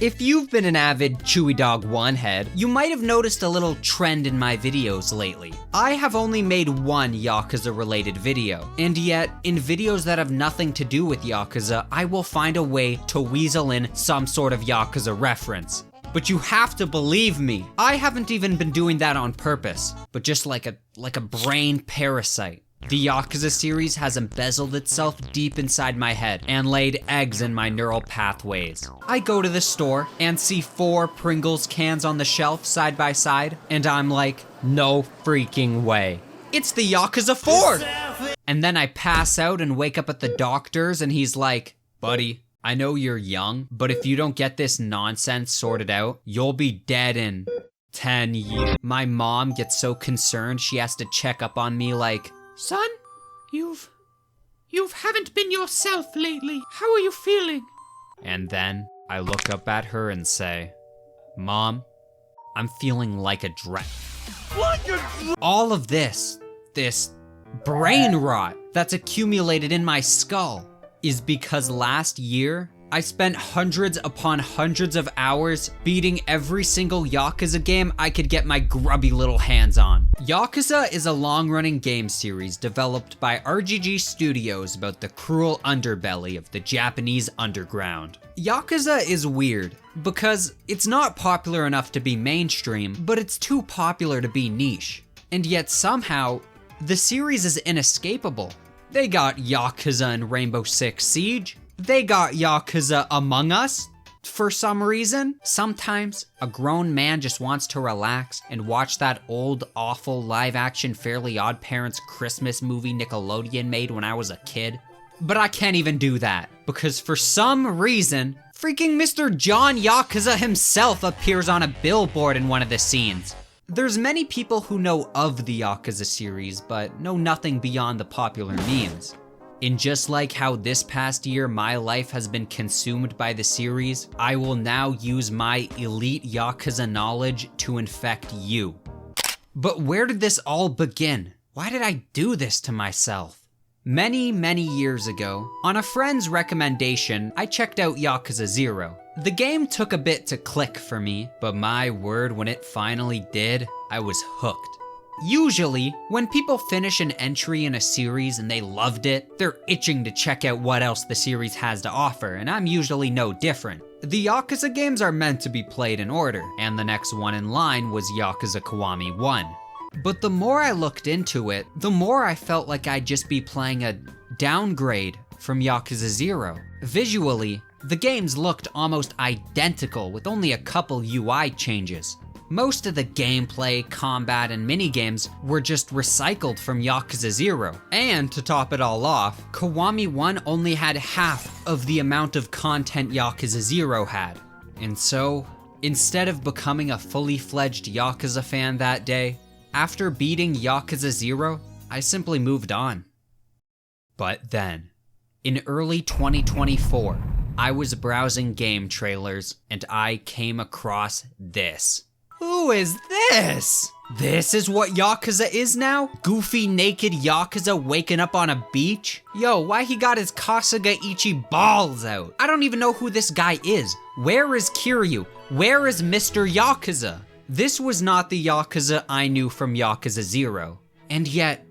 If you've been an avid Chewy Dog 1 head, you might have noticed a little trend in my videos lately. I have only made one Yakuza related video, and yet, in videos that have nothing to do with Yakuza, I will find a way to weasel in some sort of Yakuza reference. But you have to believe me, I haven't even been doing that on purpose, but just like a brain parasite. The Yakuza series has embezzled itself deep inside my head and laid eggs in my neural pathways. I go to the store and see 4 Pringles cans on the shelf side by side, and I'm like, no freaking way. It's the Yakuza 4! And then I pass out and wake up at the doctor's and he's like, buddy, I know you're young, but if you don't get this nonsense sorted out, you'll be dead in 10 years. My mom gets so concerned she has to check up on me like, son, you haven't been yourself lately. How are you feeling? And then I look up at her and say, Mom, I'm feeling like a dread. All of this brain rot that's accumulated in my skull is because last year, I spent hundreds upon hundreds of hours beating every single Yakuza game I could get my grubby little hands on. Yakuza is a long-running game series developed by RGG Studios about the cruel underbelly of the Japanese underground. Yakuza is weird because it's not popular enough to be mainstream, but it's too popular to be niche. And yet somehow, the series is inescapable. They got Yakuza in Rainbow Six Siege. They got Yakuza Among Us, for some reason. Sometimes a grown man just wants to relax and watch that old, awful, live-action Fairly Odd Parents Christmas movie Nickelodeon made when I was a kid. But I can't even do that, because for some reason, freaking Mr. John Yakuza himself appears on a billboard in one of the scenes. There's many people who know of the Yakuza series, but know nothing beyond the popular memes. And just like how this past year my life has been consumed by the series, I will now use my elite Yakuza knowledge to infect you. But where did this all begin? Why did I do this to myself? Many years ago, on a friend's recommendation, I checked out Yakuza 0. The game took a bit to click for me, but my word, when it finally did, I was hooked. Usually, when people finish an entry in a series and they loved it, they're itching to check out what else the series has to offer, and I'm usually no different. The Yakuza games are meant to be played in order, and the next one in line was Yakuza Kiwami 1. But the more I looked into it, the more I felt like I'd just be playing a downgrade from Yakuza 0. Visually, the games looked almost identical with only a couple UI changes. Most of the gameplay, combat, and minigames were just recycled from Yakuza 0. And to top it all off, Kiwami 1 only had half of the amount of content Yakuza 0 had. And so, instead of becoming a fully fledged Yakuza fan that day, after beating Yakuza 0, I simply moved on. But then, in early 2024, I was browsing game trailers and I came across this. Who is this? This is what Yakuza is now? Goofy naked Yakuza waking up on a beach? Yo, why he got his Kasuga Ichi balls out? I don't even know who this guy is. Where is Kiryu? Where is Mr. Yakuza? This was not the Yakuza I knew from Yakuza 0. And yet,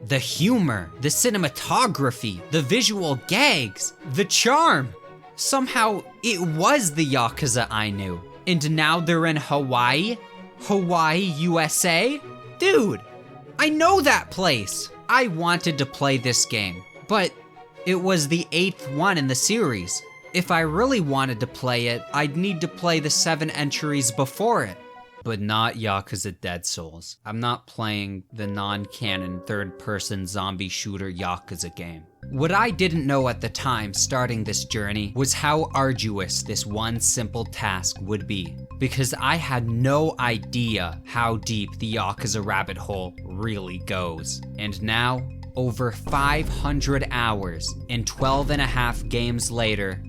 the humor, the cinematography, the visual gags, the charm. Somehow, it was the Yakuza I knew. And now they're in Hawaii? Hawaii, USA? Dude, I know that place. I wanted to play this game, but it was the 8th one in the series. If I really wanted to play it, I'd need to play the 7 entries before it. But not Yakuza Dead Souls. I'm not playing the non-canon third-person zombie shooter Yakuza game. What I didn't know at the time starting this journey was how arduous this one simple task would be, because I had no idea how deep the Yakuza rabbit hole really goes. And now, over 500 hours and 12.5 games later,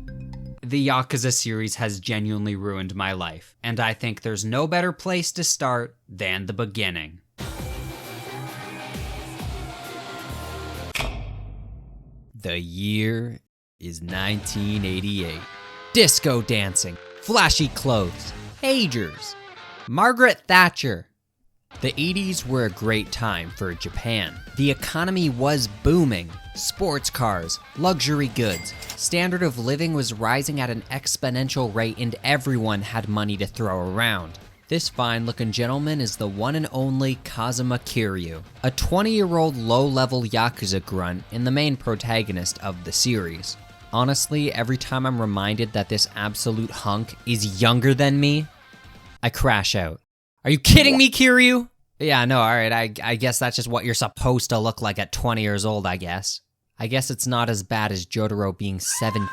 the Yakuza series has genuinely ruined my life, and I think there's no better place to start than the beginning. The year is 1988. Disco dancing, flashy clothes, pagers, Margaret Thatcher. The 80s were a great time for Japan. The economy was booming. Sports cars, luxury goods, standard of living was rising at an exponential rate and everyone had money to throw around. This fine-looking gentleman is the one and only Kazuma Kiryu, a 20-year-old low-level Yakuza grunt and the main protagonist of the series. Honestly, every time I'm reminded that this absolute hunk is younger than me, I crash out. Are you kidding me, Kiryu? Yeah, no, alright, I guess that's just what you're supposed to look like at 20 years old, I guess. I guess it's not as bad as Jotaro being 17.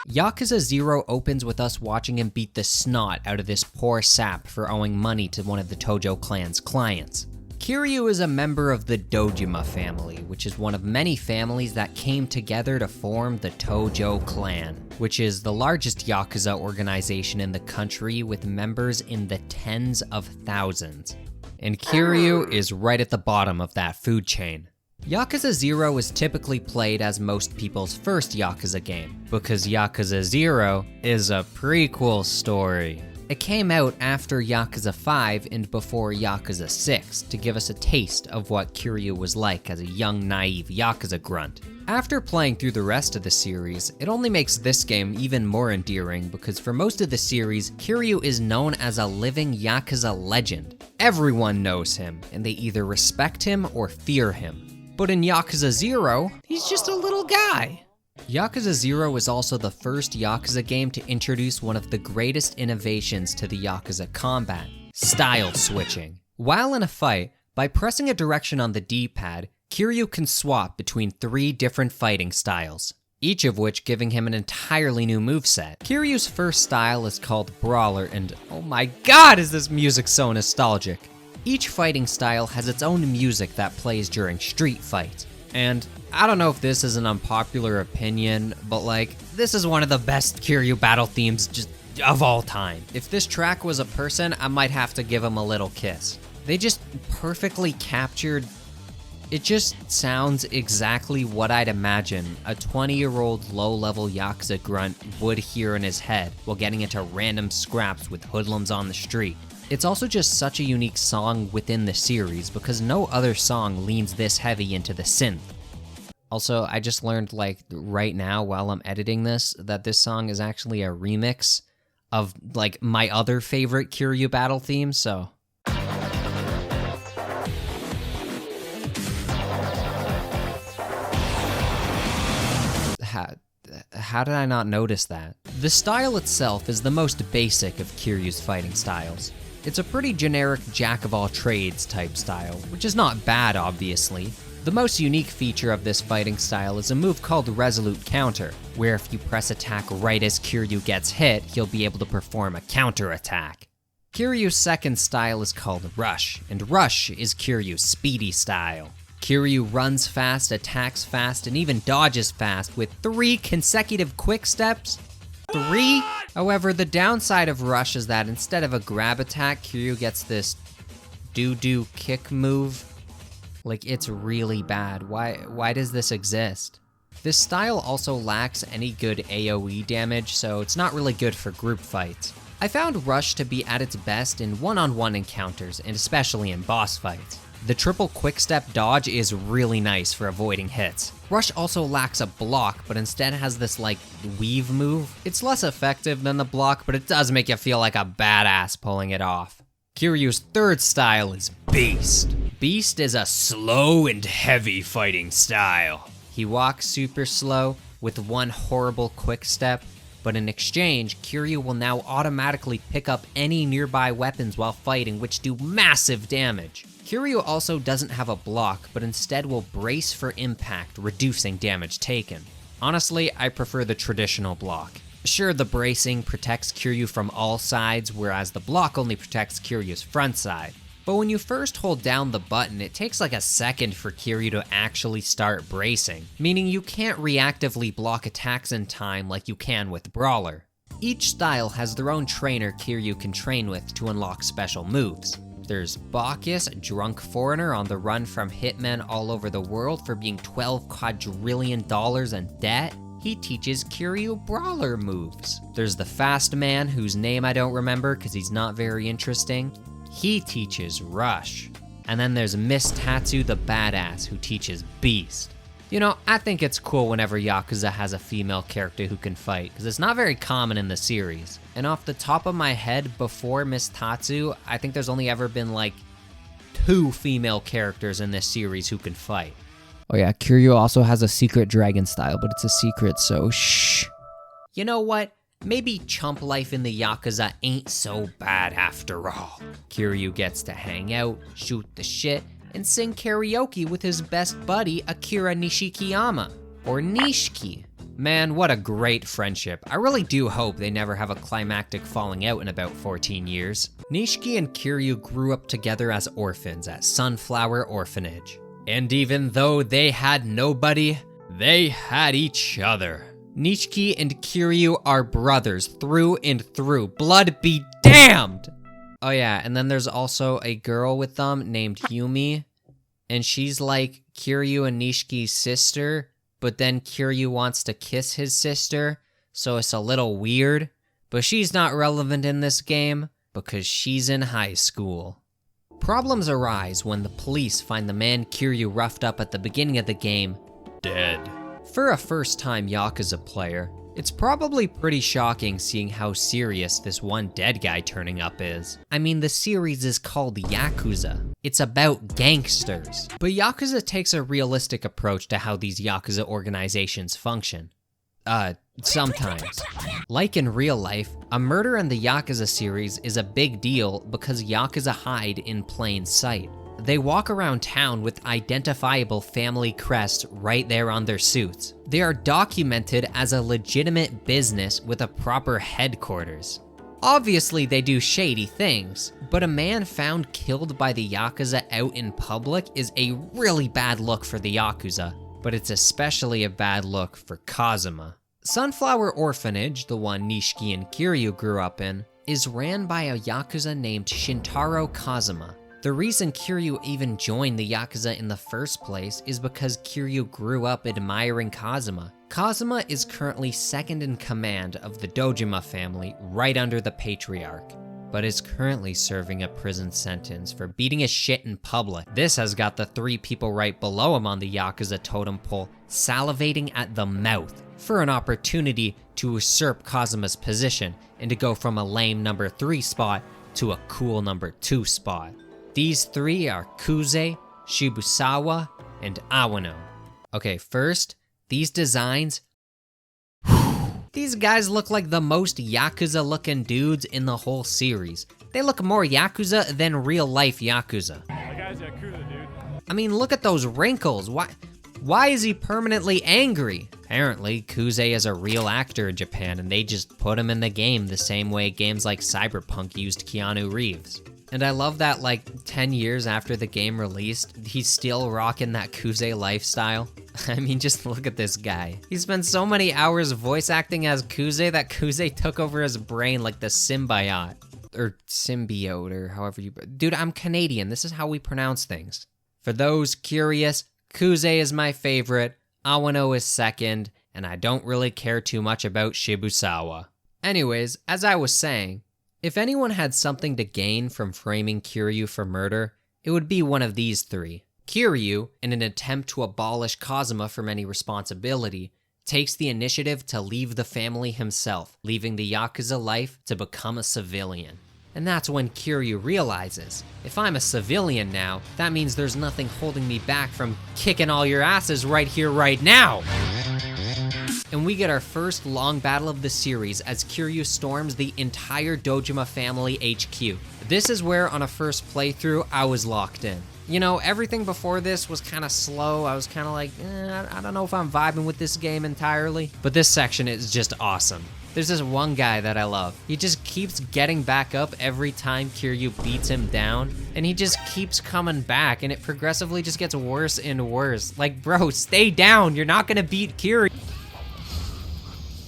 Yakuza 0 opens with us watching him beat the snot out of this poor sap for owing money to one of the Tojo clan's clients. Kiryu is a member of the Dojima family, which is one of many families that came together to form the Tojo clan, which is the largest Yakuza organization in the country with members in the tens of thousands. And Kiryu is right at the bottom of that food chain. Yakuza 0 is typically played as most people's first Yakuza game, because Yakuza 0 is a prequel story. It came out after Yakuza 5 and before Yakuza 6 to give us a taste of what Kiryu was like as a young, naive Yakuza grunt. After playing through the rest of the series, it only makes this game even more endearing because for most of the series, Kiryu is known as a living Yakuza legend. Everyone knows him, and they either respect him or fear him. But in Yakuza 0, he's just a little guy. Yakuza 0 is also the first Yakuza game to introduce one of the greatest innovations to the Yakuza combat, style switching. While in a fight, by pressing a direction on the D-pad, Kiryu can swap between 3 different fighting styles, each of which giving him an entirely new moveset. Kiryu's first style is called Brawler, and oh my god is this music so nostalgic. Each fighting style has its own music that plays during street fights. And I don't know if this is an unpopular opinion, but like, this is one of the best Kiryu battle themes just of all time. If this track was a person, I might have to give him a little kiss. They just perfectly captured, it just sounds exactly what I'd imagine a 20-year-old low-level Yakuza grunt would hear in his head while getting into random scraps with hoodlums on the street. It's also just such a unique song within the series because no other song leans this heavy into the synth. Also, I just learned like right now while I'm editing this that this song is actually a remix of like my other favorite Kiryu battle theme, so. How did I not notice that? The style itself is the most basic of Kiryu's fighting styles. It's a pretty generic jack-of-all-trades type style, which is not bad, obviously. The most unique feature of this fighting style is a move called Resolute Counter, where if you press attack right as Kiryu gets hit, he'll be able to perform a counter-attack. Kiryu's second style is called Rush, and Rush is Kiryu's speedy style. Kiryu runs fast, attacks fast, and even dodges fast with 3 consecutive quick steps. 3? However, the downside of Rush is that instead of a grab attack, Kiryu gets this doo-doo kick move. Like, it's really bad. Why does this exist? This style also lacks any good AoE damage, so it's not really good for group fights. I found Rush to be at its best in one-on-one encounters, and especially in boss fights. The triple quick-step dodge is really nice for avoiding hits. Rush also lacks a block, but instead has this like weave move. It's less effective than the block, but it does make you feel like a badass pulling it off. Kiryu's third style is Beast. Beast is a slow and heavy fighting style. He walks super slow with one horrible quick step, but in exchange, Kiryu will now automatically pick up any nearby weapons while fighting, which do massive damage. Kiryu also doesn't have a block, but instead will brace for impact, reducing damage taken. Honestly, I prefer the traditional block. Sure, the bracing protects Kiryu from all sides, whereas the block only protects Kiryu's front side. But when you first hold down the button, it takes like a second for Kiryu to actually start bracing, meaning you can't reactively block attacks in time like you can with Brawler. Each style has their own trainer Kiryu can train with to unlock special moves. There's Bacchus, a drunk foreigner on the run from hitmen all over the world for being $12 quadrillion in debt. he teaches Kiryu brawler moves. There's the fast man, whose name I don't remember because he's not very interesting. He teaches rush. And then there's Miss Tatsu the badass, who teaches beast. You know, I think it's cool whenever Yakuza has a female character who can fight, because it's not very common in the series. And off the top of my head, before Miss Tatsu, I think there's only ever been like 2 female characters in this series who can fight. Oh yeah, Kiryu also has a secret dragon style, but it's a secret, so shh. You know what? Maybe chump life in the Yakuza ain't so bad after all. Kiryu gets to hang out, shoot the shit, and sing karaoke with his best buddy Akira Nishikiyama, or Nishiki. Man, what a great friendship. I really do hope they never have a climactic falling out in about 14 years. Nishiki and Kiryu grew up together as orphans at Sunflower Orphanage. And even though they had nobody, they had each other. Nishiki and Kiryu are brothers through and through. Blood be damned! Oh yeah, and then there's also a girl with them named Yumi, and she's like Kiryu and Nishiki's sister, but then Kiryu wants to kiss his sister, so it's a little weird. But she's not relevant in this game because she's in high school. Problems arise when the police find the man Kiryu roughed up at the beginning of the game dead. For a first-time Yakuza player, it's probably pretty shocking seeing how serious this one dead guy turning up is. I mean, the series is called Yakuza. It's about gangsters. But Yakuza takes a realistic approach to how these Yakuza organizations function. Sometimes. Like in real life, a murder in the Yakuza series is a big deal because Yakuza hide in plain sight. They walk around town with identifiable family crests right there on their suits. They are documented as a legitimate business with a proper headquarters. Obviously, they do shady things, but a man found killed by the Yakuza out in public is a really bad look for the Yakuza, but it's especially a bad look for Kazuma. Sunflower Orphanage, the one Nishiki and Kiryu grew up in, is ran by a Yakuza named Shintaro Kazuma. The reason Kiryu even joined the Yakuza in the first place is because Kiryu grew up admiring Kazuma. Kazuma is currently second in command of the Dojima family right under the patriarch, but is currently serving a prison sentence for beating his shit in public. This has got the 3 people right below him on the Yakuza totem pole salivating at the mouth for an opportunity to usurp Kazuma's position and to go from a lame number 3 spot to a cool number 2 spot. These 3 are Kuze, Shibusawa, and Awano. Okay, first, these designs. These guys look like the most Yakuza-looking dudes in the whole series. They look more Yakuza than real-life Yakuza. That guy's Yakuza, dude. I mean, look at those wrinkles. Why is he permanently angry? Apparently, Kuze is a real actor in Japan, and they just put him in the game the same way games like Cyberpunk used Keanu Reeves. And I love that, like, 10 years after the game released, he's still rocking that Kuze lifestyle. I mean, just look at this guy. He spent so many hours voice acting as Kuze that Kuze took over his brain like the symbiote. Or symbiote, or however you... Dude, I'm Canadian. This is how we pronounce things. For those curious, Kuze is my favorite, Awano is second, and I don't really care too much about Shibusawa. Anyways, as I was saying, if anyone had something to gain from framing Kiryu for murder, it would be one of these 3. Kiryu, in an attempt to abolish Kazuma from any responsibility, takes the initiative to leave the family himself, leaving the Yakuza life to become a civilian. And that's when Kiryu realizes, if I'm a civilian now, that means there's nothing holding me back from kicking all your asses right here, right now! And we get our first long battle of the series as Kiryu storms the entire Dojima family HQ. This is where, on a first playthrough, I was locked in. You know, everything before this was kind of slow. I was kind of like, I don't know if I'm vibing with this game entirely. But this section is just awesome. There's this one guy that I love. He just keeps getting back up every time Kiryu beats him down, and he just keeps coming back, and it progressively just gets worse and worse. Like, bro, stay down. You're not gonna beat Kiryu.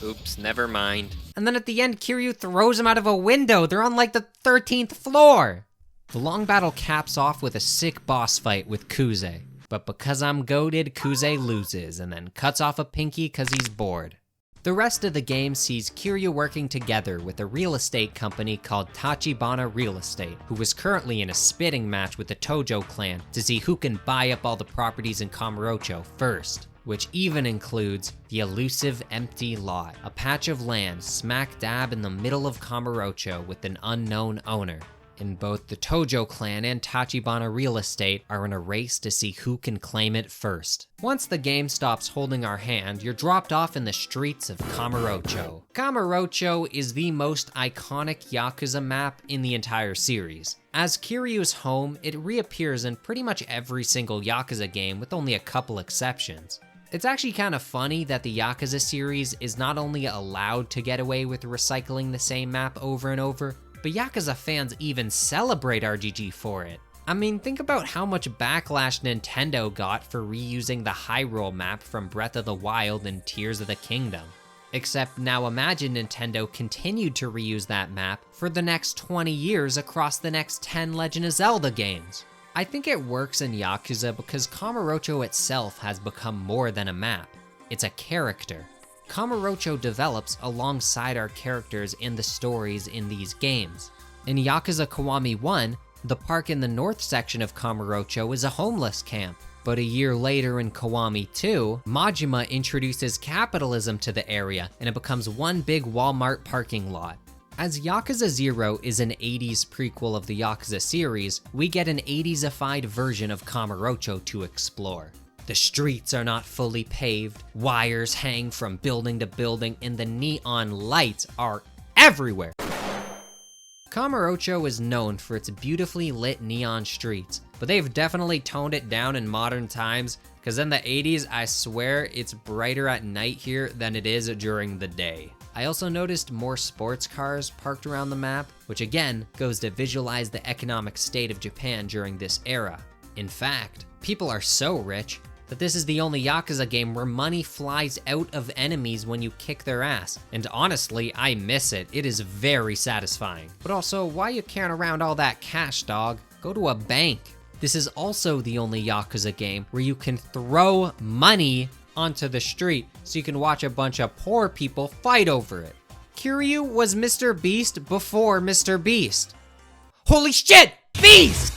Oops, never mind. And then at the end, Kiryu throws him out of a window. They're on like the 13th floor. The long battle caps off with a sick boss fight with Kuze. But because I'm goated, Kuze loses and then cuts off a pinky because he's bored. The rest of the game sees Kiryu working together with a real estate company called Tachibana Real Estate, who is currently in a spitting match with the Tojo clan to see who can buy up all the properties in Kamurocho first, which even includes the elusive empty lot, a patch of land smack dab in the middle of Kamurocho with an unknown owner. And both the Tojo clan and Tachibana Real Estate are in a race to see who can claim it first. Once the game stops holding our hand, you're dropped off in the streets of Kamurocho. Kamurocho is the most iconic Yakuza map in the entire series. As Kiryu's home, it reappears in pretty much every single Yakuza game with only a couple exceptions. It's actually kind of funny that the Yakuza series is not only allowed to get away with recycling the same map over and over, but Yakuza fans even celebrate RGG for it. I mean, think about how much backlash Nintendo got for reusing the Hyrule map from Breath of the Wild and Tears of the Kingdom. Except now imagine Nintendo continued to reuse that map for the next 20 years across the next 10 Legend of Zelda games. I think it works in Yakuza because Kamurocho itself has become more than a map. It's a character. Kamurocho develops alongside our characters in the stories in these games. In Yakuza Kiwami 1, the park in the north section of Kamurocho is a homeless camp. But a year later in Kiwami 2, Majima introduces capitalism to the area and it becomes one big Walmart parking lot. As Yakuza 0 is an 80s prequel of the Yakuza series, we get an 80s-ified version of Kamurocho to explore. The streets are not fully paved, wires hang from building to building, and the neon lights are everywhere. Kamurocho is known for its beautifully lit neon streets, but they've definitely toned it down in modern times, because in the 80s, I swear it's brighter at night here than it is during the day. I also noticed more sports cars parked around the map, which again goes to visualize the economic state of Japan during this era. In fact, people are so rich that this is the only Yakuza game where money flies out of enemies when you kick their ass. And honestly, I miss it. It is very satisfying. But also, why you carrying around all that cash, dog? Go to a bank. This is also the only Yakuza game where you can throw money onto the street so you can watch a bunch of poor people fight over it. Kiryu was Mr. Beast before Mr. Beast. Holy shit! Beast!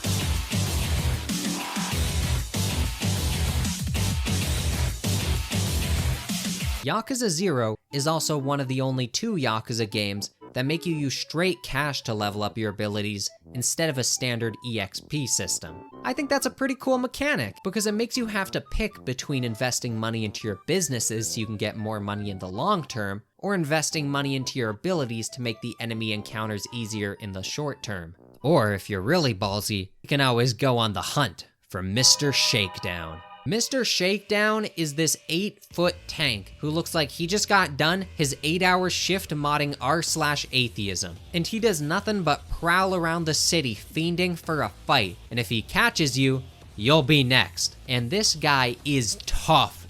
Yakuza 0 is also one of the only 2 Yakuza games that make you use straight cash to level up your abilities instead of a standard EXP system. I think that's a pretty cool mechanic because it makes you have to pick between investing money into your businesses so you can get more money in the long term, or investing money into your abilities to make the enemy encounters easier in the short term. Or if you're really ballsy, you can always go on the hunt for Mr. Shakedown. Mr. Shakedown is this 8-foot tank who looks like he just got done his 8-hour shift modding r/atheism. And he does nothing but prowl around the city fiending for a fight. And if he catches you, you'll be next. And this guy is tough.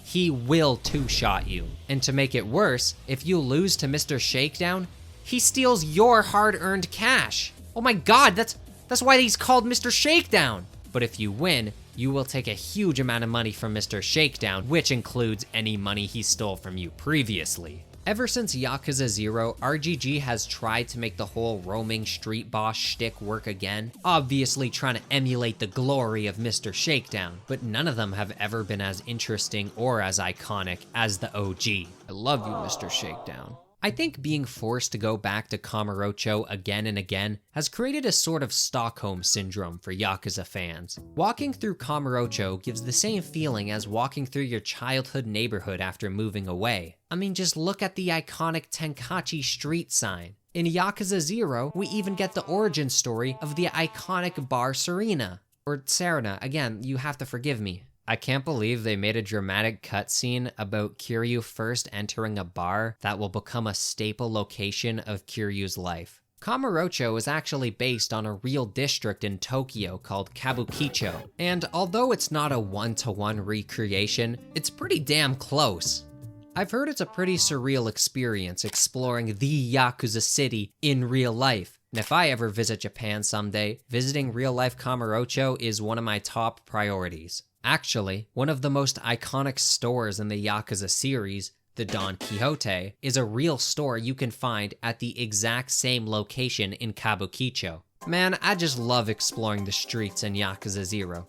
He will two-shot you. And to make it worse, if you lose to Mr. Shakedown, he steals your hard-earned cash. Oh my god, that's why he's called Mr. Shakedown. But if you win, you will take a huge amount of money from Mr. Shakedown, which includes any money he stole from you previously. Ever since Yakuza 0, RGG has tried to make the whole roaming street boss shtick work again, obviously trying to emulate the glory of Mr. Shakedown, but none of them have ever been as interesting or as iconic as the OG. I love you, Mr. Shakedown. I think being forced to go back to Kamurocho again and again has created a sort of Stockholm syndrome for Yakuza fans. Walking through Kamurocho gives the same feeling as walking through your childhood neighborhood after moving away. I mean, just look at the iconic Tenkachi street sign. In Yakuza 0, we even get the origin story of the iconic bar Serena. Or Serena, again, you have to forgive me. I can't believe they made a dramatic cutscene about Kiryu first entering a bar that will become a staple location of Kiryu's life. Kamurocho is actually based on a real district in Tokyo called Kabukicho, and although it's not a one-to-one recreation, it's pretty damn close. I've heard it's a pretty surreal experience exploring the Yakuza city in real life, and if I ever visit Japan someday, visiting real-life Kamurocho is one of my top priorities. Actually, one of the most iconic stores in the Yakuza series, the Don Quixote, is a real store you can find at the exact same location in Kabukicho. Man, I just love exploring the streets in Yakuza 0.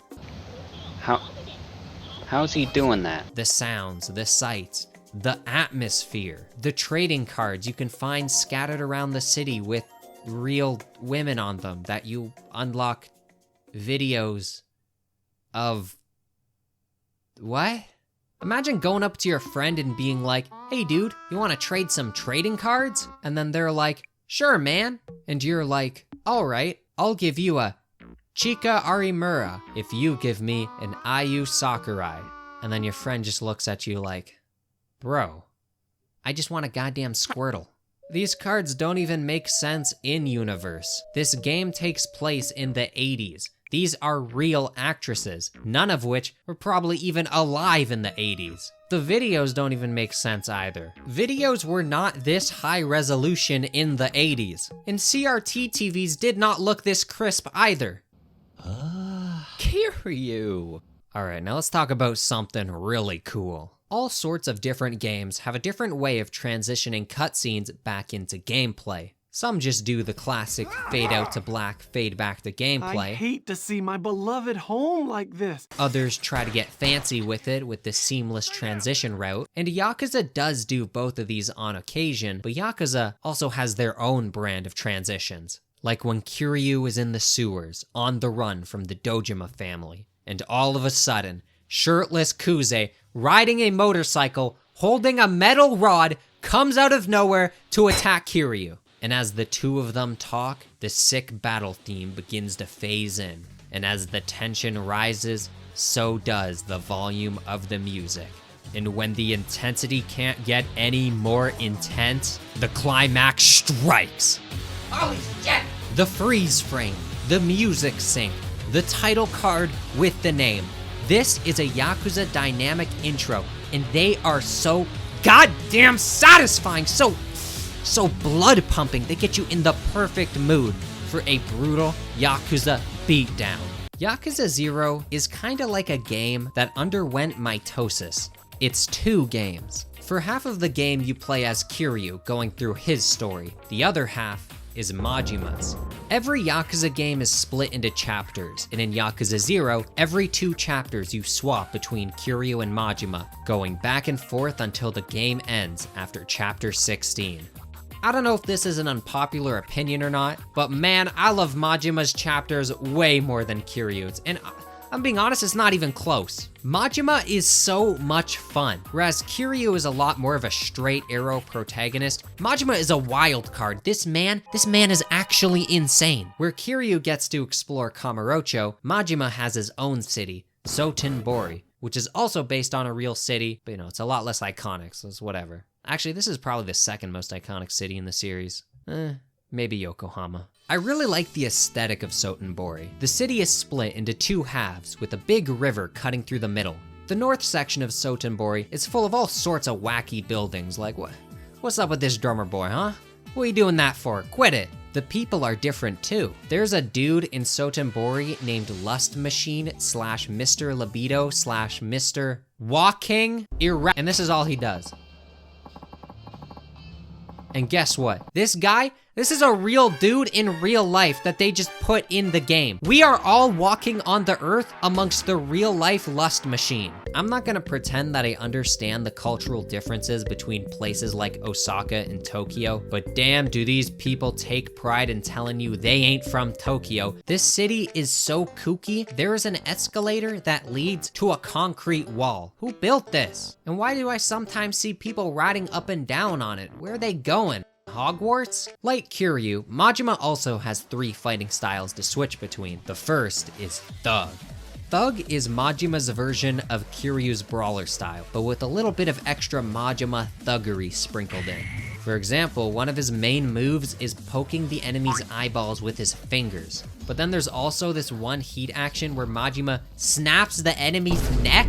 How's he doing that? The sounds, the sights, the atmosphere, the trading cards you can find scattered around the city with real women on them that you unlock videos of. What? Imagine going up to your friend and being like, hey dude, you wanna trade some trading cards? And then they're like, sure man. And you're like, alright, I'll give you a Chika Arimura if you give me an Ayu Sakurai. And then your friend just looks at you like, bro, I just want a goddamn Squirtle. These cards don't even make sense in universe. This game takes place in the 80s. These are real actresses, none of which were probably even alive in the 80s. The videos don't even make sense either. Videos were not this high resolution in the 80s, and CRT TVs did not look this crisp either. Kiryu. Alright, now let's talk about something really cool. All sorts of different games have a different way of transitioning cutscenes back into gameplay. Some just do the classic fade out to black, fade back to gameplay. I hate to see my beloved home like this. Others try to get fancy with it with the seamless transition route. And Yakuza does do both of these on occasion, but Yakuza also has their own brand of transitions. Like when Kiryu is in the sewers, on the run from the Dojima family, and all of a sudden, shirtless Kuze, riding a motorcycle, holding a metal rod, comes out of nowhere to attack Kiryu. And as the two of them talk, the sick battle theme begins to phase in. And as the tension rises, so does the volume of the music. And when the intensity can't get any more intense, the climax strikes. Holy shit! The freeze frame, the music sync, the title card with the name. This is a Yakuza dynamic intro, and they are so goddamn satisfying, so blood pumping. They get you in the perfect mood for a brutal Yakuza beatdown. Yakuza 0 is kinda like a game that underwent mitosis. It's 2 games. For half of the game you play as Kiryu going through his story. The other half is Majima's. Every Yakuza game is split into chapters, and in Yakuza 0, every 2 chapters you swap between Kiryu and Majima, going back and forth until the game ends after chapter 16. I don't know if this is an unpopular opinion or not, but man, I love Majima's chapters way more than Kiryu's, and I'm being honest, it's not even close. Majima is so much fun, whereas Kiryu is a lot more of a straight arrow protagonist. Majima is a wild card. This man is actually insane. Where Kiryu gets to explore Kamurocho, Majima has his own city, Sotenbori, which is also based on a real city, but it's a lot less iconic, so it's whatever. Actually, this is probably the second most iconic city in the series. Maybe Yokohama. I really like the aesthetic of Sotenbori. The city is split into 2 halves with a big river cutting through the middle. The north section of Sotenbori is full of all sorts of wacky buildings like, what's up with this drummer boy, huh? What are you doing that for? Quit it. The people are different too. There's a dude in Sotenbori named Lust Machine / Mr. Libido / Mr. Walking Erect, and this is all he does. And guess what? This is a real dude in real life that they just put in the game. We are all walking on the earth amongst the real life Lust Machine. I'm not gonna pretend that I understand the cultural differences between places like Osaka and Tokyo, but damn, do these people take pride in telling you they ain't from Tokyo. This city is so kooky, there is an escalator that leads to a concrete wall. Who built this? And why do I sometimes see people riding up and down on it? Where are they going? Hogwarts? Like Kiryu, Majima also has 3 fighting styles to switch between. The first is Thug. Thug is Majima's version of Kiryu's brawler style, but with a little bit of extra Majima thuggery sprinkled in. For example, one of his main moves is poking the enemy's eyeballs with his fingers. But then there's also this one heat action where Majima snaps the enemy's neck.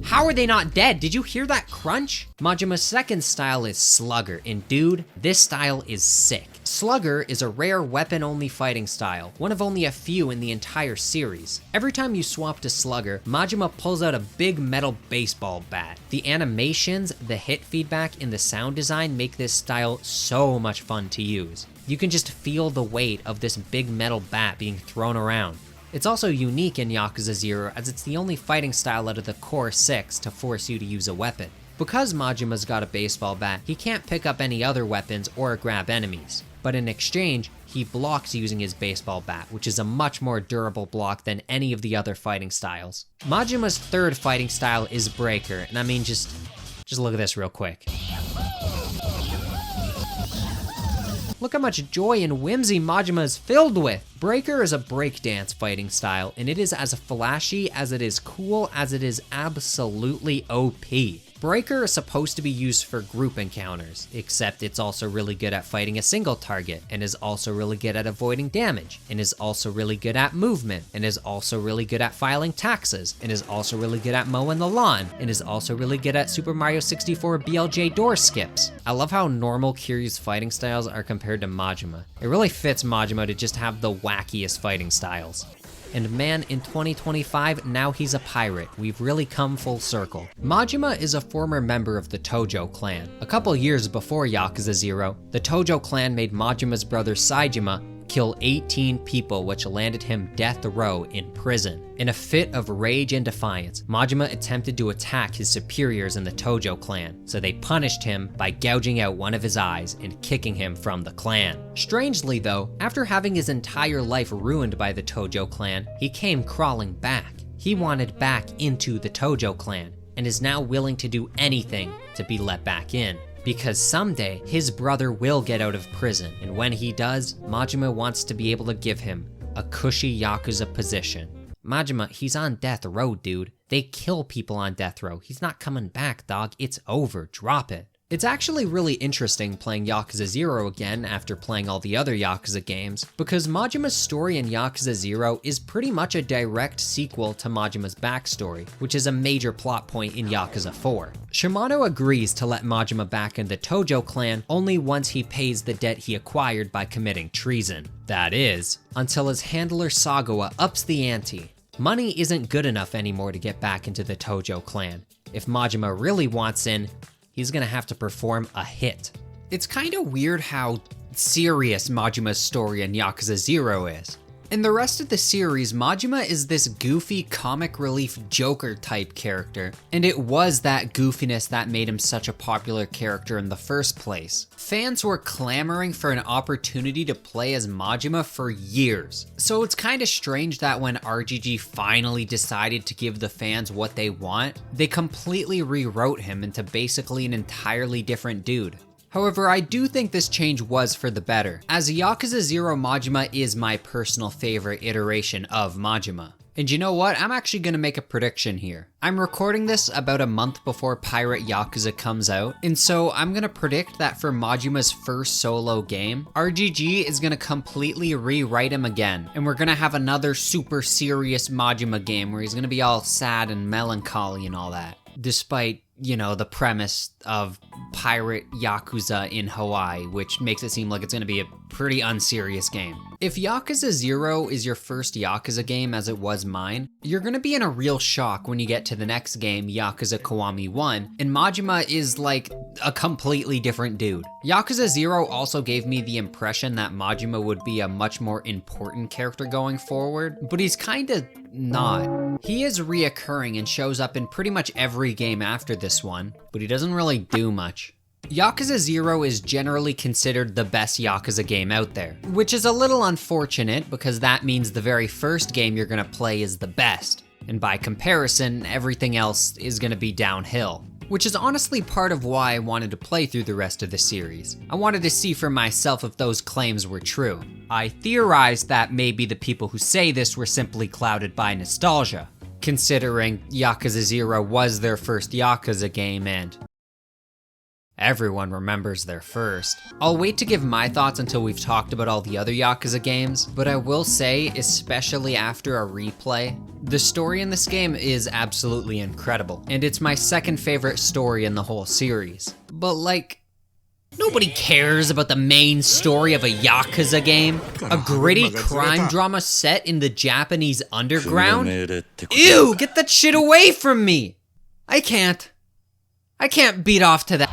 How are they not dead? Did you hear that crunch? Majima's second style is Slugger, and dude, this style is sick. Slugger is a rare weapon-only fighting style, one of only a few in the entire series. Every time you swap to Slugger, Majima pulls out a big metal baseball bat. The animations, the hit feedback, and the sound design make this style so much fun to use. You can just feel the weight of this big metal bat being thrown around. It's also unique in Yakuza 0 as it's the only fighting style out of the core 6 to force you to use a weapon. Because Majima's got a baseball bat, he can't pick up any other weapons or grab enemies. But in exchange, he blocks using his baseball bat, which is a much more durable block than any of the other fighting styles. Majima's third fighting style is Breaker, and I mean just look at this real quick. Look how much joy and whimsy Majima is filled with! Breaker is a breakdance fighting style, and it is as flashy as it is cool as it is absolutely OP. Breaker is supposed to be used for group encounters, except it's also really good at fighting a single target, and is also really good at avoiding damage, and is also really good at movement, and is also really good at filing taxes, and is also really good at mowing the lawn, and is also really good at Super Mario 64 BLJ door skips. I love how normal Kiryu's fighting styles are compared to Majima. It really fits Majima to just have the wackiest fighting styles. And man, in 2025, now he's a pirate. We've really come full circle. Majima is a former member of the Tojo clan. A couple years before Yakuza 0, the Tojo clan made Majima's brother Saejima kill 18 people, which landed him death row in prison. In a fit of rage and defiance, Majima attempted to attack his superiors in the Tojo clan, so they punished him by gouging out one of his eyes and kicking him from the clan. Strangely though, after having his entire life ruined by the Tojo clan, he came crawling back. He wanted back into the Tojo clan, and is now willing to do anything to be let back in. Because someday, his brother will get out of prison, and when he does, Majima wants to be able to give him a cushy Yakuza position. Majima, he's on death row, dude. They kill people on death row. He's not coming back, dog. It's over. Drop it. It's actually really interesting playing Yakuza 0 again after playing all the other Yakuza games, because Majima's story in Yakuza 0 is pretty much a direct sequel to Majima's backstory, which is a major plot point in Yakuza 4. Shimano agrees to let Majima back in the Tojo clan only once he pays the debt he acquired by committing treason. That is, until his handler Sagawa ups the ante. Money isn't good enough anymore to get back into the Tojo clan. If Majima really wants in, he's gonna have to perform a hit. It's kinda weird how serious Majima's story in Yakuza 0 is. In the rest of the series, Majima is this goofy comic relief Joker type character, and it was that goofiness that made him such a popular character in the first place. Fans were clamoring for an opportunity to play as Majima for years, so it's kinda strange that when RGG finally decided to give the fans what they want, they completely rewrote him into basically an entirely different dude. However, I do think this change was for the better, as Yakuza 0 Majima is my personal favorite iteration of Majima. And you know what? I'm actually gonna make a prediction here. I'm recording this about a month before Pirate Yakuza comes out, and so I'm gonna predict that for Majima's first solo game, RGG is gonna completely rewrite him again, and we're gonna have another super serious Majima game where he's gonna be all sad and melancholy and all that. Despite, you know, the premise of Pirate Yakuza in Hawaii, which makes it seem like it's gonna be a pretty unserious game. If Yakuza 0 is your first Yakuza game as it was mine, you're gonna be in a real shock when you get to the next game, Yakuza Kiwami 1, and Majima is like a completely different dude. Yakuza 0 also gave me the impression that Majima would be a much more important character going forward, but he's kinda not. He is reoccurring and shows up in pretty much every game after this one, but he doesn't really do much. Yakuza 0 is generally considered the best Yakuza game out there, which is a little unfortunate because that means the very first game you're gonna play is the best, and by comparison, everything else is gonna be downhill. Which is honestly part of why I wanted to play through the rest of the series. I wanted to see for myself if those claims were true. I theorized that maybe the people who say this were simply clouded by nostalgia, considering Yakuza 0 was their first Yakuza game and everyone remembers their first. I'll wait to give my thoughts until we've talked about all the other Yakuza games, but I will say, especially after a replay, the story in this game is absolutely incredible, and it's my second favorite story in the whole series. But like, Nobody cares about the main story of a Yakuza game. A gritty crime drama set in the Japanese underground? Ew, get that shit away from me! I can't beat off to that.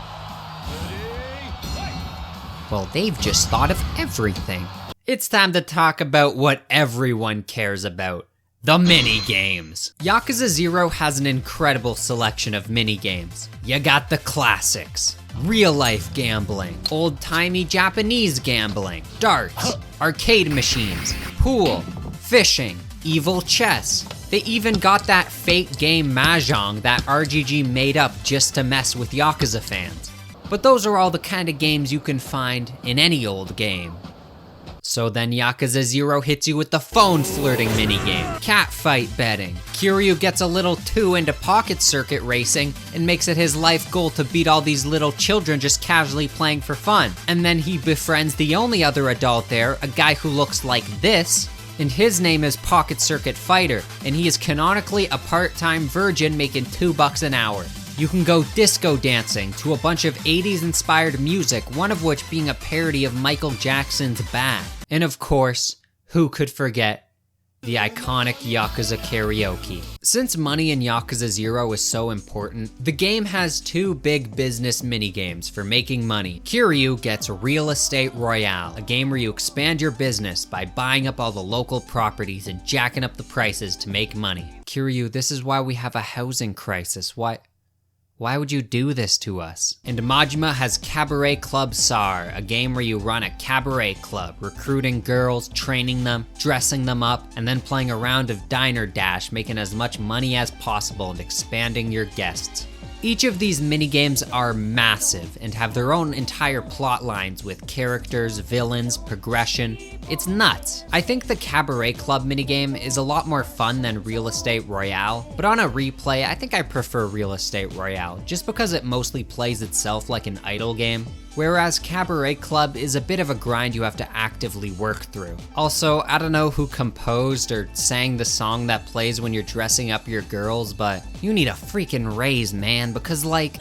Well, they've just thought of everything. It's time to talk about what everyone cares about. The mini-games. Yakuza 0 has an incredible selection of mini-games. You got the classics. Real-life gambling, old-timey Japanese gambling, darts, arcade machines, pool, fishing, evil chess. They even got that fake game Mahjong that RGG made up just to mess with Yakuza fans. But those are all the kind of games you can find in any old game. So then Yakuza 0 hits you with the phone flirting minigame, catfight betting. Kiryu gets a little too into pocket circuit racing and makes it his life goal to beat all these little children just casually playing for fun. And then he befriends the only other adult there, a guy who looks like this, and his name is Pocket Circuit Fighter, and he is canonically a part-time virgin making $2 an hour. You can go disco dancing to a bunch of 80s inspired music, one of which being a parody of Michael Jackson's Bad. And of course, who could forget the iconic Yakuza karaoke? Since money in Yakuza 0 is so important, the game has two big business minigames for making money. Kiryu gets Real Estate Royale, a game where you expand your business by buying up all the local properties and jacking up the prices to make money. Kiryu, this is why we have a housing crisis. Why would you do this to us? And Majima has Cabaret Club SAR, a game where you run a cabaret club, recruiting girls, training them, dressing them up, and then playing a round of Diner Dash, making as much money as possible and expanding your guests. Each of these minigames are massive and have their own entire plot lines with characters, villains, progression. It's nuts. I think the Cabaret Club minigame is a lot more fun than Real Estate Royale, but on a replay, I think I prefer Real Estate Royale, just because it mostly plays itself like an idle game. Whereas Cabaret Club is a bit of a grind you have to actively work through. Also, I don't know who composed or sang the song that plays when you're dressing up your girls, but you need a freaking raise, man, because like...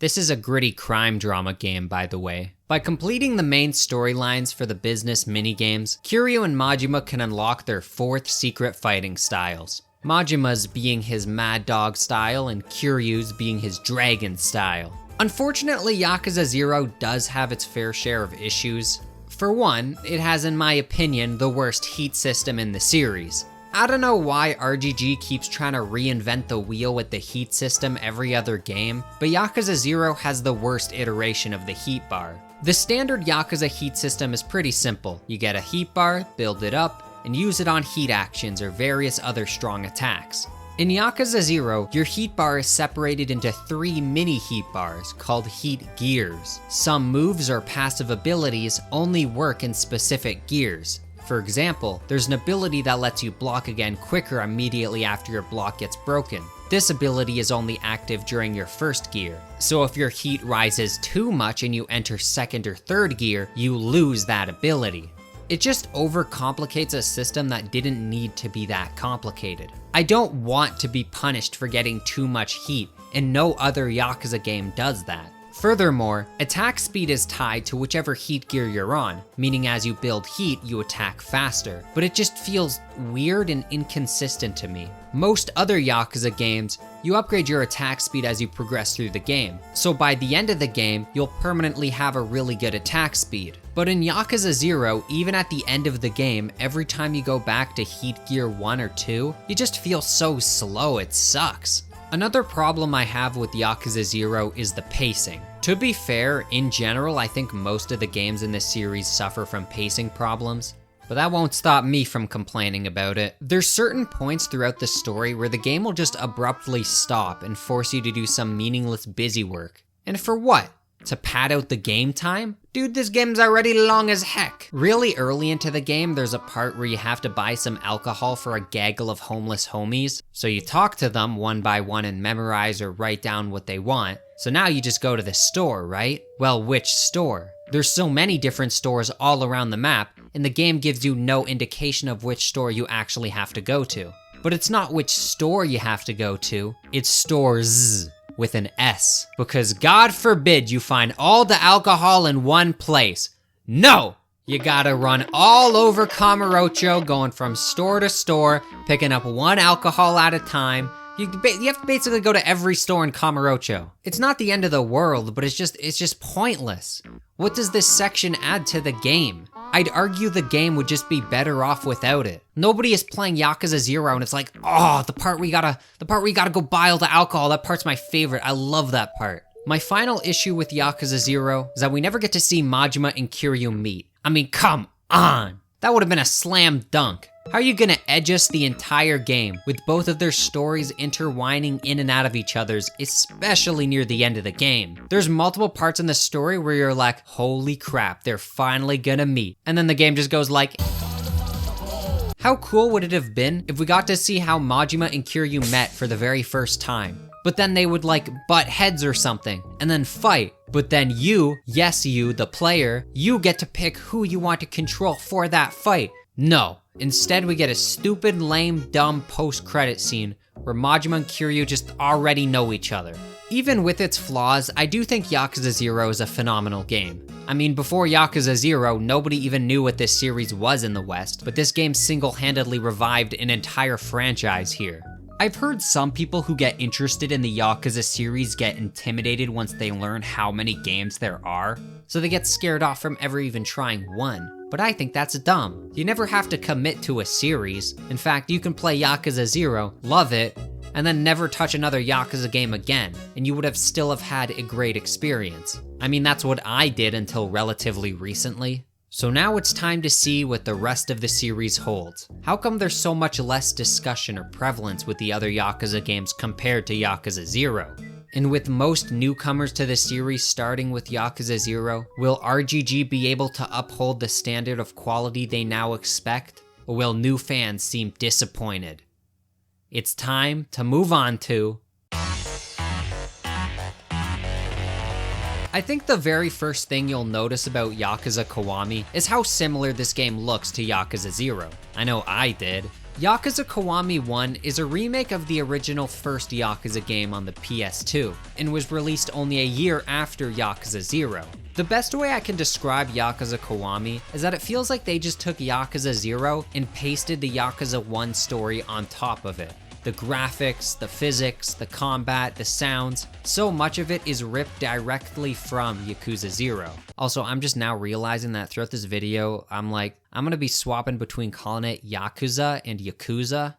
This is a gritty crime drama game, by the way. By completing the main storylines for the business minigames, Kiryu and Majima can unlock their 4th secret fighting styles. Majima's being his Mad Dog style and Kiryu's being his Dragon style. Unfortunately, Yakuza 0 does have its fair share of issues. For one, it has, in my opinion, the worst heat system in the series. I don't know why RGG keeps trying to reinvent the wheel with the heat system every other game, but Yakuza 0 has the worst iteration of the heat bar. The standard Yakuza heat system is pretty simple. You get a heat bar, build it up, and use it on heat actions or various other strong attacks. In Yakuza 0, your heat bar is separated into 3 mini heat bars called heat gears. Some moves or passive abilities only work in specific gears. For example, there's an ability that lets you block again quicker immediately after your block gets broken. This ability is only active during your first gear. So if your heat rises too much and you enter 2nd or 3rd gear, you lose that ability. It just overcomplicates a system that didn't need to be that complicated. I don't want to be punished for getting too much heat, and no other Yakuza game does that. Furthermore, attack speed is tied to whichever heat gear you're on, meaning as you build heat, you attack faster, but it just feels weird and inconsistent to me. Most other Yakuza games, you upgrade your attack speed as you progress through the game, so by the end of the game, you'll permanently have a really good attack speed. But in Yakuza 0, even at the end of the game, every time you go back to heat gear 1 or 2, you just feel so slow, it sucks. Another problem I have with Yakuza 0 is the pacing. To be fair, in general, I think most of the games in this series suffer from pacing problems, but that won't stop me from complaining about it. There's certain points throughout the story where the game will just abruptly stop and force you to do some meaningless busy work. And for what? To pad out the game time? Dude, this game's already long as heck. Really early into the game, there's a part where you have to buy some alcohol for a gaggle of homeless homies. So you talk to them one by one and memorize or write down what they want. So now you just go to the store, right? Well, which store? There's so many different stores all around the map, and the game gives you no indication of which store you actually have to go to. But it's not which store you have to go to, it's stores with an S. Because God forbid you find all the alcohol in one place. No! You gotta run all over Kamurocho, going from store to store, picking up one alcohol at a time. You have to basically go to every store in Kamurocho. It's not the end of the world, but it's just pointless. What does this section add to the game? I'd argue the game would just be better off without it. Nobody is playing Yakuza 0 and it's like, oh, the part where you gotta go buy all the alcohol, that part's my favorite. I love that part. My final issue with Yakuza 0 is that we never get to see Majima and Kiryu meet. I mean, come on. That would have been a slam dunk. How are you gonna edge us the entire game with both of their stories intertwining in and out of each other's, especially near the end of the game? There's multiple parts in the story where you're like, holy crap, they're finally gonna meet. And then the game just goes like, how cool would it have been if we got to see how Majima and Kiryu met for the very first time? But then they would like butt heads or something and then fight. But then you, yes you, the player, you get to pick who you want to control for that fight. No. Instead, we get a stupid, lame, dumb post-credit scene where Majima and Kiryu just already know each other. Even with its flaws, I do think Yakuza 0 is a phenomenal game. I mean, before Yakuza 0, nobody even knew what this series was in the West, but this game single-handedly revived an entire franchise here. I've heard some people who get interested in the Yakuza series get intimidated once they learn how many games there are, so they get scared off from ever even trying one. But I think that's dumb. You never have to commit to a series. In fact, you can play Yakuza 0, love it, and then never touch another Yakuza game again, and you would still have had a great experience. I mean, that's what I did until relatively recently. So now it's time to see what the rest of the series holds. How come there's so much less discussion or prevalence with the other Yakuza games compared to Yakuza 0? And with most newcomers to the series starting with Yakuza 0, will RGG be able to uphold the standard of quality they now expect? Or will new fans seem disappointed? It's time to move on to... I think the very first thing you'll notice about Yakuza Kiwami is how similar this game looks to Yakuza 0. I know I did. Yakuza Kiwami 1 is a remake of the original first Yakuza game on the PS2, and was released only a year after Yakuza 0. The best way I can describe Yakuza Kiwami is that it feels like they just took Yakuza 0 and pasted the Yakuza 1 story on top of it. The graphics, the physics, the combat, the sounds, so much of it is ripped directly from Yakuza 0. Also, I'm just now realizing that throughout this video, I'm gonna be swapping between calling it Yakuza and Yakuza,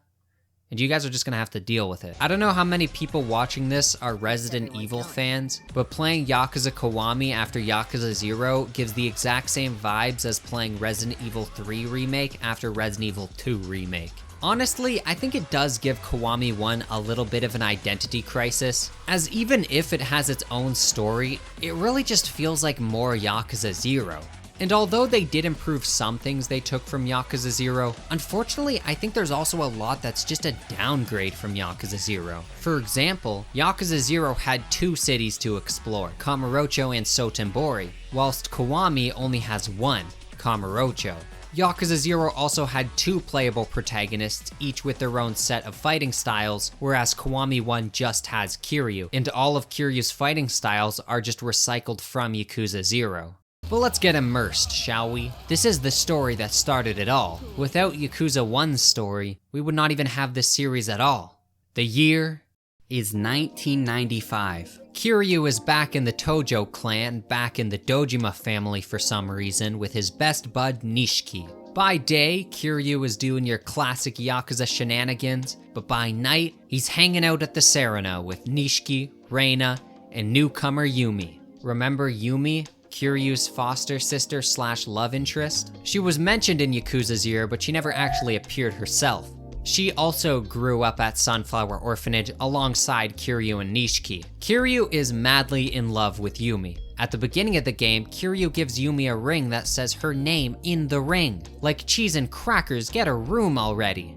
and you guys are just gonna have to deal with it. I don't know how many people watching this are Resident Evil fans, but playing Yakuza Kiwami after Yakuza 0 gives the exact same vibes as playing Resident Evil 3 Remake after Resident Evil 2 Remake. Honestly, I think it does give Kiwami 1 a little bit of an identity crisis, as even if it has its own story, it really just feels like more Yakuza 0. And although they did improve some things they took from Yakuza 0, unfortunately I think there's also a lot that's just a downgrade from Yakuza 0. For example, Yakuza 0 had 2 cities to explore, Kamurocho and Sotenbori, whilst Kiwami only has 1, Kamurocho. Yakuza 0 also had 2 playable protagonists, each with their own set of fighting styles, whereas Kiwami 1 just has Kiryu, and all of Kiryu's fighting styles are just recycled from Yakuza 0. But let's get immersed, shall we? This is the story that started it all. Without Yakuza 1's story, we would not even have this series at all. The year is 1995. Kiryu is back in the Tojo clan, back in the Dojima family for some reason, with his best bud Nishiki. By day, Kiryu is doing your classic Yakuza shenanigans, but by night, he's hanging out at the Serena with Nishiki, Reina, and newcomer Yumi. Remember Yumi? Kiryu's foster sister / love interest? She was mentioned in Yakuza 0, but she never actually appeared herself. She also grew up at Sunflower Orphanage alongside Kiryu and Nishiki. Kiryu is madly in love with Yumi. At the beginning of the game, Kiryu gives Yumi a ring that says her name in the ring. Like cheese and crackers, get a room already.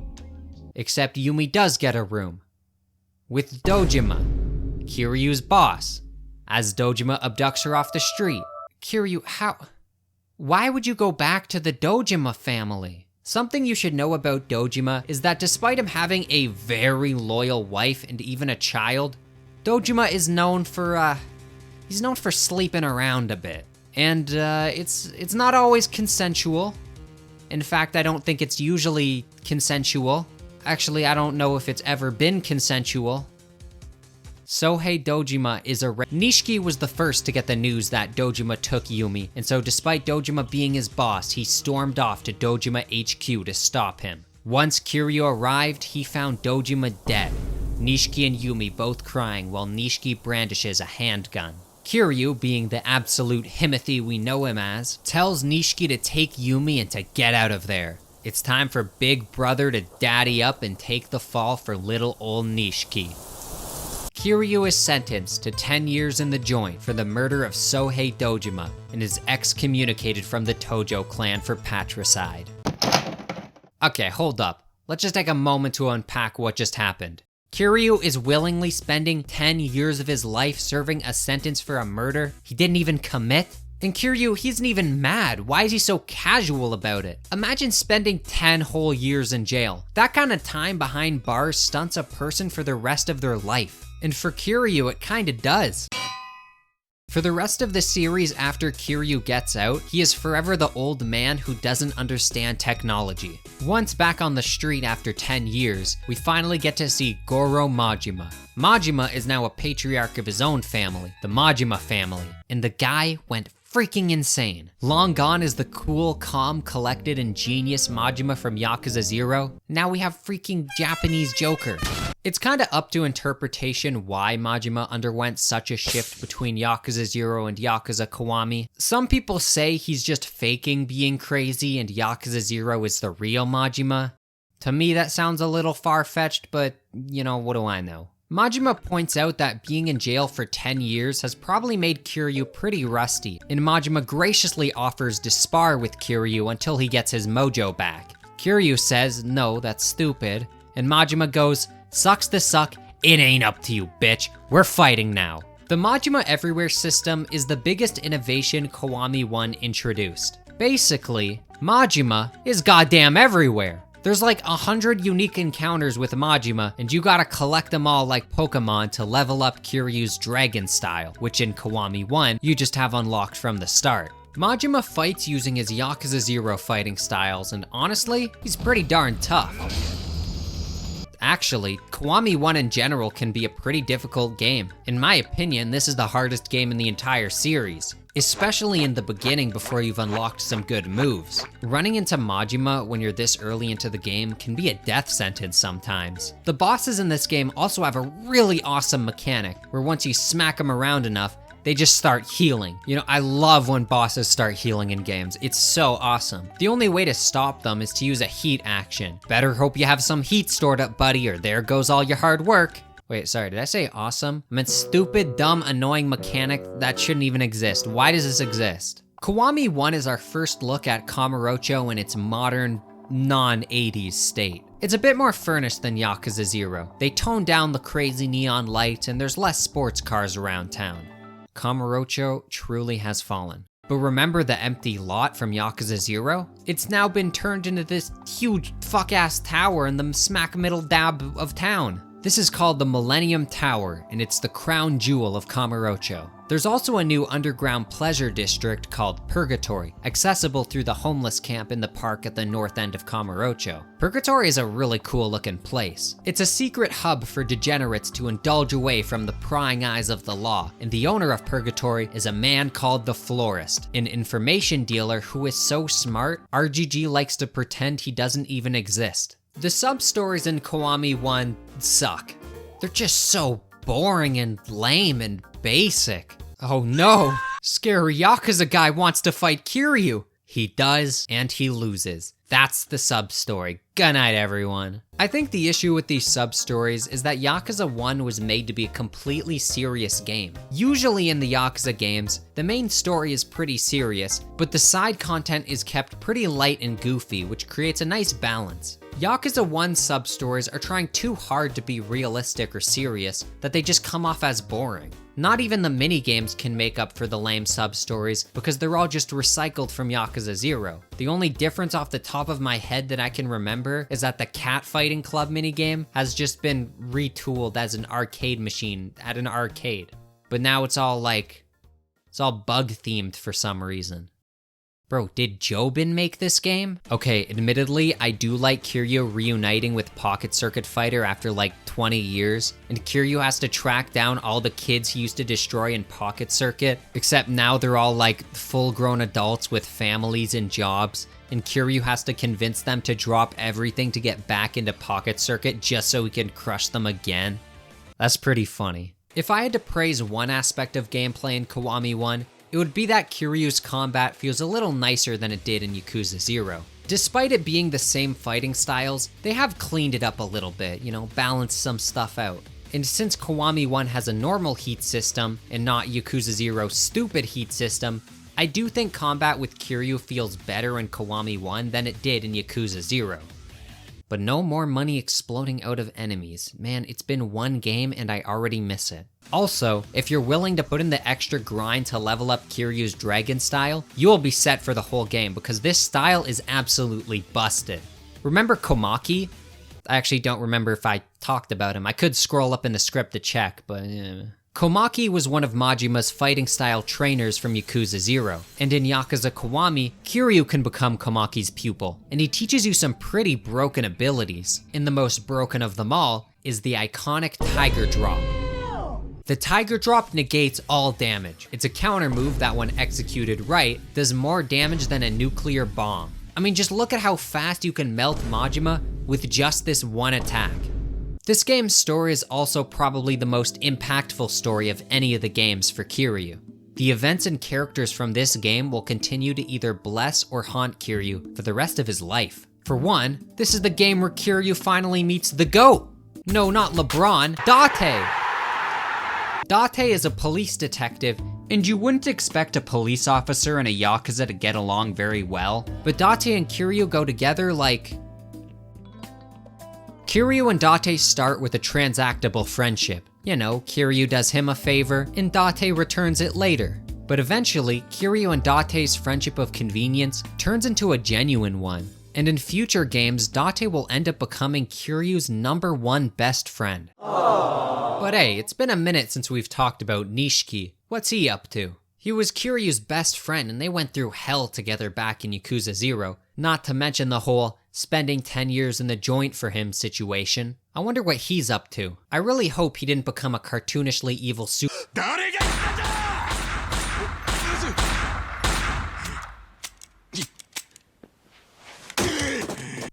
Except Yumi does get a room. With Dojima, Kiryu's boss. As Dojima abducts her off the street. Kiryu, how? Why would you go back to the Dojima family? Something you should know about Dojima is that despite him having a very loyal wife and even a child, Dojima is known for, he's known for sleeping around a bit. And it's not always consensual. In fact, I don't think it's usually consensual. Actually, I don't know if it's ever been consensual. Sohei Dojima is a Nishiki was the first to get the news that Dojima took Yumi, and so despite Dojima being his boss, he stormed off to Dojima HQ to stop him. Once Kiryu arrived, he found Dojima dead. Nishiki and Yumi both crying while Nishiki brandishes a handgun. Kiryu, being the absolute Himothy we know him as, tells Nishiki to take Yumi and to get out of there. It's time for Big Brother to daddy up and take the fall for little old Nishiki. Kiryu is sentenced to 10 years in the joint for the murder of Sohei Dojima and is excommunicated from the Tojo clan for patricide. Okay, hold up. Let's just take a moment to unpack what just happened. Kiryu is willingly spending 10 years of his life serving a sentence for a murder he didn't even commit? And Kiryu, he isn't even mad. Why is he so casual about it? Imagine spending 10 whole years in jail. That kind of time behind bars stunts a person for the rest of their life. And for Kiryu, it kinda does. For the rest of the series after Kiryu gets out, he is forever the old man who doesn't understand technology. Once back on the street after 10 years, we finally get to see Goro Majima. Majima is now a patriarch of his own family, the Majima family, and the guy went freaking insane. Long gone is the cool, calm, collected, and genius Majima from Yakuza 0. Now we have freaking Japanese Joker. It's kinda up to interpretation why Majima underwent such a shift between Yakuza 0 and Yakuza Kiwami. Some people say he's just faking being crazy and Yakuza 0 is the real Majima. To me that sounds a little far-fetched, but you know, what do I know? Majima points out that being in jail for 10 years has probably made Kiryu pretty rusty, and Majima graciously offers to spar with Kiryu until he gets his mojo back. Kiryu says, no, that's stupid, and Majima goes, sucks to suck, it ain't up to you, bitch, we're fighting now. The Majima Everywhere system is the biggest innovation Kiwami 1 introduced. Basically, Majima is goddamn everywhere. There's like 100 unique encounters with Majima, and you gotta collect them all like Pokemon to level up Kiryu's Dragon style, which in Kiwami 1, you just have unlocked from the start. Majima fights using his Yakuza 0 fighting styles, and honestly, he's pretty darn tough. Actually, Kiwami 1 in general can be a pretty difficult game. In my opinion, this is the hardest game in the entire series, especially in the beginning before you've unlocked some good moves. Running into Majima when you're this early into the game can be a death sentence sometimes. The bosses in this game also have a really awesome mechanic, where once you smack them around enough, they just start healing. You know, I love when bosses start healing in games. It's so awesome. The only way to stop them is to use a heat action. Better hope you have some heat stored up, buddy, or there goes all your hard work. Wait, sorry, did I say awesome? I meant stupid, dumb, annoying mechanic that shouldn't even exist. Why does this exist? Kiwami 1 is our first look at Kamurocho in its modern, non-80s state. It's a bit more furnished than Yakuza 0. They toned down the crazy neon light and there's less sports cars around town. Kamurocho truly has fallen. But remember the empty lot from Yakuza 0? It's now been turned into this huge fuck-ass tower in the smack middle dab of town. This is called the Millennium Tower, and it's the crown jewel of Kamurocho. There's also a new underground pleasure district called Purgatory, accessible through the homeless camp in the park at the north end of Kamurocho. Purgatory is a really cool looking place. It's a secret hub for degenerates to indulge away from the prying eyes of the law, and the owner of Purgatory is a man called the Florist, an information dealer who is so smart, RGG likes to pretend he doesn't even exist. The sub-stories in Kiwami 1 suck. They're just so boring and lame and basic. Oh no! Scary Yakuza guy wants to fight Kiryu! He does, and he loses. That's the sub-story. Good night, everyone. I think the issue with these sub-stories is that Yakuza 1 was made to be a completely serious game. Usually in the Yakuza games, the main story is pretty serious, but the side content is kept pretty light and goofy, which creates a nice balance. Yakuza 1 sub-stories are trying too hard to be realistic or serious that they just come off as boring. Not even the minigames can make up for the lame sub-stories because they're all just recycled from Yakuza 0. The only difference off the top of my head that I can remember is that the cat fighting club minigame has just been retooled as an arcade machine at an arcade. But now it's all bug themed for some reason. Bro, did Jobin make this game? Okay, admittedly, I do like Kiryu reuniting with Pocket Circuit Fighter after like 20 years, and Kiryu has to track down all the kids he used to destroy in Pocket Circuit, except now they're all like full-grown adults with families and jobs, and Kiryu has to convince them to drop everything to get back into Pocket Circuit just so he can crush them again. That's pretty funny. If I had to praise one aspect of gameplay in Kiwami 1, it would be that Kiryu's combat feels a little nicer than it did in Yakuza 0. Despite it being the same fighting styles, they have cleaned it up a little bit, balanced some stuff out. And since Kiwami 1 has a normal heat system and not Yakuza 0's stupid heat system, I do think combat with Kiryu feels better in Kiwami 1 than it did in Yakuza 0. But no more money exploding out of enemies. Man, it's been one game and I already miss it. Also, if you're willing to put in the extra grind to level up Kiryu's dragon style, you will be set for the whole game because this style is absolutely busted. Remember Komaki? I actually don't remember if I talked about him. I could scroll up in the script to check, but Komaki was one of Majima's fighting style trainers from Yakuza 0, and in Yakuza Kiwami, Kiryu can become Komaki's pupil, and he teaches you some pretty broken abilities. And the most broken of them all is the iconic Tiger Drop. The Tiger Drop negates all damage. It's a counter move that when executed right, does more damage than a nuclear bomb. I mean, just look at how fast you can melt Majima with just this one attack. This game's story is also probably the most impactful story of any of the games for Kiryu. The events and characters from this game will continue to either bless or haunt Kiryu for the rest of his life. For one, this is the game where Kiryu finally meets the GOAT. No, not LeBron, Date. Date is a police detective, and you wouldn't expect a police officer and a Yakuza to get along very well, but Date and Kiryu go together like... Kiryu and Date start with a transactable friendship. Kiryu does him a favor, and Date returns it later. But eventually, Kiryu and Date's friendship of convenience turns into a genuine one. And in future games, Date will end up becoming Kiryu's #1 best friend. Aww. But hey, it's been a minute since we've talked about Nishiki. What's he up to? He was Kiryu's best friend and they went through hell together back in Yakuza 0, not to mention the whole spending 10 years in the joint for him situation. I wonder what he's up to. I really hope he didn't become a cartoonishly evil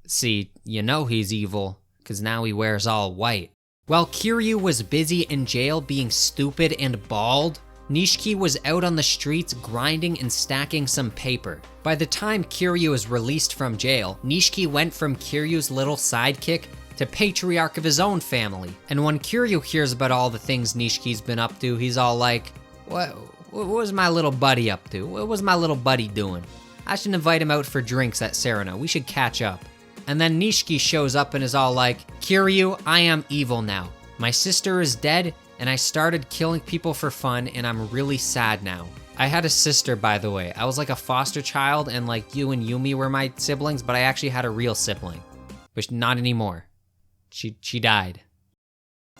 See, he's evil, cause now he wears all white. While Kiryu was busy in jail being stupid and bald, Nishiki was out on the streets grinding and stacking some paper. By the time Kiryu was released from jail, Nishiki went from Kiryu's little sidekick to patriarch of his own family. And when Kiryu hears about all the things Nishiki's been up to, he's all like, what was my little buddy up to? What was my little buddy doing? I should invite him out for drinks at Serena. We should catch up. And then Nishiki shows up and is all like, Kiryu, I am evil now. My sister is dead, and I started killing people for fun, and I'm really sad now. I had a sister, by the way. I was like a foster child, and like you and Yumi were my siblings, but I actually had a real sibling. But not anymore. She died.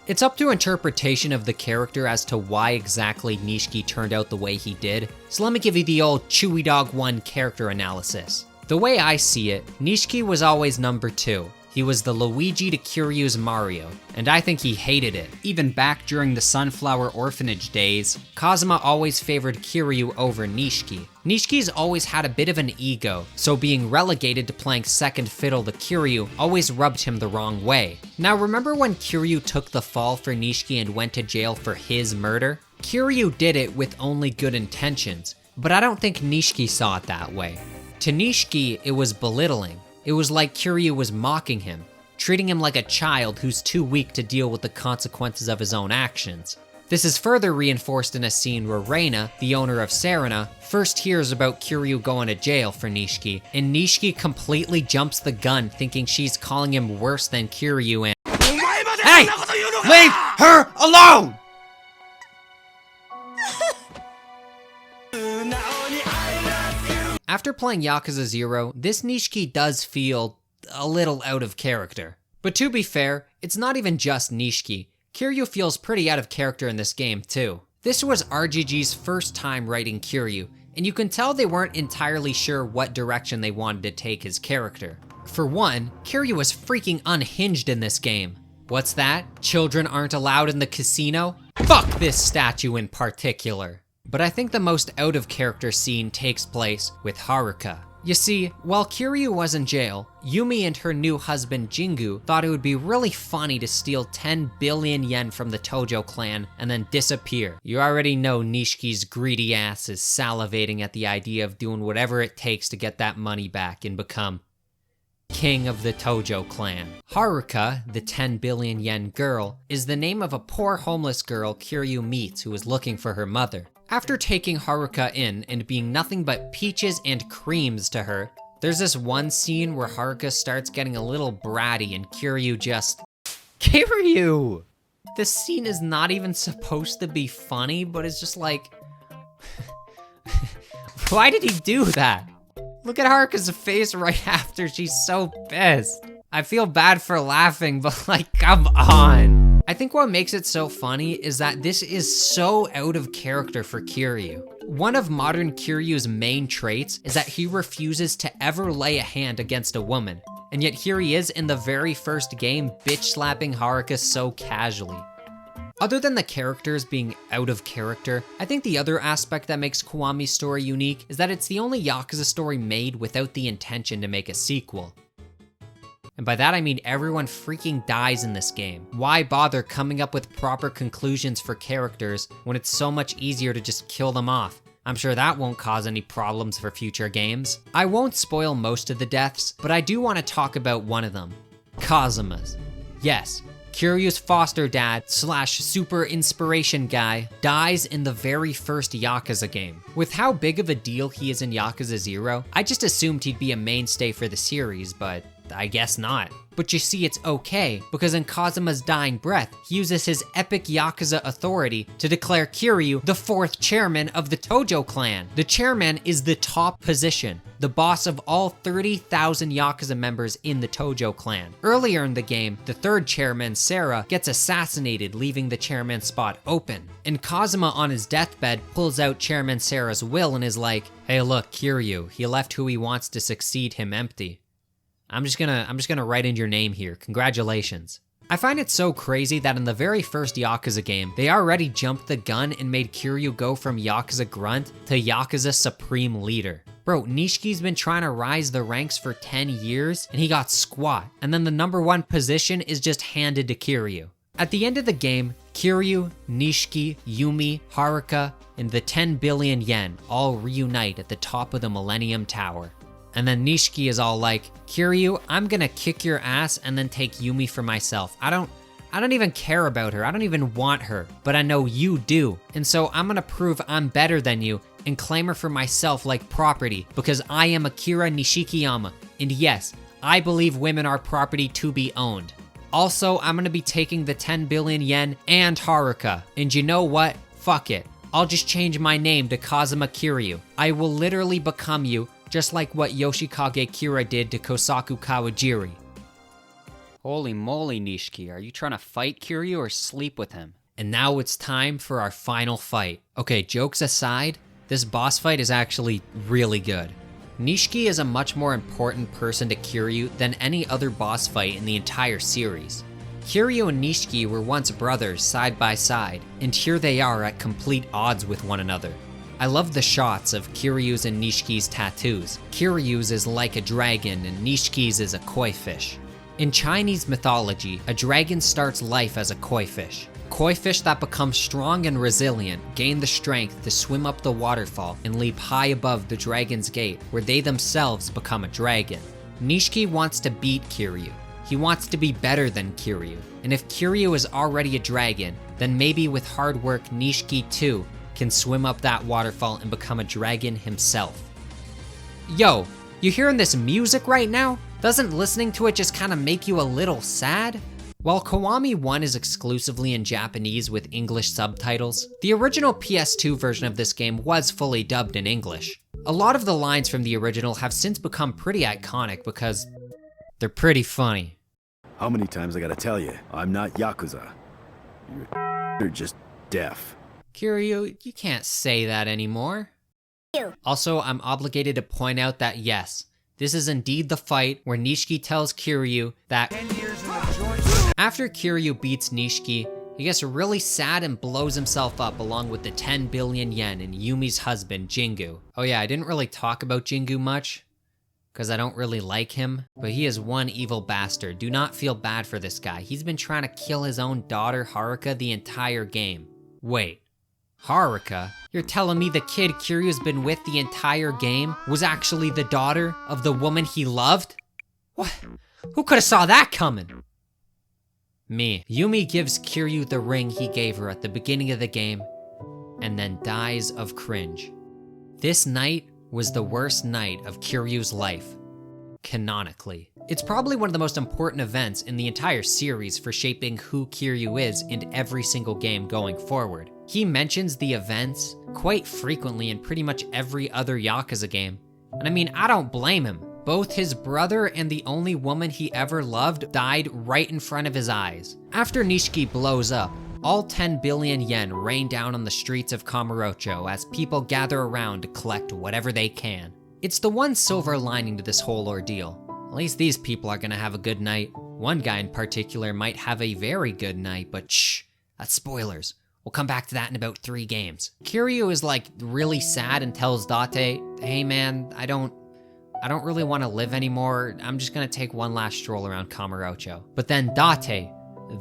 It's up to interpretation of the character as to why exactly Nishiki turned out the way he did, so let me give you the old Chewy Dog 1 character analysis. The way I see it, Nishiki was always number 2. He was the Luigi to Kiryu's Mario, and I think he hated it. Even back during the Sunflower Orphanage days, Kazuma always favored Kiryu over Nishiki. Nishiki's always had a bit of an ego, so being relegated to playing second fiddle to Kiryu always rubbed him the wrong way. Now remember when Kiryu took the fall for Nishiki and went to jail for his murder? Kiryu did it with only good intentions, but I don't think Nishiki saw it that way. To Nishiki, it was belittling. It was like Kiryu was mocking him, treating him like a child who's too weak to deal with the consequences of his own actions. This is further reinforced in a scene where Reina, the owner of Serena, first hears about Kiryu going to jail for Nishiki, and Nishiki completely jumps the gun thinking she's calling him worse than Kiryu and— Hey! Leave her alone! After playing Yakuza 0, this Nishiki does feel a little out of character. But to be fair, it's not even just Nishiki. Kiryu feels pretty out of character in this game too. This was RGG's first time writing Kiryu, and you can tell they weren't entirely sure what direction they wanted to take his character. For one, Kiryu was freaking unhinged in this game. What's that? Children aren't allowed in the casino? Fuck this statue in particular. But I think the most out of character scene takes place with Haruka. You see, while Kiryu was in jail, Yumi and her new husband Jingu thought it would be really funny to steal 10 billion yen from the Tojo clan and then disappear. You already know Nishiki's greedy ass is salivating at the idea of doing whatever it takes to get that money back and become king of the Tojo clan. Haruka, the 10 billion yen girl, is the name of a poor homeless girl Kiryu meets who is looking for her mother. After taking Haruka in and being nothing but peaches and creams to her, there's this one scene where Haruka starts getting a little bratty and Kiryu just... Kiryu! This scene is not even supposed to be funny, but it's just like... Why did he do that? Look at Haruka's face right after, she's so pissed. I feel bad for laughing, but like, come on. I think what makes it so funny is that this is so out of character for Kiryu. One of modern Kiryu's main traits is that he refuses to ever lay a hand against a woman. And yet here he is in the very first game bitch slapping Haruka so casually. Other than the characters being out of character, I think the other aspect that makes Kiwami's story unique is that it's the only Yakuza story made without the intention to make a sequel. And by that I mean everyone freaking dies in this game. Why bother coming up with proper conclusions for characters when it's so much easier to just kill them off? I'm sure that won't cause any problems for future games. I won't spoil most of the deaths, but I do want to talk about one of them. Kazuma's. Yes, Kiryu's foster dad / super inspiration guy dies in the very first Yakuza game. With how big of a deal he is in Yakuza 0, I just assumed he'd be a mainstay for the series, but I guess not. But you see, it's okay, because in Kazuma's dying breath, he uses his epic Yakuza authority to declare Kiryu the 4th chairman of the Tojo clan. The chairman is the top position, the boss of all 30,000 Yakuza members in the Tojo clan. Earlier in the game, the 3rd chairman, Sarah, gets assassinated, leaving the chairman spot open. And Kazuma on his deathbed pulls out Chairman Sarah's will and is like, hey look, Kiryu, he left who he wants to succeed him empty. I'm just gonna write in your name here, congratulations. I find it so crazy that in the very first Yakuza game, they already jumped the gun and made Kiryu go from Yakuza grunt to Yakuza supreme leader. Bro, Nishiki's been trying to rise the ranks for 10 years and he got squat, and then the number 1 position is just handed to Kiryu. At the end of the game, Kiryu, Nishiki, Yumi, Haruka, and the 10 billion yen all reunite at the top of the Millennium Tower. And then Nishiki is all like, Kiryu, I'm gonna kick your ass and then take Yumi for myself. I don't even care about her. I don't even want her, but I know you do. And so I'm gonna prove I'm better than you and claim her for myself like property because I am Akira Nishikiyama. And yes, I believe women are property to be owned. Also, I'm gonna be taking the 10 billion yen and Haruka. And you know what? Fuck it. I'll just change my name to Kazuma Kiryu. I will literally become you, just like what Yoshikage Kira did to Kosaku Kawajiri. Holy moly, Nishiki, are you trying to fight Kiryu or sleep with him? And now it's time for our final fight. Okay, jokes aside, this boss fight is actually really good. Nishiki is a much more important person to Kiryu than any other boss fight in the entire series. Kiryu and Nishiki were once brothers side by side, and here they are at complete odds with one another. I love the shots of Kiryu's and Nishiki's tattoos. Kiryu's is like a dragon and Nishiki's is a koi fish. In Chinese mythology, a dragon starts life as a koi fish. Koi fish that become strong and resilient gain the strength to swim up the waterfall and leap high above the dragon's gate, where they themselves become a dragon. Nishiki wants to beat Kiryu. He wants to be better than Kiryu. And if Kiryu is already a dragon, then maybe with hard work Nishiki too can swim up that waterfall and become a dragon himself. Yo, you hearing this music right now? Doesn't listening to it just kind of make you a little sad? While Kiwami 1 is exclusively in Japanese with English subtitles, the original PS2 version of this game was fully dubbed in English. A lot of the lines from the original have since become pretty iconic because they're pretty funny. How many times I gotta tell you, I'm not Yakuza. You're just deaf. Kiryu, you can't say that anymore. Also, I'm obligated to point out that yes, this is indeed the fight where Nishiki tells Kiryu that after Kiryu beats Nishiki, he gets really sad and blows himself up along with the 10 billion yen and Yumi's husband, Jingu. Oh yeah, I didn't really talk about Jingu much, because I don't really like him, but he is one evil bastard. Do not feel bad for this guy. He's been trying to kill his own daughter, Haruka, the entire game. Wait, Haruka? You're telling me the kid Kiryu's been with the entire game was actually the daughter of the woman he loved? What? Who could have saw that coming? Me. Yumi gives Kiryu the ring he gave her at the beginning of the game, and then dies of cringe. This night was the worst night of Kiryu's life, canonically. It's probably one of the most important events in the entire series for shaping who Kiryu is in every single game going forward. He mentions the events quite frequently in pretty much every other Yakuza game, and I mean, I don't blame him. Both his brother and the only woman he ever loved died right in front of his eyes. After Nishiki blows up, all 10 billion yen rain down on the streets of Kamurocho as people gather around to collect whatever they can. It's the one silver lining to this whole ordeal. At least these people are gonna have a good night. One guy in particular might have a very good night, but shh, that's spoilers. We'll come back to that in about 3 games. Kiryu is like really sad and tells Date, hey man, I don't really want to live anymore. I'm just gonna take one last stroll around Kamurocho. But then Date,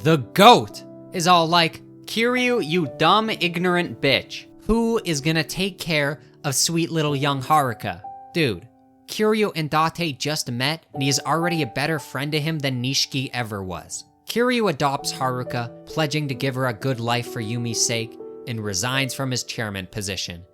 the GOAT, is all like, Kiryu, you dumb, ignorant bitch. Who is gonna take care of sweet little young Haruka? Dude, Kiryu and Date just met, and he is already a better friend to him than Nishiki ever was. Kiryu adopts Haruka, pledging to give her a good life for Yumi's sake, and resigns from his chairman position.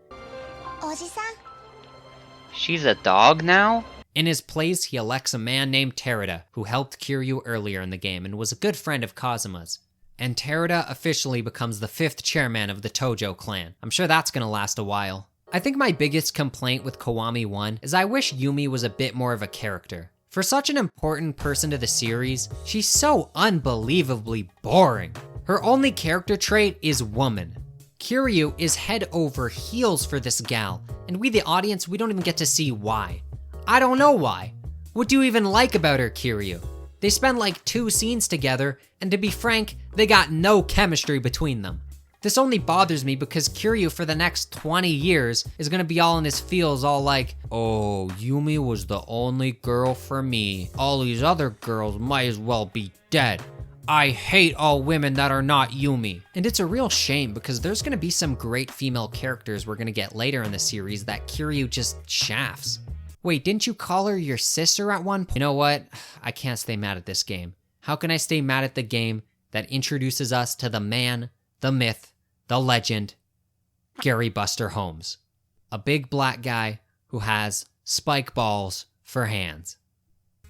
She's a dog now? In his place, he elects a man named Terada, who helped Kiryu earlier in the game and was a good friend of Kazuma's. And Terada officially becomes the 5th chairman of the Tojo clan. I'm sure that's gonna last a while. I think my biggest complaint with Kiwami 1 is I wish Yumi was a bit more of a character. For such an important person to the series, she's so unbelievably boring. Her only character trait is woman. Kiryu is head over heels for this gal, and we the audience, we don't even get to see why. I don't know why. What do you even like about her, Kiryu? They spend like 2 scenes together, and to be frank, they got no chemistry between them. This only bothers me because Kiryu for the next 20 years is gonna be all in his feels, all like, oh, Yumi was the only girl for me. All these other girls might as well be dead. I hate all women that are not Yumi. And it's a real shame because there's gonna be some great female characters we're gonna get later in the series that Kiryu just shafts. Wait, didn't you call her your sister at one point? You know what? I can't stay mad at this game. How can I stay mad at the game that introduces us to the man, the myth, the legend, Gary Buster Holmes? A big black guy who has spike balls for hands.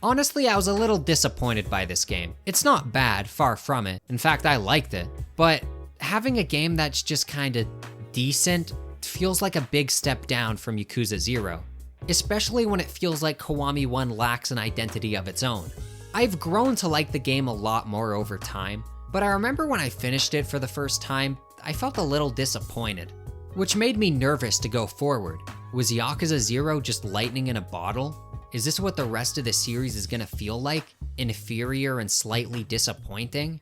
Honestly, I was a little disappointed by this game. It's not bad, far from it. In fact, I liked it. But having a game that's just kinda decent feels like a big step down from Yakuza 0. Especially when it feels like Kiwami 1 lacks an identity of its own. I've grown to like the game a lot more over time, but I remember when I finished it for the first time, I felt a little disappointed, which made me nervous to go forward. Was Yakuza 0 just lightning in a bottle? Is this what the rest of the series is gonna feel like? Inferior and slightly disappointing?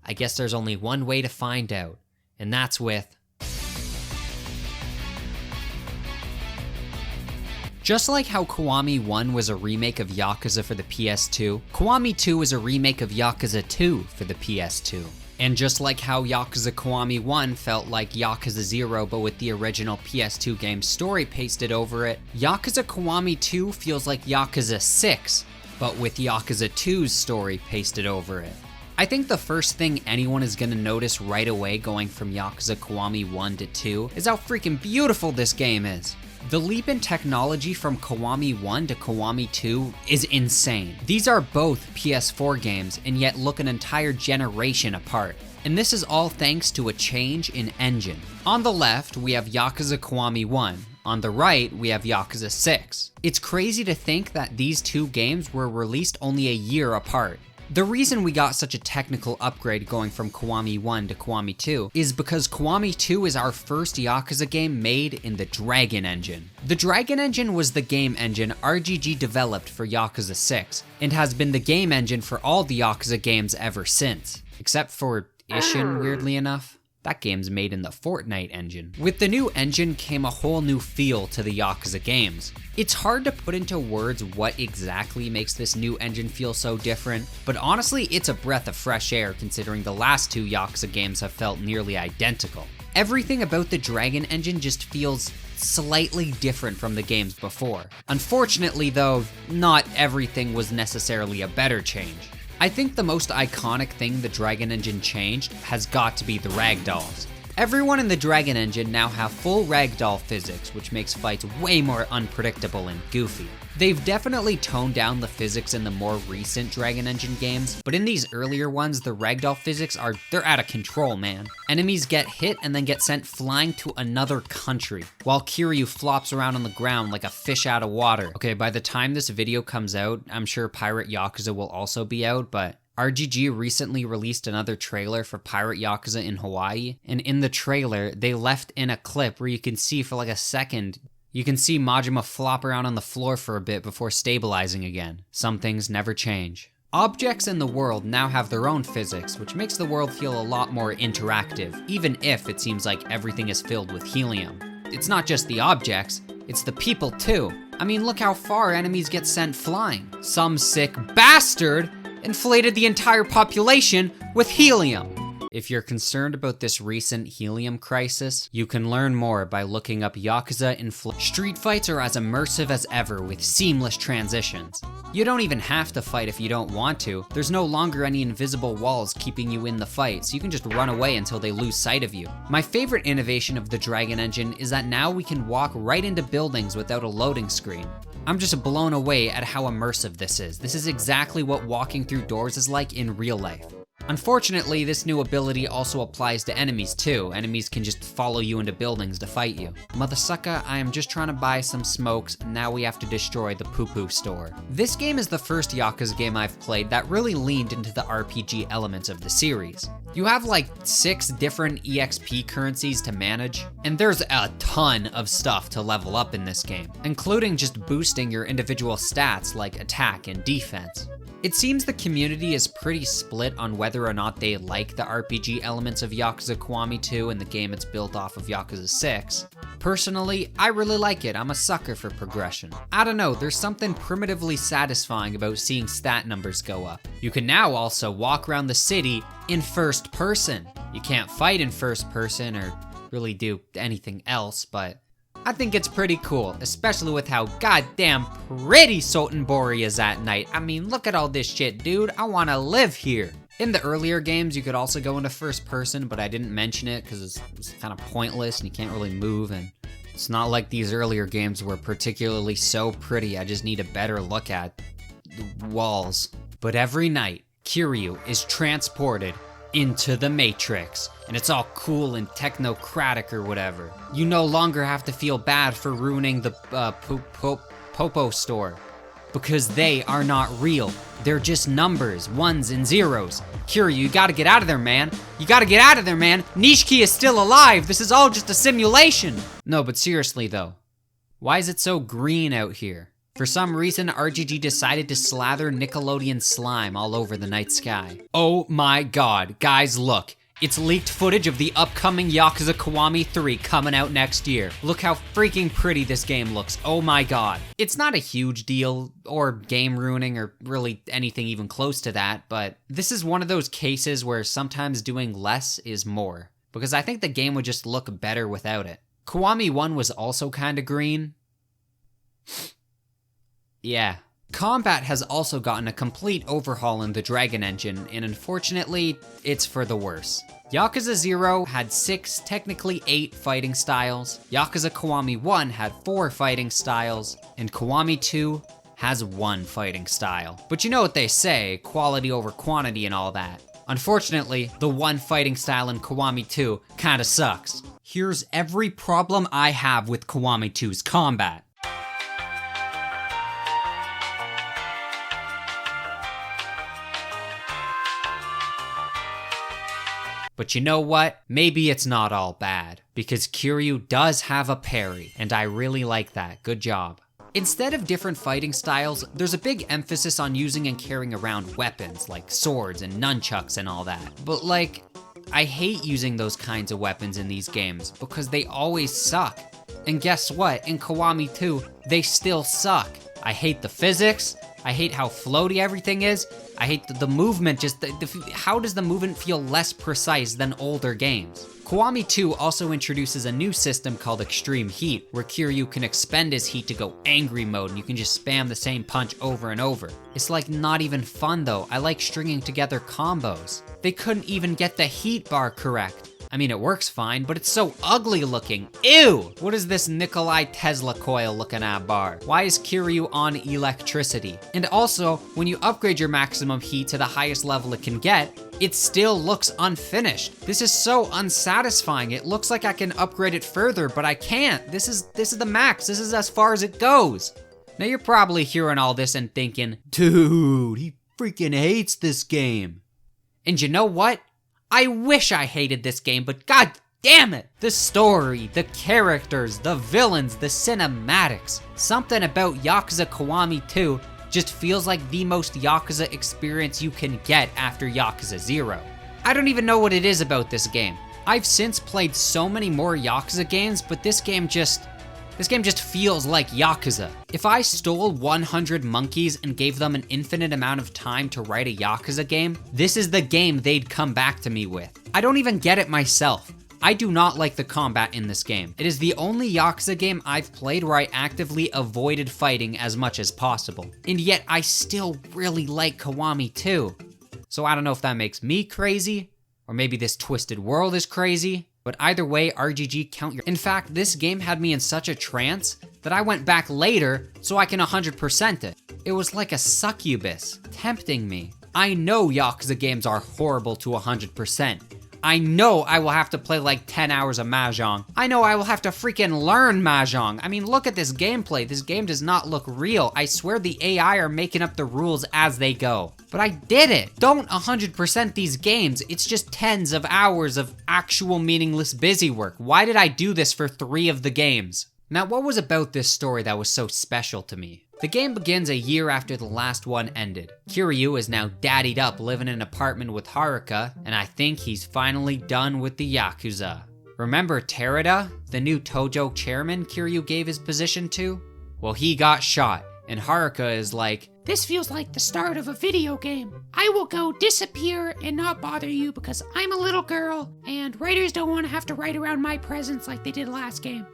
I guess there's only one way to find out, and that's with... Just like how Kiwami 1 was a remake of Yakuza for the PS2, Kiwami 2 is a remake of Yakuza 2 for the PS2. And just like how Yakuza Kiwami 1 felt like Yakuza 0 but with the original PS2 game's story pasted over it, Yakuza Kiwami 2 feels like Yakuza 6 but with Yakuza 2's story pasted over it. I think the first thing anyone is gonna notice right away going from Yakuza Kiwami 1 to 2 is how freaking beautiful this game is. The leap in technology from Kiwami 1 to Kiwami 2 is insane. These are both PS4 games and yet look an entire generation apart. And this is all thanks to a change in engine. On the left, we have Yakuza Kiwami 1, On the right, we have Yakuza 6. It's crazy to think that these two games were released only a year apart. The reason we got such a technical upgrade going from Kiwami 1 to Kiwami 2 is because Kiwami 2 is our first Yakuza game made in the Dragon Engine. The Dragon Engine was the game engine RGG developed for Yakuza 6, and has been the game engine for all the Yakuza games ever since. Except for Ishin, weirdly enough. That game's made in the Fortnite engine. With the new engine came a whole new feel to the Yakuza games. It's hard to put into words what exactly makes this new engine feel so different, but honestly, it's a breath of fresh air considering the last two Yakuza games have felt nearly identical. Everything about the Dragon Engine just feels slightly different from the games before. Unfortunately though, not everything was necessarily a better change. I think the most iconic thing the Dragon Engine changed has got to be the ragdolls. Everyone in the Dragon Engine now have full ragdoll physics, which makes fights way more unpredictable and goofy. They've definitely toned down the physics in the more recent Dragon Engine games, but in these earlier ones, the ragdoll physics they're out of control, man. Enemies get hit and then get sent flying to another country, while Kiryu flops around on the ground like a fish out of water. Okay, by the time this video comes out, I'm sure Pirate Yakuza will also be out, but RGG recently released another trailer for Pirate Yakuza in Hawaii, and in the trailer, they left in a clip where you can see for like a second, you can see Majima flop around on the floor for a bit before stabilizing again. Some things never change. Objects in the world now have their own physics, which makes the world feel a lot more interactive, even if it seems like everything is filled with helium. It's not just the objects, it's the people too. I mean, look how far enemies get sent flying. Some sick bastard inflated the entire population with helium. If you're concerned about this recent helium crisis, you can learn more by looking up Yakuza Street fights are as immersive as ever with seamless transitions. You don't even have to fight if you don't want to. There's no longer any invisible walls keeping you in the fight, so you can just run away until they lose sight of you. My favorite innovation of the Dragon Engine is that now we can walk right into buildings without a loading screen. I'm just blown away at how immersive this is. This is exactly what walking through doors is like in real life. Unfortunately, this new ability also applies to enemies too. Enemies can just follow you into buildings to fight you. Mother sucker, I am just trying to buy some smokes, and now we have to destroy the poo-poo store. This game is the first Yakuza game I've played that really leaned into the RPG elements of the series. You have like 6 different EXP currencies to manage, and there's a ton of stuff to level up in this game, including just boosting your individual stats like attack and defense. It seems the community is pretty split on whether or not they like the RPG elements of Yakuza Kiwami 2 and the game it's built off of Yakuza 6. Personally, I really like it. I'm a sucker for progression. I don't know, there's something primitively satisfying about seeing stat numbers go up. You can now also walk around the city in first person. You can't fight in first person or really do anything else, but I think it's pretty cool, especially with how goddamn pretty Sotenbori is at night. I mean, look at all this shit, dude. I wanna live here. In the earlier games, you could also go into first person, but I didn't mention it because it's kind of pointless and you can't really move, and it's not like these earlier games were particularly so pretty. I just need a better look at the walls. But every night, Kiryu is transported into the Matrix, and it's all cool and technocratic or whatever. You no longer have to feel bad for ruining the Popo store, because they are not real. They're just numbers, ones and zeros. Kiryu, you gotta get out of there, man. You gotta get out of there, man. Nishiki is still alive. This is all just a simulation. No, but seriously though, why is it so green out here? For some reason, RGG decided to slather Nickelodeon slime all over the night sky. Oh my god, guys, look. It's leaked footage of the upcoming Yakuza Kiwami 3 coming out next year. Look how freaking pretty this game looks, oh my god. It's not a huge deal, or game ruining, or really anything even close to that, but this is one of those cases where sometimes doing less is more, because I think the game would just look better without it. Kiwami 1 was also kinda green. Yeah. Combat has also gotten a complete overhaul in the Dragon Engine, and unfortunately, it's for the worse. Yakuza 0 had 6, technically 8 fighting styles, Yakuza Kiwami 1 had 4 fighting styles, and Kiwami 2 has 1 fighting style. But you know what they say, quality over quantity and all that. Unfortunately, the 1 fighting style in Kiwami 2 kinda sucks. Here's every problem I have with Kiwami 2's combat. But you know what? Maybe it's not all bad, because Kiryu does have a parry, and I really like that. Good job. Instead of different fighting styles, there's a big emphasis on using and carrying around weapons, like swords and nunchucks and all that. But like, I hate using those kinds of weapons in these games, because they always suck. And guess what? In Kiwami 2, they still suck. I hate the physics, I hate how floaty everything is, I hate the movement, just how does the movement feel less precise than older games? Kiwami 2 also introduces a new system called Extreme Heat, where Kiryu can expend his heat to go angry mode and you can just spam the same punch over and over. It's like not even fun though, I like stringing together combos. They couldn't even get the heat bar correct. I mean, it works fine, but it's so ugly looking. Ew! What is this Nikolai Tesla coil looking at bar? Why is Kiryu on electricity? And also, when you upgrade your maximum heat to the highest level it can get, it still looks unfinished. This is so unsatisfying. It looks like I can upgrade it further, but I can't. This is the max. This is as far as it goes. Now you're probably hearing all this and thinking, dude, he freaking hates this game. And you know what? I wish I hated this game, but god damn it! The story, the characters, the villains, the cinematics. Something about Yakuza Kiwami 2 just feels like the most Yakuza experience you can get after Yakuza 0. I don't even know what it is about this game. I've since played so many more Yakuza games, but this game just feels like Yakuza. If I stole 100 monkeys and gave them an infinite amount of time to write a Yakuza game, this is the game they'd come back to me with. I don't even get it myself. I do not like the combat in this game. It is the only Yakuza game I've played where I actively avoided fighting as much as possible. And yet I still really like Kiwami 2. So I don't know if that makes me crazy, or maybe this twisted world is crazy. But either way, RGG count your... In fact, this game had me in such a trance that I went back later so I can 100% it. It was like a succubus, tempting me. I know Yakuza games are horrible to 100%. I know I will have to play like 10 hours of Mahjong. I know I will have to freaking learn Mahjong. I mean, look at this gameplay. This game does not look real. I swear the AI are making up the rules as they go. But I did it. Don't 100% these games. It's just tens of hours of actual meaningless busy work. Why did I do this for 3 of the games? Now, what was about this story that was so special to me? The game begins a year after the last one ended. Kiryu is now daddied up living in an apartment with Haruka, and I think he's finally done with the Yakuza. Remember Terada, the new Tojo chairman Kiryu gave his position to? Well, he got shot, and Haruka is like, "This feels like the start of a video game. I will go disappear and not bother you because I'm a little girl, and writers don't want to have to write around my presence like they did last game."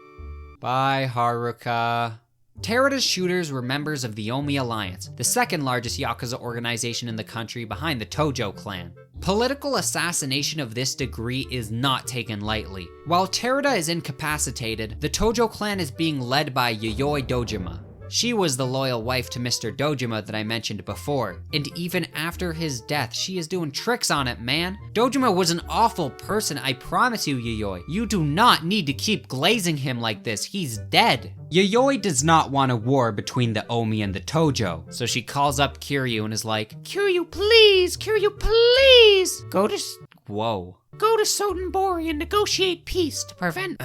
Bye, Haruka. Terada's shooters were members of the Omi Alliance, the second largest Yakuza organization in the country behind the Tojo clan. Political assassination of this degree is not taken lightly. While Terada is incapacitated, the Tojo clan is being led by Yayoi Dojima. She was the loyal wife to Mr. Dojima that I mentioned before, and even after his death, she is doing tricks on it, man. Dojima was an awful person, I promise you, Yayoi. You do not need to keep glazing him like this, he's dead. Yayoi does not want a war between the Omi and the Tojo, so she calls up Kiryu and is like, Kiryu, please! Kiryu, please! Go to Sotenbori and negotiate peace to prevent...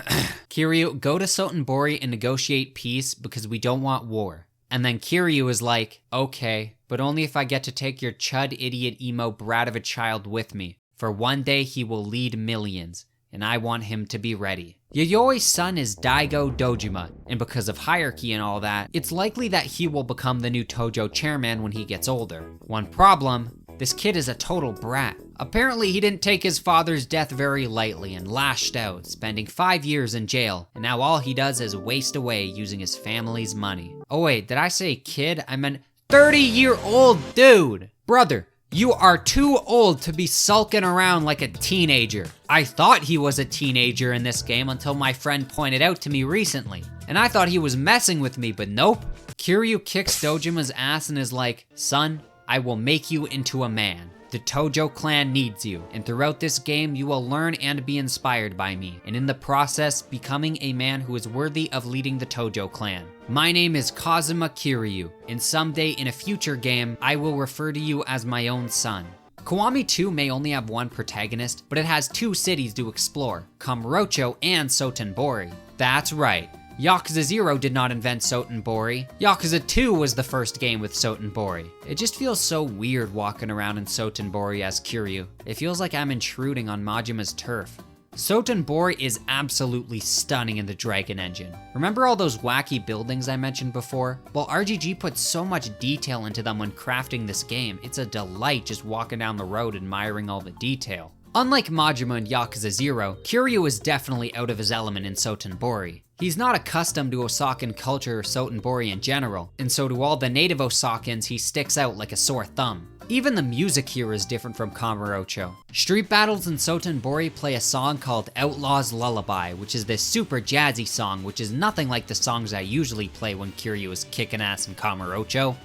Kiryu, go to Sotenbori and negotiate peace because we don't want war. And then Kiryu is like, okay, but only if I get to take your chud idiot emo brat of a child with me. For one day he will lead millions, and I want him to be ready. Yayoi's son is Daigo Dojima, and because of hierarchy and all that, it's likely that he will become the new Tojo chairman when he gets older. One problem, this kid is a total brat. Apparently he didn't take his father's death very lightly and lashed out, spending 5 years in jail, and now all he does is waste away using his family's money. Oh wait, did I say kid? I meant 30-year-old dude! Brother, you are too old to be sulking around like a teenager. I thought he was a teenager in this game until my friend pointed out to me recently, and I thought he was messing with me, but nope. Kiryu kicks Dojima's ass and is like, son, I will make you into a man. The Tojo clan needs you, and throughout this game you will learn and be inspired by me, and in the process, becoming a man who is worthy of leading the Tojo clan. My name is Kazuma Kiryu, and someday in a future game, I will refer to you as my own son. Kiwami 2 may only have one protagonist, but it has 2 cities to explore, Kamurocho and Sotenbori. That's right, Yakuza 0 did not invent Sotenbori. Yakuza 2 was the first game with Sotenbori. It just feels so weird walking around in Sotenbori as Kiryu. It feels like I'm intruding on Majima's turf. Sotenbori is absolutely stunning in the Dragon Engine. Remember all those wacky buildings I mentioned before? Well, RGG put so much detail into them when crafting this game, it's a delight just walking down the road admiring all the detail. Unlike Majima in Yakuza 0, Kiryu is definitely out of his element in Sotenbori. He's not accustomed to Osakan culture or Sotenbori in general, and so to all the native Osakans, he sticks out like a sore thumb. Even the music here is different from Kamurocho. Street battles in Sotenbori play a song called Outlaw's Lullaby, which is this super jazzy song, which is nothing like the songs I usually play when Kiryu is kicking ass in Kamurocho.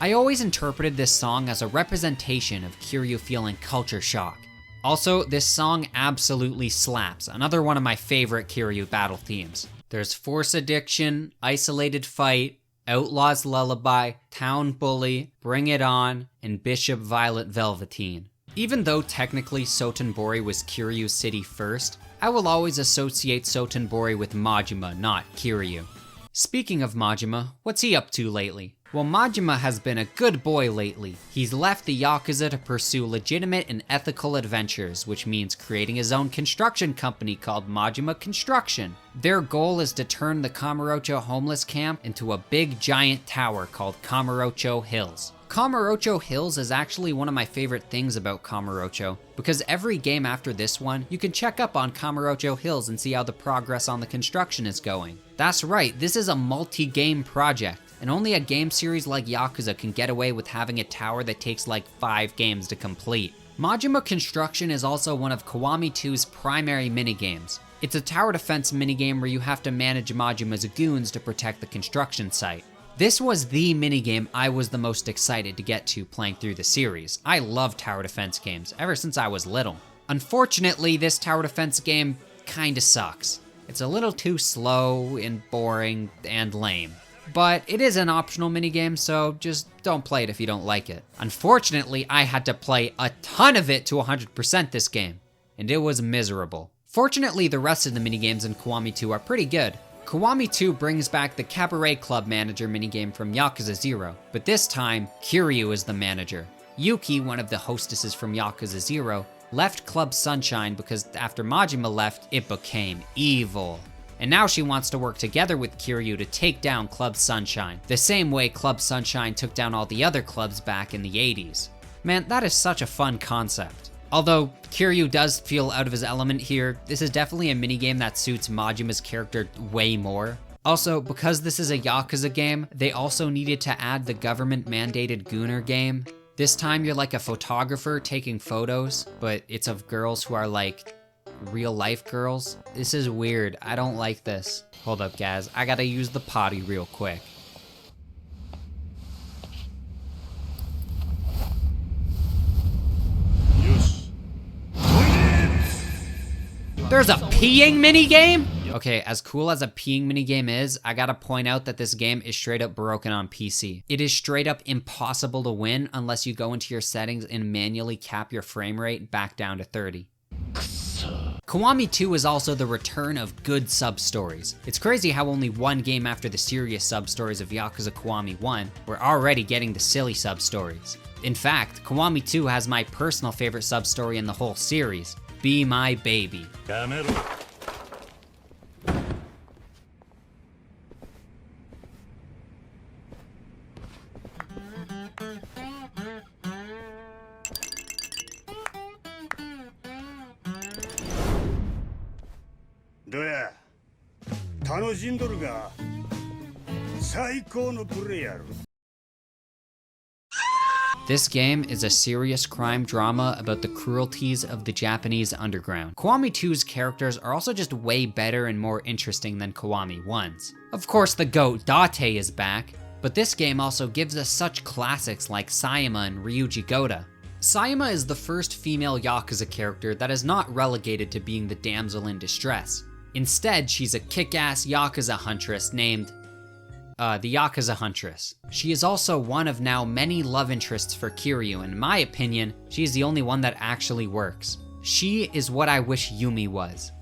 I always interpreted this song as a representation of Kiryu feeling culture shock. Also, this song absolutely slaps, another one of my favorite Kiryu battle themes. There's Force Addiction, Isolated Fight, Outlaw's Lullaby, Town Bully, Bring It On, and Bishop Violet Velveteen. Even though technically Sotenbori was Kiryu's city first, I will always associate Sotenbori with Majima, not Kiryu. Speaking of Majima, what's he up to lately? Well, Majima has been a good boy lately. He's left the Yakuza to pursue legitimate and ethical adventures, which means creating his own construction company called Majima Construction. Their goal is to turn the Kamurocho homeless camp into a big giant tower called Kamurocho Hills. Kamurocho Hills is actually one of my favorite things about Kamurocho, because every game after this one, you can check up on Kamurocho Hills and see how the progress on the construction is going. That's right, this is a multi-game project, and only a game series like Yakuza can get away with having a tower that takes like 5 games to complete. Majima Construction is also one of Kiwami 2's primary minigames. It's a tower defense minigame where you have to manage Majima's goons to protect the construction site. This was the minigame I was the most excited to get to playing through the series. I love tower defense games, ever since I was little. Unfortunately, this tower defense game kinda sucks. It's a little too slow and boring and lame. But it is an optional minigame, so just don't play it if you don't like it. Unfortunately, I had to play a ton of it to 100% this game, and it was miserable. Fortunately, the rest of the minigames in Kiwami 2 are pretty good. Kiwami 2 brings back the Cabaret Club manager minigame from Yakuza 0, but this time, Kiryu is the manager. Yuki, one of the hostesses from Yakuza 0, left Club Sunshine because after Majima left, it became evil. And now she wants to work together with Kiryu to take down Club Sunshine, the same way Club Sunshine took down all the other clubs back in the 80s. Man, that is such a fun concept. Although Kiryu does feel out of his element here, this is definitely a minigame that suits Majima's character way more. Also, because this is a Yakuza game, they also needed to add the government-mandated Gooner game. This time you're like a photographer taking photos, but it's of girls who are like real-life girls. This is weird, I don't like this. Hold up guys, I gotta use the potty real quick. There's a peeing minigame? Okay, as cool as a peeing minigame is, I gotta point out that this game is straight up broken on PC. It is straight up impossible to win unless you go into your settings and manually cap your frame rate back down to 30. Kiwami 2 is also the return of good sub-stories. It's crazy how only one game after the serious sub-stories of Yakuza Kiwami 1, we're already getting the silly sub-stories. In fact, Kiwami 2 has my personal favorite sub-story in the whole series, Be My Baby. This game is a serious crime drama about the cruelties of the Japanese underground. Kiwami 2's characters are also just way better and more interesting than Kiwami 1's. Of course, the GOAT Date is back, but this game also gives us such classics like Sayama and Ryuji Goda. Sayama is the first female Yakuza character that is not relegated to being the damsel in distress. Instead, she's a kick-ass Yakuza huntress named the Yakuza Huntress. She is also one of now many love interests for Kiryu, and in my opinion, she is the only one that actually works. She is what I wish Yumi was.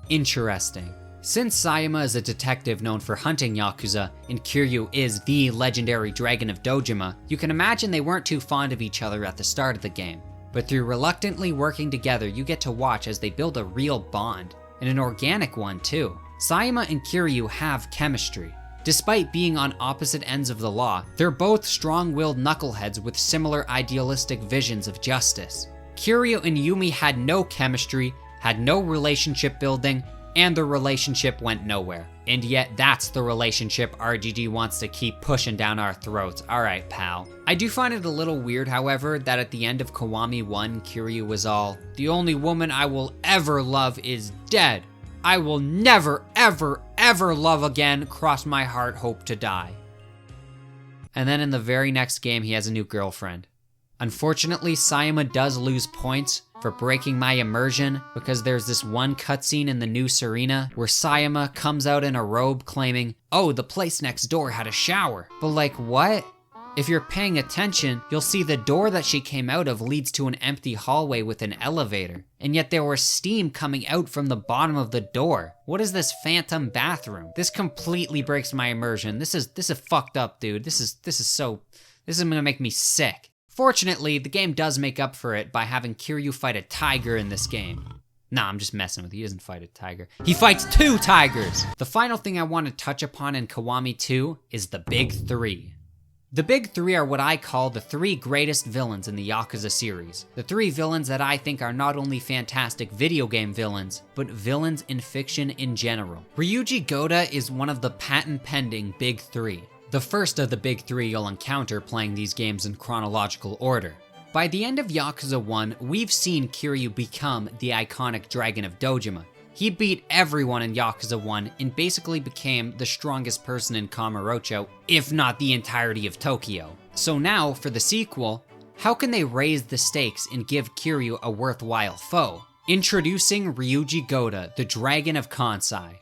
Interesting. Since Sayama is a detective known for hunting Yakuza, and Kiryu is the legendary dragon of Dojima, you can imagine they weren't too fond of each other at the start of the game. But through reluctantly working together, you get to watch as they build a real bond, and an organic one too. Sayama and Kiryu have chemistry. Despite being on opposite ends of the law, they're both strong-willed knuckleheads with similar idealistic visions of justice. Kiryu and Yumi had no chemistry, had no relationship building, and the relationship went nowhere. And yet that's the relationship RGG wants to keep pushing down our throats. Alright, pal. I do find it a little weird, however, that at the end of Kiwami 1, Kiryu was all, "The only woman I will ever love is dead. I will never, ever, ever love again. Cross my heart, hope to die." And then in the very next game, he has a new girlfriend. Unfortunately, Sayama does lose points for breaking my immersion because there's this one cutscene in the new Serena where Sayama comes out in a robe claiming, "Oh, the place next door had a shower." But like, what? If you're paying attention, you'll see the door that she came out of leads to an empty hallway with an elevator. And yet there was steam coming out from the bottom of the door. What is this phantom bathroom? This completely breaks my immersion. This is fucked up, dude. This is gonna make me sick. Fortunately, the game does make up for it by having Kiryu fight a tiger in this game. Nah, I'm just messing with you. He doesn't fight a tiger. He fights 2 tigers! The final thing I want to touch upon in Kiwami 2 is the Big 3. The Big 3 are what I call the 3 greatest villains in the Yakuza series. The 3 villains that I think are not only fantastic video game villains, but villains in fiction in general. Ryuji Goda is one of the patent-pending Big 3. The first of the Big 3 you'll encounter playing these games in chronological order. By the end of Yakuza 1, we've seen Kiryu become the iconic Dragon of Dojima. He beat everyone in Yakuza 1 and basically became the strongest person in Kamurocho, if not the entirety of Tokyo. So now, for the sequel, how can they raise the stakes and give Kiryu a worthwhile foe? Introducing Ryuji Goda, the Dragon of Kansai.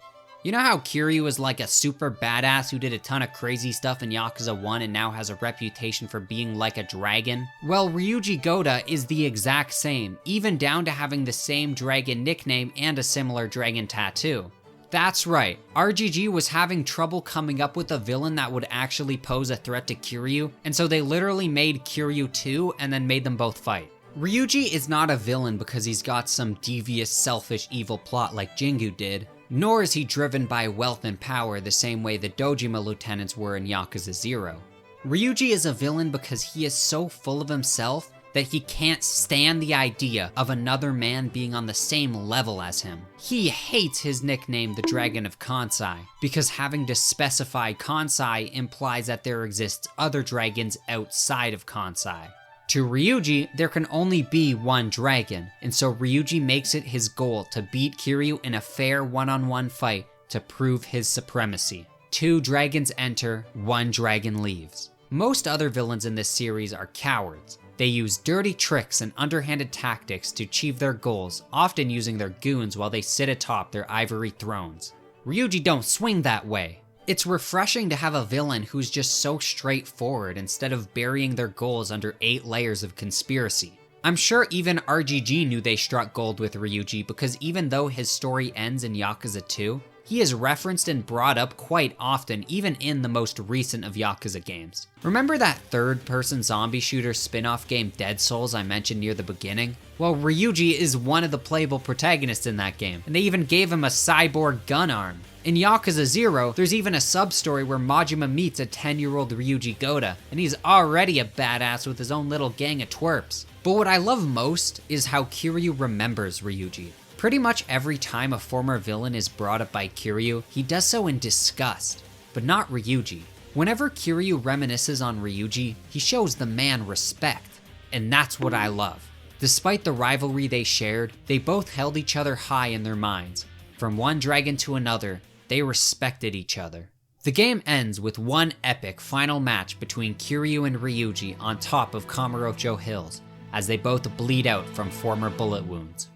You know how Kiryu is like a super badass who did a ton of crazy stuff in Yakuza 1 and now has a reputation for being like a dragon? Well, Ryuji Goda is the exact same, even down to having the same dragon nickname and a similar dragon tattoo. That's right, RGG was having trouble coming up with a villain that would actually pose a threat to Kiryu, and so they literally made Kiryu 2 and then made them both fight. Ryuji is not a villain because he's got some devious, selfish, evil plot like Jingu did. Nor is he driven by wealth and power the same way the Dojima lieutenants were in Yakuza 0. Ryuji is a villain because he is so full of himself that he can't stand the idea of another man being on the same level as him. He hates his nickname, the Dragon of Kansai, because having to specify Kansai implies that there exists other dragons outside of Kansai. To Ryuji, there can only be one dragon, and so Ryuji makes it his goal to beat Kiryu in a fair one-on-one fight to prove his supremacy. 2 dragons enter, 1 dragon leaves. Most other villains in this series are cowards. They use dirty tricks and underhanded tactics to achieve their goals, often using their goons while they sit atop their ivory thrones. Ryuji don't swing that way. It's refreshing to have a villain who's just so straightforward instead of burying their goals under 8 layers of conspiracy. I'm sure even RGG knew they struck gold with Ryuji because even though his story ends in Yakuza 2, he is referenced and brought up quite often, even in the most recent of Yakuza games. Remember that third-person zombie shooter spin-off game Dead Souls I mentioned near the beginning? Well, Ryuji is one of the playable protagonists in that game, and they even gave him a cyborg gun arm. In Yakuza 0, there's even a sub-story where Majima meets a 10-year-old Ryuji Goda, and he's already a badass with his own little gang of twerps. But what I love most is how Kiryu remembers Ryuji. Pretty much every time a former villain is brought up by Kiryu, he does so in disgust, but not Ryuji. Whenever Kiryu reminisces on Ryuji, he shows the man respect, and that's what I love. Despite the rivalry they shared, they both held each other high in their minds. From one dragon to another, they respected each other. The game ends with one epic final match between Kiryu and Ryuji on top of Kamurocho Hills. as they both bleed out from former bullet wounds.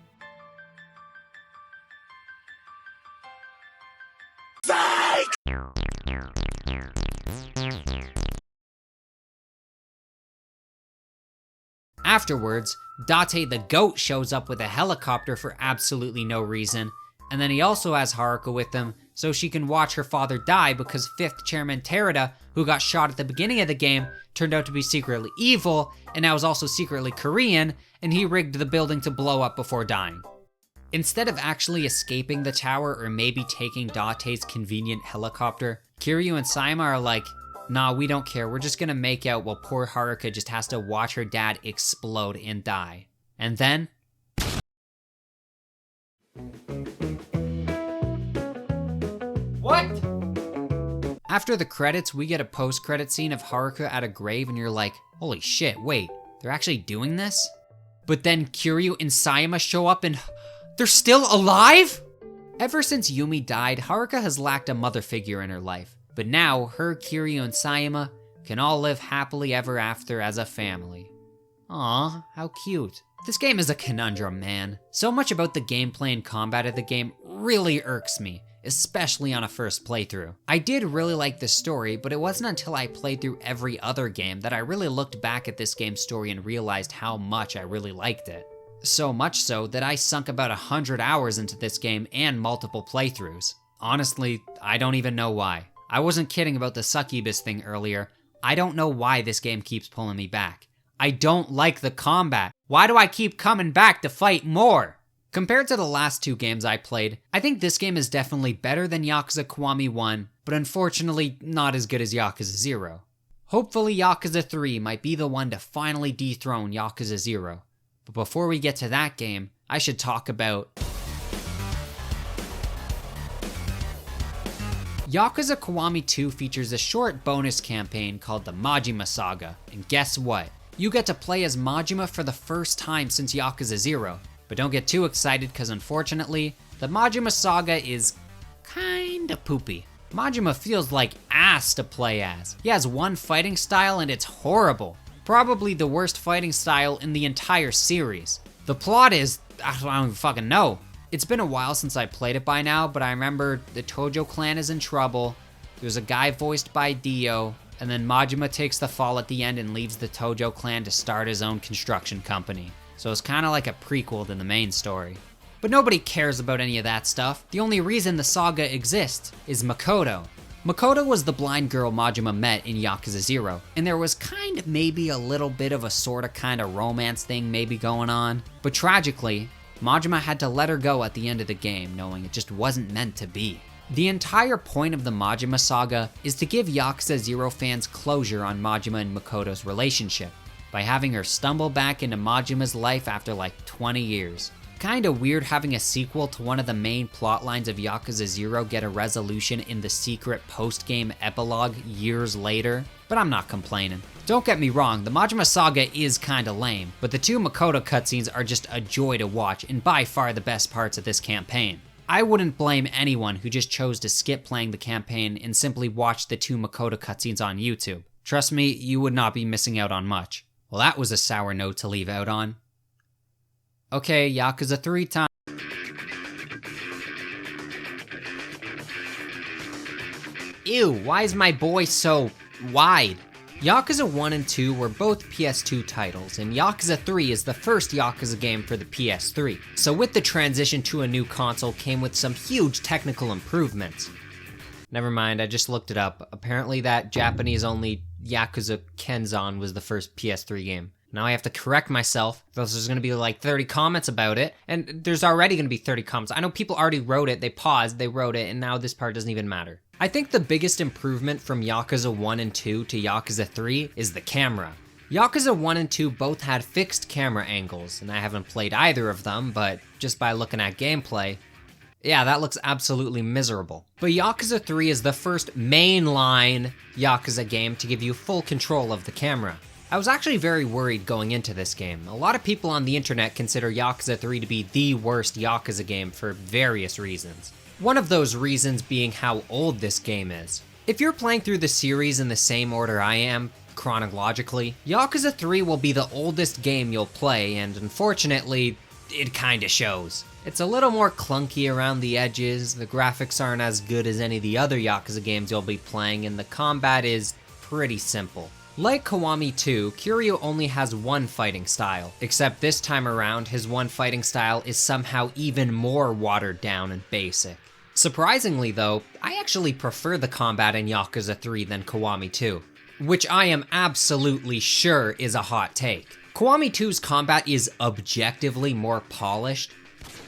Afterwards, Date the goat shows up with a helicopter for absolutely no reason, and then he also has Haruka with him so she can watch her father die because 5th Chairman Terada, who got shot at the beginning of the game, turned out to be secretly evil and now is also secretly Korean, and he rigged the building to blow up before dying. Instead of actually escaping the tower or maybe taking Date's convenient helicopter, Kiryu and Sayama are like, nah, we don't care, we're just gonna make out while poor Haruka just has to watch her dad explode and die. And then... What? After the credits, we get a post-credit scene of Haruka at a grave and you're like, holy shit, wait, they're actually doing this? But then Kiryu and Sayama show up and they're still alive? Ever since Yumi died, Haruka has lacked a mother figure in her life. But now, her, Kiryu, and Sayama can all live happily ever after as a family. Aw, how cute. This game is a conundrum, man. So much about the gameplay and combat of the game really irks me, especially on a first playthrough. I did really like the story, but it wasn't until I played through every other game that I really looked back at this game's story and realized how much I really liked it. So much so that I sunk about 100 hours into this game and multiple playthroughs. Honestly, I don't even know why. I wasn't kidding about the succubus thing earlier. I don't know why this game keeps pulling me back. I don't like the combat. Why do I keep coming back to fight more? Compared to the last 2 games I played, I think this game is definitely better than Yakuza Kiwami 1, but unfortunately not as good as Yakuza 0. Hopefully Yakuza 3 might be the one to finally dethrone Yakuza 0. But before we get to that game, I should talk about Yakuza Kiwami 2 features a short bonus campaign called the Majima Saga, and guess what? You get to play as Majima for the first time since Yakuza 0. But don't get too excited because unfortunately, the Majima Saga is kinda poopy. Majima feels like ass to play as. He has one fighting style and it's horrible. Probably the worst fighting style in the entire series. The plot is, I don't even fucking know. It's been a while since I played it by now, but I remember the Tojo clan is in trouble, there's a guy voiced by Dio, and then Majima takes the fall at the end and leaves the Tojo clan to start his own construction company. So it's kind of like a prequel to the main story. But nobody cares about any of that stuff. The only reason the saga exists is Makoto. Makoto was the blind girl Majima met in Yakuza 0, and there was kind of maybe a little bit of a sorta kinda romance thing maybe going on. But tragically, Majima had to let her go at the end of the game, knowing it just wasn't meant to be. The entire point of the Majima saga is to give Yakuza 0 fans closure on Majima and Makoto's relationship, by having her stumble back into Majima's life after like 20 years. Kinda weird having a sequel to one of the main plot lines of Yakuza 0 get a resolution in the secret post-game epilogue years later, but I'm not complaining. Don't get me wrong, the Majima saga is kinda lame, but the 2 Makoto cutscenes are just a joy to watch and by far the best parts of this campaign. I wouldn't blame anyone who just chose to skip playing the campaign and simply watch the 2 Makoto cutscenes on YouTube. Trust me, you would not be missing out on much. Well, that was a sour note to leave out on. Okay, Yakuza 3 time. Ew, why is my boy so wide? Yakuza 1 and 2 were both PS2 titles, and Yakuza 3 is the first Yakuza game for the PS3. So with the transition to a new console came with some huge technical improvements. Never mind, I just looked it up. Apparently that Japanese-only Yakuza Kenzan was the first PS3 game. Now I have to correct myself, because there's gonna be like 30 comments about it, and there's already gonna be 30 comments. I know people already wrote it, they paused, they wrote it, and now this part doesn't even matter. I think the biggest improvement from Yakuza 1 and 2 to Yakuza 3 is the camera. Yakuza 1 and 2 both had fixed camera angles, and I haven't played either of them, but just by looking at gameplay, yeah, that looks absolutely miserable. But Yakuza 3 is the first mainline Yakuza game to give you full control of the camera. I was actually very worried going into this game. A lot of people on the internet consider Yakuza 3 to be the worst Yakuza game for various reasons. One of those reasons being how old this game is. If you're playing through the series in the same order I am, chronologically, Yakuza 3 will be the oldest game you'll play, and unfortunately, it kinda shows. It's a little more clunky around the edges, the graphics aren't as good as any of the other Yakuza games you'll be playing, and the combat is pretty simple. Like Kiwami 2, Kiryu only has one fighting style, except this time around, his one fighting style is somehow even more watered down and basic. Surprisingly though, I actually prefer the combat in Yakuza 3 than Kiwami 2, which I am absolutely sure is a hot take. Kiwami 2's combat is objectively more polished,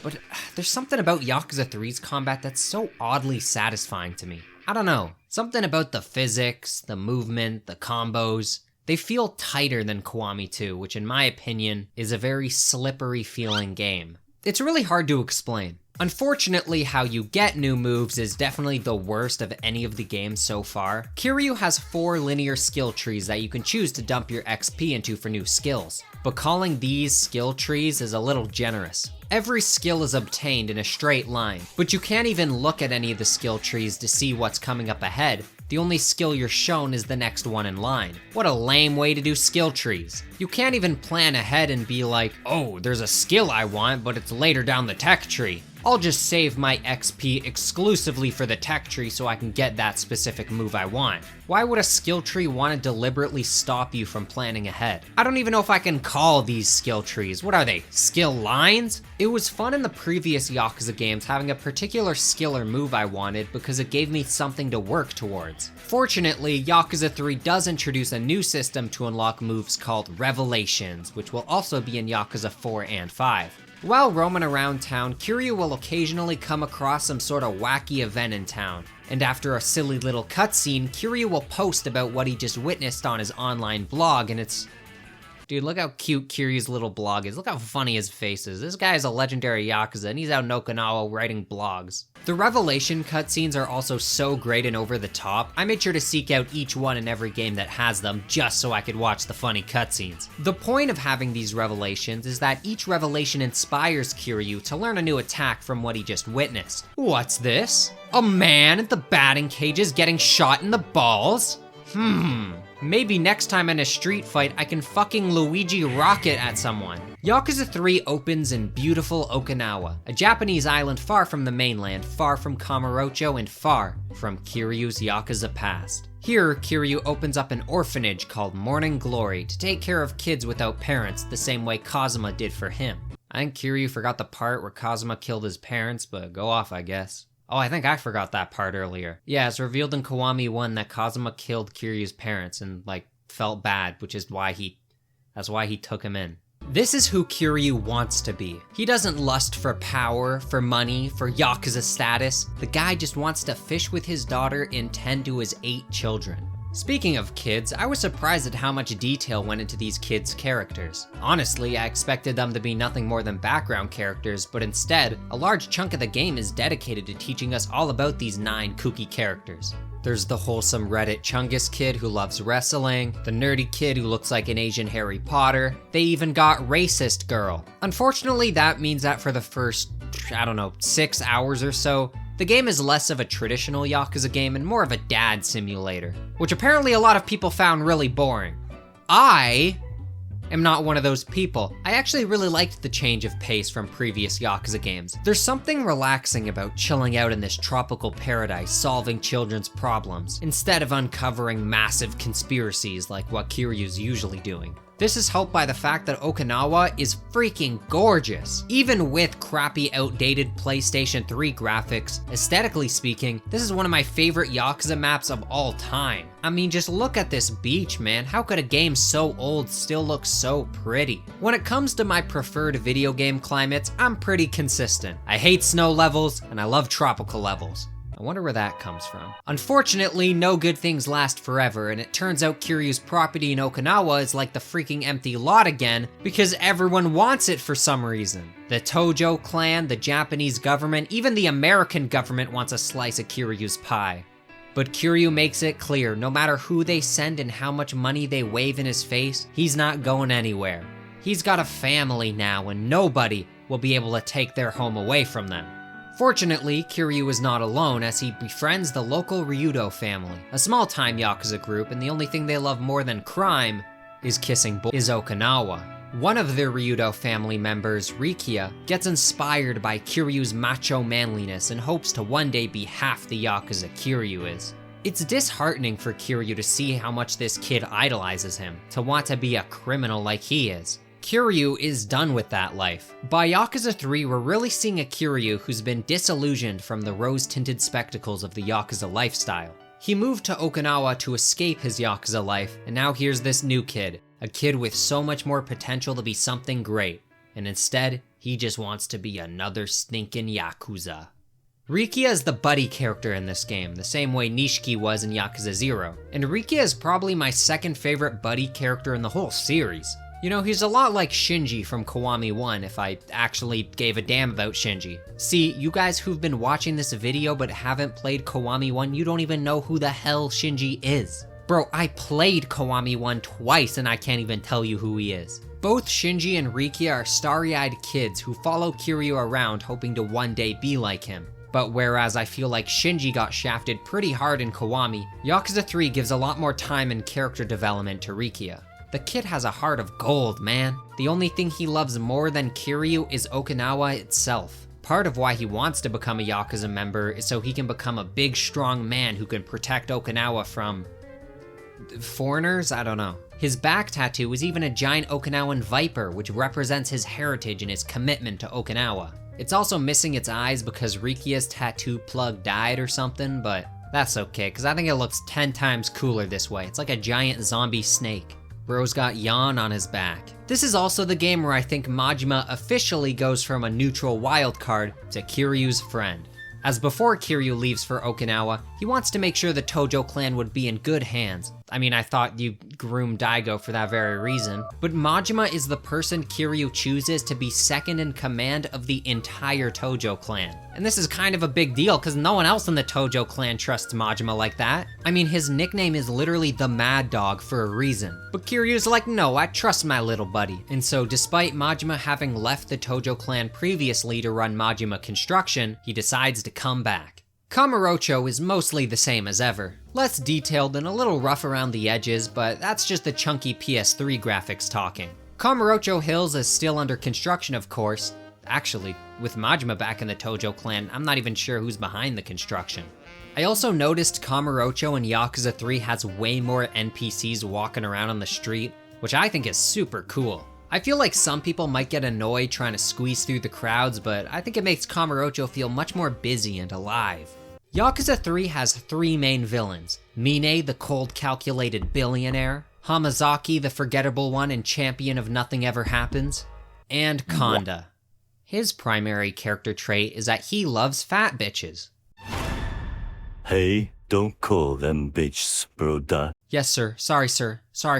but there's something about Yakuza 3's combat that's so oddly satisfying to me. I don't know, something about the physics, the movement, the combos. They feel tighter than Kiwami 2, which in my opinion is a very slippery feeling game. It's really hard to explain. Unfortunately, how you get new moves is definitely the worst of any of the games so far. Kiryu has 4 linear skill trees that you can choose to dump your XP into for new skills, but calling these skill trees is a little generous. Every skill is obtained in a straight line, but you can't even look at any of the skill trees to see what's coming up ahead. The only skill you're shown is the next one in line. What a lame way to do skill trees. You can't even plan ahead and be like, oh, there's a skill I want, but it's later down the tech tree. I'll just save my XP exclusively for the tech tree so I can get that specific move I want. Why would a skill tree want to deliberately stop you from planning ahead? I don't even know if I can call these skill trees. What are they, skill lines? It was fun in the previous Yakuza games having a particular skill or move I wanted because it gave me something to work towards. Fortunately, Yakuza 3 does introduce a new system to unlock moves called Revelations, which will also be in Yakuza 4 and 5. While roaming around town, Kiryu will occasionally come across some sort of wacky event in town, and after a silly little cutscene, Kiryu will post about what he just witnessed on his online blog, and it's... Dude, look how cute Kiryu's little blog is. Look how funny his face is. This guy is a legendary Yakuza, and he's out in Okinawa writing blogs. The Revelation cutscenes are also so great and over the top, I made sure to seek out each one in every game that has them, just so I could watch the funny cutscenes. The point of having these revelations is that each revelation inspires Kiryu to learn a new attack from what he just witnessed. What's this? A man at the batting cages getting shot in the balls? Maybe next time in a street fight, I can fucking Luigi rocket at someone. Yakuza 3 opens in beautiful Okinawa, a Japanese island far from the mainland, far from Kamurocho, and far from Kiryu's Yakuza past. Here, Kiryu opens up an orphanage called Morning Glory to take care of kids without parents the same way Kazuma did for him. I think Kiryu forgot the part where Kazuma killed his parents, but go off, I guess. Oh, I think I forgot that part earlier. Yeah, it's revealed in Kiwami 1 that Kazuma killed Kiryu's parents and, felt bad, which is that's why he took him in. This is who Kiryu wants to be. He doesn't lust for power, for money, for Yakuza status. The guy just wants to fish with his daughter and tend to his 8 children. Speaking of kids, I was surprised at how much detail went into these kids' characters. Honestly, I expected them to be nothing more than background characters, but instead, a large chunk of the game is dedicated to teaching us all about these 9 kooky characters. There's the wholesome Reddit Chungus kid who loves wrestling, the nerdy kid who looks like an Asian Harry Potter, they even got racist girl. Unfortunately, that means that for the first, 6 hours or so, the game is less of a traditional Yakuza game and more of a dad simulator, which apparently a lot of people found really boring. I am not one of those people. I actually really liked the change of pace from previous Yakuza games. There's something relaxing about chilling out in this tropical paradise solving children's problems, instead of uncovering massive conspiracies like what Kiryu's usually doing. This is helped by the fact that Okinawa is freaking gorgeous. Even with crappy, outdated PlayStation 3 graphics, aesthetically speaking, this is one of my favorite Yakuza maps of all time. I mean, just look at this beach, man. How could a game so old still look so pretty? When it comes to my preferred video game climates, I'm pretty consistent. I hate snow levels, and I love tropical levels. I wonder where that comes from. Unfortunately, no good things last forever, and it turns out Kiryu's property in Okinawa is like the freaking empty lot again, because everyone wants it for some reason. The Tojo clan, the Japanese government, even the American government wants a slice of Kiryu's pie. But Kiryu makes it clear, no matter who they send and how much money they wave in his face, he's not going anywhere. He's got a family now, and nobody will be able to take their home away from them. Fortunately, Kiryu is not alone as he befriends the local Ryudo family, a small-time Yakuza group, and the only thing they love more than crime is kissing is Okinawa. One of their Ryudo family members, Rikia, gets inspired by Kiryu's macho manliness and hopes to one day be half the Yakuza Kiryu is. It's disheartening for Kiryu to see how much this kid idolizes him, to want to be a criminal like he is. Kiryu is done with that life. By Yakuza 3, we're really seeing a Kiryu who's been disillusioned from the rose-tinted spectacles of the Yakuza lifestyle. He moved to Okinawa to escape his Yakuza life, and now here's this new kid, a kid with so much more potential to be something great, and instead, he just wants to be another stinking Yakuza. Rikia is the buddy character in this game, the same way Nishiki was in Yakuza 0, and Rikia is probably my second favorite buddy character in the whole series. You know, he's a lot like Shinji from Kiwami 1 if I actually gave a damn about Shinji. See, you guys who've been watching this video but haven't played Kiwami 1, you don't even know who the hell Shinji is. Bro, I played Kiwami 1 twice and I can't even tell you who he is. Both Shinji and Rikia are starry-eyed kids who follow Kiryu around hoping to one day be like him. But whereas I feel like Shinji got shafted pretty hard in Kiwami, Yakuza 3 gives a lot more time and character development to Rikia. The kid has a heart of gold, man. The only thing he loves more than Kiryu is Okinawa itself. Part of why he wants to become a Yakuza member is so he can become a big, strong man who can protect Okinawa from foreigners? I don't know. His back tattoo is even a giant Okinawan viper, which represents his heritage and his commitment to Okinawa. It's also missing its eyes because Rikia's tattoo plug died or something, but that's okay, because I think it looks 10 times cooler this way. It's like a giant zombie snake. Bro's got yawn on his back. This is also the game where I think Majima officially goes from a neutral wildcard to Kiryu's friend. As before Kiryu leaves for Okinawa, he wants to make sure the Tojo clan would be in good hands. I mean, I thought you groomed Daigo for that very reason. But Majima is the person Kiryu chooses to be second in command of the entire Tojo clan. And this is kind of a big deal because no one else in the Tojo clan trusts Majima like that. I mean, his nickname is literally the Mad Dog for a reason. But Kiryu's like, no, I trust my little buddy. And so despite Majima having left the Tojo clan previously to run Majima Construction, he decides to come back. Kamurocho is mostly the same as ever. Less detailed and a little rough around the edges, but that's just the chunky PS3 graphics talking. Kamurocho Hills is still under construction, of course. Actually, with Majima back in the Tojo clan, I'm not even sure who's behind the construction. I also noticed Kamurocho in Yakuza 3 has way more NPCs walking around on the street, which I think is super cool. I feel like some people might get annoyed trying to squeeze through the crowds, but I think it makes Kamurocho feel much more busy and alive. Yakuza 3 has 3 main villains: Mine, the cold calculated billionaire, Hamazaki, the forgettable one and champion of nothing ever happens, and Kanda. His primary character trait is that he loves fat bitches. Hey, don't call them bitches, broda. Yes sir, sorry,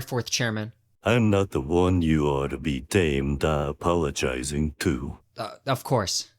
fourth chairman. I'm not the one you ought to be damned apologizing to. Of course.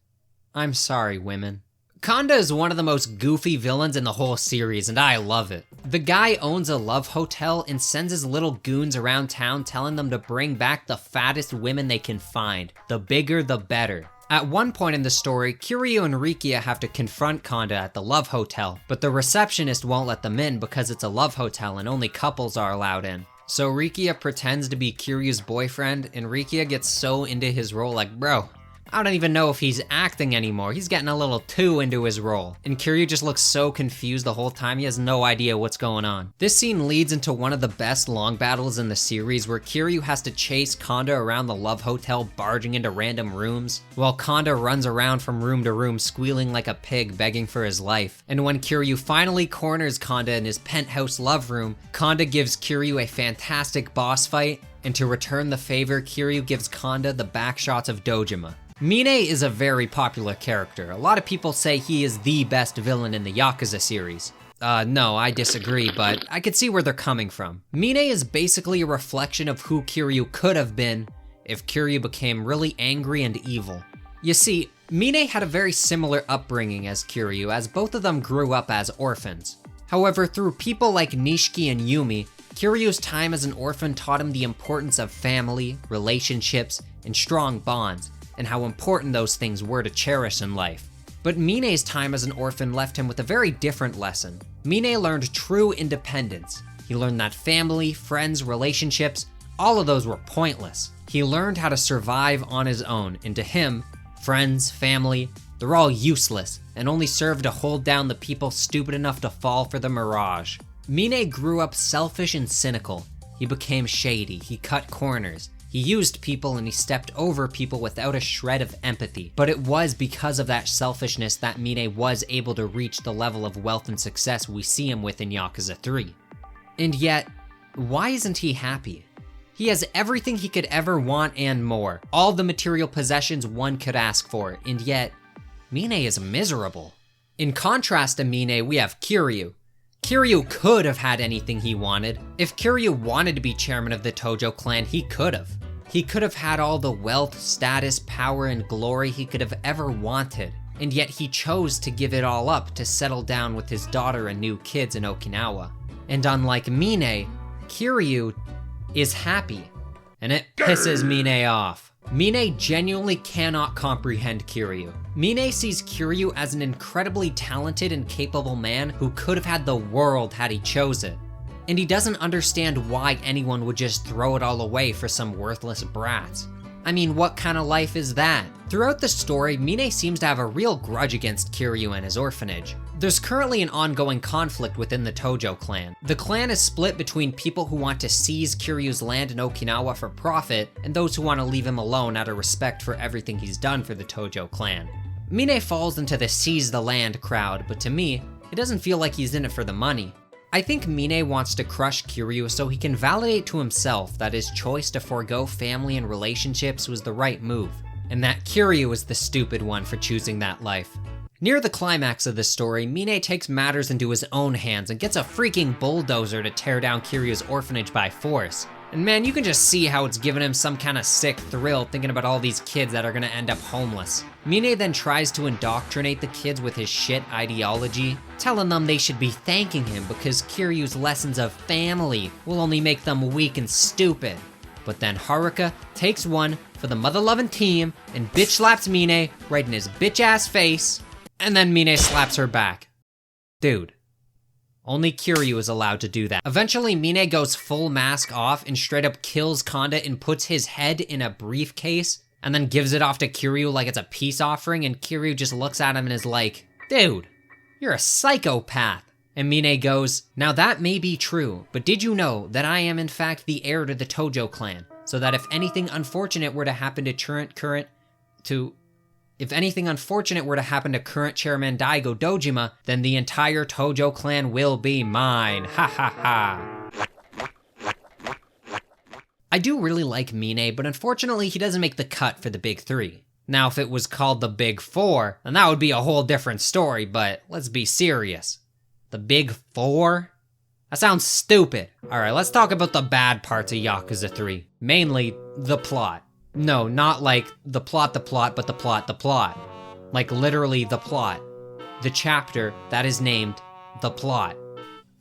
I'm sorry, women. Kanda is one of the most goofy villains in the whole series, and I love it. The guy owns a love hotel and sends his little goons around town telling them to bring back the fattest women they can find. The bigger, the better. At one point in the story, Kiryu and Rikia have to confront Kanda at the love hotel, but the receptionist won't let them in because it's a love hotel and only couples are allowed in. So Rikia pretends to be Kiryu's boyfriend, and Rikia gets so into his role like, bro, I don't even know if he's acting anymore. He's getting a little too into his role. And Kiryu just looks so confused the whole time, he has no idea what's going on. This scene leads into one of the best long battles in the series where Kiryu has to chase Kanda around the love hotel, barging into random rooms, while Kanda runs around from room to room squealing like a pig begging for his life. And when Kiryu finally corners Kanda in his penthouse love room, Kanda gives Kiryu a fantastic boss fight, and to return the favor, Kiryu gives Kanda the backshots of Dojima. Mine is a very popular character. A lot of people say he is the best villain in the Yakuza series. No, I disagree, but I could see where they're coming from. Mine is basically a reflection of who Kiryu could have been if Kiryu became really angry and evil. You see, Mine had a very similar upbringing as Kiryu, as both of them grew up as orphans. However, through people like Nishiki and Yumi, Kiryu's time as an orphan taught him the importance of family, relationships, and strong bonds, and how important those things were to cherish in life. But Mine's time as an orphan left him with a very different lesson. Mine learned true independence. He learned that family, friends, relationships, all of those were pointless. He learned how to survive on his own, and to him, friends, family, they're all useless and only serve to hold down the people stupid enough to fall for the mirage. Mine grew up selfish and cynical. He became shady, he cut corners, he used people, and he stepped over people without a shred of empathy. But it was because of that selfishness that Mine was able to reach the level of wealth and success we see him with in Yakuza 3. And yet, why isn't he happy? He has everything he could ever want and more, all the material possessions one could ask for, and yet, Mine is miserable. In contrast to Mine, we have Kiryu. Kiryu could have had anything he wanted. If Kiryu wanted to be chairman of the Tojo clan, he could have. He could have had all the wealth, status, power, and glory he could have ever wanted. And yet he chose to give it all up to settle down with his daughter and new kids in Okinawa. And unlike Mine, Kiryu is happy. And it pisses Mine off. Mine genuinely cannot comprehend Kiryu. Mine sees Kiryu as an incredibly talented and capable man who could have had the world had he chose it. And he doesn't understand why anyone would just throw it all away for some worthless brat. I mean, what kind of life is that? Throughout the story, Mine seems to have a real grudge against Kiryu and his orphanage. There's currently an ongoing conflict within the Tojo clan. The clan is split between people who want to seize Kiryu's land in Okinawa for profit, and those who want to leave him alone out of respect for everything he's done for the Tojo clan. Mine falls into the seize the land crowd, but to me, it doesn't feel like he's in it for the money. I think Mine wants to crush Kiryu so he can validate to himself that his choice to forego family and relationships was the right move, and that Kiryu was the stupid one for choosing that life. Near the climax of the story, Mine takes matters into his own hands and gets a freaking bulldozer to tear down Kiryu's orphanage by force. And man, you can just see how it's giving him some kind of sick thrill thinking about all these kids that are gonna end up homeless. Mine then tries to indoctrinate the kids with his shit ideology, telling them they should be thanking him because Kiryu's lessons of family will only make them weak and stupid. But then Haruka takes one for the mother-loving team and bitch slaps Mine right in his bitch-ass face, and then Mine slaps her back. Dude. Only Kiryu is allowed to do that. Eventually, Mine goes full mask off and straight up kills Kanda and puts his head in a briefcase and then gives it off to Kiryu like it's a peace offering, and Kiryu just looks at him and is like, dude, you're a psychopath. And Mine goes, now that may be true, but did you know that I am in fact the heir to the Tojo clan, so that if anything unfortunate were to happen to current chairman Daigo Dojima, then the entire Tojo clan will be mine. Ha ha ha. I do really like Mine, but unfortunately he doesn't make the cut for the Big Three. Now if it was called the Big Four, then that would be a whole different story, but let's be serious. The Big Four? That sounds stupid. Alright, let's talk about the bad parts of Yakuza 3. Mainly, the plot. No, not like the plot, but the plot. Like literally the plot. The chapter that is named The Plot.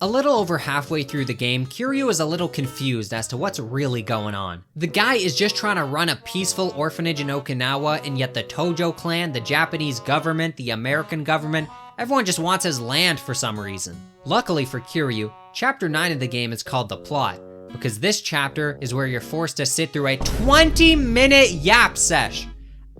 A little over halfway through the game, Kiryu is a little confused as to what's really going on. The guy is just trying to run a peaceful orphanage in Okinawa, and yet the Tojo clan, the Japanese government, the American government, everyone just wants his land for some reason. Luckily for Kiryu, Chapter 9 of the game is called The Plot, because this chapter is where you're forced to sit through a 20-minute yap sesh,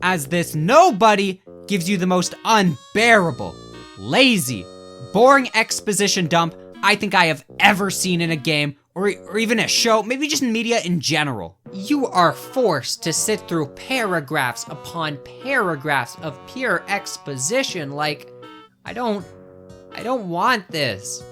as this nobody gives you the most unbearable, lazy, boring exposition dump I think I have ever seen in a game, or even a show, maybe just media in general. You are forced to sit through paragraphs upon paragraphs of pure exposition. Like, I don't want this.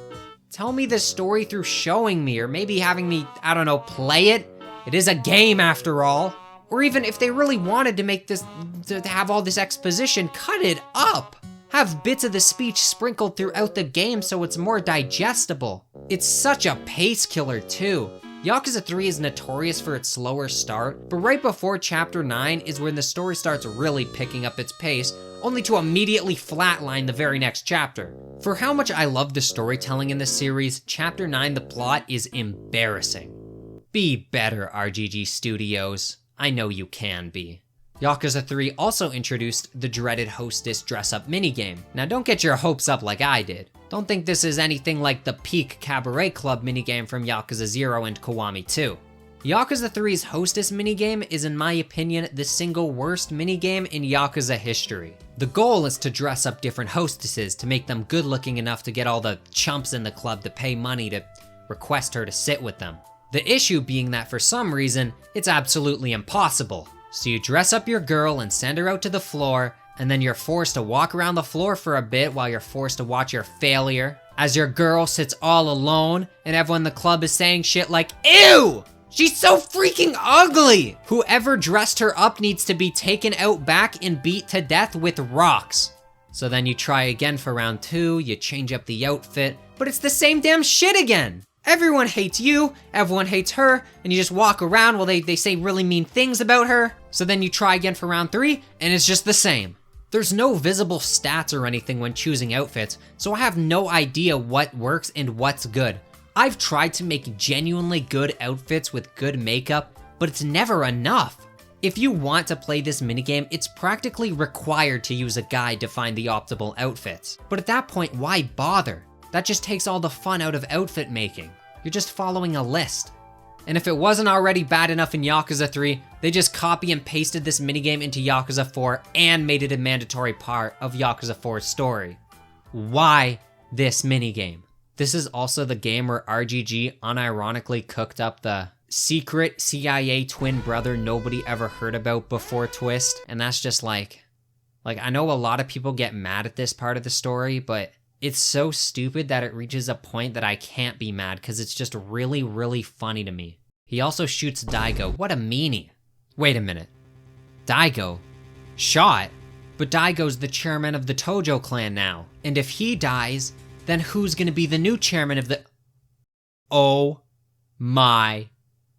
Tell me the story through showing me, or maybe having me, I don't know, play it. It is a game after all. Or even if they really wanted to make this, to have all this exposition, cut it up. Have bits of the speech sprinkled throughout the game so it's more digestible. It's such a pace killer too. Yakuza 3 is notorious for its slower start, but right before Chapter 9 is when the story starts really picking up its pace, only to immediately flatline the very next chapter. For how much I love the storytelling in this series, Chapter 9 The Plot is embarrassing. Be better, RGG Studios. I know you can be. Yakuza 3 also introduced the dreaded hostess dress-up minigame. Now don't get your hopes up like I did. Don't think this is anything like the peak Cabaret Club minigame from Yakuza 0 and Kiwami 2. Yakuza 3's hostess minigame is, in my opinion, the single worst minigame in Yakuza history. The goal is to dress up different hostesses to make them good looking enough to get all the chumps in the club to pay money to request her to sit with them. The issue being that for some reason, it's absolutely impossible. So you dress up your girl and send her out to the floor, and then you're forced to walk around the floor for a bit while you're forced to watch your failure as your girl sits all alone and everyone in the club is saying shit like, "Ew! She's so freaking ugly!" Whoever dressed her up needs to be taken out back and beat to death with rocks. So then you try again for round 2, you change up the outfit, but it's the same damn shit again. Everyone hates you, everyone hates her, and you just walk around while they say really mean things about her. So then you try again for round 3, and it's just the same. There's no visible stats or anything when choosing outfits, so I have no idea what works and what's good. I've tried to make genuinely good outfits with good makeup, but it's never enough. If you want to play this minigame, it's practically required to use a guide to find the optimal outfits. But at that point, why bother? That just takes all the fun out of outfit making. You're just following a list. And if it wasn't already bad enough in Yakuza 3, they just copy and pasted this minigame into Yakuza 4 and made it a mandatory part of Yakuza 4's story. Why this minigame? This is also the game where RGG unironically cooked up the secret CIA twin brother nobody ever heard about before twist, and that's just like I know a lot of people get mad at this part of the story, but it's so stupid that it reaches a point that I can't be mad because it's just really, really funny to me. He also shoots Daigo. What a meanie. Wait a minute. Daigo? Shot? But Daigo's the chairman of the Tojo clan now. And if he dies, then who's gonna be the new chairman of the... Oh my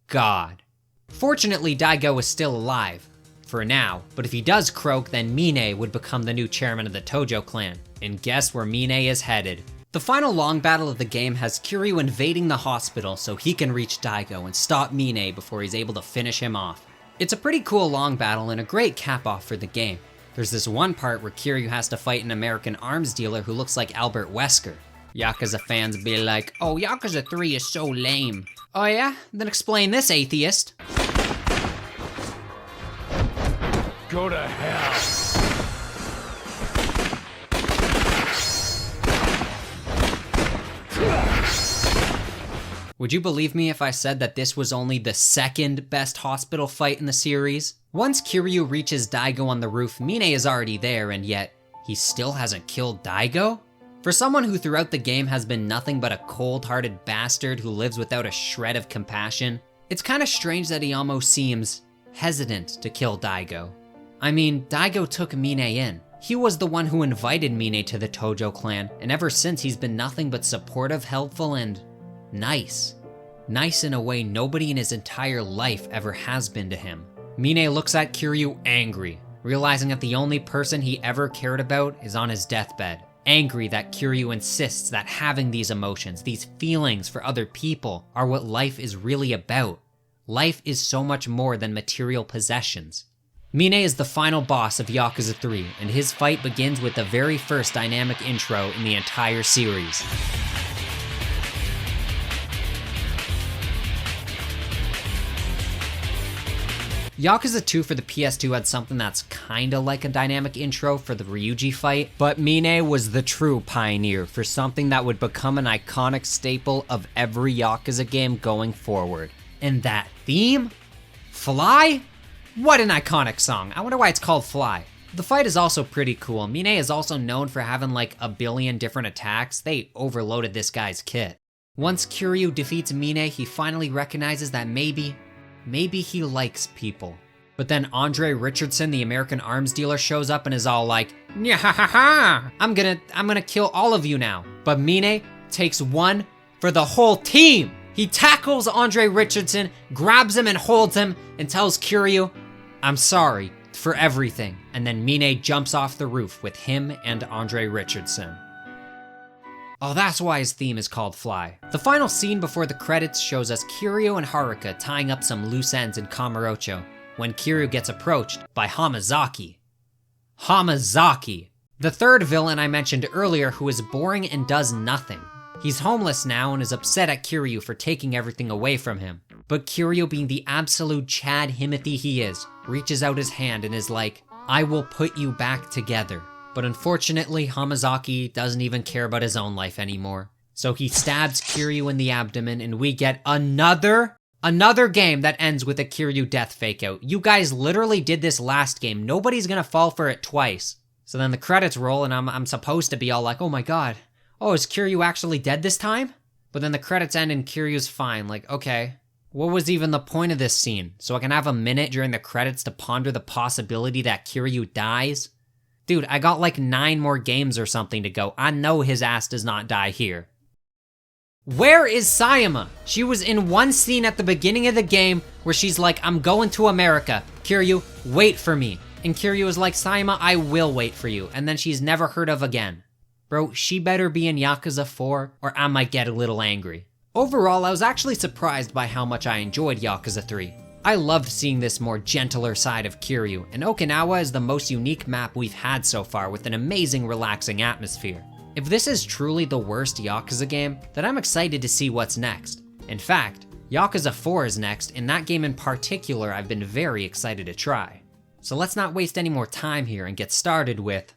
god. Fortunately, Daigo is still alive. For now, but if he does croak, then Mine would become the new chairman of the Tojo clan. And guess where Mine is headed? The final long battle of the game has Kiryu invading the hospital so he can reach Daigo and stop Mine before he's able to finish him off. It's a pretty cool long battle and a great cap-off for the game. There's this one part where Kiryu has to fight an American arms dealer who looks like Albert Wesker. Yakuza fans be like, "Oh, Yakuza 3 is so lame." Oh yeah? Then explain this, atheist. Go to hell. Would you believe me if I said that this was only the second best hospital fight in the series? Once Kiryu reaches Daigo on the roof, Mine is already there, and yet he still hasn't killed Daigo? For someone who throughout the game has been nothing but a cold-hearted bastard who lives without a shred of compassion, it's kinda strange that he almost seems hesitant to kill Daigo. I mean, Daigo took Mine in. He was the one who invited Mine to the Tojo clan, and ever since he's been nothing but supportive, helpful, and nice. Nice in a way nobody in his entire life ever has been to him. Mine looks at Kiryu angry, realizing that the only person he ever cared about is on his deathbed. Angry that Kiryu insists that having these emotions, these feelings for other people, are what life is really about. Life is so much more than material possessions. Mine is the final boss of Yakuza 3, and his fight begins with the very first dynamic intro in the entire series. Yakuza 2 for the PS2 had something that's kinda like a dynamic intro for the Ryuji fight, but Mine was the true pioneer for something that would become an iconic staple of every Yakuza game going forward. And that theme? Fly? What an iconic song. I wonder why it's called Fly. The fight is also pretty cool. Mine is also known for having like a billion different attacks. They overloaded this guy's kit. Once Kiryu defeats Mine, he finally recognizes that maybe he likes people. But then Andre Richardson, the American arms dealer, shows up and is all like, "Nyahaha! I'm gonna kill all of you now." But Mine takes one for the whole team. He tackles Andre Richardson, grabs him and holds him, and tells Kiryu, "I'm sorry for everything." And then Mine jumps off the roof with him and Andre Richardson. Oh, that's why his theme is called Fly. The final scene before the credits shows us Kiryu and Haruka tying up some loose ends in Kamurocho. when Kiryu gets approached by Hamazaki. Hamazaki, the third villain I mentioned earlier who is boring and does nothing. He's homeless now and is upset at Kiryu for taking everything away from him. But Kiryu, being the absolute Chad Himothy he is, reaches out his hand and is like, I will put you back together. But unfortunately, Hamazaki doesn't even care about his own life anymore. So he stabs Kiryu in the abdomen and we get another game that ends with a Kiryu death fake out. You guys literally did this last game. Nobody's gonna fall for it twice. So then the credits roll and I'm supposed to be all like, oh my god. Oh, is Kiryu actually dead this time? But then the credits end and Kiryu's fine. Like, okay. What was even the point of this scene? So I can have a minute during the credits to ponder the possibility that Kiryu dies? Dude, I got like 9 more games or something to go. I know his ass does not die here. Where is Sayama? She was in one scene at the beginning of the game where she's like, I'm going to America. Kiryu, wait for me. And Kiryu is like, Sayama, I will wait for you. And then she's never heard of again. Bro, she better be in Yakuza 4 or I might get a little angry. Overall, I was actually surprised by how much I enjoyed Yakuza 3. I loved seeing this more gentler side of Kiryu, and Okinawa is the most unique map we've had so far with an amazing relaxing atmosphere. If this is truly the worst Yakuza game, then I'm excited to see what's next. In fact, Yakuza 4 is next, and that game in particular I've been very excited to try. So let's not waste any more time here and get started with...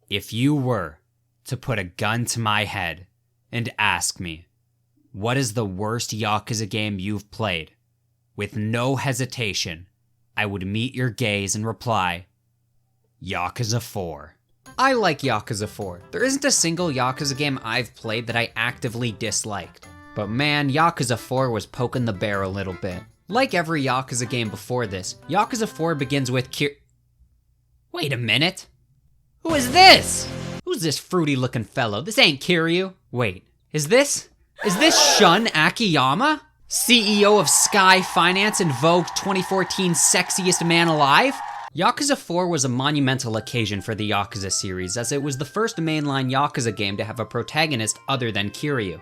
If you were to put a gun to my head and ask me, what is the worst Yakuza game you've played? With no hesitation, I would meet your gaze and reply, Yakuza 4. I like Yakuza 4. There isn't a single Yakuza game I've played that I actively disliked. But man, Yakuza 4 was poking the bear a little bit. Like every Yakuza game before this, Yakuza 4 begins with Wait a minute. Who is this? Who's this fruity looking fellow? This ain't Kiryu. Wait, is this Shun Akiyama? CEO of Sky Finance and Vogue 2014 Sexiest Man Alive? Yakuza 4 was a monumental occasion for the Yakuza series, as it was the first mainline Yakuza game to have a protagonist other than Kiryu.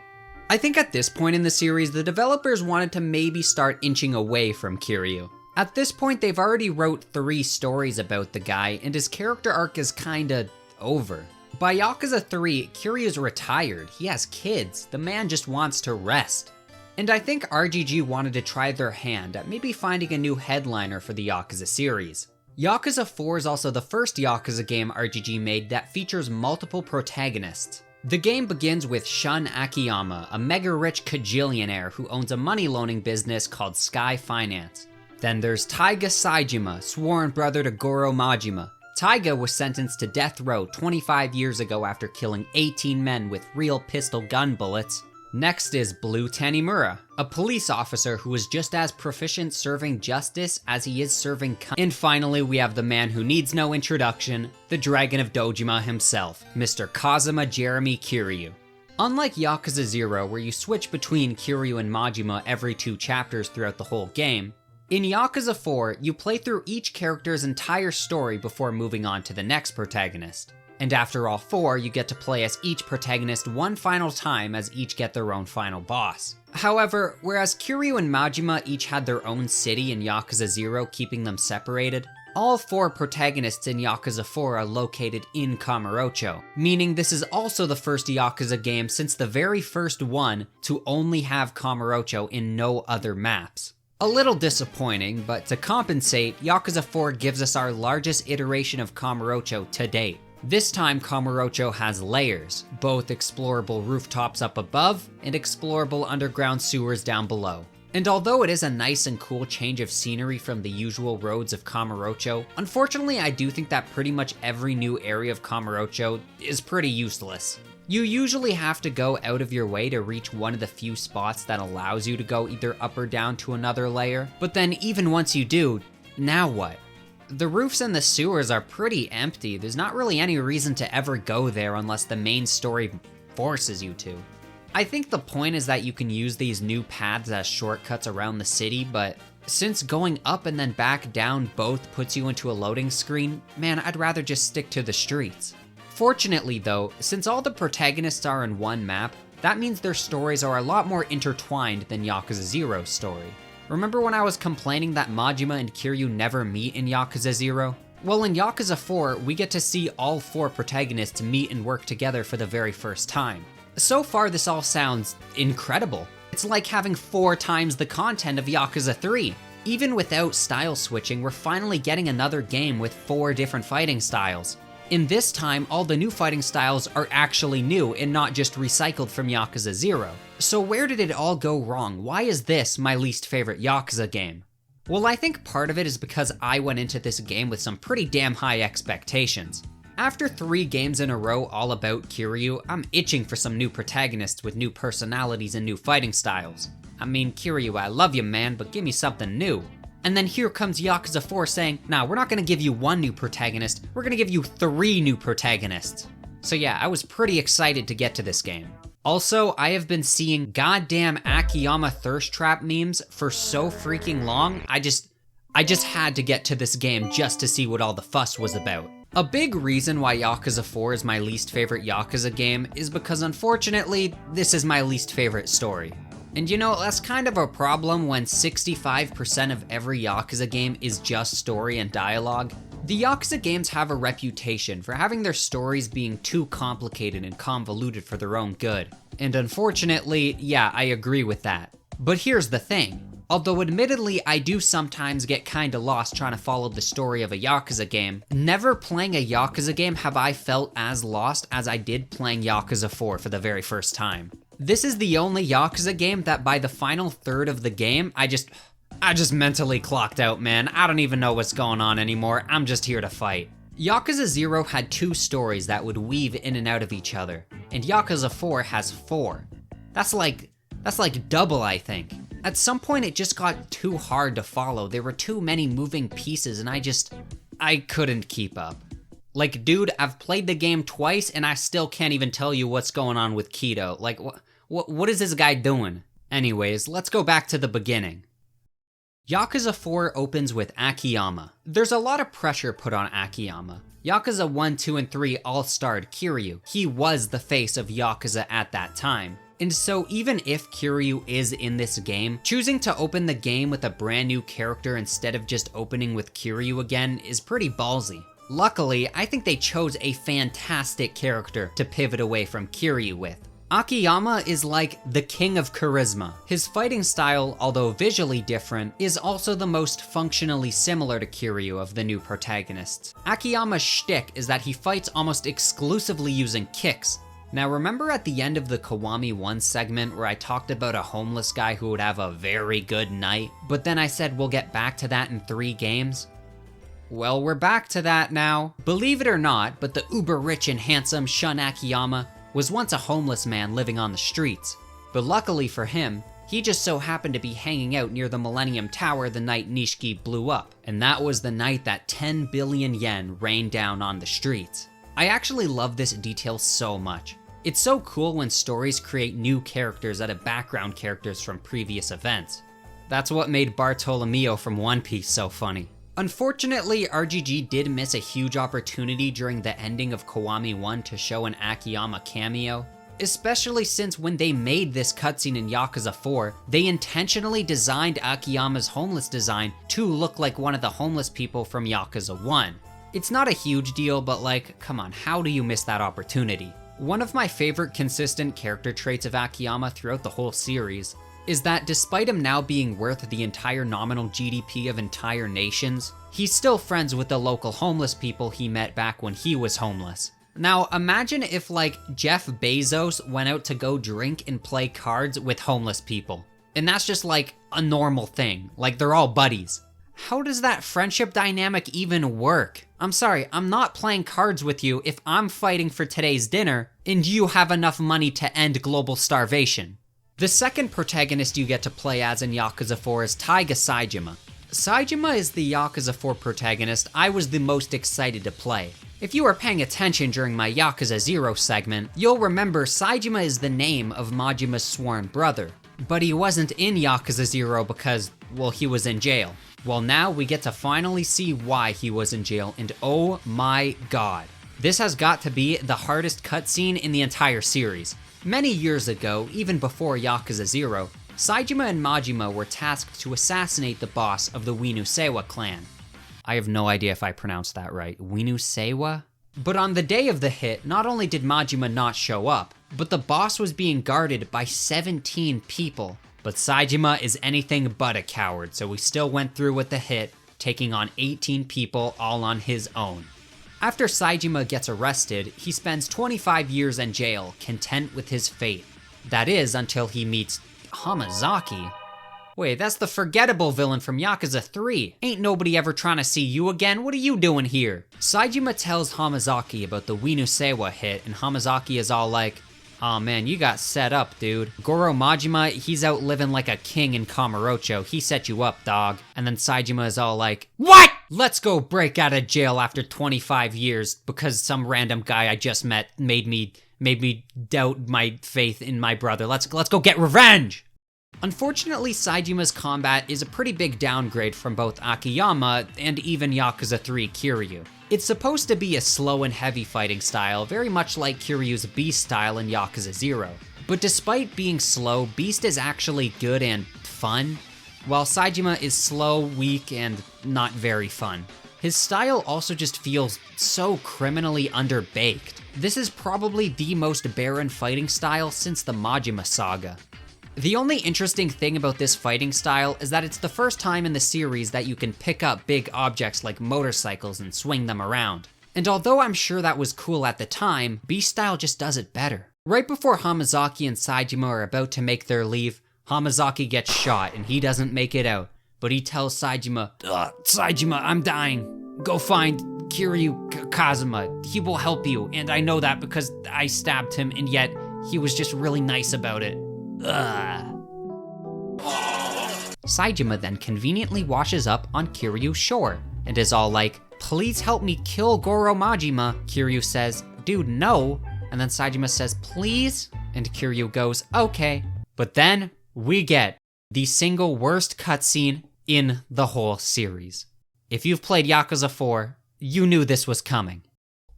I think at this point in the series, the developers wanted to maybe start inching away from Kiryu. At this point, they've already wrote 3 stories about the guy, and his character arc is kinda over. By Yakuza 3, Kiryu's retired, he has kids, the man just wants to rest. And I think RGG wanted to try their hand at maybe finding a new headliner for the Yakuza series. Yakuza 4 is also the first Yakuza game RGG made that features multiple protagonists. The game begins with Shun Akiyama, a mega-rich kajillionaire who owns a money loaning business called Sky Finance. Then there's Taiga Saejima, sworn brother to Goro Majima. Taiga was sentenced to death row 25 years ago after killing 18 men with real pistol gun bullets. Next is Blue Tanimura, a police officer who is just as proficient serving justice as he is serving And finally, we have the man who needs no introduction, the Dragon of Dojima himself, Mr. Kazuma Jeremy Kiryu. Unlike Yakuza 0, where you switch between Kiryu and Majima every 2 chapters throughout the whole game, in Yakuza 4, you play through each character's entire story before moving on to the next protagonist. And after all 4, you get to play as each protagonist one final time as each get their own final boss. However, whereas Kiryu and Majima each had their own city in Yakuza 0, keeping them separated, all 4 protagonists in Yakuza 4 are located in Kamurocho, meaning this is also the first Yakuza game since the very first one to only have Kamurocho in no other maps. A little disappointing, but to compensate, Yakuza 4 gives us our largest iteration of Kamurocho to date. This time Kamurocho has layers, both explorable rooftops up above and explorable underground sewers down below. And although it is a nice and cool change of scenery from the usual roads of Kamurocho, unfortunately I do think that pretty much every new area of Kamurocho is pretty useless. You usually have to go out of your way to reach one of the few spots that allows you to go either up or down to another layer, but then even once you do, now what? The roofs and the sewers are pretty empty. There's not really any reason to ever go there unless the main story forces you to. I think the point is that you can use these new paths as shortcuts around the city, but since going up and then back down both puts you into a loading screen, man, I'd rather just stick to the streets. Fortunately though, since all the protagonists are in one map, That means their stories are a lot more intertwined than Yakuza 0's story. Remember when I was complaining that Majima and Kiryu never meet in Yakuza 0? Well, in Yakuza 4, we get to see all 4 protagonists meet and work together for the very first time. So far, this all sounds incredible. It's like having 4 times the content of Yakuza 3. Even without style switching, we're finally getting another game with 4 different fighting styles. In this time, all the new fighting styles are actually new and not just recycled from Yakuza 0. So where did it all go wrong? Why is this my least favorite Yakuza game? Well, I think part of it is because I went into this game with some pretty damn high expectations. After 3 games in a row all about Kiryu, I'm itching for some new protagonists with new personalities and new fighting styles. I mean, Kiryu, I love you, man, but give me something new. And then here comes Yakuza 4 saying, nah, we're not gonna give you 1 new protagonist, we're gonna give you 3 new protagonists. So yeah, I was pretty excited to get to this game. Also, I have been seeing goddamn Akiyama thirst trap memes for so freaking long, I just had to get to this game just to see what all the fuss was about. A big reason why Yakuza 4 is my least favorite Yakuza game is because unfortunately, this is my least favorite story. And you know, that's kind of a problem when 65% of every Yakuza game is just story and dialogue. The Yakuza games have a reputation for having their stories being too complicated and convoluted for their own good. And unfortunately, yeah, I agree with that. But here's the thing. Although admittedly I do sometimes get kinda lost trying to follow the story of a Yakuza game, never playing a Yakuza game have I felt as lost as I did playing Yakuza 4 for the very first time. This is the only Yakuza game that by the final third of the game, I just mentally clocked out, man. I don't even know what's going on anymore, I'm just here to fight. Yakuza 0 had 2 stories that would weave in and out of each other, and Yakuza 4 has 4. That's like double, I think. At some point it just got too hard to follow. There were too many moving pieces and I couldn't keep up. Like, dude, I've played the game twice and I still can't even tell you what's going on with Kido. Like, what is this guy doing? Anyways, let's go back to the beginning. Yakuza 4 opens with Akiyama. There's a lot of pressure put on Akiyama. Yakuza 1, 2, and 3 all starred Kiryu. He was the face of Yakuza at that time. And so even if Kiryu is in this game, choosing to open the game with a brand new character instead of just opening with Kiryu again is pretty ballsy. Luckily, I think they chose a fantastic character to pivot away from Kiryu with. Akiyama is like the king of charisma. His fighting style, although visually different, is also the most functionally similar to Kiryu of the new protagonists. Akiyama's shtick is that he fights almost exclusively using kicks. Now remember at the end of the Kiwami 1 segment where I talked about a homeless guy who would have a very good night, but then I said we'll get back to that in 3 games? Well, we're back to that now. Believe it or not, but the uber rich and handsome Shun Akiyama was once a homeless man living on the streets. But luckily for him, he just so happened to be hanging out near the Millennium Tower the night Nishiki blew up, and that was the night that 10 billion yen rained down on the streets. I actually love this detail so much. It's so cool when stories create new characters out of background characters from previous events. That's what made Bartolomeo from One Piece so funny. Unfortunately, RGG did miss a huge opportunity during the ending of Kiwami 1 to show an Akiyama cameo, especially since when they made this cutscene in Yakuza 4, they intentionally designed Akiyama's homeless design to look like one of the homeless people from Yakuza 1. It's not a huge deal, but like, come on, how do you miss that opportunity? One of my favorite consistent character traits of Akiyama throughout the whole series is that despite him now being worth the entire nominal GDP of entire nations, he's still friends with the local homeless people he met back when he was homeless. Now imagine if like Jeff Bezos went out to go drink and play cards with homeless people. And that's just like a normal thing, like they're all buddies. How does that friendship dynamic even work? I'm sorry, I'm not playing cards with you if I'm fighting for today's dinner and you have enough money to end global starvation. The second protagonist you get to play as in Yakuza 4 is Taiga Saejima. Saejima is the Yakuza 4 protagonist I was the most excited to play. If you were paying attention during my Yakuza 0 segment, you'll remember Saejima is the name of Majima's sworn brother. But he wasn't in Yakuza 0 because, well, he was in jail. Well, now we get to finally see why he was in jail, and oh my god. This has got to be the hardest cutscene in the entire series. Many years ago, even before Yakuza 0, Saejima and Majima were tasked to assassinate the boss of the Winusewa clan. I have no idea if I pronounced that right. Winusewa? But on the day of the hit, not only did Majima not show up, but the boss was being guarded by 17 people. But Saejima is anything but a coward, so he still went through with the hit, taking on 18 people all on his own. After Saejima gets arrested, he spends 25 years in jail, content with his fate. That is, until he meets Hamazaki. Wait, that's the forgettable villain from Yakuza 3. Ain't nobody ever trying to see you again, what are you doing here? Saejima tells Hamazaki about the Winusewa hit, and Hamazaki is all like, "Aw man, you got set up, dude. Goro Majima, he's out living like a king in Kamurocho. He set you up, dog." And then Saejima is all like, "What? Let's go break out of jail after 25 years because some random guy I just met made me doubt my faith in my brother. Let's go get revenge." Unfortunately, Saejima's combat is a pretty big downgrade from both Akiyama and even Yakuza 3 Kiryu. It's supposed to be a slow and heavy fighting style, very much like Kiryu's Beast style in Yakuza 0. But despite being slow, Beast is actually good and fun, while Saejima is slow, weak, and not very fun. His style also just feels so criminally underbaked. This is probably the most barren fighting style since the Majima saga. The only interesting thing about this fighting style is that it's the first time in the series that you can pick up big objects like motorcycles and swing them around. And although I'm sure that was cool at the time, Beast style just does it better. Right before Hamazaki and Saejima are about to make their leave, Hamazaki gets shot and he doesn't make it out. But he tells Saejima, "Saejima, I'm dying. Go find Kiryu Kazuma. He will help you, and I know that because I stabbed him, and yet he was just really nice about it." Saejima then conveniently washes up on Kiryu's shore and is all like, "Please help me kill Goro Majima." Kiryu says, "Dude, no." And then Saejima says, "Please?" And Kiryu goes, "Okay." But then we get the single worst cutscene in the whole series. If you've played Yakuza 4, you knew this was coming.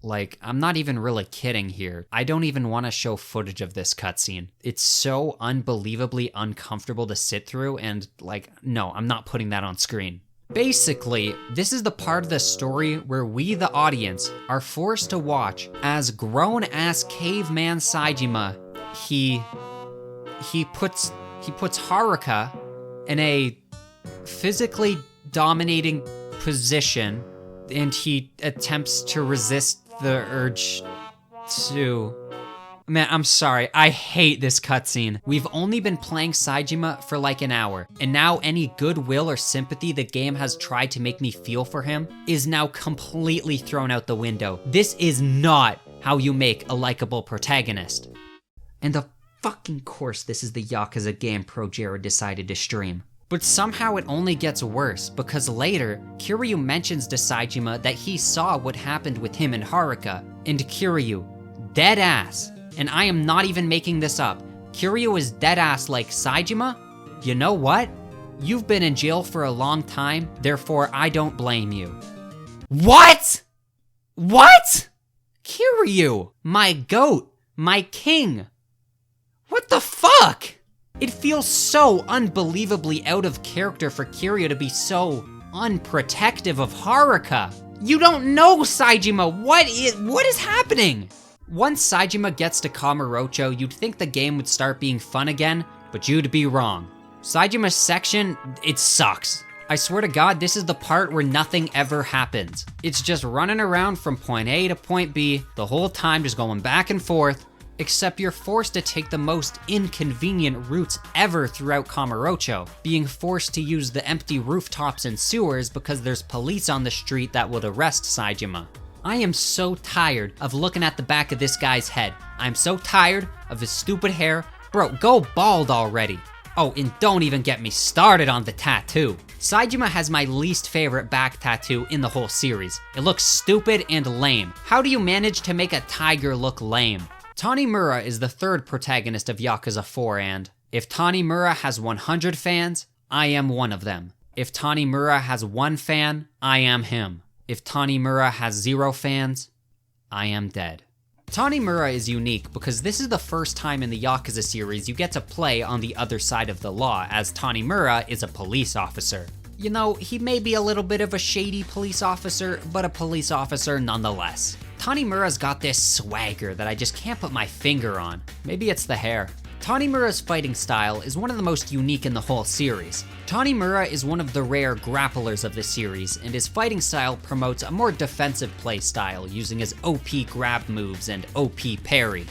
Like, I'm not even really kidding here. I don't even want to show footage of this cutscene. It's so unbelievably uncomfortable to sit through, and no, I'm not putting that on screen. Basically, this is the part of the story where we, the audience, are forced to watch as grown-ass caveman Saejima, he puts Haruka in a physically dominating position, and he attempts to resist the urge to... Man, I'm sorry, I hate this cutscene. We've only been playing Saejima for like an hour, and now any goodwill or sympathy the game has tried to make me feel for him is now completely thrown out the window. This is not how you make a likable protagonist. And of fucking course this is the Yakuza game Pro Jared decided to stream. But somehow it only gets worse, because later, Kiryu mentions to Saejima that he saw what happened with him and Haruka, and Kiryu, dead ass, and I am not even making this up, Kiryu is dead ass like, "Saejima, you know what? You've been in jail for a long time, therefore I don't blame you." What? What? Kiryu, my goat, my king. What the fuck? It feels so unbelievably out of character for Kiryu to be so unprotective of Haruka. You don't know, Saejima, what is happening? Once Saejima gets to Kamurocho, you'd think the game would start being fun again, but you'd be wrong. Saejima's section, it sucks. I swear to God, this is the part where nothing ever happens. It's just running around from point A to point B, the whole time just going back and forth, except you're forced to take the most inconvenient routes ever throughout Kamurocho, being forced to use the empty rooftops and sewers because there's police on the street that would arrest Saejima. I am so tired of looking at the back of this guy's head. I'm so tired of his stupid hair. Bro, go bald already. Oh, and don't even get me started on the tattoo. Saejima has my least favorite back tattoo in the whole series. It looks stupid and lame. How do you manage to make a tiger look lame? Tanimura is the third protagonist of Yakuza 4, and if Tanimura has 100 fans, I am one of them. If Tanimura has 1 fan, I am him. If Tanimura has 0 fans, I am dead. Tanimura is unique because this is the first time in the Yakuza series you get to play on the other side of the law, as Tanimura is a police officer. You know, he may be a little bit of a shady police officer, but a police officer nonetheless. Tanimura's got this swagger that I just can't put my finger on. Maybe it's the hair. Tanimura's fighting style is one of the most unique in the whole series. Tanimura is one of the rare grapplers of the series, and his fighting style promotes a more defensive play style using his OP grab moves and OP parry.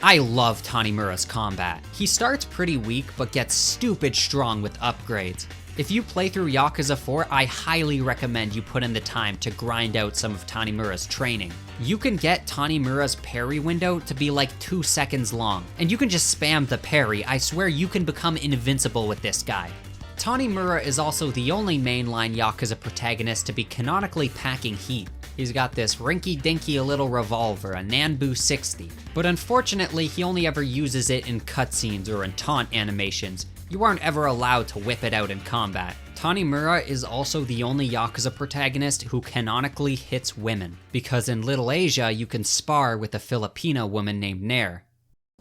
I love Tanimura's combat. He starts pretty weak but gets stupid strong with upgrades. If you play through Yakuza 4, I highly recommend you put in the time to grind out some of Tanimura's training. You can get Tanimura's parry window to be like 2 seconds long, and you can just spam the parry. I swear you can become invincible with this guy. Tanimura is also the only mainline Yakuza protagonist to be canonically packing heat. He's got this rinky-dinky little revolver, a Nanbu 60, but unfortunately he only ever uses it in cutscenes or in taunt animations. You aren't ever allowed to whip it out in combat. Tanimura is also the only Yakuza protagonist who canonically hits women, because in Little Asia you can spar with a Filipino woman named Nair.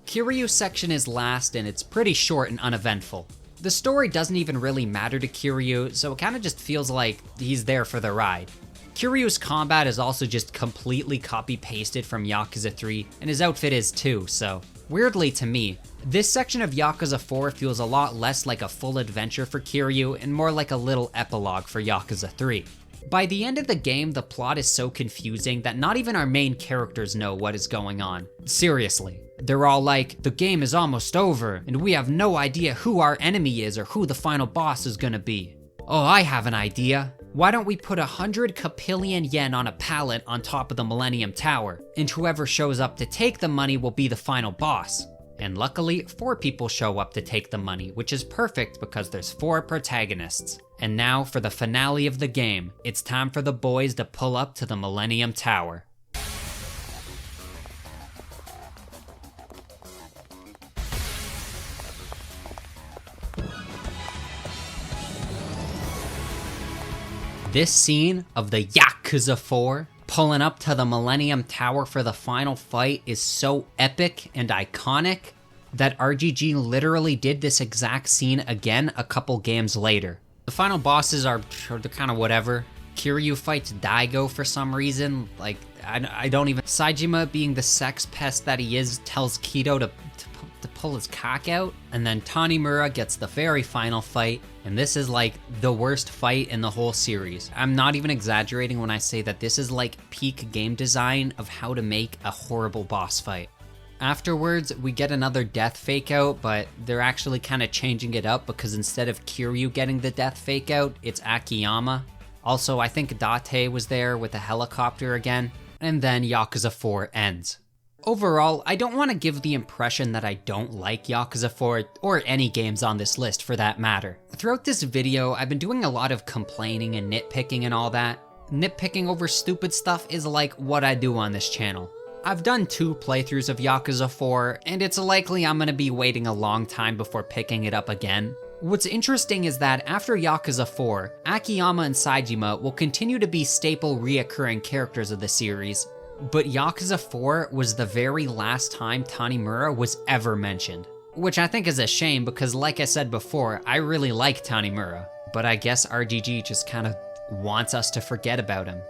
Kiryu's section is last and it's pretty short and uneventful. The story doesn't even really matter to Kiryu, so it kinda just feels like he's there for the ride. Kiryu's combat is also just completely copy-pasted from Yakuza 3, and his outfit is too, so weirdly to me, this section of Yakuza 4 feels a lot less like a full adventure for Kiryu and more like a little epilogue for Yakuza 3. By the end of the game, the plot is so confusing that not even our main characters know what is going on. Seriously. They're all like, the game is almost over, and we have no idea who our enemy is or who the final boss is gonna be. Oh, I have an idea. Why don't we put 100 kapillion yen on a pallet on top of the Millennium Tower, and whoever shows up to take the money will be the final boss. And luckily, 4 people show up to take the money, which is perfect because there's 4 protagonists. And now for the finale of the game, it's time for the boys to pull up to the Millennium Tower. This scene of the Yakuza 4 pulling up to the Millennium Tower for the final fight is so epic and iconic that RGG literally did this exact scene again a couple games later. The final bosses are kind of whatever. Kiryu fights Daigo for some reason, like, I don't even... Saejima, being the sex pest that he is, tells Kido to pull his cock out, and then Tanimura gets the very final fight, and this is like the worst fight in the whole series. I'm not even exaggerating when I say that this is like peak game design of how to make a horrible boss fight. Afterwards, we get another death fake out, but they're actually kind of changing it up because instead of Kiryu getting the death fake out, it's Akiyama. Also, I think Date was there with a helicopter again, and then Yakuza 4 ends. Overall, I don't want to give the impression that I don't like Yakuza 4, or any games on this list for that matter. Throughout this video, I've been doing a lot of complaining and nitpicking and all that. Nitpicking over stupid stuff is like what I do on this channel. I've done 2 playthroughs of Yakuza 4, and it's likely I'm gonna be waiting a long time before picking it up again. What's interesting is that after Yakuza 4, Akiyama and Saejima will continue to be staple reoccurring characters of the series, but Yakuza 4 was the very last time Tanimura was ever mentioned. Which I think is a shame because like I said before, I really like Tanimura, but I guess RGG just kind of wants us to forget about him.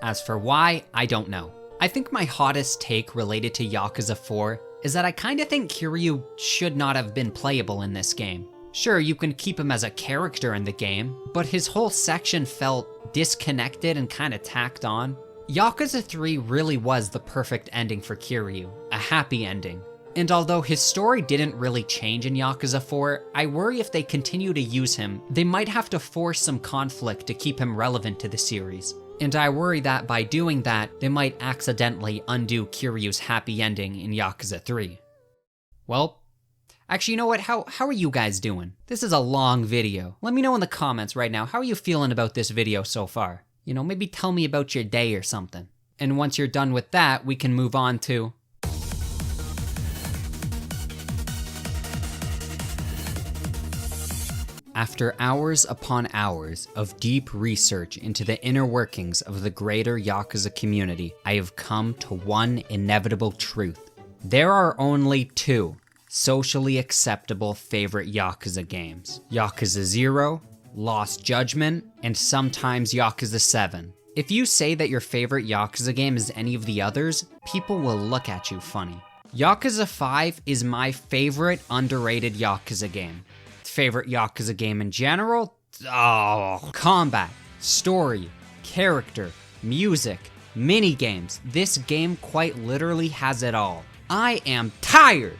As for why, I don't know. I think my hottest take related to Yakuza 4 is that I kinda think Kiryu should not have been playable in this game. Sure, you can keep him as a character in the game, but his whole section felt disconnected and kinda tacked on. Yakuza 3 really was the perfect ending for Kiryu, a happy ending. And although his story didn't really change in Yakuza 4, I worry if they continue to use him, they might have to force some conflict to keep him relevant to the series. And I worry that by doing that, they might accidentally undo Kiryu's happy ending in Yakuza 3. Well, actually, you know what? How are you guys doing? This is a long video. Let me know in the comments right now, how are you feeling about this video so far? You know, maybe tell me about your day or something. And once you're done with that, we can move on to... After hours upon hours of deep research into the inner workings of the greater Yakuza community, I have come to one inevitable truth. There are only two socially acceptable favorite Yakuza games. Yakuza 0, Lost Judgment, and sometimes Yakuza 7. If you say that your favorite Yakuza game is any of the others, people will look at you funny. Yakuza 5 is my favorite underrated Yakuza game. Favorite Yakuza game in general? Oh, combat, story, character, music, minigames. This game quite literally has it all. I am tired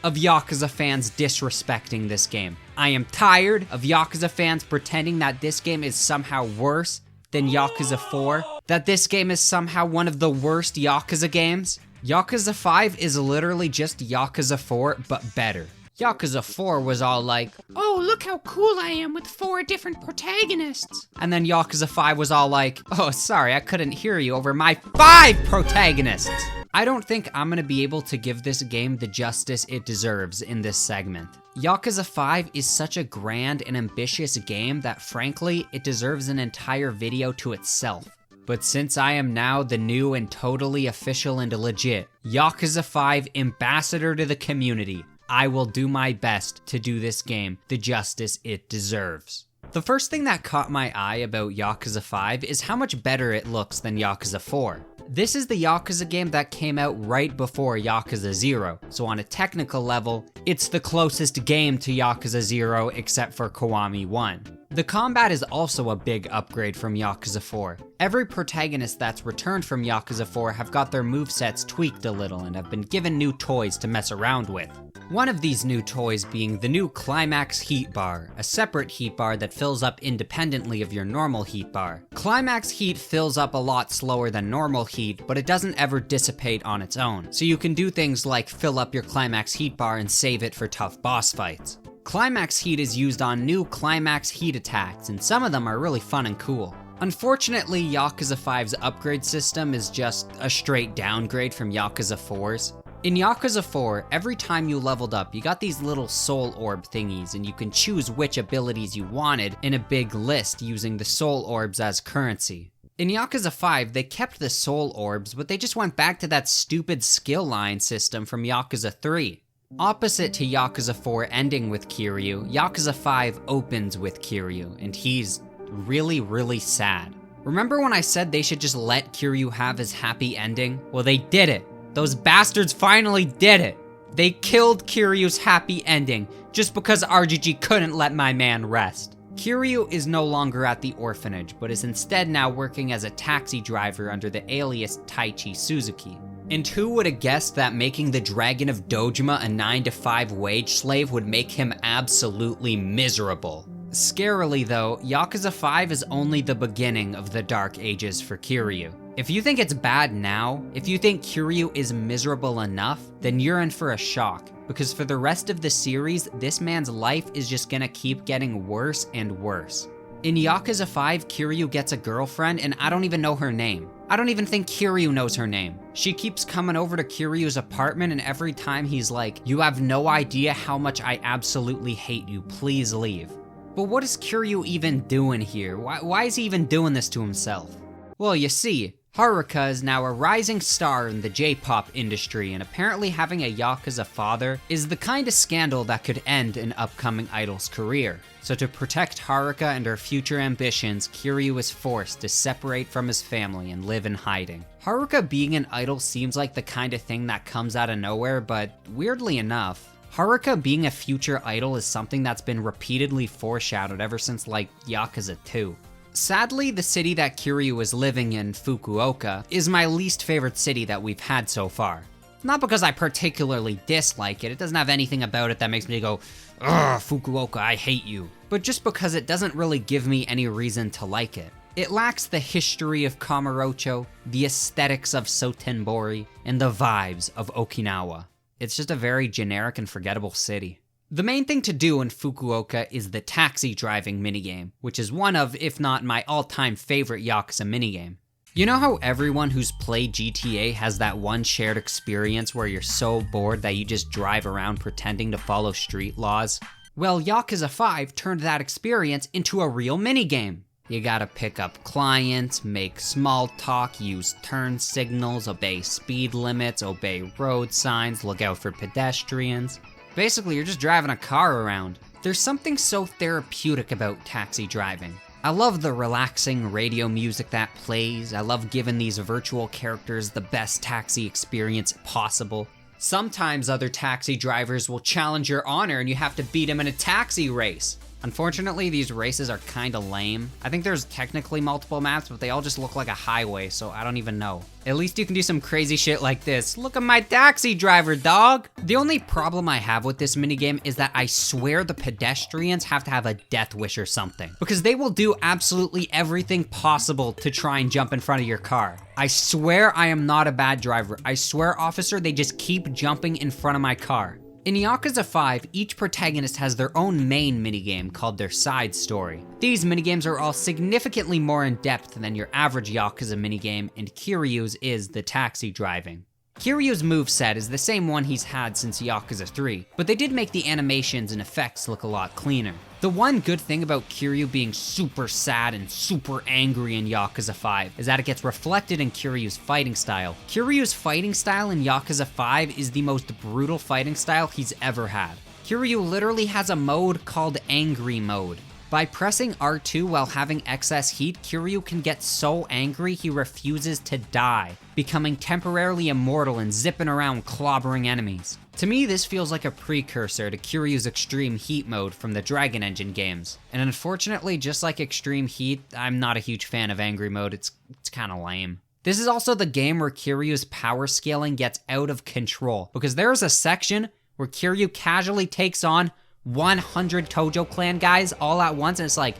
of Yakuza fans disrespecting this game. I am tired of Yakuza fans pretending that this game is somehow worse than Yakuza 4, that this game is somehow one of the worst Yakuza games. Yakuza 5 is literally just Yakuza 4, but better. Yakuza 4 was all like, oh, look how cool I am with 4 different protagonists. And then Yakuza 5 was all like, oh, sorry, I couldn't hear you over my 5 protagonists. I don't think I'm gonna be able to give this game the justice it deserves in this segment. Yakuza 5 is such a grand and ambitious game that frankly, it deserves an entire video to itself. But since I am now the new and totally official and legit Yakuza 5 ambassador to the community, I will do my best to do this game the justice it deserves. The first thing that caught my eye about Yakuza 5 is how much better it looks than Yakuza 4. This is the Yakuza game that came out right before Yakuza 0, so on a technical level, it's the closest game to Yakuza 0 except for Kiwami 1. The combat is also a big upgrade from Yakuza 4. Every protagonist that's returned from Yakuza 4 have got their movesets tweaked a little and have been given new toys to mess around with. One of these new toys being the new Climax Heat Bar, a separate heat bar that fills up independently of your normal heat bar. Climax Heat fills up a lot slower than normal heat, but it doesn't ever dissipate on its own, so you can do things like fill up your Climax Heat Bar and save it for tough boss fights. Climax Heat is used on new Climax Heat attacks, and some of them are really fun and cool. Unfortunately, Yakuza 5's upgrade system is just a straight downgrade from Yakuza 4's. In Yakuza 4, every time you leveled up, you got these little soul orb thingies, and you can choose which abilities you wanted in a big list using the soul orbs as currency. In Yakuza 5, they kept the soul orbs, but they just went back to that stupid skill line system from Yakuza 3. Opposite to Yakuza 4 ending with Kiryu, Yakuza 5 opens with Kiryu, and he's really, really sad. Remember when I said they should just let Kiryu have his happy ending? Well, they did it. Those bastards finally did it. They killed Kiryu's happy ending just because RGG couldn't let my man rest. Kiryu is no longer at the orphanage, but is instead now working as a taxi driver under the alias Taichi Suzuki. And who would have guessed that making the Dragon of Dojima a 9-to-5 wage slave would make him absolutely miserable? Scarily though, Yakuza 5 is only the beginning of the dark ages for Kiryu. If you think it's bad now, if you think Kiryu is miserable enough, then you're in for a shock, because for the rest of the series, this man's life is just gonna keep getting worse and worse. In Yakuza 5, Kiryu gets a girlfriend, and I don't even know her name. I don't even think Kiryu knows her name. She keeps coming over to Kiryu's apartment, and every time he's like, "You have no idea how much I absolutely hate you, please leave." But what is Kiryu even doing here? Why is he even doing this to himself? Well, you see, Haruka is now a rising star in the J-pop industry, and apparently having a Yakuza father is the kind of scandal that could end an upcoming idol's career. So to protect Haruka and her future ambitions, Kiryu is forced to separate from his family and live in hiding. Haruka being an idol seems like the kind of thing that comes out of nowhere, but weirdly enough, Haruka being a future idol is something that's been repeatedly foreshadowed ever since like Yakuza 2. Sadly, the city that Kiryu is living in, Fukuoka, is my least favorite city that we've had so far. Not because I particularly dislike it doesn't have anything about it that makes me go, ugh, Fukuoka, I hate you. But just because it doesn't really give me any reason to like it. It lacks the history of Kamurocho, the aesthetics of Sotenbori, and the vibes of Okinawa. It's just a very generic and forgettable city. The main thing to do in Fukuoka is the taxi driving minigame, which is one of, if not my all-time favorite Yakuza minigame. You know how everyone who's played GTA has that one shared experience where you're so bored that you just drive around pretending to follow street laws? Well, Yakuza 5 turned that experience into a real minigame. You gotta pick up clients, make small talk, use turn signals, obey speed limits, obey road signs, look out for pedestrians. Basically, you're just driving a car around. There's something so therapeutic about taxi driving. I love the relaxing radio music that plays. I love giving these virtual characters the best taxi experience possible. Sometimes other taxi drivers will challenge your honor and you have to beat them in a taxi race. Unfortunately, these races are kinda lame. I think there's technically multiple maps, but they all just look like a highway, so I don't even know. At least you can do some crazy shit like this. Look at my taxi driver, dog! The only problem I have with this minigame is that I swear the pedestrians have to have a death wish or something, because they will do absolutely everything possible to try and jump in front of your car. I swear I am not a bad driver. I swear, officer, they just keep jumping in front of my car. In Yakuza 5, each protagonist has their own main minigame called their side story. These minigames are all significantly more in depth than your average Yakuza minigame, and Kiryu's is the taxi driving. Kiryu's moveset is the same one he's had since Yakuza 3, but they did make the animations and effects look a lot cleaner. The one good thing about Kiryu being super sad and super angry in Yakuza 5 is that it gets reflected in Kiryu's fighting style. Kiryu's fighting style in Yakuza 5 is the most brutal fighting style he's ever had. Kiryu literally has a mode called Angry Mode. By pressing R2 while having excess heat, Kiryu can get so angry he refuses to die, becoming temporarily immortal and zipping around clobbering enemies. To me, this feels like a precursor to Kiryu's Extreme Heat mode from the Dragon Engine games. And unfortunately, just like Extreme Heat, I'm not a huge fan of Angry Mode, it's kinda lame. This is also the game where Kiryu's power scaling gets out of control, because there is a section where Kiryu casually takes on 100 Tojo clan guys all at once, and it's like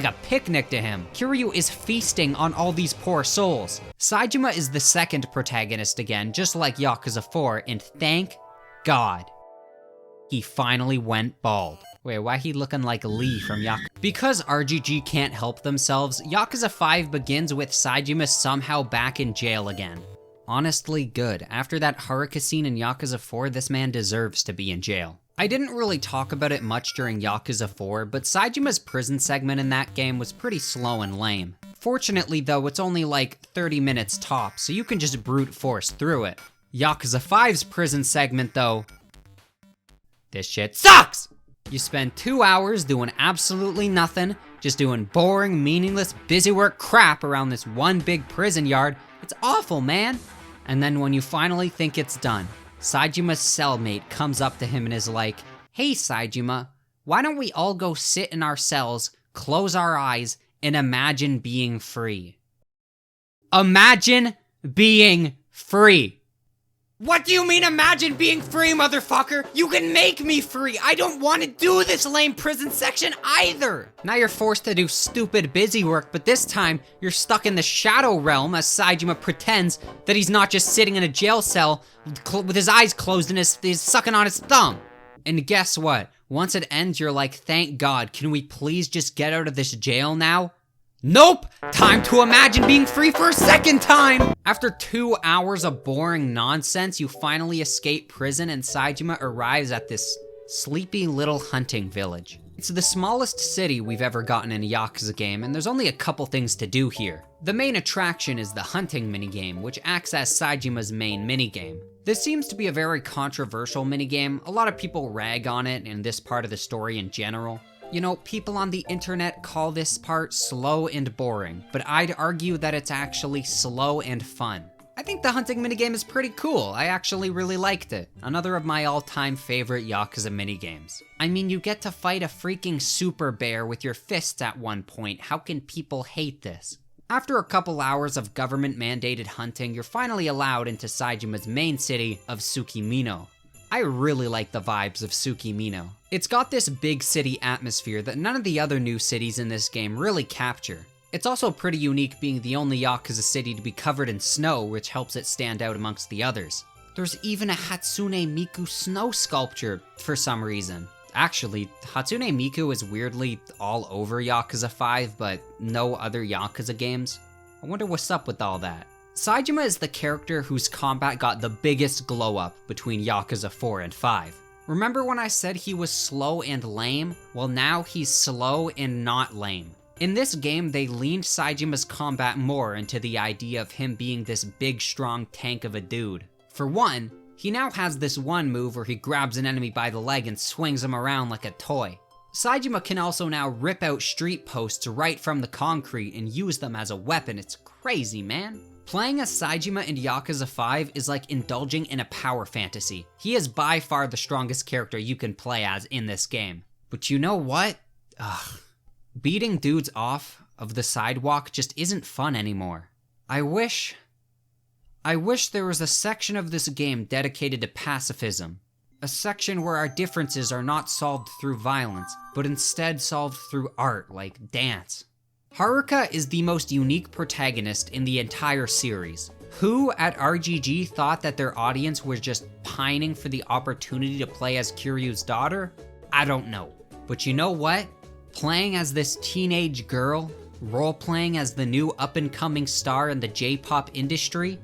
a picnic to him. Kiryu is feasting on all these poor souls. Saejima is the second protagonist again, just like Yakuza 4, and thank God, he finally went bald. Wait, why he looking like Lee from Yakuza? Because RGG can't help themselves, Yakuza 5 begins with Saejima somehow back in jail again. Honestly good. After that Haruka scene in Yakuza 4, this man deserves to be in jail. I didn't really talk about it much during Yakuza 4, but Saejima's prison segment in that game was pretty slow and lame. Fortunately though, it's only like 30 minutes top, so you can just brute force through it. Yakuza 5's prison segment though, this shit sucks! You spend 2 hours doing absolutely nothing, just doing boring, meaningless, busywork crap around this one big prison yard. It's awful, man. And then when you finally think it's done, Saejima's cellmate comes up to him and is like, "Hey Saejima, why don't we all go sit in our cells, close our eyes, and imagine being free?" Imagine being free. What do you mean imagine being free, motherfucker? You can make me free. I don't want to do this lame prison section either. Now you're forced to do stupid busy work, but this time you're stuck in the shadow realm as Saejima pretends that he's not just sitting in a jail cell with his eyes closed and he's sucking on his thumb. And guess what? Once it ends, you're like, thank God, can we please just get out of this jail now? Nope! Time to imagine being free for a second time! After 2 hours of boring nonsense, you finally escape prison and Saejima arrives at this sleepy little hunting village. It's the smallest city we've ever gotten in a Yakuza game, and there's only a couple things to do here. The main attraction is the hunting minigame, which acts as Saejima's main minigame. This seems to be a very controversial minigame. A lot of people rag on it and this part of the story in general. You know, people on the internet call this part slow and boring, but I'd argue that it's actually slow and fun. I think the hunting minigame is pretty cool. I actually really liked it. Another of my all-time favorite Yakuza minigames. I mean, you get to fight a freaking super bear with your fists at one point. How can people hate this? After a couple hours of government-mandated hunting, you're finally allowed into Saejima's main city of Tsukimino. I really like the vibes of Tsukimino. It's got this big city atmosphere that none of the other new cities in this game really capture. It's also pretty unique being the only Yakuza city to be covered in snow, which helps it stand out amongst the others. There's even a Hatsune Miku snow sculpture for some reason. Actually, Hatsune Miku is weirdly all over Yakuza 5, but no other Yakuza games. I wonder what's up with all that. Saejima is the character whose combat got the biggest glow up between Yakuza 4 and 5. Remember when I said he was slow and lame? Well, now he's slow and not lame. In this game, they leaned Saijima's combat more into the idea of him being this big, strong tank of a dude. For one, he now has this one move where he grabs an enemy by the leg and swings him around like a toy. Saijima can also now rip out street posts right from the concrete and use them as a weapon. It's crazy, man. Playing as Saijima in Yakuza 5 is like indulging in a power fantasy. He is by far the strongest character you can play as in this game. But you know what? Beating dudes off of the sidewalk just isn't fun anymore. I wish there was a section of this game dedicated to pacifism. A section where our differences are not solved through violence, but instead solved through art, like dance. Haruka is the most unique protagonist in the entire series. Who at RGG thought that their audience was just pining for the opportunity to play as Kiryu's daughter? I don't know. But you know what? Playing as this teenage girl, role-playing as the new up-and-coming star in the J-pop industry,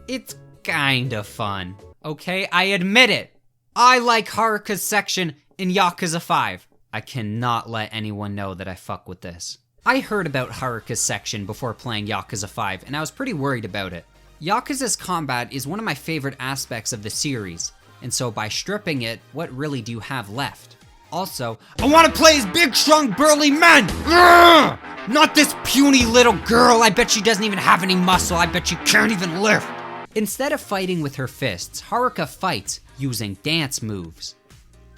it's kinda fun. Okay, I admit it. I like Haruka's section in Yakuza 5. I cannot let anyone know that I fuck with this. I heard about Haruka's section before playing Yakuza 5, and I was pretty worried about it. Yakuza's combat is one of my favorite aspects of the series, and so by stripping it, what really do you have left? Also, I wanna play as big, strong, burly men! Ugh! Not this puny little girl, I bet she doesn't even have any muscle, I bet she can't even lift! Instead of fighting with her fists, Haruka fights using dance moves.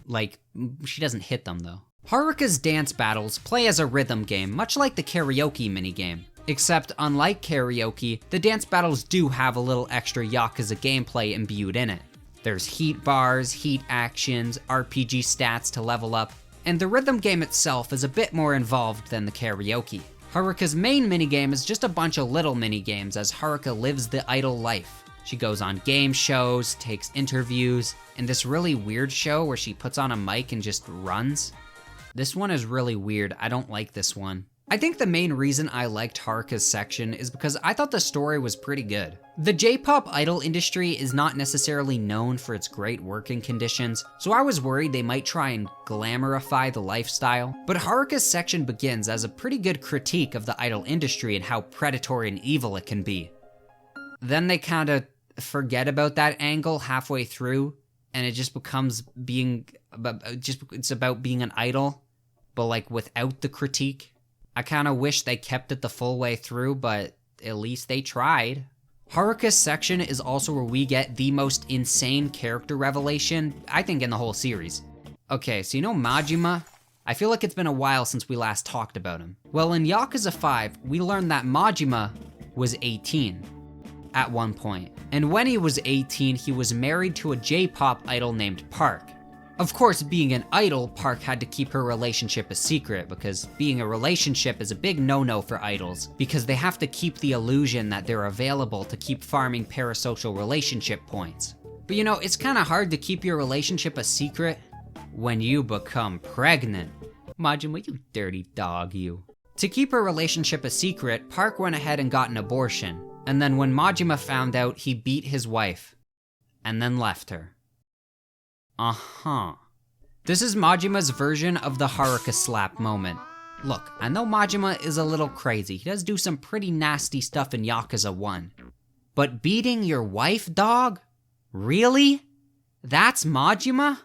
Like, she doesn't hit them though. Haruka's dance battles play as a rhythm game, much like the karaoke minigame. Except, unlike karaoke, the dance battles do have a little extra Yakuza gameplay imbued in it. There's heat bars, heat actions, RPG stats to level up, and the rhythm game itself is a bit more involved than the karaoke. Haruka's main minigame is just a bunch of little minigames as Haruka lives the idle life. She goes on game shows, takes interviews, and this really weird show where she puts on a mic and just runs. This one is really weird, I don't like this one. I think the main reason I liked Haruka's section is because I thought the story was pretty good. The J-pop idol industry is not necessarily known for its great working conditions, so I was worried they might try and glamourify the lifestyle, but Haruka's section begins as a pretty good critique of the idol industry and how predatory and evil it can be. Then they kinda forget about that angle halfway through, and it just becomes it's about being an idol, but like without the critique. I kinda wish they kept it the full way through, but at least they tried. Haruka's section is also where we get the most insane character revelation, I think, in the whole series. Okay, so you know Majima? I feel like it's been a while since we last talked about him. Well, in Yakuza 5, we learned that Majima was 18 at one point. And when he was 18, he was married to a J-pop idol named Park. Of course, being an idol, Park had to keep her relationship a secret because being a relationship is a big no-no for idols because they have to keep the illusion that they're available to keep farming parasocial relationship points. But you know, it's kinda hard to keep your relationship a secret when you become pregnant. Majima, you dirty dog, you. To keep her relationship a secret, Park went ahead and got an abortion. And then when Majima found out, he beat his wife and then left her. This is Majima's version of the Haruka slap moment. Look, I know Majima is a little crazy. He does do some pretty nasty stuff in Yakuza 1. But beating your wife, dog? Really? That's Majima?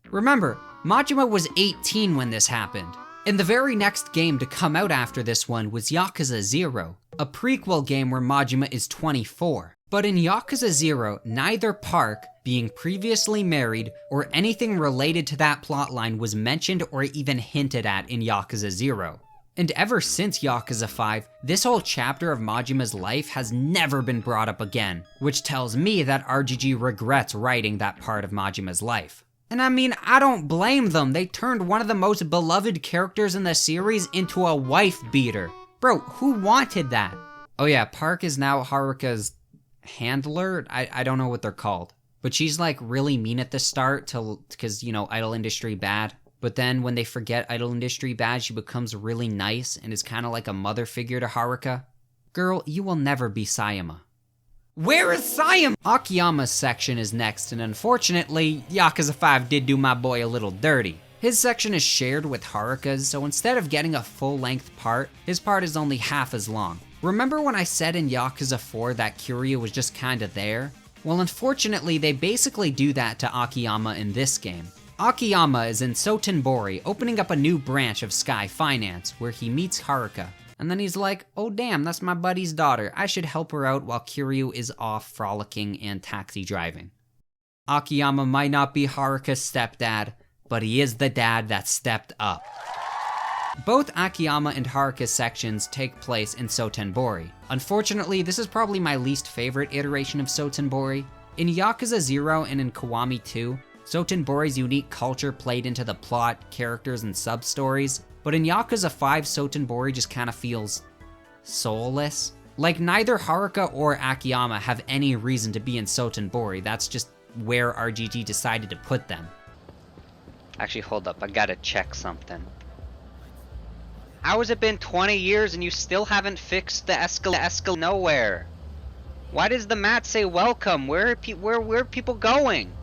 Remember, Majima was 18 when this happened. And the very next game to come out after this one was Yakuza 0, a prequel game where Majima is 24. But in Yakuza 0, neither Park, being previously married, or anything related to that plotline was mentioned or even hinted at in Yakuza 0. And ever since Yakuza 5, this whole chapter of Majima's life has never been brought up again, which tells me that RGG regrets writing that part of Majima's life. And I mean, I don't blame them. They turned one of the most beloved characters in the series into a wife beater. Bro, who wanted that? Oh yeah, Park is now Haruka's handler? I don't know what they're called. But she's like really mean at the start because, you know, idol industry bad. But then when they forget idol industry bad, she becomes really nice and is kind of like a mother figure to Haruka. Girl, you will never be Sayama. Where is Siam? Akiyama's section is next, and unfortunately, Yakuza 5 did do my boy a little dirty. His section is shared with Haruka's, so instead of getting a full-length part, his part is only half as long. Remember when I said in Yakuza 4 that Kiryu was just kinda there? Well, unfortunately, they basically do that to Akiyama in this game. Akiyama is in Sotenbori, opening up a new branch of Sky Finance, where he meets Haruka. And then he's like, oh damn, that's my buddy's daughter. I should help her out while Kiryu is off frolicking and taxi driving. Akiyama might not be Haruka's stepdad, but he is the dad that stepped up. Both Akiyama and Haruka's sections take place in Sotenbori. Unfortunately, this is probably my least favorite iteration of Sotenbori. In Yakuza 0 and in Kiwami 2, Sotenbori's unique culture played into the plot, characters, and sub-stories, but in Yakuza 5, Sotenbori just kinda feels soulless. Like, neither Haruka or Akiyama have any reason to be in Sotenbori, that's just where RGG decided to put them. Actually, hold up, I gotta check something. How has it been 20 years and you still haven't fixed the escal nowhere? Why does the mat say welcome? Where are people going?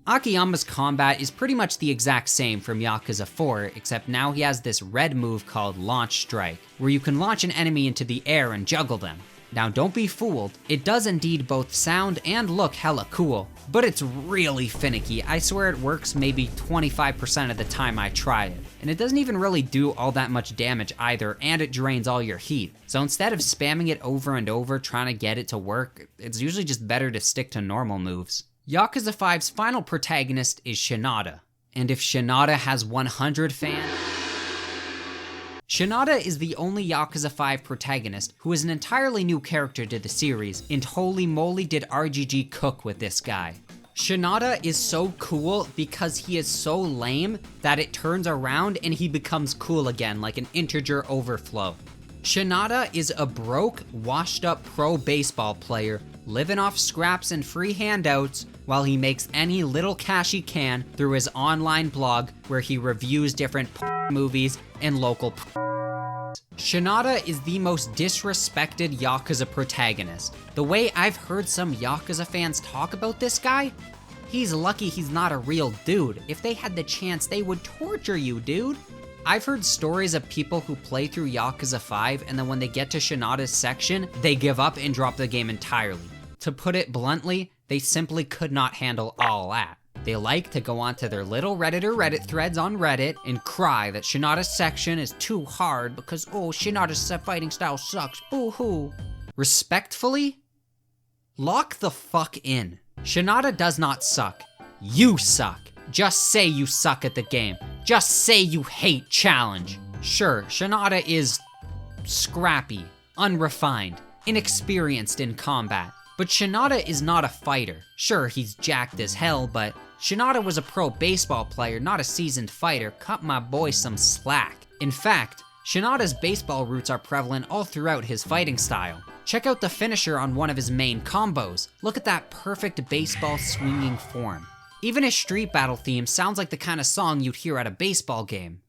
Akiyama's combat is pretty much the exact same from Yakuza 4, except now he has this red move called Launch Strike, where you can launch an enemy into the air and juggle them. Now don't be fooled, it does indeed both sound and look hella cool, but it's really finicky. I swear it works maybe 25% of the time I try it. And it doesn't even really do all that much damage either, and it drains all your heat. So instead of spamming it over and over trying to get it to work, it's usually just better to stick to normal moves. Yakuza 5's final protagonist is Shinada, and if Shinada has 100 fans... Shinada is the only Yakuza 5 protagonist who is an entirely new character to the series, and holy moly did RGG cook with this guy. Shinada is so cool because he is so lame that it turns around and he becomes cool again, like an integer overflow. Shinada is a broke, washed up pro baseball player living off scraps and free handouts while he makes any little cash he can through his online blog where he reviews different movies and local Shinada is the most disrespected Yakuza protagonist. The way I've heard some Yakuza fans talk about this guy, he's lucky he's not a real dude. If they had the chance, they would torture you, dude. I've heard stories of people who play through Yakuza 5 and then when they get to Shinada's section, they give up and drop the game entirely. To put it bluntly, they simply could not handle all that. They like to go onto their little Reddit threads on Reddit and cry that Shinada's section is too hard because, oh, Shinada's fighting style sucks, boo-hoo. Respectfully, lock the fuck in. Shinada does not suck. You suck. Just say you suck at the game. Just say you hate challenge. Sure, Shinada is scrappy, unrefined, inexperienced in combat. But Shinada is not a fighter. Sure, he's jacked as hell, but Shinada was a pro baseball player, not a seasoned fighter. Cut my boy some slack. In fact, Shinada's baseball roots are prevalent all throughout his fighting style. Check out the finisher on one of his main combos. Look at that perfect baseball swinging form. Even his street battle theme sounds like the kind of song you'd hear at a baseball game.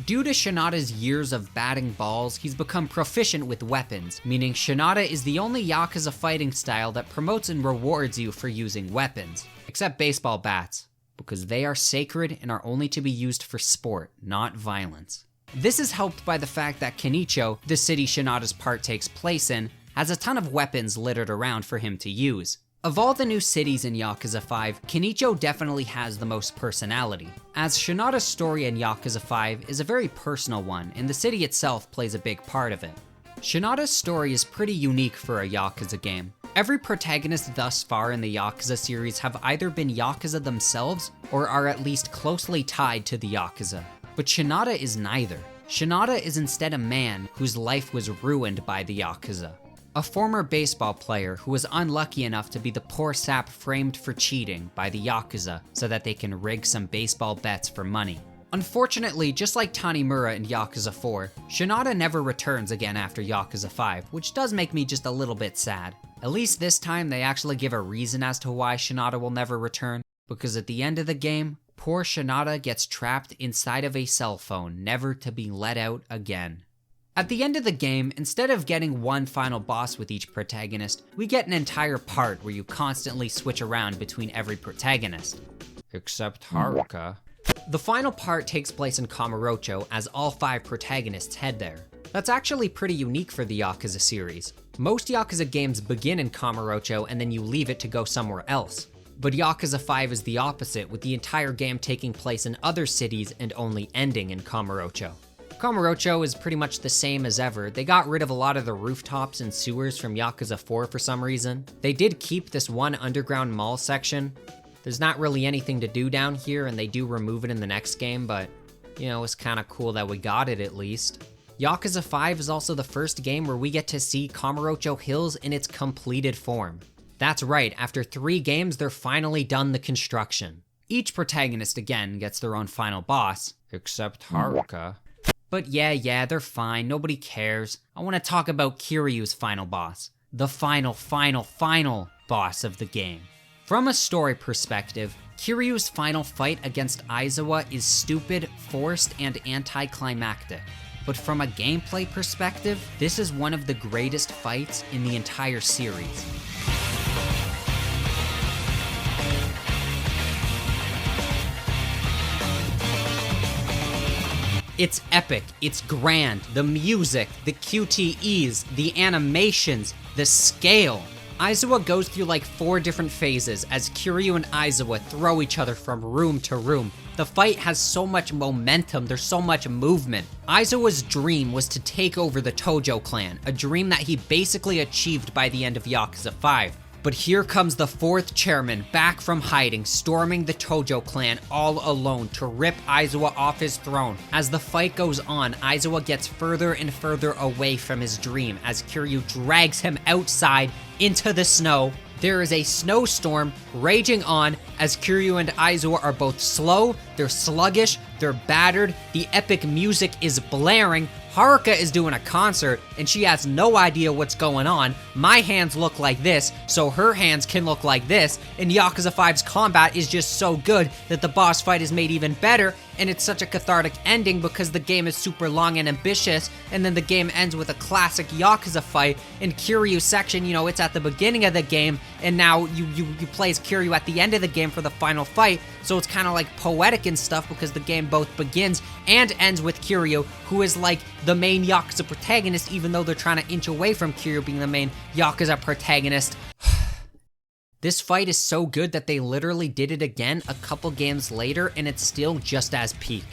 Due to Shinada's years of batting balls, he's become proficient with weapons, meaning Shinada is the only Yakuza fighting style that promotes and rewards you for using weapons. Except baseball bats, because they are sacred and are only to be used for sport, not violence. This is helped by the fact that Kenicho, the city Shinada's part takes place in, has a ton of weapons littered around for him to use. Of all the new cities in Yakuza 5, Kenicho definitely has the most personality, as Shinada's story in Yakuza 5 is a very personal one, and the city itself plays a big part of it. Shinada's story is pretty unique for a Yakuza game. Every protagonist thus far in the Yakuza series have either been Yakuza themselves, or are at least closely tied to the Yakuza. But Shinada is neither. Shinada is instead a man whose life was ruined by the Yakuza. A former baseball player who was unlucky enough to be the poor sap framed for cheating by the Yakuza so that they can rig some baseball bets for money. Unfortunately, just like Tanimura in Yakuza 4, Shinada never returns again after Yakuza 5, which does make me just a little bit sad. At least this time they actually give a reason as to why Shinada will never return, because at the end of the game, poor Shinada gets trapped inside of a cell phone, never to be let out again. At the end of the game, instead of getting one final boss with each protagonist, we get an entire part where you constantly switch around between every protagonist. Except Haruka. The final part takes place in Kamurocho as all 5 protagonists head there. That's actually pretty unique for the Yakuza series. Most Yakuza games begin in Kamurocho and then you leave it to go somewhere else. But Yakuza 5 is the opposite, with the entire game taking place in other cities and only ending in Kamurocho. Kamurocho is pretty much the same as ever. They got rid of a lot of the rooftops and sewers from Yakuza 4 for some reason. They did keep this one underground mall section. There's not really anything to do down here, and they do remove it in the next game, but, you know, it's kind of cool that we got it at least. Yakuza 5 is also the first game where we get to see Kamurocho Hills in its completed form. That's right, after 3 games, they're finally done the construction. Each protagonist, again, gets their own final boss, except Haruka. But yeah, they're fine, nobody cares. I want to talk about Kiryu's final boss. The final boss of the game. From a story perspective, Kiryu's final fight against Aizawa is stupid, forced, and anticlimactic. But from a gameplay perspective, this is one of the greatest fights in the entire series. It's epic, it's grand, the music, the QTEs, the animations, the scale. Aizawa goes through like 4 different phases as Kiryu and Aizawa throw each other from room to room. The fight has so much momentum, there's so much movement. Aizawa's dream was to take over the Tojo clan, a dream that he basically achieved by the end of Yakuza 5. But here comes the 4th chairman back from hiding, storming the Tojo clan all alone to rip Aizawa off his throne. As the fight goes on, Aizawa gets further and further away from his dream as Kiryu drags him outside into the snow. There is a snowstorm raging on as Kiryu and Aizawa are both slow, they're sluggish, they're battered, the epic music is blaring. Haruka is doing a concert and she has no idea what's going on. My hands look like this, so her hands can look like this, and Yakuza 5's combat is just so good that the boss fight is made even better, and it's such a cathartic ending because the game is super long and ambitious, and then the game ends with a classic Yakuza fight. In Kiryu's section, you know, it's at the beginning of the game, and now you play as Kiryu at the end of the game for the final fight, so it's kind of like poetic and stuff because the game both begins and ends with Kiryu, who is like the main Yakuza protagonist, even though they're trying to inch away from Kiryu being the main Yakuza protagonist. This fight is so good that they literally did it again a couple games later, and it's still just as peak.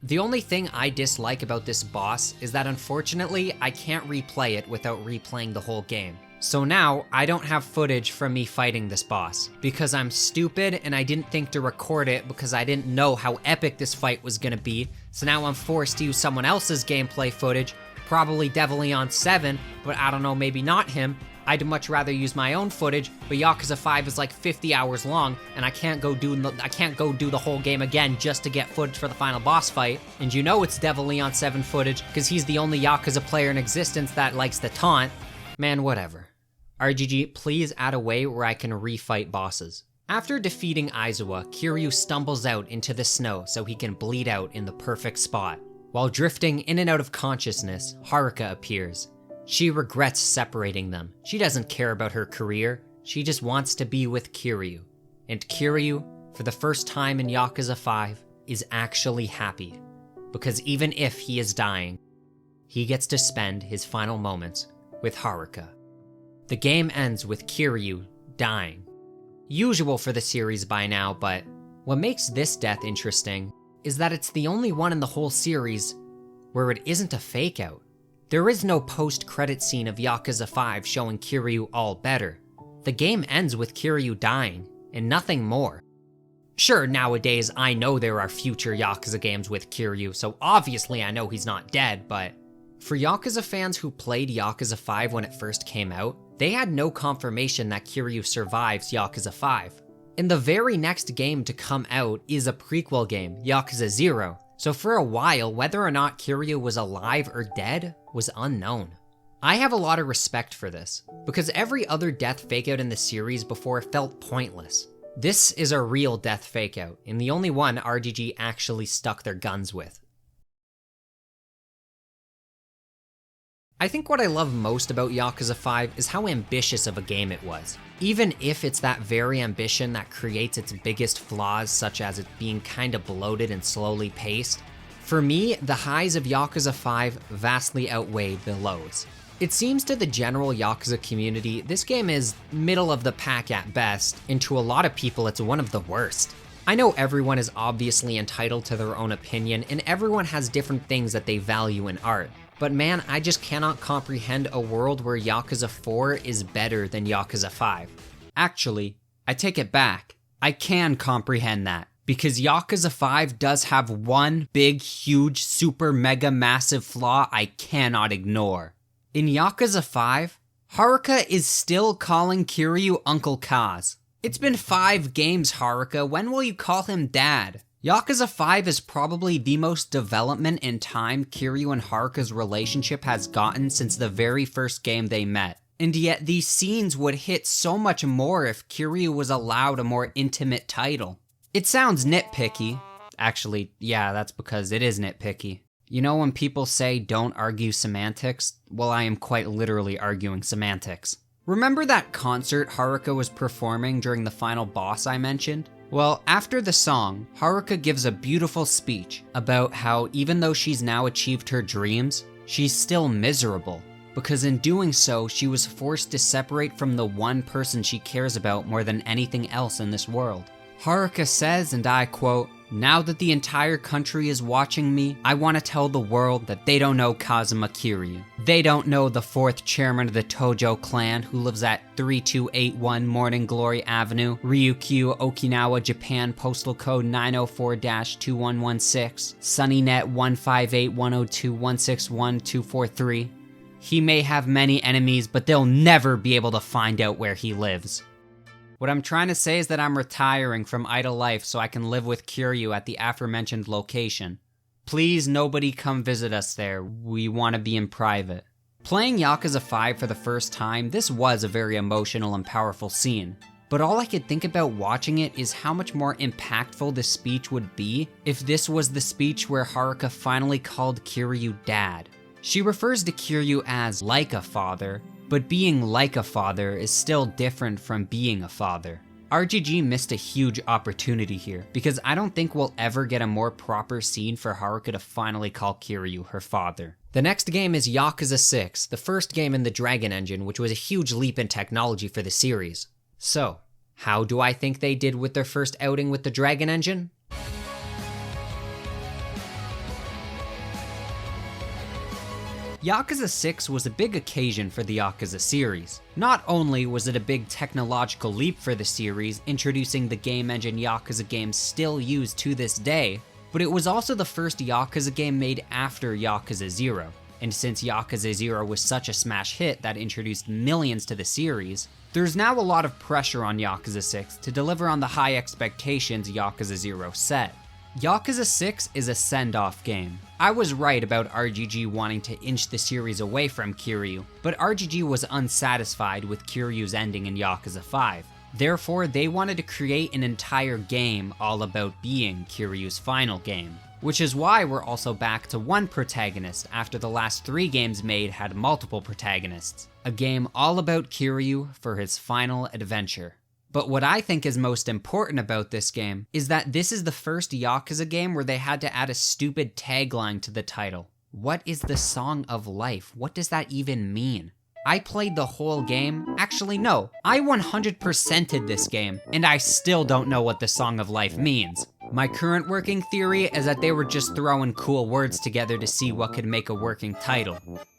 The only thing I dislike about this boss is that unfortunately I can't replay it without replaying the whole game. So now I don't have footage from me fighting this boss because I'm stupid and I didn't think to record it because I didn't know how epic this fight was gonna be. So now I'm forced to use someone else's gameplay footage, probably Devil Leon 7, but I don't know, maybe not him. I'd much rather use my own footage, but Yakuza 5 is like 50 hours long, and I can't go do the whole game again just to get footage for the final boss fight. And you know it's Devil Leon 7 footage, because he's the only Yakuza player in existence that likes to taunt. Man, whatever. RGG, please add a way where I can refight bosses. After defeating Aizawa, Kiryu stumbles out into the snow so he can bleed out in the perfect spot. While drifting in and out of consciousness, Haruka appears. She regrets separating them. She doesn't care about her career. She just wants to be with Kiryu. And Kiryu, for the first time in Yakuza 5, is actually happy. Because even if he is dying, he gets to spend his final moments with Haruka. The game ends with Kiryu dying. Usual for the series by now, but what makes this death interesting is that it's the only one in the whole series where it isn't a fake out. There is no post-credit scene of Yakuza 5 showing Kiryu all better. The game ends with Kiryu dying, and nothing more. Sure, nowadays I know there are future Yakuza games with Kiryu, so obviously I know he's not dead, but for Yakuza fans who played Yakuza 5 when it first came out, they had no confirmation that Kiryu survives Yakuza 5. And the very next game to come out is a prequel game, Yakuza 0. So for a while, whether or not Kiryu was alive or dead was unknown. I have a lot of respect for this, because every other death fakeout in the series before felt pointless. This is a real death fakeout, and the only one RGG actually stuck their guns with. I think what I love most about Yakuza 5 is how ambitious of a game it was. Even if it's that very ambition that creates its biggest flaws, such as it being kinda bloated and slowly paced, for me, the highs of Yakuza 5 vastly outweigh the lows. It seems to the general Yakuza community, this game is middle of the pack at best, and to a lot of people it's one of the worst. I know everyone is obviously entitled to their own opinion, and everyone has different things that they value in art. But man, I just cannot comprehend a world where Yakuza 4 is better than Yakuza 5. Actually, I take it back. I can comprehend that. Because Yakuza 5 does have one big, huge, super mega massive flaw I cannot ignore. In Yakuza 5, Haruka is still calling Kiryu Uncle Kaz. It's been 5 games, Haruka. When will you call him Dad? Yakuza 5 is probably the most development in time Kiryu and Haruka's relationship has gotten since the very first game they met. And yet these scenes would hit so much more if Kiryu was allowed a more intimate title. It sounds nitpicky. Actually, yeah, that's because it is nitpicky. You know when people say don't argue semantics? Well, I am quite literally arguing semantics. Remember that concert Haruka was performing during the final boss I mentioned? Well, after the song, Haruka gives a beautiful speech about how even though she's now achieved her dreams, she's still miserable. Because in doing so, she was forced to separate from the one person she cares about more than anything else in this world. Haruka says, and I quote, "Now that the entire country is watching me, I want to tell the world that they don't know Kazuma Kiryu. They don't know the 4th chairman of the Tojo clan who lives at 3281 Morning Glory Avenue, Ryukyu, Okinawa, Japan, postal code 904-2116, Sunnynet 158-102-161-243. He may have many enemies, but they'll never be able to find out where he lives." What I'm trying to say is that I'm retiring from idle life so I can live with Kiryu at the aforementioned location. Please nobody come visit us there, we want to be in private. Playing Yakuza 5 for the first time, this was a very emotional and powerful scene. But all I could think about watching it is how much more impactful this speech would be if this was the speech where Haruka finally called Kiryu Dad. She refers to Kiryu as like a father, but being like a father is still different from being a father. RGG missed a huge opportunity here, because I don't think we'll ever get a more proper scene for Haruka to finally call Kiryu her father. The next game is Yakuza 6, the first game in the Dragon Engine, which was a huge leap in technology for the series. So, how do I think they did with their first outing with the Dragon Engine? Yakuza 6 was a big occasion for the Yakuza series. Not only was it a big technological leap for the series, introducing the game engine Yakuza games still used to this day, but it was also the first Yakuza game made after Yakuza 0. And since Yakuza 0 was such a smash hit that introduced millions to the series, there's now a lot of pressure on Yakuza 6 to deliver on the high expectations Yakuza 0 set. Yakuza 6 is a send-off game. I was right about RGG wanting to inch the series away from Kiryu, but RGG was unsatisfied with Kiryu's ending in Yakuza 5. Therefore, they wanted to create an entire game all about being Kiryu's final game. Which is why we're also back to one protagonist after the last 3 games made had multiple protagonists. A game all about Kiryu for his final adventure. But what I think is most important about this game is that this is the first Yakuza game where they had to add a stupid tagline to the title. What is the Song of Life? What does that even mean? I played the whole game. Actually, no, I 100%ed this game, and I still don't know what the Song of Life means. My current working theory is that they were just throwing cool words together to see what could make a working title.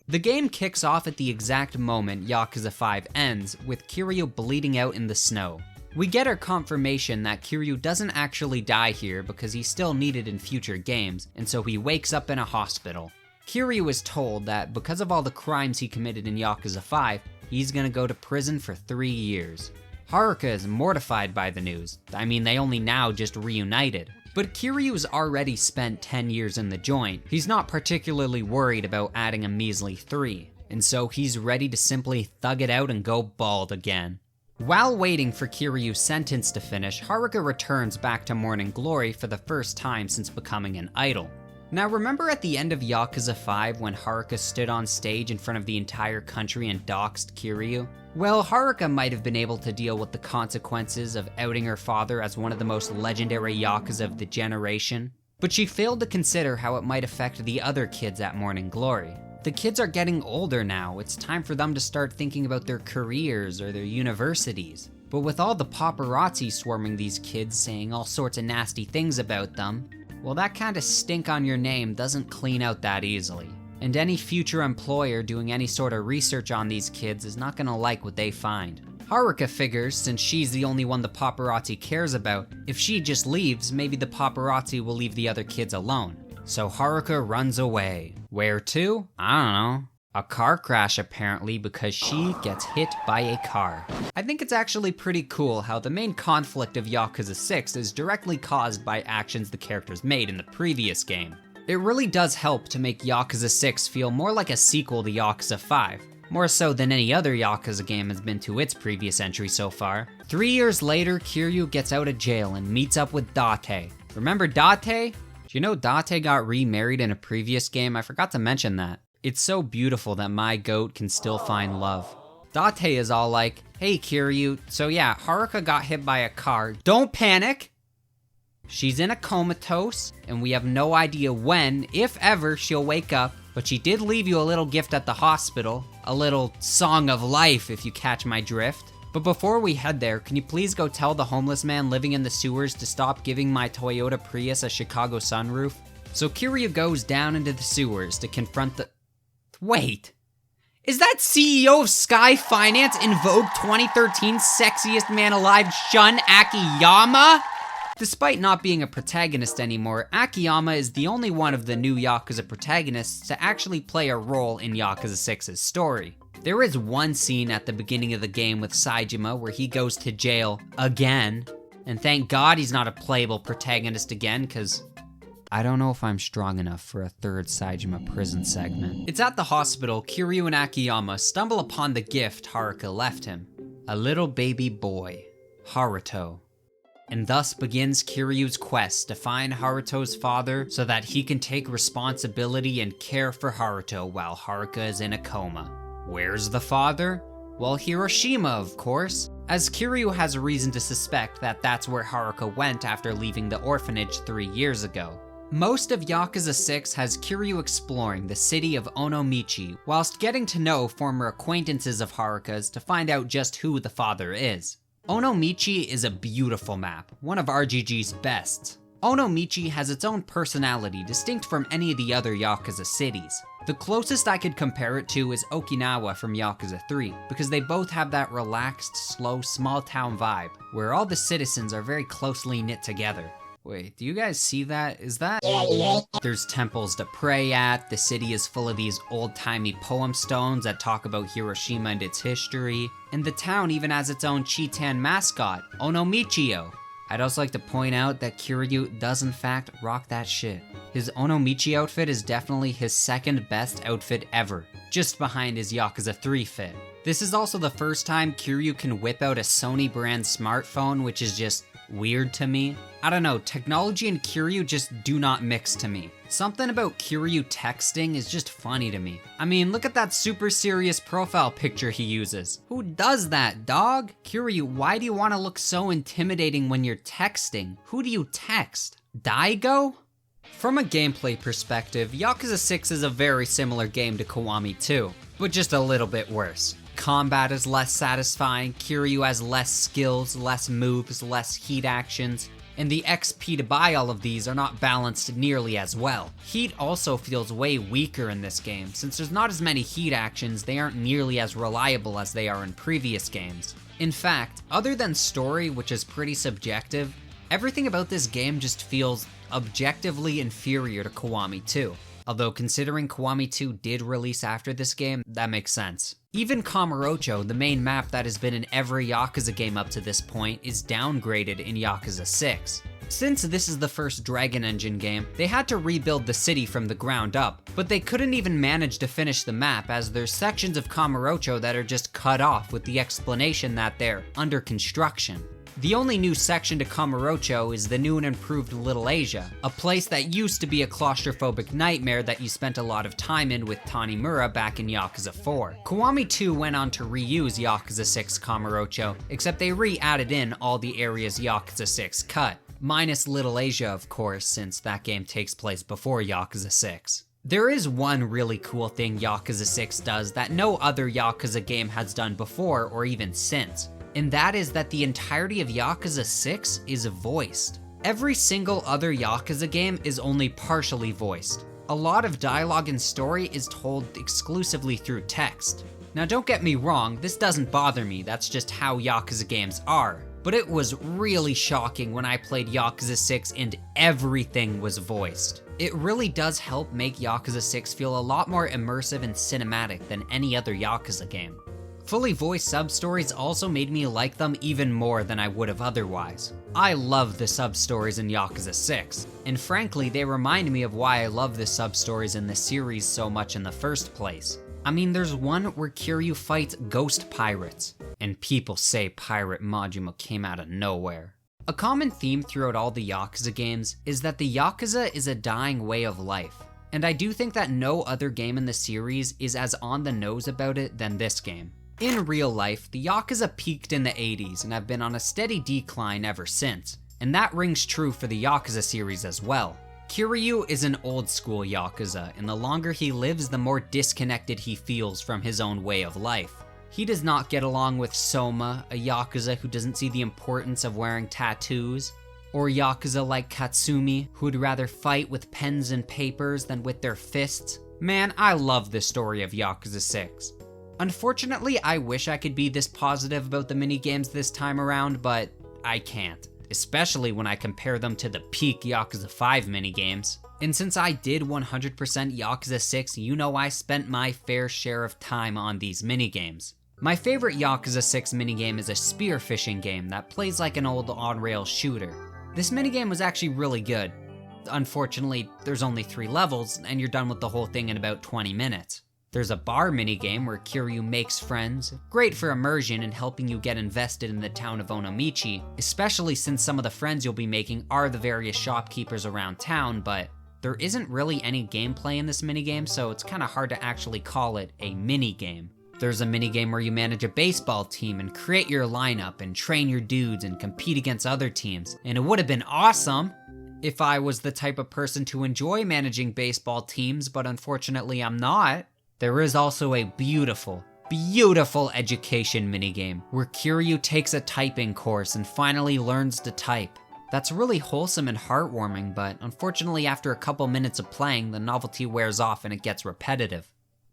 The game kicks off at the exact moment Yakuza 5 ends, with Kiryu bleeding out in the snow. We get our confirmation that Kiryu doesn't actually die here because he's still needed in future games, and so he wakes up in a hospital. Kiryu is told that because of all the crimes he committed in Yakuza 5, he's gonna go to prison for 3 years. Haruka is mortified by the news. I mean, they only now just reunited. But Kiryu's already spent 10 years in the joint. He's not particularly worried about adding a measly 3, and so he's ready to simply thug it out and go bald again. While waiting for Kiryu's sentence to finish, Haruka returns back to Morning Glory for the first time since becoming an idol. Now remember at the end of Yakuza 5 when Haruka stood on stage in front of the entire country and doxed Kiryu? Well, Haruka might have been able to deal with the consequences of outing her father as one of the most legendary Yakuza of the generation, but she failed to consider how it might affect the other kids at Morning Glory. The kids are getting older now, it's time for them to start thinking about their careers or their universities. But with all the paparazzi swarming these kids saying all sorts of nasty things about them, well, that kind of stink on your name doesn't clean out that easily. And any future employer doing any sort of research on these kids is not gonna like what they find. Haruka figures, since she's the only one the paparazzi cares about, if she just leaves, maybe the paparazzi will leave the other kids alone. So Haruka runs away. Where to? I don't know. A car crash apparently, because she gets hit by a car. I think it's actually pretty cool how the main conflict of Yakuza 6 is directly caused by actions the characters made in the previous game. It really does help to make Yakuza 6 feel more like a sequel to Yakuza 5, more so than any other Yakuza game has been to its previous entry so far. 3 years later, Kiryu gets out of jail and meets up with Date. Remember Date? Do you know Date got remarried in a previous game? I forgot to mention that. It's so beautiful that my goat can still find love. Date is all like, hey Kiryu, so yeah, Haruka got hit by a car. Don't panic! She's in a comatose, and we have no idea when, if ever, she'll wake up, but she did leave you a little gift at the hospital. A little song of life, if you catch my drift. But before we head there, can you please go tell the homeless man living in the sewers to stop giving my Toyota Prius a Chicago sunroof? So Kiryu goes down into the sewers to confront the... Wait, is that CEO of Sky Finance in Vogue 2013's Sexiest Man Alive, Shun Akiyama? Despite not being a protagonist anymore, Akiyama is the only one of the new Yakuza protagonists to actually play a role in Yakuza 6's story. There is one scene at the beginning of the game with Saejima where he goes to jail again, and thank God he's not a playable protagonist again, cause I don't know if I'm strong enough for a third Saejima prison segment. It's at the hospital, Kiryu and Akiyama stumble upon the gift Haruka left him. A little baby boy, Haruto. And thus begins Kiryu's quest to find Haruto's father so that he can take responsibility and care for Haruto while Haruka is in a coma. Where's the father? Well, Hiroshima, of course, as Kiryu has a reason to suspect that that's where Haruka went after leaving the orphanage 3 years ago. Most of Yakuza 6 has Kiryu exploring the city of Onomichi, whilst getting to know former acquaintances of Haruka's to find out just who the father is. Onomichi is a beautiful map, one of RGG's best. Onomichi has its own personality distinct from any of the other Yakuza cities. The closest I could compare it to is Okinawa from Yakuza 3, because they both have that relaxed, slow, small town vibe, where all the citizens are very closely knit together. Wait, do you guys see that? Is that? There's temples to pray at, the city is full of these old-timey poem stones that talk about Hiroshima and its history, and the town even has its own Chitan mascot, Onomichio. I'd also like to point out that Kiryu does in fact rock that shit. His Onomichi outfit is definitely his second best outfit ever, just behind his Yakuza 3 fit. This is also the first time Kiryu can whip out a Sony brand smartphone, which is just weird to me. I don't know, technology and Kiryu just do not mix to me. Something about Kiryu texting is just funny to me. I mean, look at that super serious profile picture he uses. Who does that, dog? Kiryu, why do you want to look so intimidating when you're texting? Who do you text? Daigo? From a gameplay perspective, Yakuza 6 is a very similar game to Kiwami 2, but just a little bit worse. Combat is less satisfying, Kiryu has less skills, less moves, less heat actions, and the XP to buy all of these are not balanced nearly as well. Heat also feels way weaker in this game. Since there's not as many heat actions, they aren't nearly as reliable as they are in previous games. In fact, other than story, which is pretty subjective, everything about this game just feels objectively inferior to Kiwami 2. Although considering Kiwami 2 did release after this game, that makes sense. Even Kamurocho, the main map that has been in every Yakuza game up to this point, is downgraded in Yakuza 6. Since this is the first Dragon Engine game, they had to rebuild the city from the ground up, but they couldn't even manage to finish the map as there's sections of Kamurocho that are just cut off with the explanation that they're under construction. The only new section to Kamurocho is the new and improved Little Asia, a place that used to be a claustrophobic nightmare that you spent a lot of time in with Tanimura back in Yakuza 4. Kiwami 2 went on to reuse Yakuza 6 Kamurocho, except they re-added in all the areas Yakuza 6 cut. Minus Little Asia, of course, since that game takes place before Yakuza 6. There is one really cool thing Yakuza 6 does that no other Yakuza game has done before or even since, and that is that the entirety of Yakuza 6 is voiced. Every single other Yakuza game is only partially voiced. A lot of dialogue and story is told exclusively through text. Now don't get me wrong, this doesn't bother me, that's just how Yakuza games are. But it was really shocking when I played Yakuza 6 and everything was voiced. It really does help make Yakuza 6 feel a lot more immersive and cinematic than any other Yakuza game. Fully voiced sub-stories also made me like them even more than I would have otherwise. I love the sub-stories in Yakuza 6, and frankly they remind me of why I love the sub-stories in the series so much in the first place. I mean, there's one where Kiryu fights ghost pirates, and people say Pirate Majima came out of nowhere. A common theme throughout all the Yakuza games is that the Yakuza is a dying way of life, and I do think that no other game in the series is as on the nose about it than this game. In real life, the Yakuza peaked in the 80s and have been on a steady decline ever since, and that rings true for the Yakuza series as well. Kiryu is an old school Yakuza, and the longer he lives, the more disconnected he feels from his own way of life. He does not get along with Soma, a Yakuza who doesn't see the importance of wearing tattoos, or Yakuza like Katsumi, who'd rather fight with pens and papers than with their fists. Man, I love the story of Yakuza 6. Unfortunately, I wish I could be this positive about the minigames this time around, but I can't. Especially when I compare them to the peak Yakuza 5 minigames. And since I did 100% Yakuza 6, you know I spent my fair share of time on these minigames. My favorite Yakuza 6 minigame is a spearfishing game that plays like an old on-rails shooter. This minigame was actually really good. Unfortunately, there's only 3 levels, and you're done with the whole thing in about 20 minutes. There's a bar minigame where Kiryu makes friends, great for immersion and helping you get invested in the town of Onomichi, especially since some of the friends you'll be making are the various shopkeepers around town, but there isn't really any gameplay in this minigame, so it's kinda hard to actually call it a minigame. There's a minigame where you manage a baseball team and create your lineup and train your dudes and compete against other teams, and it would have been awesome if I was the type of person to enjoy managing baseball teams, but unfortunately I'm not. There is also a beautiful, beautiful education minigame where Kiryu takes a typing course and finally learns to type. That's really wholesome and heartwarming, but unfortunately after a couple minutes of playing, the novelty wears off and it gets repetitive.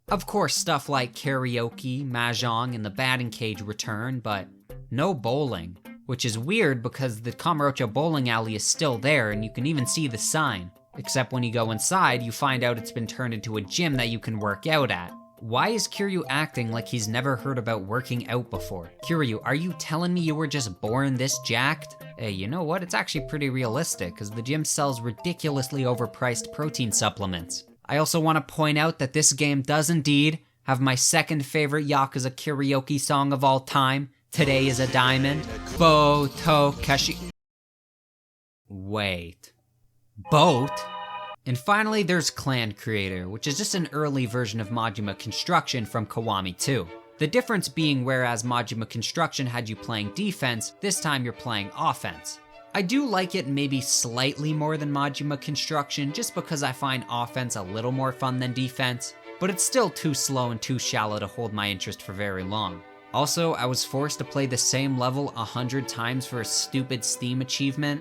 Of course, stuff like karaoke, mahjong, and the batting cage return, but no bowling, which is weird because the Kamurocho bowling alley is still there and you can even see the sign. Except when you go inside, you find out it's been turned into a gym that you can work out at. Why is Kiryu acting like he's never heard about working out before? Kiryu, are you telling me you were just born this jacked? Hey, you know what? It's actually pretty realistic, because the gym sells ridiculously overpriced protein supplements. I also want to point out that this game does indeed have my second favorite Yakuza karaoke song of all time, Today is a Diamond, Boto Kashi... Wait... Boat? And finally there's Clan Creator, which is just an early version of Majima Construction from Kiwami 2. The difference being whereas Majima Construction had you playing defense, this time you're playing offense. I do like it maybe slightly more than Majima Construction just because I find offense a little more fun than defense, but it's still too slow and too shallow to hold my interest for very long. Also, I was forced to play the same level 100 times for a stupid Steam achievement.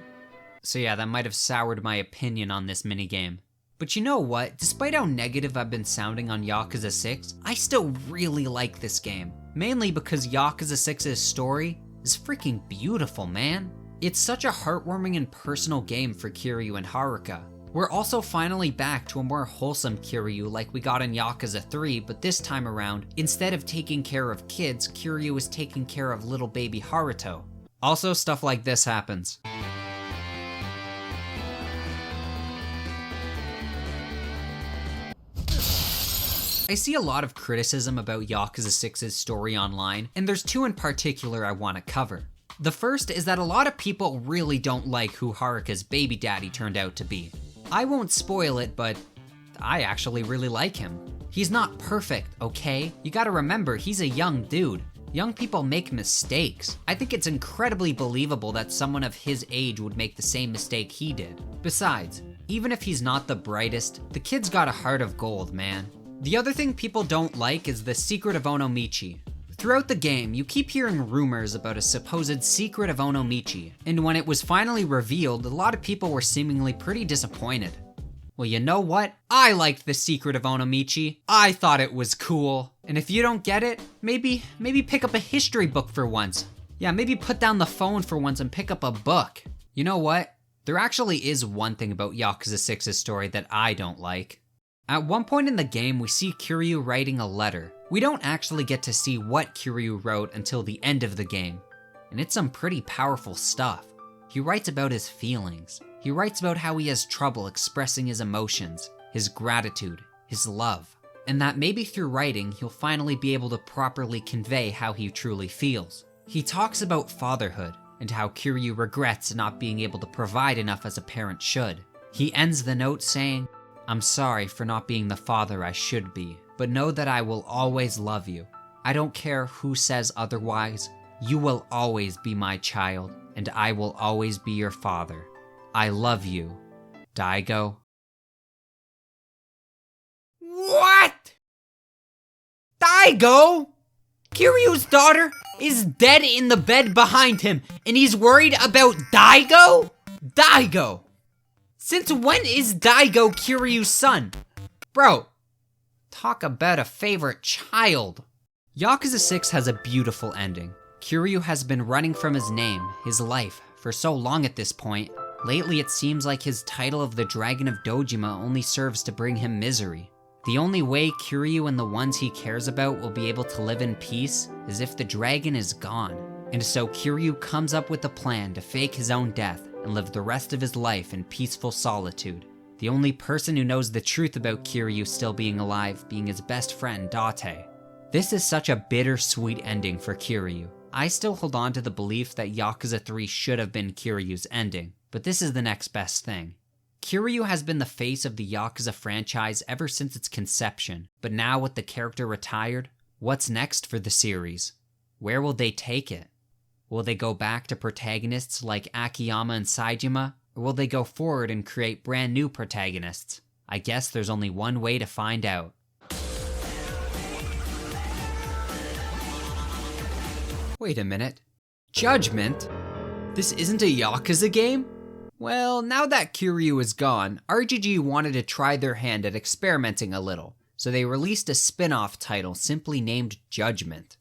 So yeah, that might have soured my opinion on this minigame. But you know what? Despite how negative I've been sounding on Yakuza 6, I still really like this game. Mainly because Yakuza 6's story is freaking beautiful, man. It's such a heartwarming and personal game for Kiryu and Haruka. We're also finally back to a more wholesome Kiryu like we got in Yakuza 3, but this time around, instead of taking care of kids, Kiryu is taking care of little baby Haruto. Also, stuff like this happens. I see a lot of criticism about Yakuza 6's story online, and there's 2 in particular I want to cover. The first is that a lot of people really don't like who Haruka's baby daddy turned out to be. I won't spoil it, but I actually really like him. He's not perfect, okay? You gotta remember, he's a young dude. Young people make mistakes. I think it's incredibly believable that someone of his age would make the same mistake he did. Besides, even if he's not the brightest, the kid's got a heart of gold, man. The other thing people don't like is the secret of Onomichi. Throughout the game, you keep hearing rumors about a supposed secret of Onomichi, and when it was finally revealed, a lot of people were seemingly pretty disappointed. Well, you know what? I liked the secret of Onomichi. I thought it was cool. And if you don't get it, maybe pick up a history book for once. Yeah, maybe put down the phone for once and pick up a book. You know what? There actually is one thing about Yakuza 6's story that I don't like. At one point in the game, we see Kiryu writing a letter. We don't actually get to see what Kiryu wrote until the end of the game, and it's some pretty powerful stuff. He writes about his feelings. He writes about how he has trouble expressing his emotions, his gratitude, his love, and that maybe through writing, he'll finally be able to properly convey how he truly feels. He talks about fatherhood and how Kiryu regrets not being able to provide enough as a parent should. He ends the note saying, "I'm sorry for not being the father I should be, but know that I will always love you. I don't care who says otherwise. You will always be my child, and I will always be your father. I love you, Daigo." What? Daigo? Kiryu's daughter is dead in the bed behind him, and he's worried about Daigo? Daigo! Since when is Daigo Kiryu's son? Bro, talk about a favorite child. Yakuza 6 has a beautiful ending. Kiryu has been running from his name, his life, for so long at this point. Lately it seems like his title of the Dragon of Dojima only serves to bring him misery. The only way Kiryu and the ones he cares about will be able to live in peace is if the dragon is gone. And so Kiryu comes up with a plan to fake his own death and live the rest of his life in peaceful solitude. The only person who knows the truth about Kiryu still being alive being his best friend, Date. This is such a bittersweet ending for Kiryu. I still hold on to the belief that Yakuza 3 should have been Kiryu's ending, but this is the next best thing. Kiryu has been the face of the Yakuza franchise ever since its conception, but now with the character retired, what's next for the series? Where will they take it? Will they go back to protagonists like Akiyama and Saejima, or will they go forward and create brand new protagonists? I guess there's only one way to find out. Wait a minute. Judgment? This isn't a Yakuza game? Well, now that Kiryu is gone, RGG wanted to try their hand at experimenting a little, so they released a spin-off title simply named Judgment.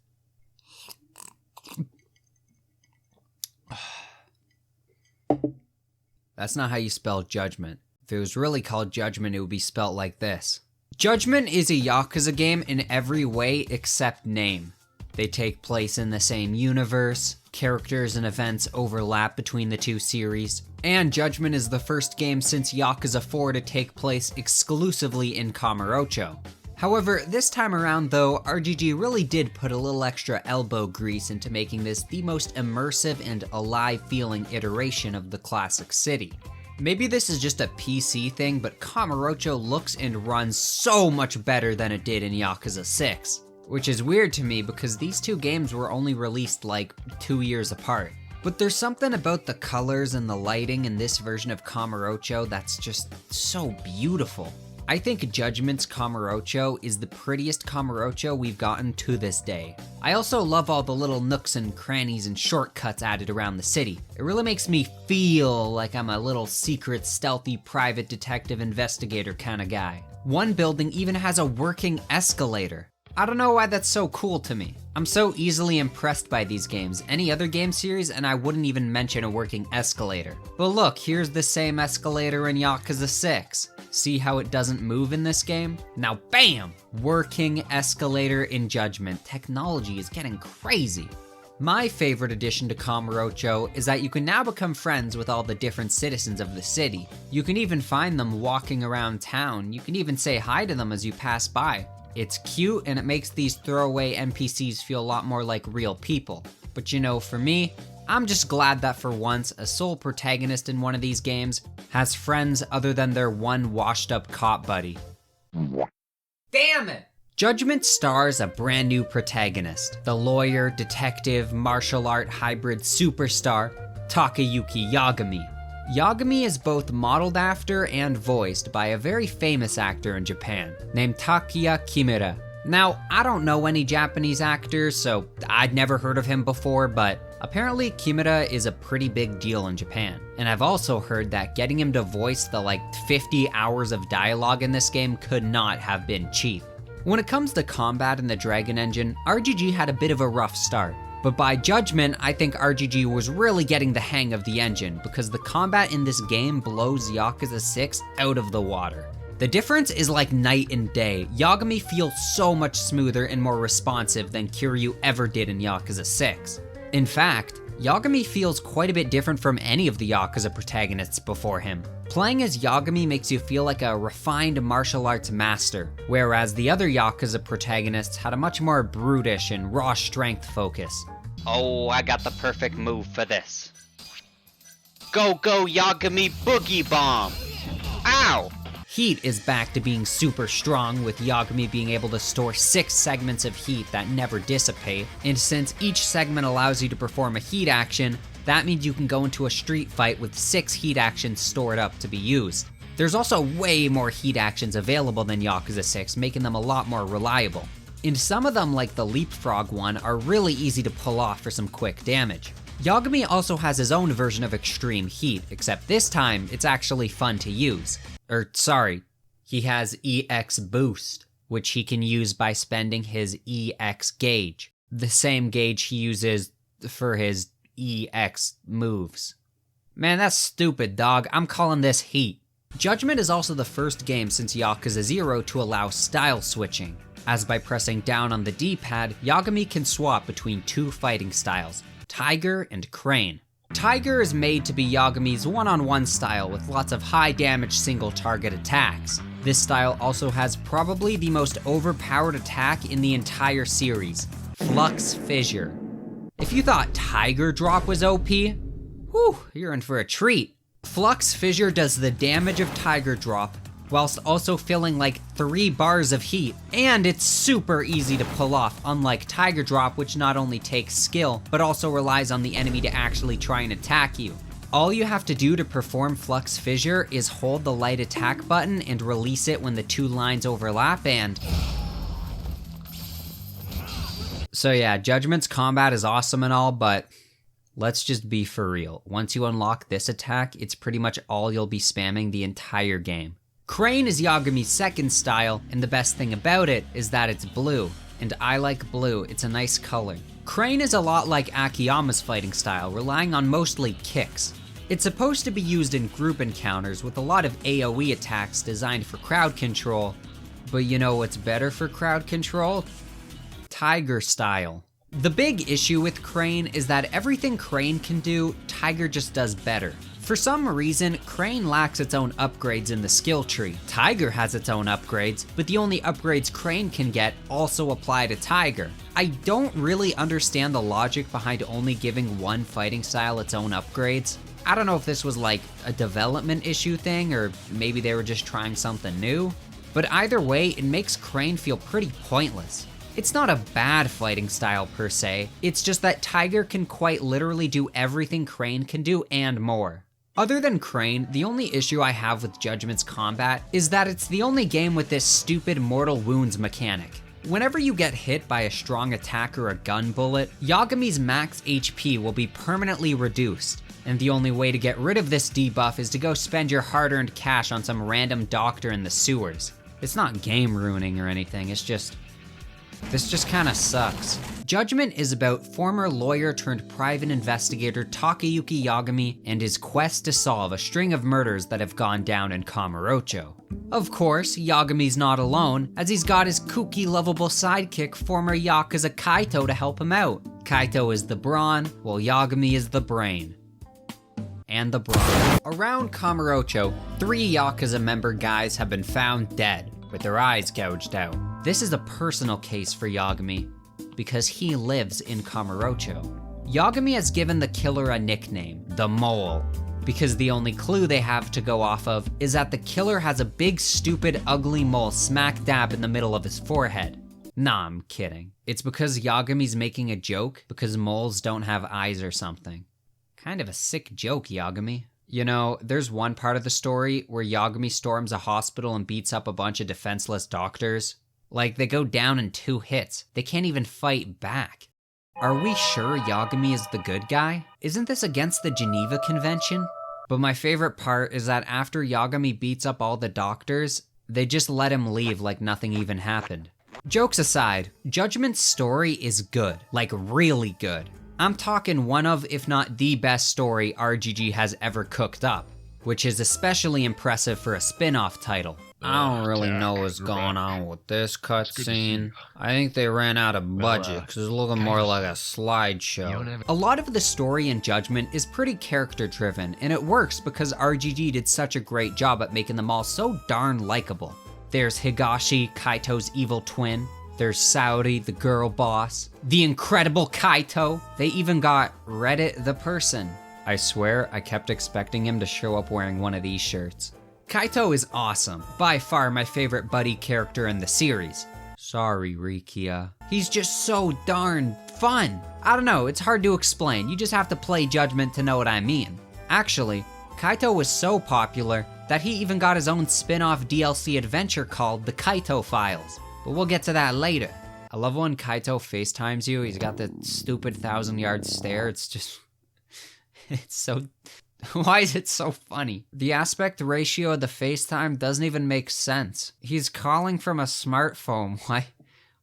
That's not how you spell judgment. If it was really called Judgment, it would be spelled like this. Judgment is a Yakuza game in every way except name. They take place in the same universe, characters and events overlap between the two series, and Judgment is the first game since Yakuza 4 to take place exclusively in Kamurocho. However, this time around though, RGG really did put a little extra elbow grease into making this the most immersive and alive-feeling iteration of the classic city. Maybe this is just a PC thing, but Kamurocho looks and runs so much better than it did in Yakuza 6. Which is weird to me because these two games were only released like 2 years apart. But there's something about the colors and the lighting in this version of Kamurocho that's just so beautiful. I think Judgment's Kamurocho is the prettiest Kamurocho we've gotten to this day. I also love all the little nooks and crannies and shortcuts added around the city. It really makes me feel like I'm a little secret, stealthy, private detective investigator kind of guy. One building even has a working escalator. I don't know why that's so cool to me. I'm so easily impressed by these games. Any other game series and I wouldn't even mention a working escalator. But look, here's the same escalator in Yakuza 6. See how it doesn't move in this game? Now bam! Working escalator in Judgment. Technology is getting crazy. My favorite addition to Kamurocho is that you can now become friends with all the different citizens of the city. You can even find them walking around town. You can even say hi to them as you pass by. It's cute and it makes these throwaway NPCs feel a lot more like real people. But you know, for me, I'm just glad that for once, a sole protagonist in one of these games has friends other than their one washed up cop buddy. Damn it! Judgment stars a brand new protagonist, the lawyer, detective, martial art hybrid superstar, Takayuki Yagami. Yagami is both modeled after and voiced by a very famous actor in Japan, named Takuya Kimura. Now, I don't know any Japanese actors, so I'd never heard of him before, but apparently Kimura is a pretty big deal in Japan. And I've also heard that getting him to voice the 50 hours of dialogue in this game could not have been cheap. When it comes to combat in the Dragon Engine, RGG had a bit of a rough start. But by Judgment, I think RGG was really getting the hang of the engine because the combat in this game blows Yakuza 6 out of the water. The difference is like night and day. Yagami feels so much smoother and more responsive than Kiryu ever did in Yakuza 6. In fact, Yagami feels quite a bit different from any of the Yakuza protagonists before him. Playing as Yagami makes you feel like a refined martial arts master, whereas the other Yakuza protagonists had a much more brutish and raw strength focus. Oh, I got the perfect move for this. Go Yagami Boogie Bomb! Ow! Heat is back to being super strong, with Yagami being able to store 6 segments of heat that never dissipate, and since each segment allows you to perform a heat action, that means you can go into a street fight with 6 heat actions stored up to be used. There's also way more heat actions available than Yakuza 6, making them a lot more reliable. And some of them, like the leapfrog one, are really easy to pull off for some quick damage. Yagami also has his own version of extreme heat, except this time it's actually fun to use. He has EX Boost, which he can use by spending his EX gauge, the same gauge he uses for his EX moves. Man, that's stupid, dog. I'm calling this heat. Judgment is also the first game since Yakuza 0 to allow style switching, as by pressing down on the D-pad, Yagami can swap between 2 fighting styles, Tiger and Crane. Tiger is made to be Yagami's one-on-one style with lots of high damage single target attacks. This style also has probably the most overpowered attack in the entire series, Flux Fissure. If you thought Tiger Drop was OP, whew, you're in for a treat. Flux Fissure does the damage of Tiger Drop, whilst also filling like 3 bars of heat, and it's super easy to pull off, unlike Tiger Drop, which not only takes skill, but also relies on the enemy to actually try and attack you. All you have to do to perform Flux Fissure is hold the light attack button and release it when the 2 lines overlap, and... So yeah, Judgment's combat is awesome and all, but let's just be for real. Once you unlock this attack, it's pretty much all you'll be spamming the entire game. Crane is Yagami's second style, and the best thing about it is that it's blue, and I like blue, it's a nice color. Crane is a lot like Akiyama's fighting style, relying on mostly kicks. It's supposed to be used in group encounters with a lot of AoE attacks designed for crowd control, but you know what's better for crowd control? Tiger style. The big issue with Crane is that everything Crane can do, Tiger just does better. For some reason, Crane lacks its own upgrades in the skill tree. Tiger has its own upgrades, but the only upgrades Crane can get also apply to Tiger. I don't really understand the logic behind only giving one fighting style its own upgrades. I don't know if this was like a development issue thing, or maybe they were just trying something new. But either way, it makes Crane feel pretty pointless. It's not a bad fighting style per se, it's just that Tiger can quite literally do everything Crane can do and more. Other than Crane, the only issue I have with Judgment's combat is that it's the only game with this stupid mortal wounds mechanic. Whenever you get hit by a strong attack or a gun bullet, Yagami's max HP will be permanently reduced, and the only way to get rid of this debuff is to go spend your hard-earned cash on some random doctor in the sewers. It's not game ruining or anything, it's just... this just kinda sucks. Judgment is about former lawyer turned private investigator Takayuki Yagami and his quest to solve a string of murders that have gone down in Kamurocho. Of course, Yagami's not alone, as he's got his kooky lovable sidekick former Yakuza Kaito to help him out. Kaito is the brawn, while Yagami is the brain. And the brawn. Around Kamurocho, 3 Yakuza member guys have been found dead, with their eyes gouged out. This is a personal case for Yagami, because he lives in Kamurocho. Yagami has given the killer a nickname, the Mole, because the only clue they have to go off of is that the killer has a big, stupid, ugly mole smack dab in the middle of his forehead. Nah, I'm kidding. It's because Yagami's making a joke because moles don't have eyes or something. Kind of a sick joke, Yagami. You know, there's one part of the story where Yagami storms a hospital and beats up a bunch of defenseless doctors. Like, they go down in 2 hits. They can't even fight back. Are we sure Yagami is the good guy? Isn't this against the Geneva Convention? But my favorite part is that after Yagami beats up all the doctors, they just let him leave like nothing even happened. Jokes aside, Judgment's story is good, like really good. I'm talking one of, if not the best story RGG has ever cooked up, which is especially impressive for a spin-off title. I don't really know what's going on with this cutscene. I think they ran out of budget because it's looking more like a slideshow. A lot of the story in Judgment is pretty character driven, and it works because RGG did such a great job at making them all so darn likable. There's Higashi, Kaito's evil twin. There's Saori, the girl boss. The incredible Kaito. They even got Reddit the person. I swear I kept expecting him to show up wearing one of these shirts. Kaito is awesome. By far my favorite buddy character in the series. Sorry, Rikia. He's just so darn fun. I don't know, it's hard to explain. You just have to play Judgment to know what I mean. Actually, Kaito was so popular that he even got his own spin-off DLC adventure called The Kaito Files. But we'll get to that later. I love when Kaito FaceTimes you. He's got the stupid 1,000-yard stare. It's just... it's so... Why is it so funny? The aspect ratio of the FaceTime doesn't even make sense. He's calling from a smartphone.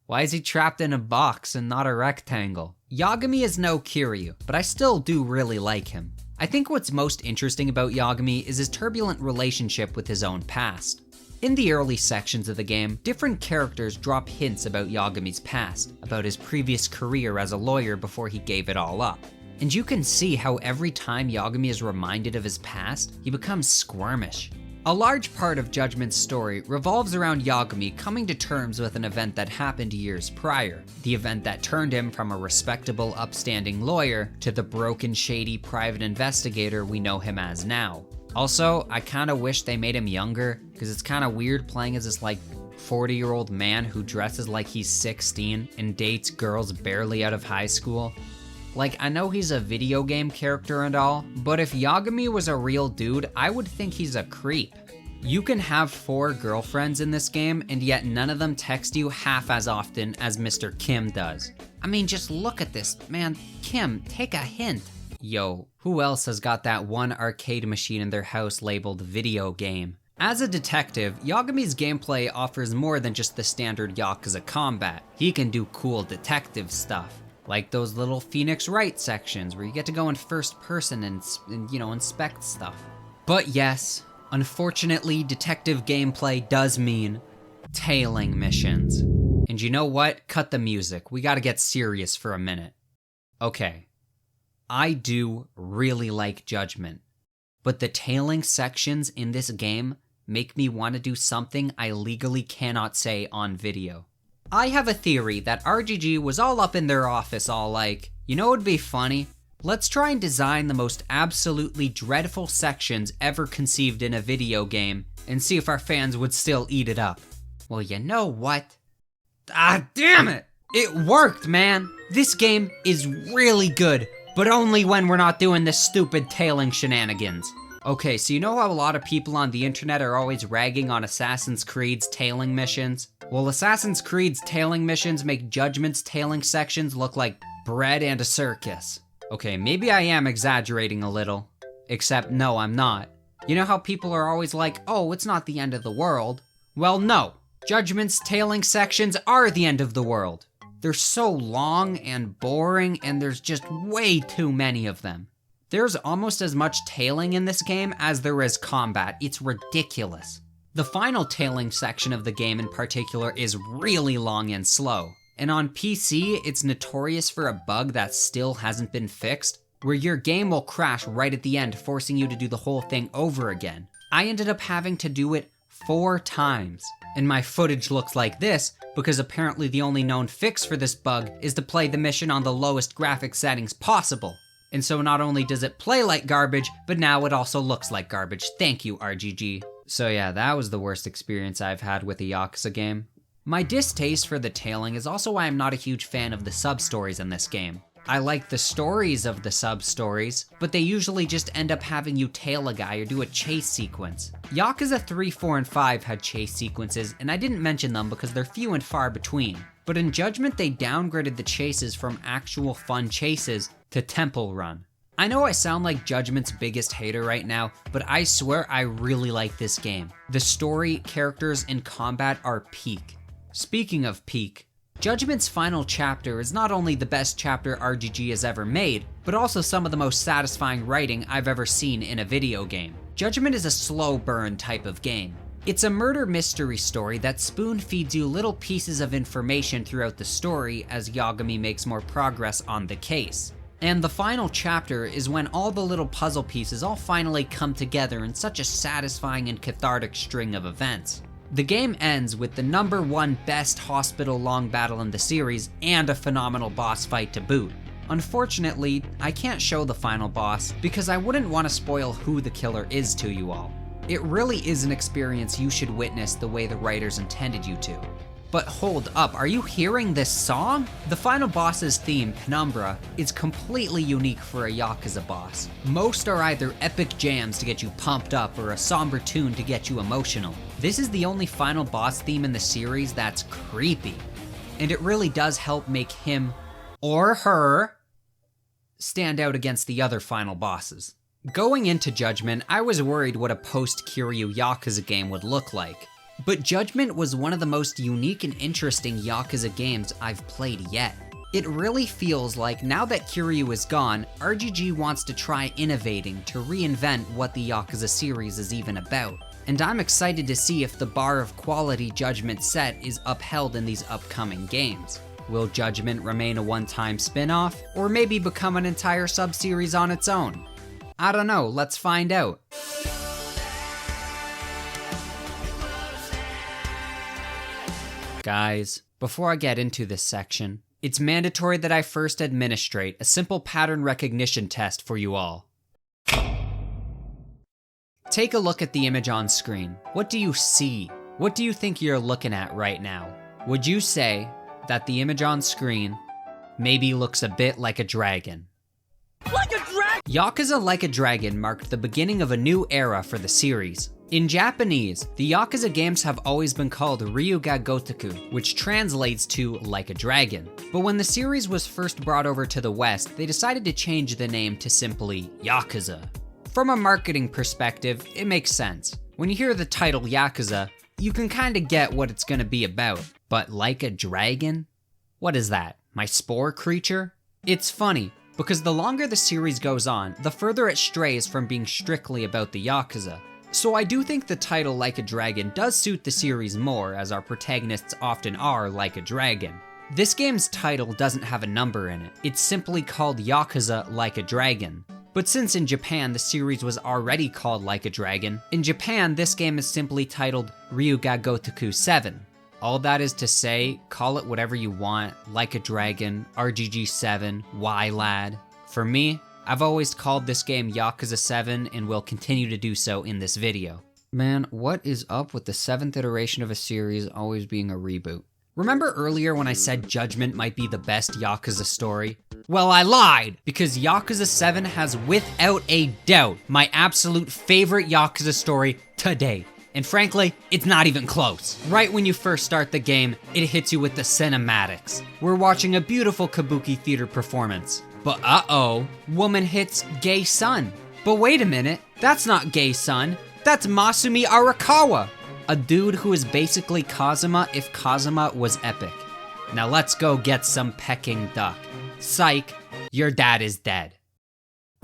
Why is he trapped in a box and not a rectangle? Yagami is no Kiryu, but I still do really like him. I think what's most interesting about Yagami is his turbulent relationship with his own past. In the early sections of the game, different characters drop hints about Yagami's past, about his previous career as a lawyer before he gave it all up. And you can see how every time Yagami is reminded of his past, he becomes squirmish. A large part of Judgment's story revolves around Yagami coming to terms with an event that happened years prior, the event that turned him from a respectable, upstanding lawyer to the broken, shady private investigator we know him as now. Also, I kinda wish they made him younger, because it's kinda weird playing as this like 40-year-old man who dresses like he's 16 and dates girls barely out of high school. Like, I know he's a video game character and all, but if Yagami was a real dude, I would think he's a creep. You can have 4 girlfriends in this game, and yet none of them text you half as often as Mr. Kim does. I mean, just look at this, man. Kim, take a hint. Yo, who else has got that one arcade machine in their house labeled video game? As a detective, Yagami's gameplay offers more than just the standard Yakuza combat. He can do cool detective stuff. Like those little Phoenix Wright sections where you get to go in first person and inspect stuff. But yes, unfortunately, detective gameplay does mean tailing missions. And you know what? Cut the music. We gotta get serious for a minute. Okay, I do really like Judgment, but the tailing sections in this game make me want to do something I legally cannot say on video. I have a theory that RGG was all up in their office all like, you know what would be funny? Let's try and design the most absolutely dreadful sections ever conceived in a video game and see if our fans would still eat it up. Well, you know what? Ah, damn it! It worked, man! This game is really good, but only when we're not doing this stupid tailing shenanigans. Okay, so you know how a lot of people on the internet are always ragging on Assassin's Creed's tailing missions? Well, Assassin's Creed's tailing missions make Judgment's tailing sections look like bread and a circus. Okay, maybe I am exaggerating a little. Except, no, I'm not. You know how people are always like, oh, it's not the end of the world? Well, no. Judgment's tailing sections are the end of the world. They're so long and boring, and there's just way too many of them. There's almost as much tailing in this game as there is combat. It's ridiculous. The final tailing section of the game in particular is really long and slow. And on PC, it's notorious for a bug that still hasn't been fixed, where your game will crash right at the end, forcing you to do the whole thing over again. I ended up having to do it 4 times. And my footage looks like this because apparently the only known fix for this bug is to play the mission on the lowest graphic settings possible. And so not only does it play like garbage, but now it also looks like garbage. Thank you, RGG. So yeah, that was the worst experience I've had with a Yakuza game. My distaste for the tailing is also why I'm not a huge fan of the sub-stories in this game. I like the stories of the sub-stories, but they usually just end up having you tail a guy or do a chase sequence. Yakuza 3, 4, and 5 had chase sequences, and I didn't mention them because they're few and far between. But in Judgment, they downgraded the chases from actual fun chases to temple run. I know I sound like Judgment's biggest hater right now, but I swear I really like this game. The story, characters, and combat are peak. Speaking of peak, Judgment's final chapter is not only the best chapter RGG has ever made, but also some of the most satisfying writing I've ever seen in a video game. Judgment is a slow burn type of game. It's a murder mystery story that spoon feeds you little pieces of information throughout the story as Yagami makes more progress on the case. And the final chapter is when all the little puzzle pieces all finally come together in such a satisfying and cathartic string of events. The game ends with the #1 best hospital long battle in the series and a phenomenal boss fight to boot. Unfortunately, I can't show the final boss because I wouldn't want to spoil who the killer is to you all. It really is an experience you should witness the way the writers intended you to. But hold up, are you hearing this song? The final boss's theme, Penumbra, is completely unique for a Yakuza boss. Most are either epic jams to get you pumped up or a somber tune to get you emotional. This is the only final boss theme in the series that's creepy. And it really does help make him, or her, stand out against the other final bosses. Going into Judgment, I was worried what a post-Kiryu Yakuza game would look like. But Judgment was one of the most unique and interesting Yakuza games I've played yet. It really feels like now that Kiryu is gone, RGG wants to try innovating to reinvent what the Yakuza series is even about. And I'm excited to see if the bar of quality Judgment set is upheld in these upcoming games. Will Judgment remain a one-time spin-off, or maybe become an entire sub-series on its own? I don't know, let's find out. Guys, before I get into this section, it's mandatory that I first administrate a simple pattern recognition test for you all. Take a look at the image on screen. What do you see? What do you think you're looking at right now? Would you say that the image on screen maybe looks a bit like a dragon? Like a dragon! Yakuza Like a Dragon marked the beginning of a new era for the series. In Japanese, the Yakuza games have always been called Ryuga Gotoku, which translates to like a dragon. But when the series was first brought over to the West, they decided to change the name to simply Yakuza. From a marketing perspective, it makes sense. When you hear the title Yakuza, you can kinda get what it's gonna be about. But like a dragon? What is that? My spore creature? It's funny, because the longer the series goes on, the further it strays from being strictly about the Yakuza. So I do think the title Like a Dragon does suit the series more, as our protagonists often are like a dragon. This game's title doesn't have a number in it. It's simply called Yakuza Like a Dragon. But since in Japan the series was already called Like a Dragon, in Japan this game is simply titled Ryuga Gotoku 7. All that is to say, call it whatever you want, Like a Dragon, RGG 7, Y-Lad. For me, I've always called this game Yakuza 7 and will continue to do so in this video. Man, what is up with the 7th iteration of a series always being a reboot? Remember earlier when I said Judgment might be the best Yakuza story? Well, I lied, because Yakuza 7 has without a doubt my absolute favorite Yakuza story to date. And frankly, it's not even close. Right when you first start the game, it hits you with the cinematics. We're watching a beautiful kabuki theater performance. But uh-oh, woman hits gay son. But wait a minute, that's not gay son, that's Masumi Arakawa, a dude who is basically Kazuma if Kazuma was epic. Now let's go get some pecking duck. Psych, your dad is dead.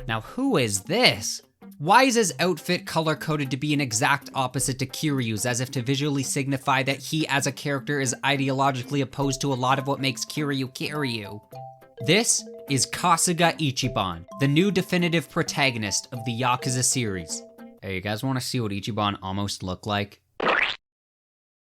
Now who is this? Why is his outfit color-coded to be an exact opposite to Kiryu's, as if to visually signify that he as a character is ideologically opposed to a lot of what makes Kiryu Kiryu? This is Kasuga Ichiban, the new definitive protagonist of the Yakuza series. Hey, you guys want to see what Ichiban almost looked like?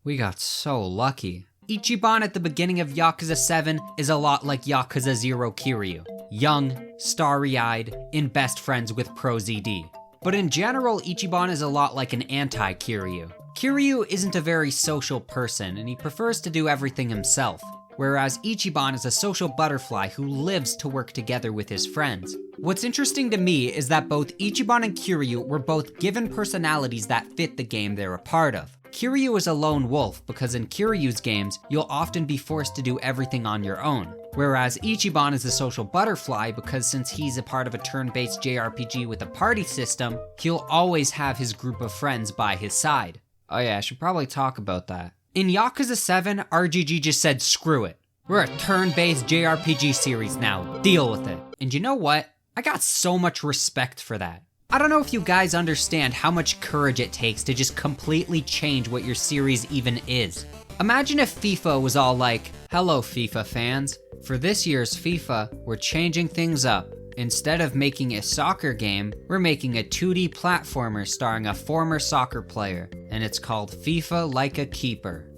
We got so lucky. Ichiban at the beginning of Yakuza 7 is a lot like Yakuza 0 Kiryu. Young, starry-eyed, and best friends with Pro ZD. But in general, Ichiban is a lot like an anti-Kiryu. Kiryu isn't a very social person, and he prefers to do everything himself. Whereas Ichiban is a social butterfly who lives to work together with his friends. What's interesting to me is that both Ichiban and Kiryu were both given personalities that fit the game they're a part of. Kiryu is a lone wolf because in Kiryu's games, you'll often be forced to do everything on your own. Whereas Ichiban is a social butterfly because since he's a part of a turn-based JRPG with a party system, he'll always have his group of friends by his side. Oh yeah, I should probably talk about that. In Yakuza 7, RGG just said screw it. We're a turn-based JRPG series now, deal with it. And you know what? I got so much respect for that. I don't know if you guys understand how much courage it takes to just completely change what your series even is. Imagine if FIFA was all like, hello FIFA fans, for this year's FIFA, we're changing things up. Instead of making a soccer game, we're making a 2D platformer starring a former soccer player, and it's called FIFA Like a Keeper.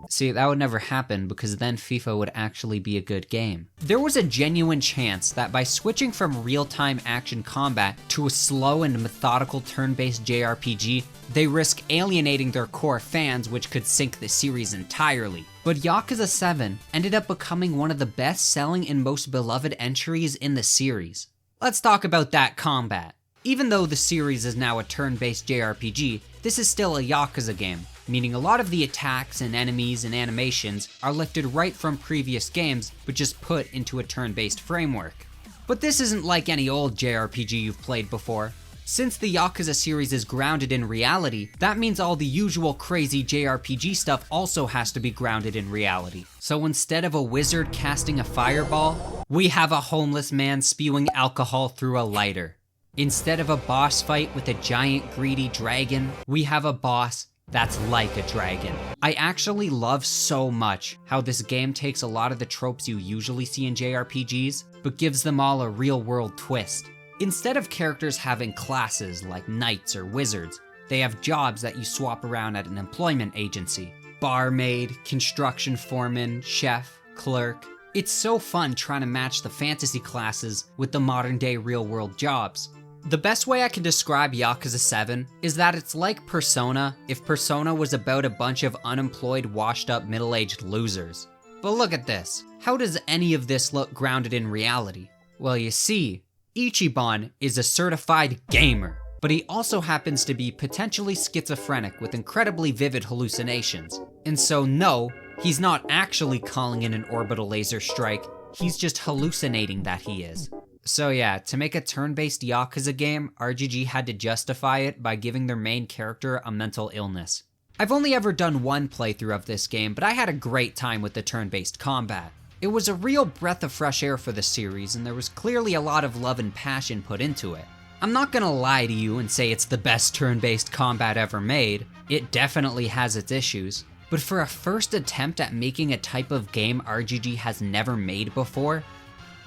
See, that would never happen because then FIFA would actually be a good game. There was a genuine chance that by switching from real-time action combat to a slow and methodical turn-based JRPG, they risk alienating their core fans, which could sink the series entirely. But Yakuza 7 ended up becoming one of the best-selling and most beloved entries in the series. Let's talk about that combat. Even though the series is now a turn-based JRPG, this is still a Yakuza game, meaning a lot of the attacks and enemies and animations are lifted right from previous games, but just put into a turn-based framework. But this isn't like any old JRPG you've played before. Since the Yakuza series is grounded in reality, that means all the usual crazy JRPG stuff also has to be grounded in reality. So instead of a wizard casting a fireball, we have a homeless man spewing alcohol through a lighter. Instead of a boss fight with a giant greedy dragon, we have a boss that's like a dragon. I actually love so much how this game takes a lot of the tropes you usually see in JRPGs, but gives them all a real-world twist. Instead of characters having classes like knights or wizards, they have jobs that you swap around at an employment agency. Barmaid, construction foreman, chef, clerk. It's so fun trying to match the fantasy classes with the modern-day real-world jobs. The best way I can describe Yakuza 7 is that it's like Persona if Persona was about a bunch of unemployed, washed-up, middle-aged losers. But look at this. How does any of this look grounded in reality? Well, you see, Ichiban is a certified gamer, but he also happens to be potentially schizophrenic with incredibly vivid hallucinations. And so no, he's not actually calling in an orbital laser strike, he's just hallucinating that he is. So yeah, to make a turn-based Yakuza game, RGG had to justify it by giving their main character a mental illness. I've only ever done one playthrough of this game, but I had a great time with the turn-based combat. It was a real breath of fresh air for the series, and there was clearly a lot of love and passion put into it. I'm not gonna lie to you and say it's the best turn-based combat ever made. It definitely has its issues. But for a first attempt at making a type of game RGG has never made before,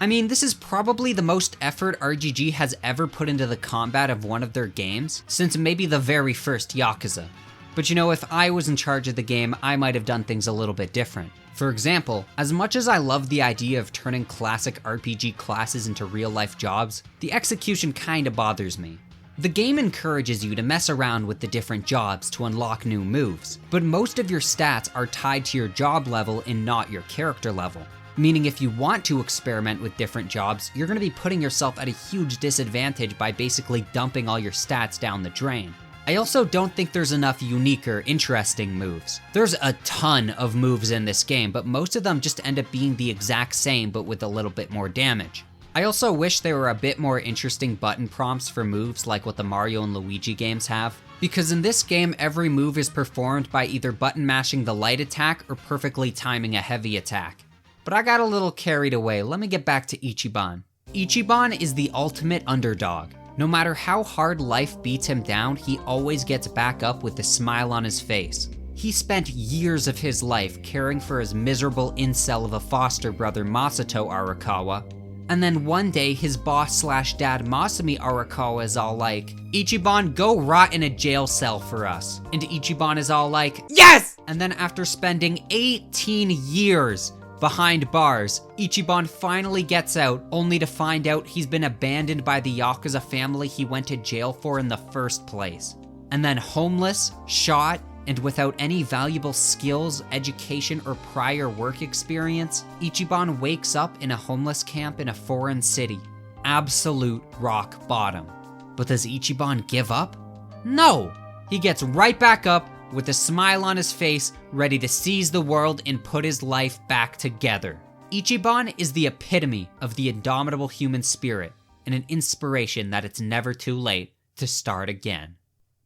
I mean, this is probably the most effort RGG has ever put into the combat of one of their games since maybe the very first Yakuza. But you know, if I was in charge of the game, I might have done things a little bit different. For example, as much as I love the idea of turning classic RPG classes into real-life jobs, the execution kinda bothers me. The game encourages you to mess around with the different jobs to unlock new moves, but most of your stats are tied to your job level and not your character level. Meaning if you want to experiment with different jobs, you're gonna be putting yourself at a huge disadvantage by basically dumping all your stats down the drain. I also don't think there's enough unique or interesting moves. There's a ton of moves in this game, but most of them just end up being the exact same but with a little bit more damage. I also wish there were a bit more interesting button prompts for moves like what the Mario and Luigi games have, because in this game every move is performed by either button mashing the light attack or perfectly timing a heavy attack. But I got a little carried away, let me get back to Ichiban. Ichiban is the ultimate underdog. No matter how hard life beats him down, he always gets back up with a smile on his face. He spent years of his life caring for his miserable incel of a foster brother Masato Arakawa, and then one day his boss/dad Masami Arakawa is all like, Ichiban, go rot in a jail cell for us. And Ichiban is all like, yes! And then after spending 18 years behind bars, Ichiban finally gets out, only to find out he's been abandoned by the Yakuza family he went to jail for in the first place. And then homeless, shot, and without any valuable skills, education, or prior work experience, Ichiban wakes up in a homeless camp in a foreign city. Absolute rock bottom. But does Ichiban give up? No! He gets right back up with a smile on his face, ready to seize the world and put his life back together. Ichiban is the epitome of the indomitable human spirit and an inspiration that it's never too late to start again.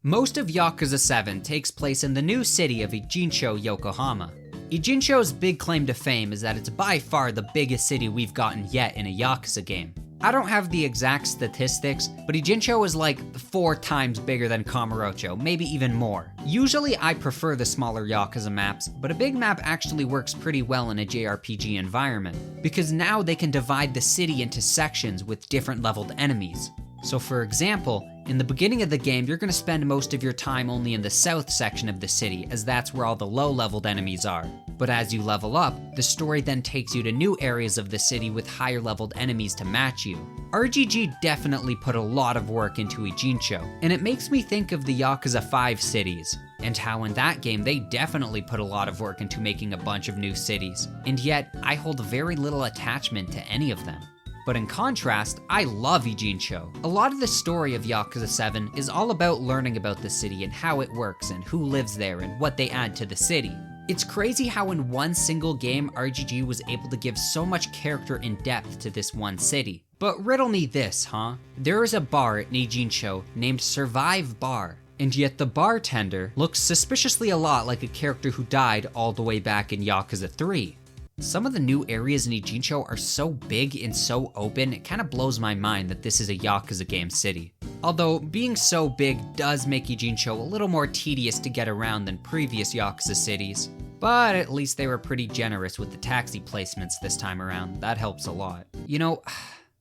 Most of Yakuza 7 takes place in the new city of Ijincho, Yokohama. Ijincho's big claim to fame is that it's by far the biggest city we've gotten yet in a Yakuza game. I don't have the exact statistics, but Ijincho is like 4 times bigger than Kamurocho, maybe even more. Usually I prefer the smaller Yakuza maps, but a big map actually works pretty well in a JRPG environment, because now they can divide the city into sections with different leveled enemies. So for example, in the beginning of the game, you're going to spend most of your time only in the south section of the city, as that's where all the low-leveled enemies are. But as you level up, the story then takes you to new areas of the city with higher-leveled enemies to match you. RGG definitely put a lot of work into Ijincho, and it makes me think of the Yakuza 5 cities, and how in that game they definitely put a lot of work into making a bunch of new cities, and yet I hold very little attachment to any of them. But in contrast, I love Ijincho. A lot of the story of Yakuza 7 is all about learning about the city and how it works and who lives there and what they add to the city. It's crazy how in one single game RGG was able to give so much character and depth to this one city. But riddle me this, huh? There is a bar at Ijincho named Survive Bar, and yet the bartender looks suspiciously a lot like a character who died all the way back in Yakuza 3. Some of the new areas in Ijincho are so big and so open, it kind of blows my mind that this is a Yakuza game city. Although, being so big does make Ijincho a little more tedious to get around than previous Yakuza cities. But at least they were pretty generous with the taxi placements this time around. That helps a lot. You know,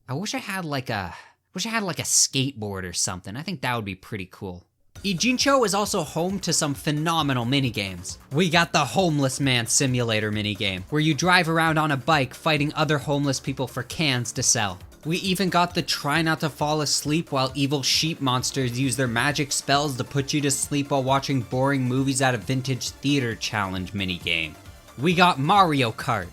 I wish I had like a skateboard or something. I think that would be pretty cool. Ijincho is also home to some phenomenal minigames. We got the Homeless Man Simulator minigame, where you drive around on a bike fighting other homeless people for cans to sell. We even got the try not to fall asleep while evil sheep monsters use their magic spells to put you to sleep while watching boring movies at a vintage theater challenge minigame. We got Mario Kart.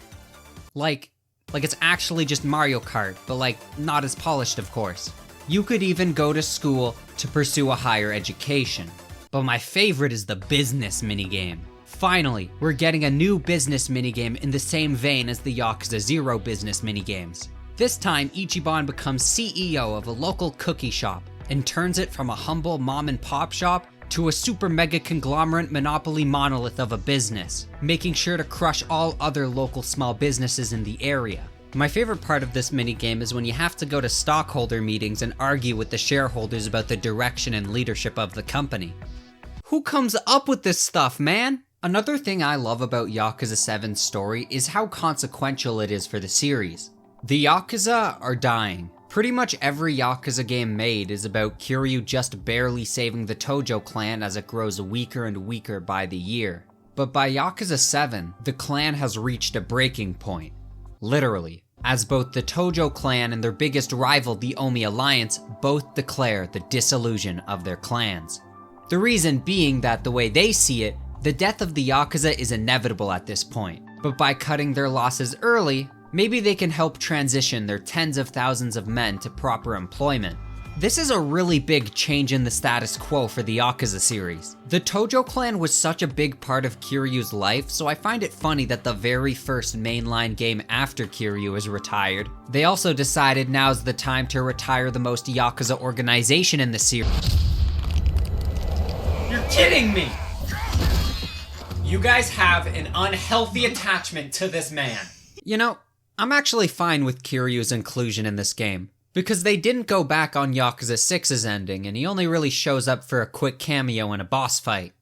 Like it's actually just Mario Kart, but like not as polished, of course. You could even go to school to pursue a higher education. But my favorite is the business minigame. Finally, we're getting a new business minigame in the same vein as the Yakuza 0 business minigames. This time, Ichiban becomes CEO of a local cookie shop and turns it from a humble mom and pop shop to a super mega conglomerate monopoly monolith of a business, making sure to crush all other local small businesses in the area. My favorite part of this minigame is when you have to go to stockholder meetings and argue with the shareholders about the direction and leadership of the company. Who comes up with this stuff, man? Another thing I love about Yakuza 7's story is how consequential it is for the series. The Yakuza are dying. Pretty much every Yakuza game made is about Kiryu just barely saving the Tojo clan as it grows weaker and weaker by the year. But by Yakuza 7, the clan has reached a breaking point. Literally, as both the Tojo clan and their biggest rival, the Omi Alliance, both declare the dissolution of their clans. The reason being that the way they see it, the death of the Yakuza is inevitable at this point. But by cutting their losses early, maybe they can help transition their tens of thousands of men to proper employment. This is a really big change in the status quo for the Yakuza series. The Tojo clan was such a big part of Kiryu's life, so I find it funny that the very first mainline game after Kiryu is retired, they also decided now's the time to retire the most Yakuza organization in the series. You're kidding me! You guys have an unhealthy attachment to this man. You know, I'm actually fine with Kiryu's inclusion in this game, because they didn't go back on Yakuza 6's ending, and he only really shows up for a quick cameo in a boss fight.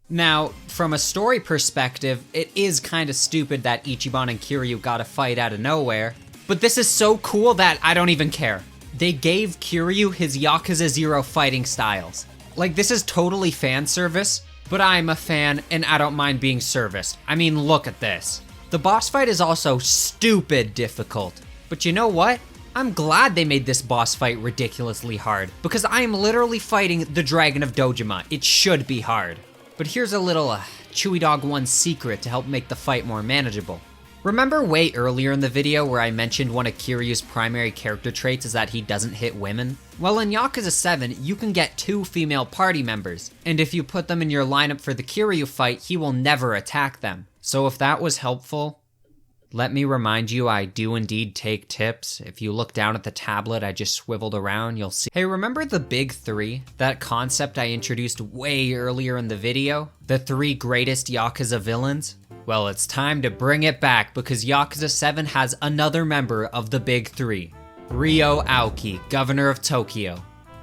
Now, from a story perspective, it is kinda stupid that Ichiban and Kiryu got a fight out of nowhere, but this is so cool that I don't even care. They gave Kiryu his Yakuza 0 fighting styles. Like, this is totally fan service, But I'm a fan and I don't mind being serviced. I mean, look at this. The boss fight is also stupid difficult. But you know what? I'm glad they made this boss fight ridiculously hard, because I am literally fighting the Dragon of Dojima. It should be hard. But here's a little Chewy Dog 1 secret to help make the fight more manageable. Remember way earlier in the video where I mentioned one of Kiryu's primary character traits is that he doesn't hit women? Well, in Yakuza 7, you can get 2 female party members, and if you put them in your lineup for the Kiryu fight, he will never attack them. So if that was helpful, let me remind you, I do indeed take tips. If you look down at the tablet I just swiveled around, you'll see. Hey, remember the big 3? That concept I introduced way earlier in the video? The 3 greatest Yakuza villains? Well, it's time to bring it back because Yakuza 7 has another member of the big 3. Ryo Aoki, governor of Tokyo.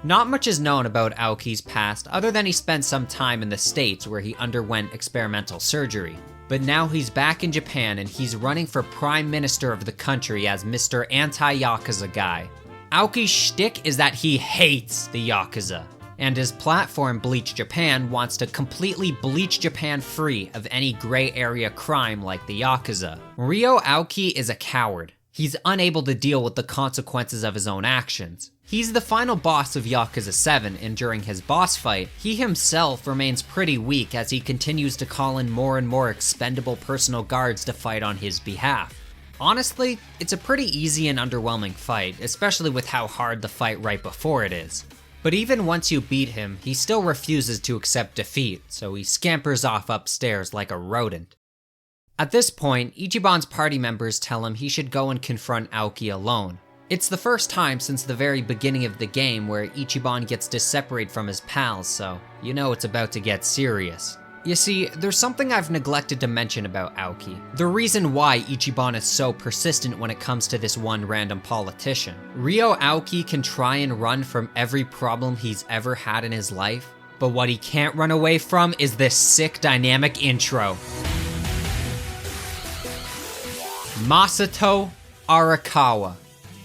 Not much is known about Aoki's past other than he spent some time in the States where he underwent experimental surgery. But now he's back in Japan and he's running for prime minister of the country as Mr. Anti-Yakuza guy. Aoki's shtick is that he hates the Yakuza, and his platform Bleach Japan wants to completely bleach Japan free of any gray area crime like the Yakuza. Ryo Aoki is a coward. He's unable to deal with the consequences of his own actions. He's the final boss of Yakuza 7, and during his boss fight, he himself remains pretty weak as he continues to call in more and more expendable personal guards to fight on his behalf. Honestly, it's a pretty easy and underwhelming fight, especially with how hard the fight right before it is. But even once you beat him, he still refuses to accept defeat, so he scampers off upstairs like a rodent. At this point, Ichiban's party members tell him he should go and confront Aoki alone. It's the first time since the very beginning of the game where Ichiban gets to separate from his pals, so you know it's about to get serious. You see, there's something I've neglected to mention about Aoki. The reason why Ichiban is so persistent when it comes to this one random politician. Ryo Aoki can try and run from every problem he's ever had in his life, but what he can't run away from is this sick dynamic intro. Masato Arakawa,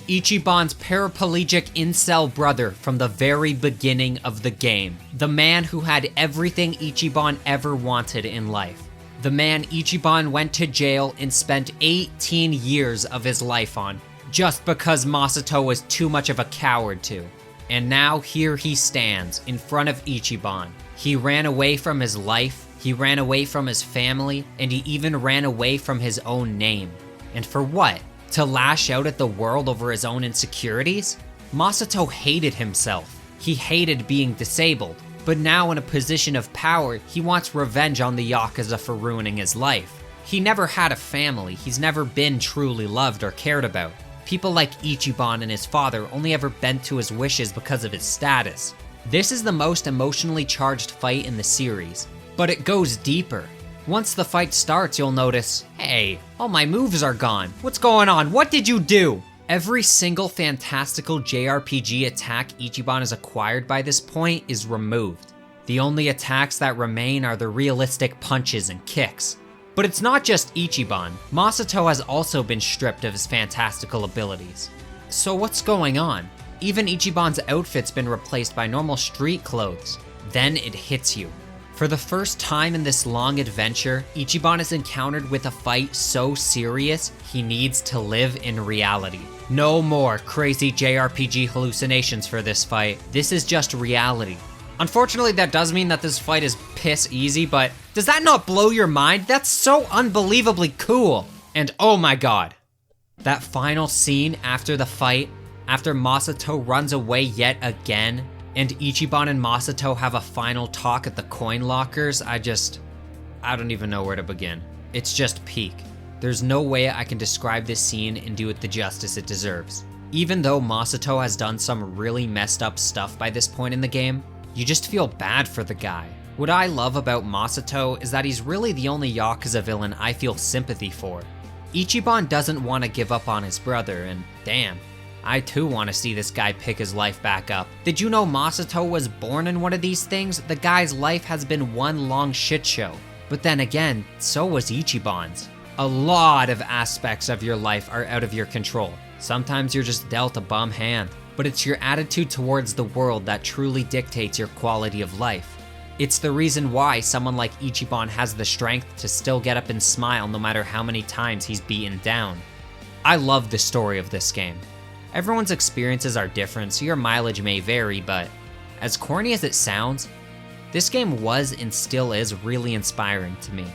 Ichiban's paraplegic incel brother from the very beginning of the game. The man who had everything Ichiban ever wanted in life. The man Ichiban went to jail and spent 18 years of his life on, just because Masato was too much of a coward to. And now here he stands, in front of Ichiban. He ran away from his life, he ran away from his family, and he even ran away from his own name. And for what? To lash out at the world over his own insecurities? Masato hated himself. He hated being disabled. But now in a position of power, he wants revenge on the Yakuza for ruining his life. He never had a family. He's never been truly loved or cared about. People like Ichiban and his father only ever bent to his wishes because of his status. This is the most emotionally charged fight in the series, but it goes deeper. Once the fight starts, you'll notice, hey, all my moves are gone. What's going on? What did you do? Every single fantastical JRPG attack Ichiban has acquired by this point is removed. The only attacks that remain are the realistic punches and kicks. But it's not just Ichiban. Masato has also been stripped of his fantastical abilities. So what's going on? Even Ichiban's outfit's been replaced by normal street clothes. Then it hits you. For the first time in this long adventure, Ichiban is encountered with a fight so serious, he needs to live in reality. No more crazy JRPG hallucinations for this fight. This is just reality. Unfortunately, that does mean that this fight is piss easy, but does that not blow your mind? That's so unbelievably cool. And oh my god. That final scene after the fight, after Masato runs away yet again, and Ichiban and Masato have a final talk at the coin lockers, I don't even know where to begin. It's just peak. There's no way I can describe this scene and do it the justice it deserves. Even though Masato has done some really messed up stuff by this point in the game, you just feel bad for the guy. What I love about Masato is that he's really the only Yakuza villain I feel sympathy for. Ichiban doesn't want to give up on his brother, and damn, I too want to see this guy pick his life back up. Did you know Masato was born in one of these things? The guy's life has been one long shit show. But then again, so was Ichiban's. A lot of aspects of your life are out of your control. Sometimes you're just dealt a bum hand, but it's your attitude towards the world that truly dictates your quality of life. It's the reason why someone like Ichiban has the strength to still get up and smile no matter how many times he's beaten down. I love the story of this game. Everyone's experiences are different, so your mileage may vary, but as corny as it sounds, this game was and still is really inspiring to me.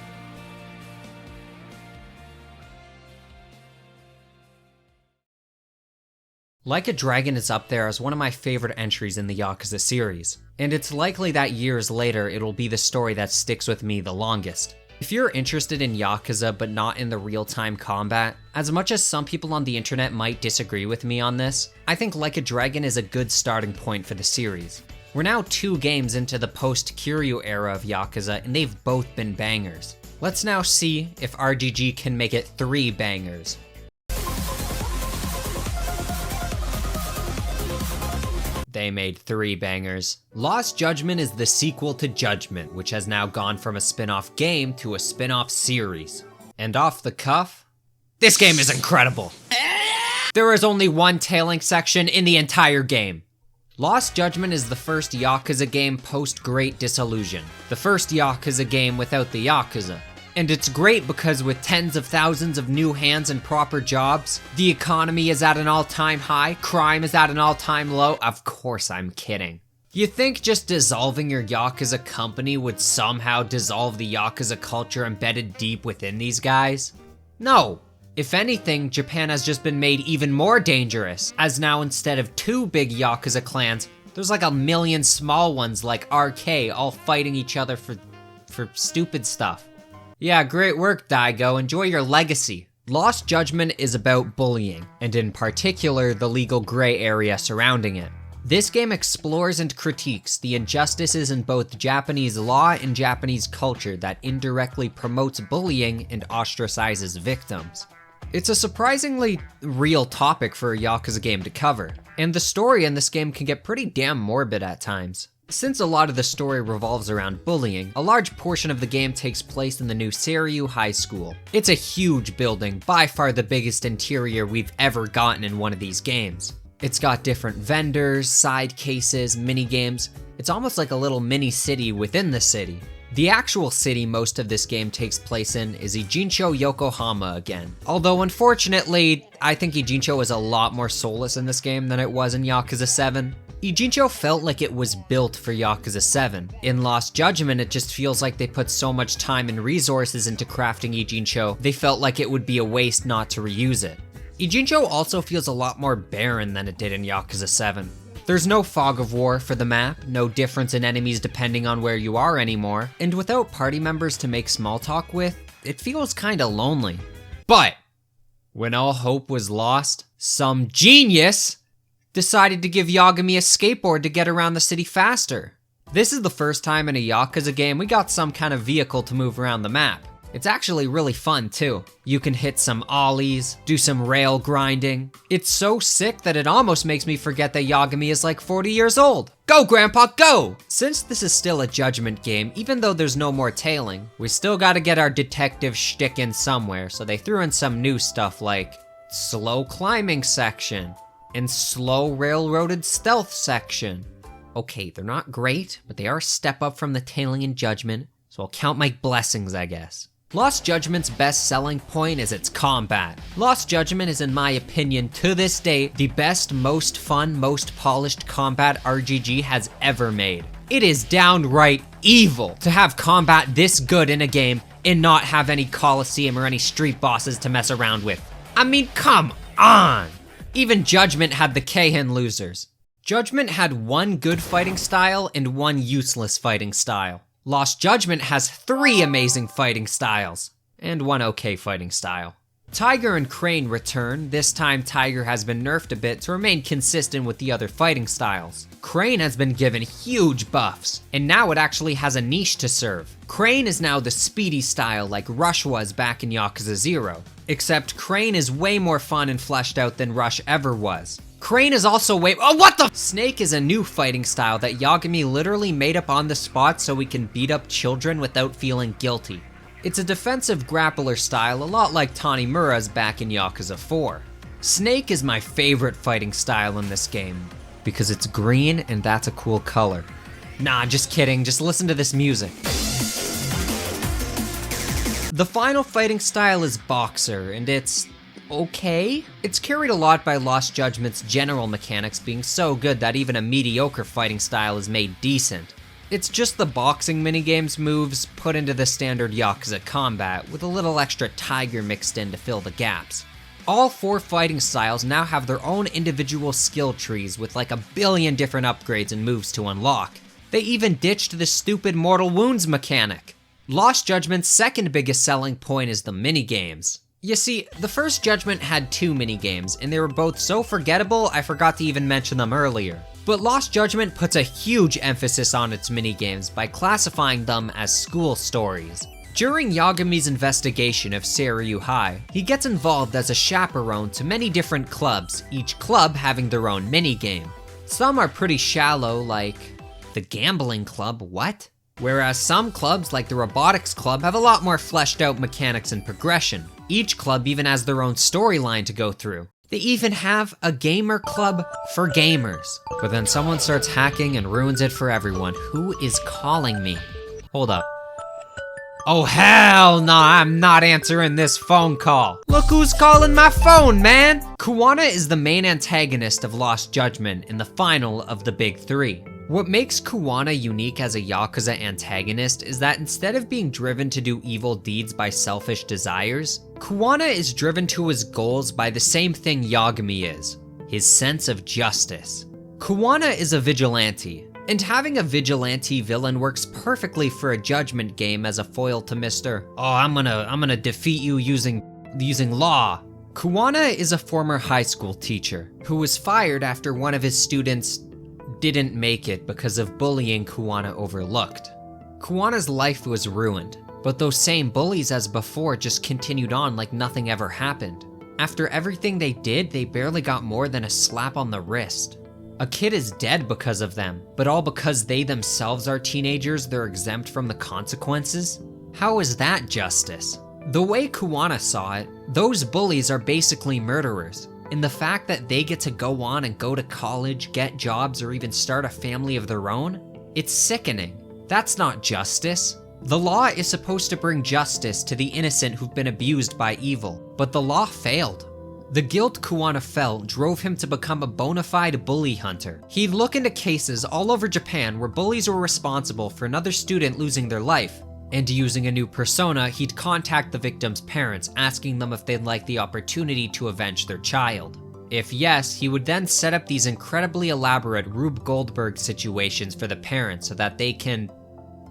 Like a Dragon is up there as one of my favorite entries in the Yakuza series, and it's likely that years later it'll be the story that sticks with me the longest. If you're interested in Yakuza but not in the real-time combat, as much as some people on the internet might disagree with me on this, I think Like a Dragon is a good starting point for the series. We're now 2 games into the post-Kiryu era of Yakuza and they've both been bangers. Let's now see if RGG can make it 3 bangers. They made 3 bangers. Lost Judgment is the sequel to Judgment, which has now gone from a spin-off game to a spin-off series. And off the cuff, this game is incredible. There is only one tailing section in the entire game. Lost Judgment is the first Yakuza game post-Great Disillusion. The first Yakuza game without the Yakuza. And it's great because with tens of thousands of new hands and proper jobs, the economy is at an all-time high, crime is at an all-time low. Of course I'm kidding. You think just dissolving your Yakuza company would somehow dissolve the Yakuza culture embedded deep within these guys? No. If anything, Japan has just been made even more dangerous, as now instead of 2 big Yakuza clans, there's like a million small ones like RK all fighting each other for stupid stuff. Yeah, great work, Daigo. Enjoy your legacy. Lost Judgment is about bullying, and in particular, the legal gray area surrounding it. This game explores and critiques the injustices in both Japanese law and Japanese culture that indirectly promotes bullying and ostracizes victims. It's a surprisingly real topic for a Yakuza game to cover, and the story in this game can get pretty damn morbid at times. Since a lot of the story revolves around bullying, a large portion of the game takes place in the new Seiryu High School. It's a huge building, by far the biggest interior we've ever gotten in one of these games. It's got different vendors, side cases, mini-games. It's almost like a little mini-city within the city. The actual city most of this game takes place in is Ijincho, Yokohama again. Although unfortunately, I think Ijincho is a lot more soulless in this game than it was in Yakuza 7. Ijincho felt like it was built for Yakuza 7. In Lost Judgment, it just feels like they put so much time and resources into crafting Ijincho, they felt like it would be a waste not to reuse it. Ijincho also feels a lot more barren than it did in Yakuza 7. There's no fog of war for the map, no difference in enemies depending on where you are anymore, and without party members to make small talk with, it feels kinda lonely. But when all hope was lost, some genius decided to give Yagami a skateboard to get around the city faster. This is the first time in a Yakuza game we got some kind of vehicle to move around the map. It's actually really fun too. You can hit some ollies, do some rail grinding. It's so sick that it almost makes me forget that Yagami is like 40 years old. Go Grandpa, go! Since this is still a Judgment game, even though there's no more tailing, we still gotta get our detective shtick in somewhere, so they threw in some new stuff like slow climbing section, and slow railroaded stealth section. Okay, they're not great, but they are a step up from the tailing in Judgment, so I'll count my blessings, I guess. Lost Judgment's best selling point is its combat. Lost Judgment is, in my opinion, to this day, the best, most fun, most polished combat RGG has ever made. It is downright evil to have combat this good in a game and not have any Coliseum or any street bosses to mess around with. I mean, come on! Even Judgment had the Keihin losers. Judgment had one good fighting style and one useless fighting style. Lost Judgment has 3 amazing fighting styles, and 1 okay fighting style. Tiger and Crane return. This time Tiger has been nerfed a bit to remain consistent with the other fighting styles. Crane has been given huge buffs, and now it actually has a niche to serve. Crane is now the speedy style like Rush was back in Yakuza 0, except Crane is way more fun and fleshed out than Rush ever was. Crane is also what the? Snake is a new fighting style that Yagami literally made up on the spot so we can beat up children without feeling guilty. It's a defensive grappler style, a lot like Tanimura's back in Yakuza 4. Snake is my favorite fighting style in this game, because it's green and that's a cool color. Nah, just kidding, just listen to this music. The final fighting style is Boxer, and it's okay. It's carried a lot by Lost Judgment's general mechanics being so good that even a mediocre fighting style is made decent. It's just the boxing minigames moves put into the standard Yakuza combat, with a little extra tiger mixed in to fill the gaps. All 4 fighting styles now have their own individual skill trees with like a billion different upgrades and moves to unlock. They even ditched the stupid Mortal Wounds mechanic. Lost Judgment's second biggest selling point is the minigames. You see, the first Judgment had 2 minigames, and they were both so forgettable I forgot to even mention them earlier. But Lost Judgment puts a huge emphasis on its minigames by classifying them as school stories. During Yagami's investigation of Seiryu High, he gets involved as a chaperone to many different clubs, each club having their own minigame. Some are pretty shallow, like the gambling club, what? Whereas some clubs, like the robotics club, have a lot more fleshed out mechanics and progression. Each club even has their own storyline to go through. They even have a gamer club for gamers. But then someone starts hacking and ruins it for everyone. Who is calling me? Hold up. Oh hell no, I'm not answering this phone call. Look who's calling my phone, man! Kuwana is the main antagonist of Lost Judgment in the final of the big 3. What makes Kuwana unique as a Yakuza antagonist is that instead of being driven to do evil deeds by selfish desires, Kuwana is driven to his goals by the same thing Yagami is, his sense of justice. Kuwana is a vigilante, and having a vigilante villain works perfectly for a Judgment game as a foil to Mr. Oh, I'm gonna defeat you using law. Kuwana is a former high school teacher who was fired after one of his students didn't make it because of bullying Kuwana overlooked. Kuwana's life was ruined, but those same bullies as before just continued on like nothing ever happened. After everything they did, they barely got more than a slap on the wrist. A kid is dead because of them, but all because they themselves are teenagers, they're exempt from the consequences? How is that justice? The way Kuwana saw it, those bullies are basically murderers. And the fact that they get to go on and go to college, get jobs, or even start a family of their own, it's sickening. That's not justice. The law is supposed to bring justice to the innocent who've been abused by evil, but the law failed. The guilt Kuwana felt drove him to become a bona fide bully hunter. He'd look into cases all over Japan where bullies were responsible for another student losing their life. And using a new persona, he'd contact the victim's parents, asking them if they'd like the opportunity to avenge their child. If yes, he would then set up these incredibly elaborate Rube Goldberg situations for the parents so that they can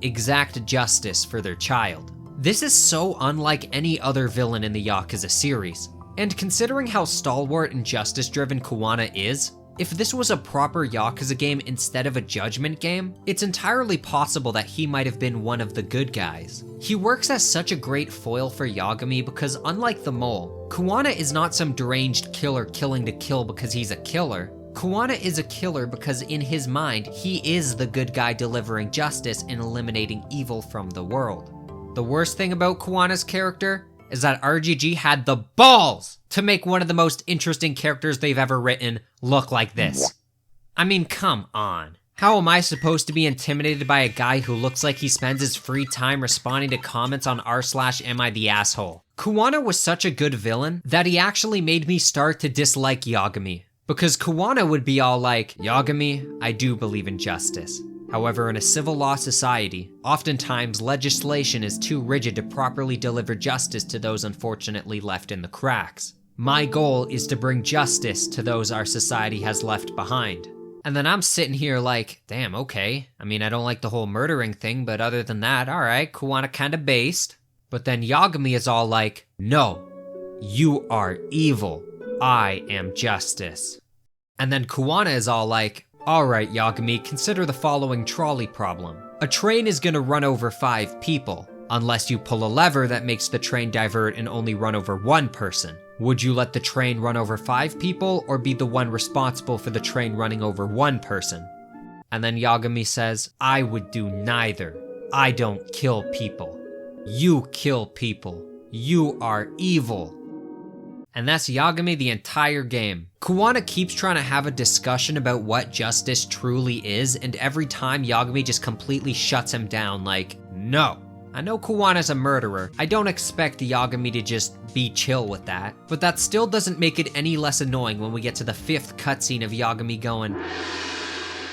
exact justice for their child. This is so unlike any other villain in the Yakuza series. And considering how stalwart and justice-driven Kuwana is, if this was a proper Yakuza game instead of a Judgment game, it's entirely possible that he might have been one of the good guys. He works as such a great foil for Yagami because unlike the mole, Kuwana is not some deranged killer killing to kill because he's a killer. Kuwana is a killer because in his mind, he is the good guy delivering justice and eliminating evil from the world. The worst thing about Kuwana's character is that RGG had the balls to make one of the most interesting characters they've ever written look like this. I mean, come on. How am I supposed to be intimidated by a guy who looks like he spends his free time responding to comments on r/am I the asshole? Kuwana was such a good villain that he actually made me start to dislike Yagami. Because Kuwana would be all like, Yagami, I do believe in justice. However, in a civil law society, oftentimes legislation is too rigid to properly deliver justice to those unfortunately left in the cracks. My goal is to bring justice to those our society has left behind. And then I'm sitting here like, damn, okay. I mean, I don't like the whole murdering thing, but other than that, alright, Kuwana kinda based. But then Yagami is all like, no, you are evil. I am justice. And then Kuwana is all like, alright Yagami, consider the following trolley problem. A train is gonna run over 5 people, unless you pull a lever that makes the train divert and only run over 1 person. Would you let the train run over 5 people, or be the one responsible for the train running over 1 person? And then Yagami says, I would do neither. I don't kill people. You kill people. You are evil. And that's Yagami the entire game. Kuwana keeps trying to have a discussion about what justice truly is, and every time Yagami just completely shuts him down like, no. I know Kuwana's a murderer. I don't expect Yagami to just be chill with that. But that still doesn't make it any less annoying when we get to the 5th cutscene of Yagami going.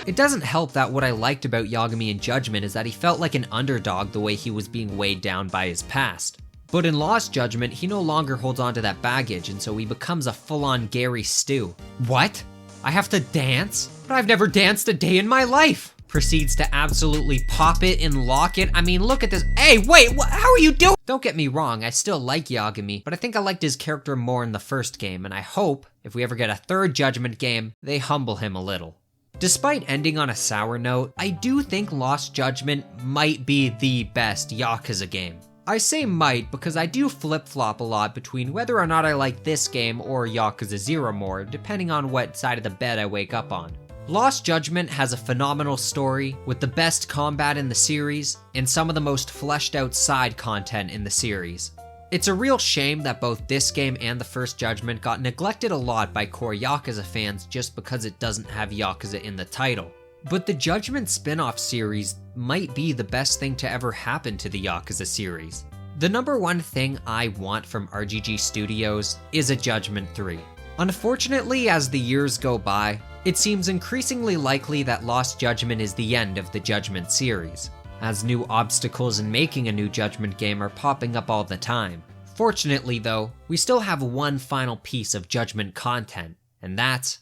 It doesn't help that what I liked about Yagami in Judgment is that he felt like an underdog the way he was being weighed down by his past. But in Lost Judgment, he no longer holds on to that baggage, and so he becomes a full-on Gary Stu. What? I have to dance? But I've never danced a day in my life! Proceeds to absolutely pop it and lock it. I mean, look at this. Hey, wait, how are you doing? Don't get me wrong, I still like Yagami, but I think I liked his character more in the first game, and I hope, if we ever get a 3rd Judgment game, they humble him a little. Despite ending on a sour note, I do think Lost Judgment might be the best Yakuza game. I say might because I do flip-flop a lot between whether or not I like this game or Yakuza 0 more, depending on what side of the bed I wake up on. Lost Judgment has a phenomenal story, with the best combat in the series, and some of the most fleshed out side content in the series. It's a real shame that both this game and the first Judgment got neglected a lot by core Yakuza fans just because it doesn't have Yakuza in the title. But the Judgment spin-off series might be the best thing to ever happen to the Yakuza series. The number one thing I want from RGG Studios is a Judgment 3. Unfortunately, as the years go by, it seems increasingly likely that Lost Judgment is the end of the Judgment series, as new obstacles in making a new Judgment game are popping up all the time. Fortunately though, we still have one final piece of Judgment content, and that's...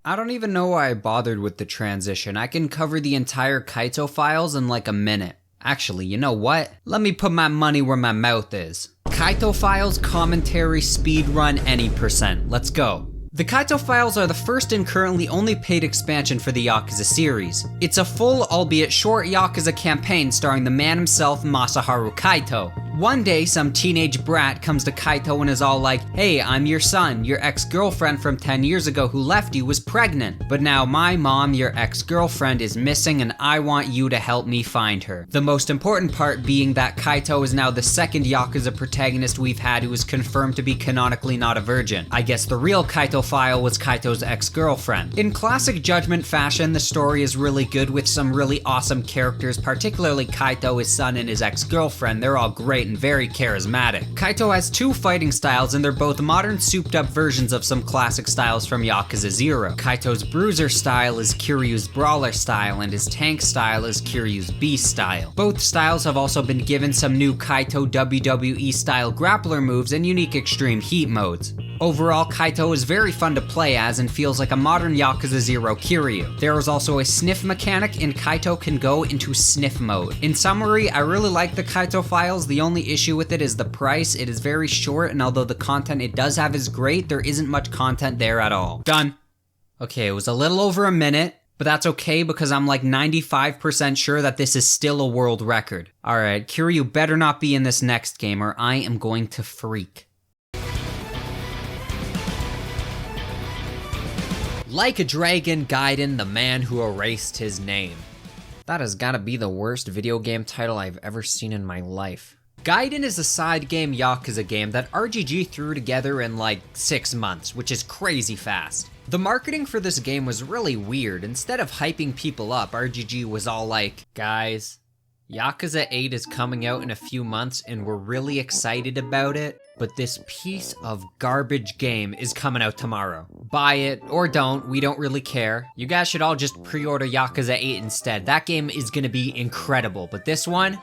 I don't even know why I bothered with the transition. I can cover the entire Kaito files in like a minute. Actually, you know what? Let me put my money where my mouth is. Kaito Files, commentary, speedrun, any %. Let's go. The Kaito Files are the first and currently only paid expansion for the Yakuza series. It's a full, albeit short, Yakuza campaign starring the man himself, Masaharu Kaito. One day, some teenage brat comes to Kaito and is all like, hey, I'm your son. Your ex-girlfriend from 10 years ago who left you was pregnant. But now my mom, your ex-girlfriend, is missing and I want you to help me find her. The most important part being that Kaito is now the second Yakuza protagonist we've had who is confirmed to be canonically not a virgin. I guess the real Kaito file was Kaito's ex-girlfriend. In classic Judgment fashion, the story is really good with some really awesome characters, particularly Kaito, his son, and his ex-girlfriend. They're all great and very charismatic. Kaito has 2 fighting styles and they're both modern souped up versions of some classic styles from Yakuza 0. Kaito's bruiser style is Kiryu's brawler style and his tank style is Kiryu's beast style. Both styles have also been given some new Kaito WWE style grappler moves and unique extreme heat modes. Overall, Kaito is very fun to play as and feels like a modern Yakuza 0 Kiryu. There is also a sniff mechanic and Kaito can go into sniff mode. In summary, I really like the Kaito files. The only issue with it is the price. It is very short and although the content it does have is great, there isn't much content there at all. Done. Okay, it was a little over a minute, but that's okay because I'm like 95% sure that this is still a world record. Alright, Kiryu better not be in this next game or I am going to freak. Like a Dragon, Gaiden, the man who erased his name. That has gotta be the worst video game title I've ever seen in my life. Gaiden is a side game Yakuza game that RGG threw together in like 6 months, which is crazy fast. The marketing for this game was really weird. Instead of hyping people up, RGG was all like, guys, Yakuza 8 is coming out in a few months and we're really excited about it, but this piece of garbage game is coming out tomorrow. Buy it or don't, we don't really care. You guys should all just pre-order Yakuza 8 instead. That game is gonna be incredible, but this one,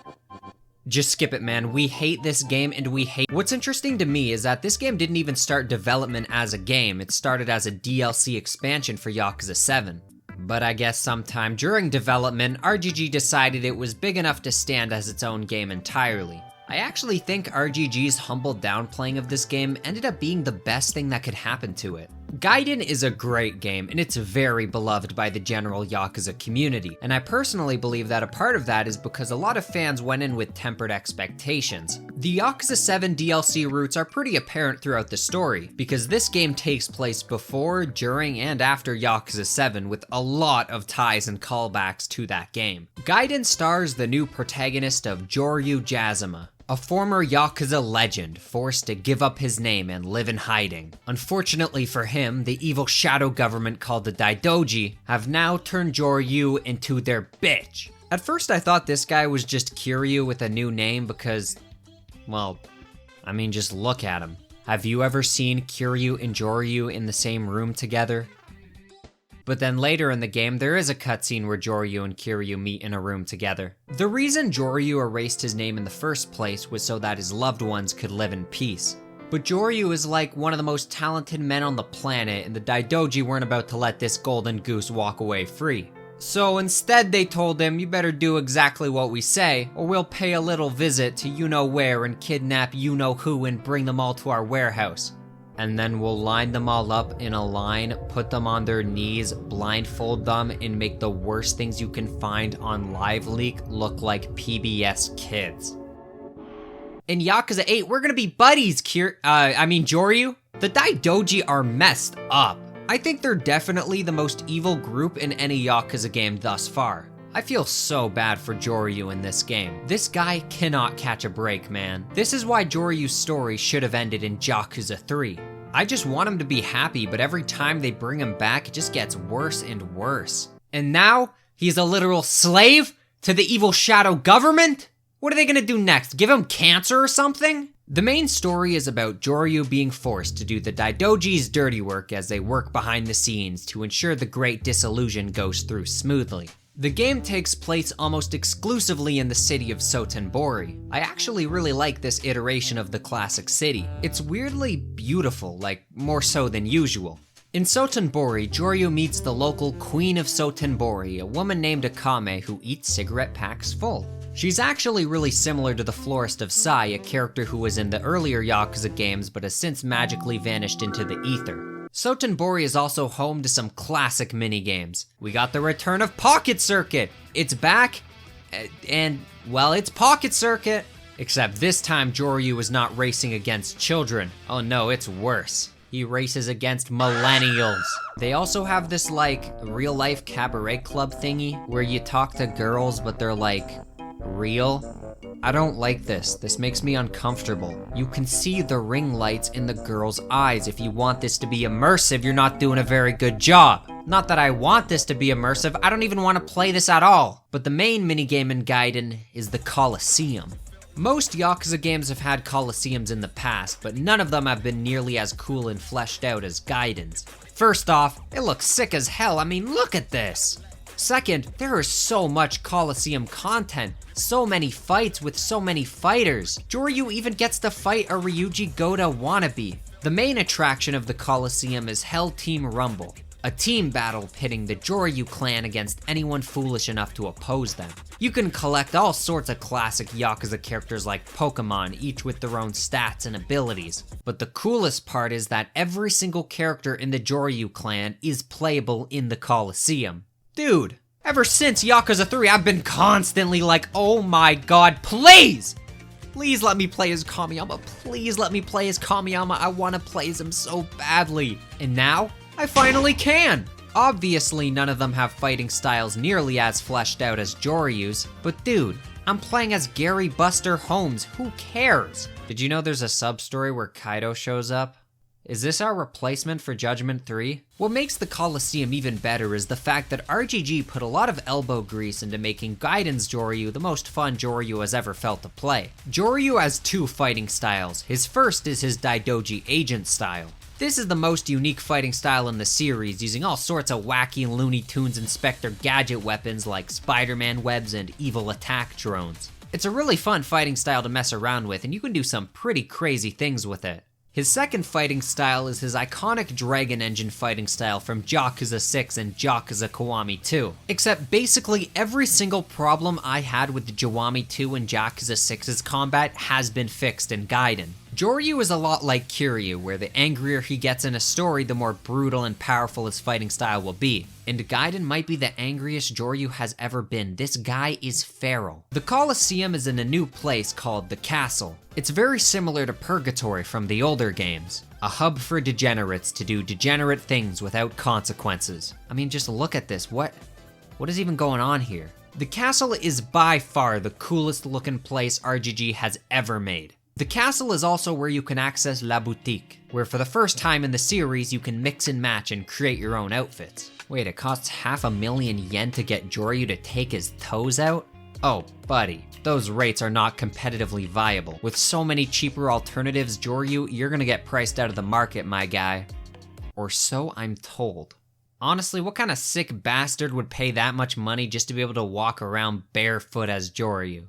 just skip it, man. We hate this game and we hate... What's interesting to me is that this game didn't even start development as a game. It started as a DLC expansion for Yakuza 7. But I guess sometime during development, RGG decided it was big enough to stand as its own game entirely. I actually think RGG's humble downplaying of this game ended up being the best thing that could happen to it. Gaiden is a great game, and it's very beloved by the general Yakuza community, and I personally believe that a part of that is because a lot of fans went in with tempered expectations. The Yakuza 7 DLC roots are pretty apparent throughout the story, because this game takes place before, during, and after Yakuza 7 with a lot of ties and callbacks to that game. Gaiden stars the new protagonist of Joryu Jazuma, a former Yakuza legend forced to give up his name and live in hiding. Unfortunately for him, the evil shadow government called the Daidoji have now turned Joryu into their bitch. At first I thought this guy was just Kiryu with a new name because, well, I mean, just look at him. Have you ever seen Kiryu and Joryu in the same room together? But then later in the game, there is a cutscene where Joryu and Kiryu meet in a room together. The reason Joryu erased his name in the first place was so that his loved ones could live in peace. But Joryu is like one of the most talented men on the planet, and the Daidoji weren't about to let this golden goose walk away free. So instead they told him, you better do exactly what we say, or we'll pay a little visit to you-know-where and kidnap you-know-who and bring them all to our warehouse. And then we'll line them all up in a line, put them on their knees, blindfold them, and make the worst things you can find on LiveLeak look like PBS Kids. In Yakuza 8, we're gonna be buddies, Joryu. The Daidoji are messed up. I think they're definitely the most evil group in any Yakuza game thus far. I feel so bad for Joryu in this game. This guy cannot catch a break, man. This is why Joryu's story should have ended in Yakuza 3. I just want him to be happy, but every time they bring him back, it just gets worse and worse. And now, he's a literal slave to the evil shadow government? What are they gonna do next? Give him cancer or something? The main story is about Joryu being forced to do the Daidoji's dirty work as they work behind the scenes to ensure the Great Disillusion goes through smoothly. The game takes place almost exclusively in the city of Sotenbori. I actually really like this iteration of the classic city. It's weirdly beautiful, like more so than usual. In Sotenbori, Joryu meets the local Queen of Sotenbori, a woman named Akame who eats cigarette packs full. She's actually really similar to the Florist of Sai, a character who was in the earlier Yakuza games but has since magically vanished into the ether. Sotenbori is also home to some classic minigames. We got the return of Pocket Circuit! It's back, and, well, it's Pocket Circuit! Except this time Joryu is not racing against children. Oh no, it's worse. He races against millennials. They also have this, like, real-life cabaret club thingy where you talk to girls but they're, like, real. I don't like this. This makes me uncomfortable. You can see the ring lights in the girl's eyes. If you want this to be immersive, you're not doing a very good job. Not that I want this to be immersive, I don't even want to play this at all. But the main minigame in Gaiden is the Colosseum. Most Yakuza games have had Colosseums in the past, but none of them have been nearly as cool and fleshed out as Gaiden's. First off, it looks sick as hell. I mean, look at this. Second, there is so much Colosseum content, so many fights with so many fighters. Joryu even gets to fight a Ryuji Goda wannabe. The main attraction of the Colosseum is Hell Team Rumble, a team battle pitting the Joryu clan against anyone foolish enough to oppose them. You can collect all sorts of classic Yakuza characters like Pokemon, each with their own stats and abilities. But the coolest part is that every single character in the Joryu clan is playable in the Colosseum. Dude, ever since Yakuza 3, I've been constantly like, oh my god, please! Please let me play as Kamiyama, please let me play as Kamiyama, I wanna play as him so badly. And now, I finally can! Obviously, none of them have fighting styles nearly as fleshed out as Joryu's, but dude, I'm playing as Gary Buster Holmes, who cares? Did you know there's a sub-story where Kaido shows up? Is this our replacement for Judgment 3? What makes the Colosseum even better is the fact that RGG put a lot of elbow grease into making Gaiden's Joryu the most fun Joryu has ever felt to play. Joryu has two fighting styles. His first is his Daidoji agent style. This is the most unique fighting style in the series, using all sorts of wacky Looney Tunes Inspector Gadget weapons like Spider-Man webs and evil attack drones. It's a really fun fighting style to mess around with, and you can do some pretty crazy things with it. His second fighting style is his iconic Dragon Engine fighting style from Yakuza 6 and Yakuza Kiwami 2. Except basically every single problem I had with Kiwami 2 and Yakuza 6's combat has been fixed in Gaiden. Joryu is a lot like Kiryu, where the angrier he gets in a story, the more brutal and powerful his fighting style will be. And Gaiden might be the angriest Joryu has ever been. This guy is feral. The Colosseum is in a new place called the Castle. It's very similar to Purgatory from the older games. A hub for degenerates to do degenerate things without consequences. I mean, just look at this. What is even going on here? The castle is by far the coolest looking place RGG has ever made. The castle is also where you can access La Boutique, where for the first time in the series you can mix and match and create your own outfits. Wait, it costs 500,000 yen to get Joryu to take his toes out? Oh, buddy, those rates are not competitively viable. With so many cheaper alternatives, Joryu, you're gonna get priced out of the market, my guy. Or so I'm told. Honestly, what kind of sick bastard would pay that much money just to be able to walk around barefoot as Joryu?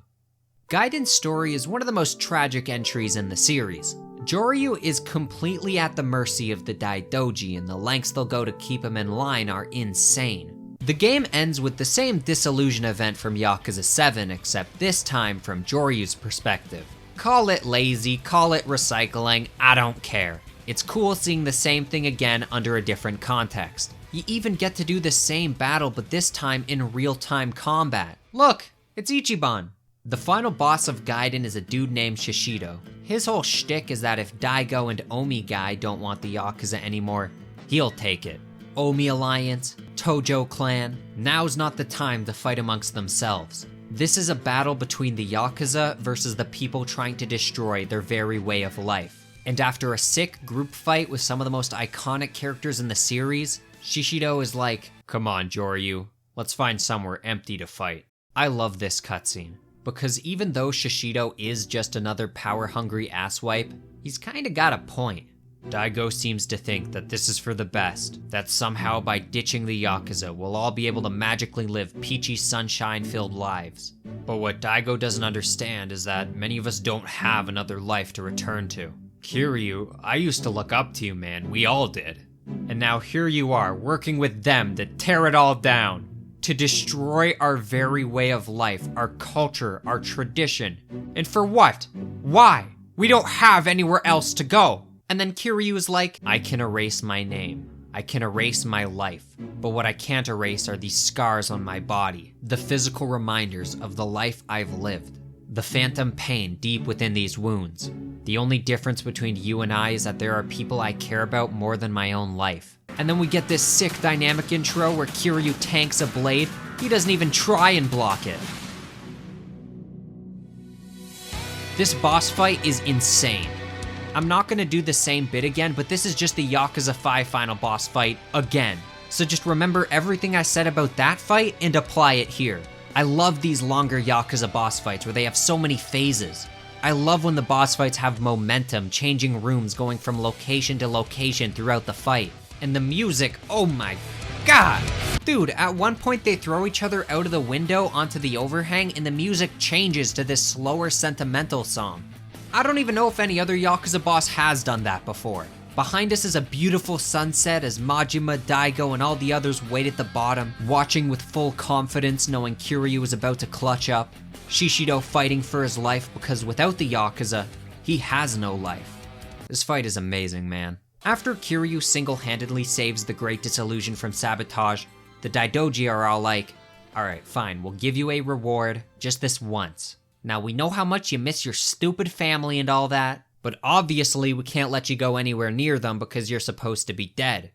Gaiden's story is one of the most tragic entries in the series. Joryu is completely at the mercy of the Daidoji, and the lengths they'll go to keep him in line are insane. The game ends with the same disillusion event from Yakuza 7, except this time from Joryu's perspective. Call it lazy, call it recycling, I don't care. It's cool seeing the same thing again under a different context. You even get to do the same battle, but this time in real-time combat. Look, it's Ichiban. The final boss of Gaiden is a dude named Shishido. His whole shtick is that if Daigo and Omi guy don't want the Yakuza anymore, he'll take it. Omi Alliance, Tojo Clan, now's not the time to fight amongst themselves. This is a battle between the Yakuza versus the people trying to destroy their very way of life. And after a sick group fight with some of the most iconic characters in the series, Shishido is like, come on Joryu, let's find somewhere empty to fight. I love this cutscene, because even though Shishido is just another power-hungry asswipe, he's kinda got a point. Daigo seems to think that this is for the best, that somehow by ditching the Yakuza, we'll all be able to magically live peachy sunshine-filled lives. But what Daigo doesn't understand is that many of us don't have another life to return to. Kiryu, I used to look up to you, man, we all did. And now here you are, working with them to tear it all down. To destroy our very way of life, our culture, our tradition. And for what? Why? We don't have anywhere else to go. And then Kiryu is like, I can erase my name. I can erase my life. But what I can't erase are these scars on my body. The physical reminders of the life I've lived. The phantom pain deep within these wounds. The only difference between you and I is that there are people I care about more than my own life. And then we get this sick dynamic intro where Kiryu tanks a blade. He doesn't even try and block it. This boss fight is insane. I'm not gonna do the same bit again, but this is just the Yakuza 5 final boss fight again. So just remember everything I said about that fight and apply it here. I love these longer Yakuza boss fights where they have so many phases. I love when the boss fights have momentum, changing rooms, going from location to location throughout the fight. And the music, oh my god! Dude, at one point they throw each other out of the window onto the overhang and the music changes to this slower sentimental song. I don't even know if any other Yakuza boss has done that before. Behind us is a beautiful sunset as Majima, Daigo, and all the others wait at the bottom, watching with full confidence knowing Kiryu is about to clutch up. Shishido fighting for his life because without the Yakuza, he has no life. This fight is amazing, man. After Kiryu single-handedly saves the Great Disillusion from sabotage, the Daidoji are all like, alright, fine, we'll give you a reward, just this once. Now we know how much you miss your stupid family and all that, but obviously we can't let you go anywhere near them because you're supposed to be dead.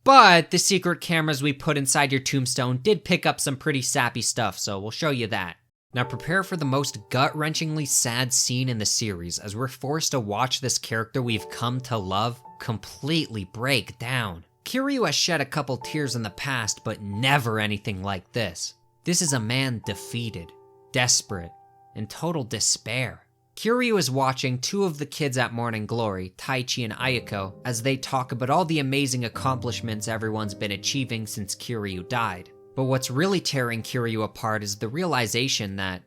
But the secret cameras we put inside your tombstone did pick up some pretty sappy stuff, so we'll show you that. Now prepare for the most gut-wrenchingly sad scene in the series as we're forced to watch this character we've come to love completely break down. Kiryu has shed a couple tears in the past, but never anything like this. This is a man defeated, desperate, in total despair. Kiryu is watching two of the kids at Morning Glory, Taichi and Ayako, as they talk about all the amazing accomplishments everyone's been achieving since Kiryu died. But what's really tearing Kiryu apart is the realization that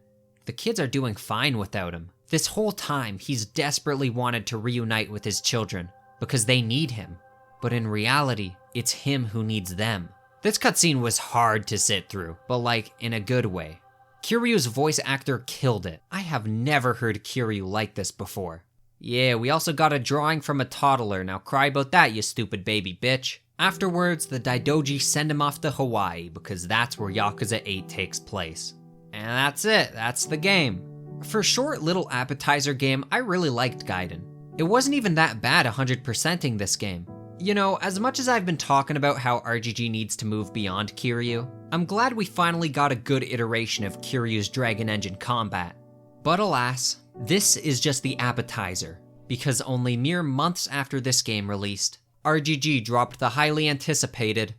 the kids are doing fine without him. This whole time, he's desperately wanted to reunite with his children, because they need him. But in reality, it's him who needs them. This cutscene was hard to sit through, but like, in a good way. Kiryu's voice actor killed it. I have never heard Kiryu like this before. Yeah, we also got a drawing from a toddler. Now cry about that, you stupid baby bitch. Afterwards, the Daidoji send him off to Hawaii because that's where Yakuza 8 takes place. And that's it, that's the game. For a short little appetizer game, I really liked Gaiden. It wasn't even that bad 100%ing this game. You know, as much as I've been talking about how RGG needs to move beyond Kiryu, I'm glad we finally got a good iteration of Kiryu's Dragon Engine combat. But alas, this is just the appetizer, because only mere months after this game released, RGG dropped the highly anticipated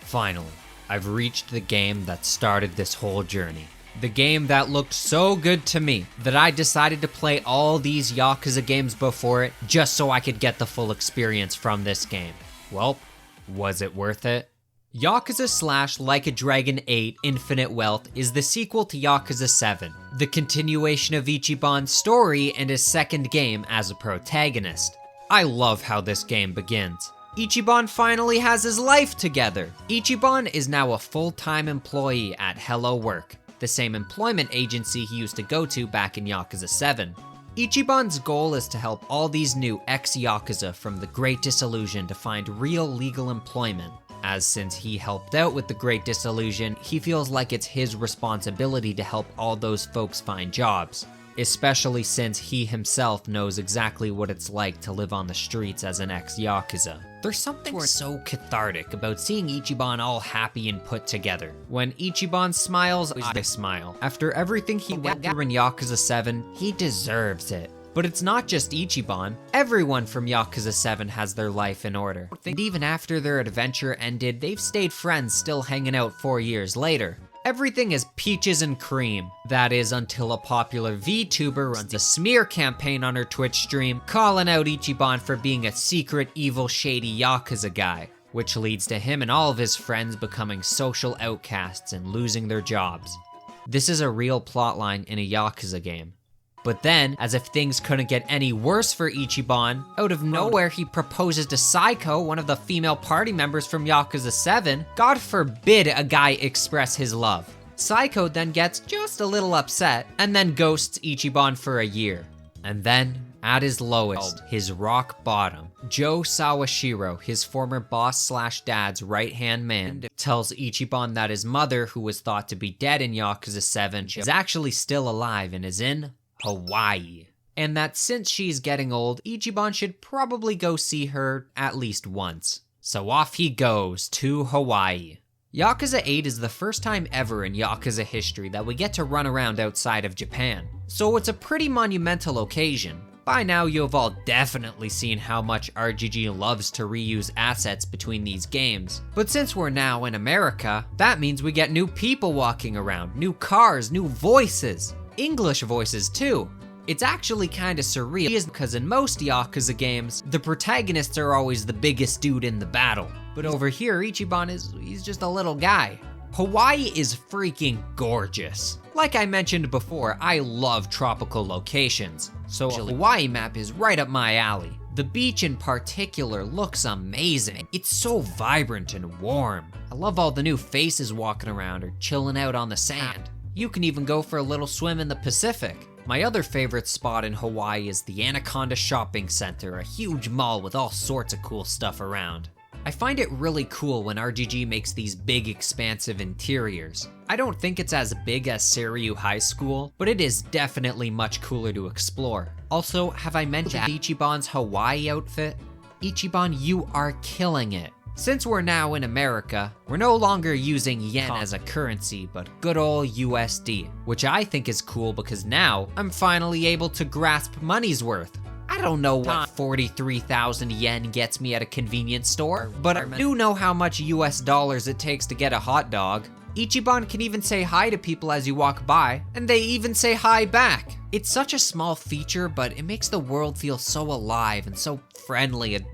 Finally, I've reached the game that started this whole journey. The game that looked so good to me that I decided to play all these Yakuza games before it just so I could get the full experience from this game. Well, was it worth it? Yakuza / Like a Dragon 8 Infinite Wealth is the sequel to Yakuza 7, the continuation of Ichiban's story and his second game as a protagonist. I love how this game begins. Ichiban finally has his life together. Ichiban is now a full-time employee at Hello Work, the same employment agency he used to go to back in Yakuza 7. Ichiban's goal is to help all these new ex-Yakuza from the Great Disillusion to find real legal employment, as since he helped out with the Great Disillusion, he feels like it's his responsibility to help all those folks find jobs, especially since he himself knows exactly what it's like to live on the streets as an ex-Yakuza. There's something so cathartic about seeing Ichiban all happy and put together. When Ichiban smiles, I smile. After everything he went through in Yakuza 7, he deserves it. But it's not just Ichiban. Everyone from Yakuza 7 has their life in order. And even after their adventure ended, they've stayed friends, still hanging out 4 years later. Everything is peaches and cream. That is until a popular VTuber runs a smear campaign on her Twitch stream, calling out Ichiban for being a secret, evil, shady Yakuza guy, which leads to him and all of his friends becoming social outcasts and losing their jobs. This is a real plotline in a Yakuza game. But then, as if things couldn't get any worse for Ichiban, out of nowhere he proposes to Saiko, one of the female party members from Yakuza 7. God forbid a guy express his love. Saiko then gets just a little upset, and then ghosts Ichiban for a year. And then, at his lowest, his rock bottom, Joe Sawashiro, his former boss / dad's right-hand man, tells Ichiban that his mother, who was thought to be dead in Yakuza 7, is actually still alive and is in Hawaii. And that since she's getting old, Ichiban should probably go see her at least once. So off he goes to Hawaii. Yakuza 8 is the first time ever in Yakuza history that we get to run around outside of Japan. So it's a pretty monumental occasion. By now you've all definitely seen how much RGG loves to reuse assets between these games. But since we're now in America, that means we get new people walking around, new cars, new voices. English voices too. It's actually kinda surreal because in most Yakuza games, the protagonists are always the biggest dude in the battle. But over here, Ichiban he's just a little guy. Hawaii is freaking gorgeous. Like I mentioned before, I love tropical locations, so a Hawaii map is right up my alley. The beach in particular looks amazing. It's so vibrant and warm. I love all the new faces walking around or chilling out on the sand. You can even go for a little swim in the Pacific. My other favorite spot in Hawaii is the Anaconda Shopping Center, a huge mall with all sorts of cool stuff around. I find it really cool when RGG makes these big, expansive interiors. I don't think it's as big as Seiryu High School, but it is definitely much cooler to explore. Also, have I mentioned Ichiban's Hawaii outfit? Ichiban, you are killing it. Since we're now in America, we're no longer using yen as a currency, but good old USD, which I think is cool because now I'm finally able to grasp money's worth. I don't know what 43,000 yen gets me at a convenience store, but I do know how much US dollars it takes to get a hot dog. Ichiban can even say hi to people as you walk by, and they even say hi back. It's such a small feature, but it makes the world feel so alive and so friendly, and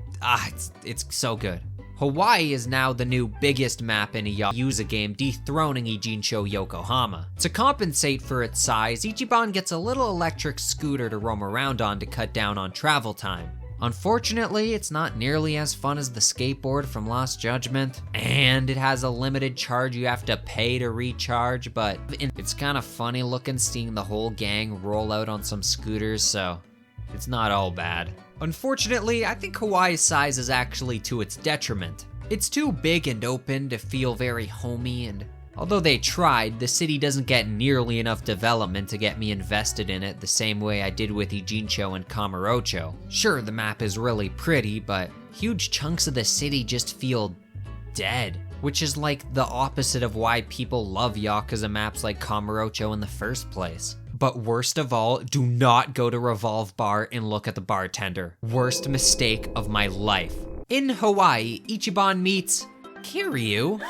it's so good. Hawaii is now the new biggest map in a Yakuza game, dethroning Ijincho Yokohama. To compensate for its size, Ichiban gets a little electric scooter to roam around on to cut down on travel time. Unfortunately, it's not nearly as fun as the skateboard from Lost Judgment, and it has a limited charge you have to pay to recharge, but it's kind of funny looking seeing the whole gang roll out on some scooters, so it's not all bad. Unfortunately, I think Hawaii's size is actually to its detriment. It's too big and open to feel very homey, and Although they tried, the city doesn't get nearly enough development to get me invested in it the same way I did with Ijincho and Kamurocho. Sure, the map is really pretty, but huge chunks of the city just feel dead, which is like the opposite of why people love Yakuza maps like Kamurocho in the first place. But worst of all, do not go to Revolve Bar and look at the bartender. Worst mistake of my life. In Hawaii, Ichiban meets Kiryu.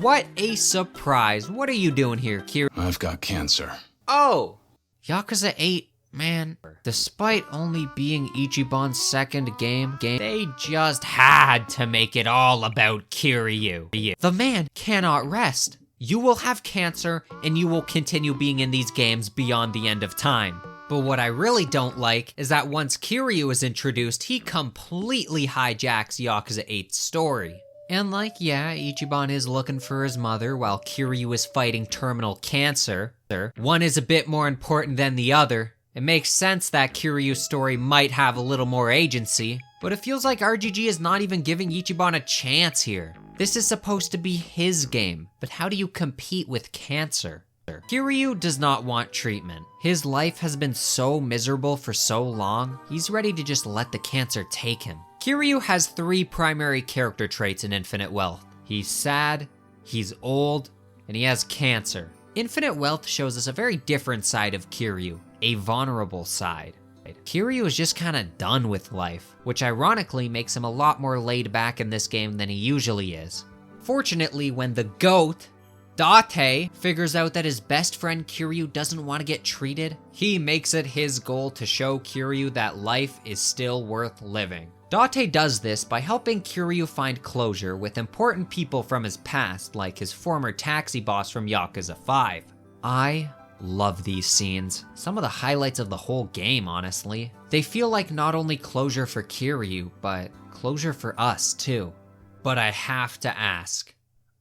What a surprise. What are you doing here, Kiryu? I've got cancer. Oh! Yakuza 8, man, despite only being Ichiban's second game, they just had to make it all about Kiryu. The man cannot rest. You will have cancer, and you will continue being in these games beyond the end of time. But what I really don't like is that once Kiryu is introduced, he completely hijacks Yakuza 8's story. And like, yeah, Ichiban is looking for his mother while Kiryu is fighting terminal cancer. One is a bit more important than the other. It makes sense that Kiryu's story might have a little more agency, but it feels like RGG is not even giving Ichiban a chance here. This is supposed to be his game, but how do you compete with cancer? Kiryu does not want treatment. His life has been so miserable for so long, he's ready to just let the cancer take him. Kiryu has 3 primary character traits in Infinite Wealth. He's sad, he's old, and he has cancer. Infinite Wealth shows us a very different side of Kiryu, a vulnerable side. Kiryu is just kinda done with life, which ironically makes him a lot more laid back in this game than he usually is. Fortunately, when the GOAT, Date, figures out that his best friend Kiryu doesn't want to get treated, he makes it his goal to show Kiryu that life is still worth living. Date does this by helping Kiryu find closure with important people from his past, like his former taxi boss from Yakuza 5. I love these scenes. Some of the highlights of the whole game, honestly. They feel like not only closure for Kiryu, but closure for us too. But I have to ask,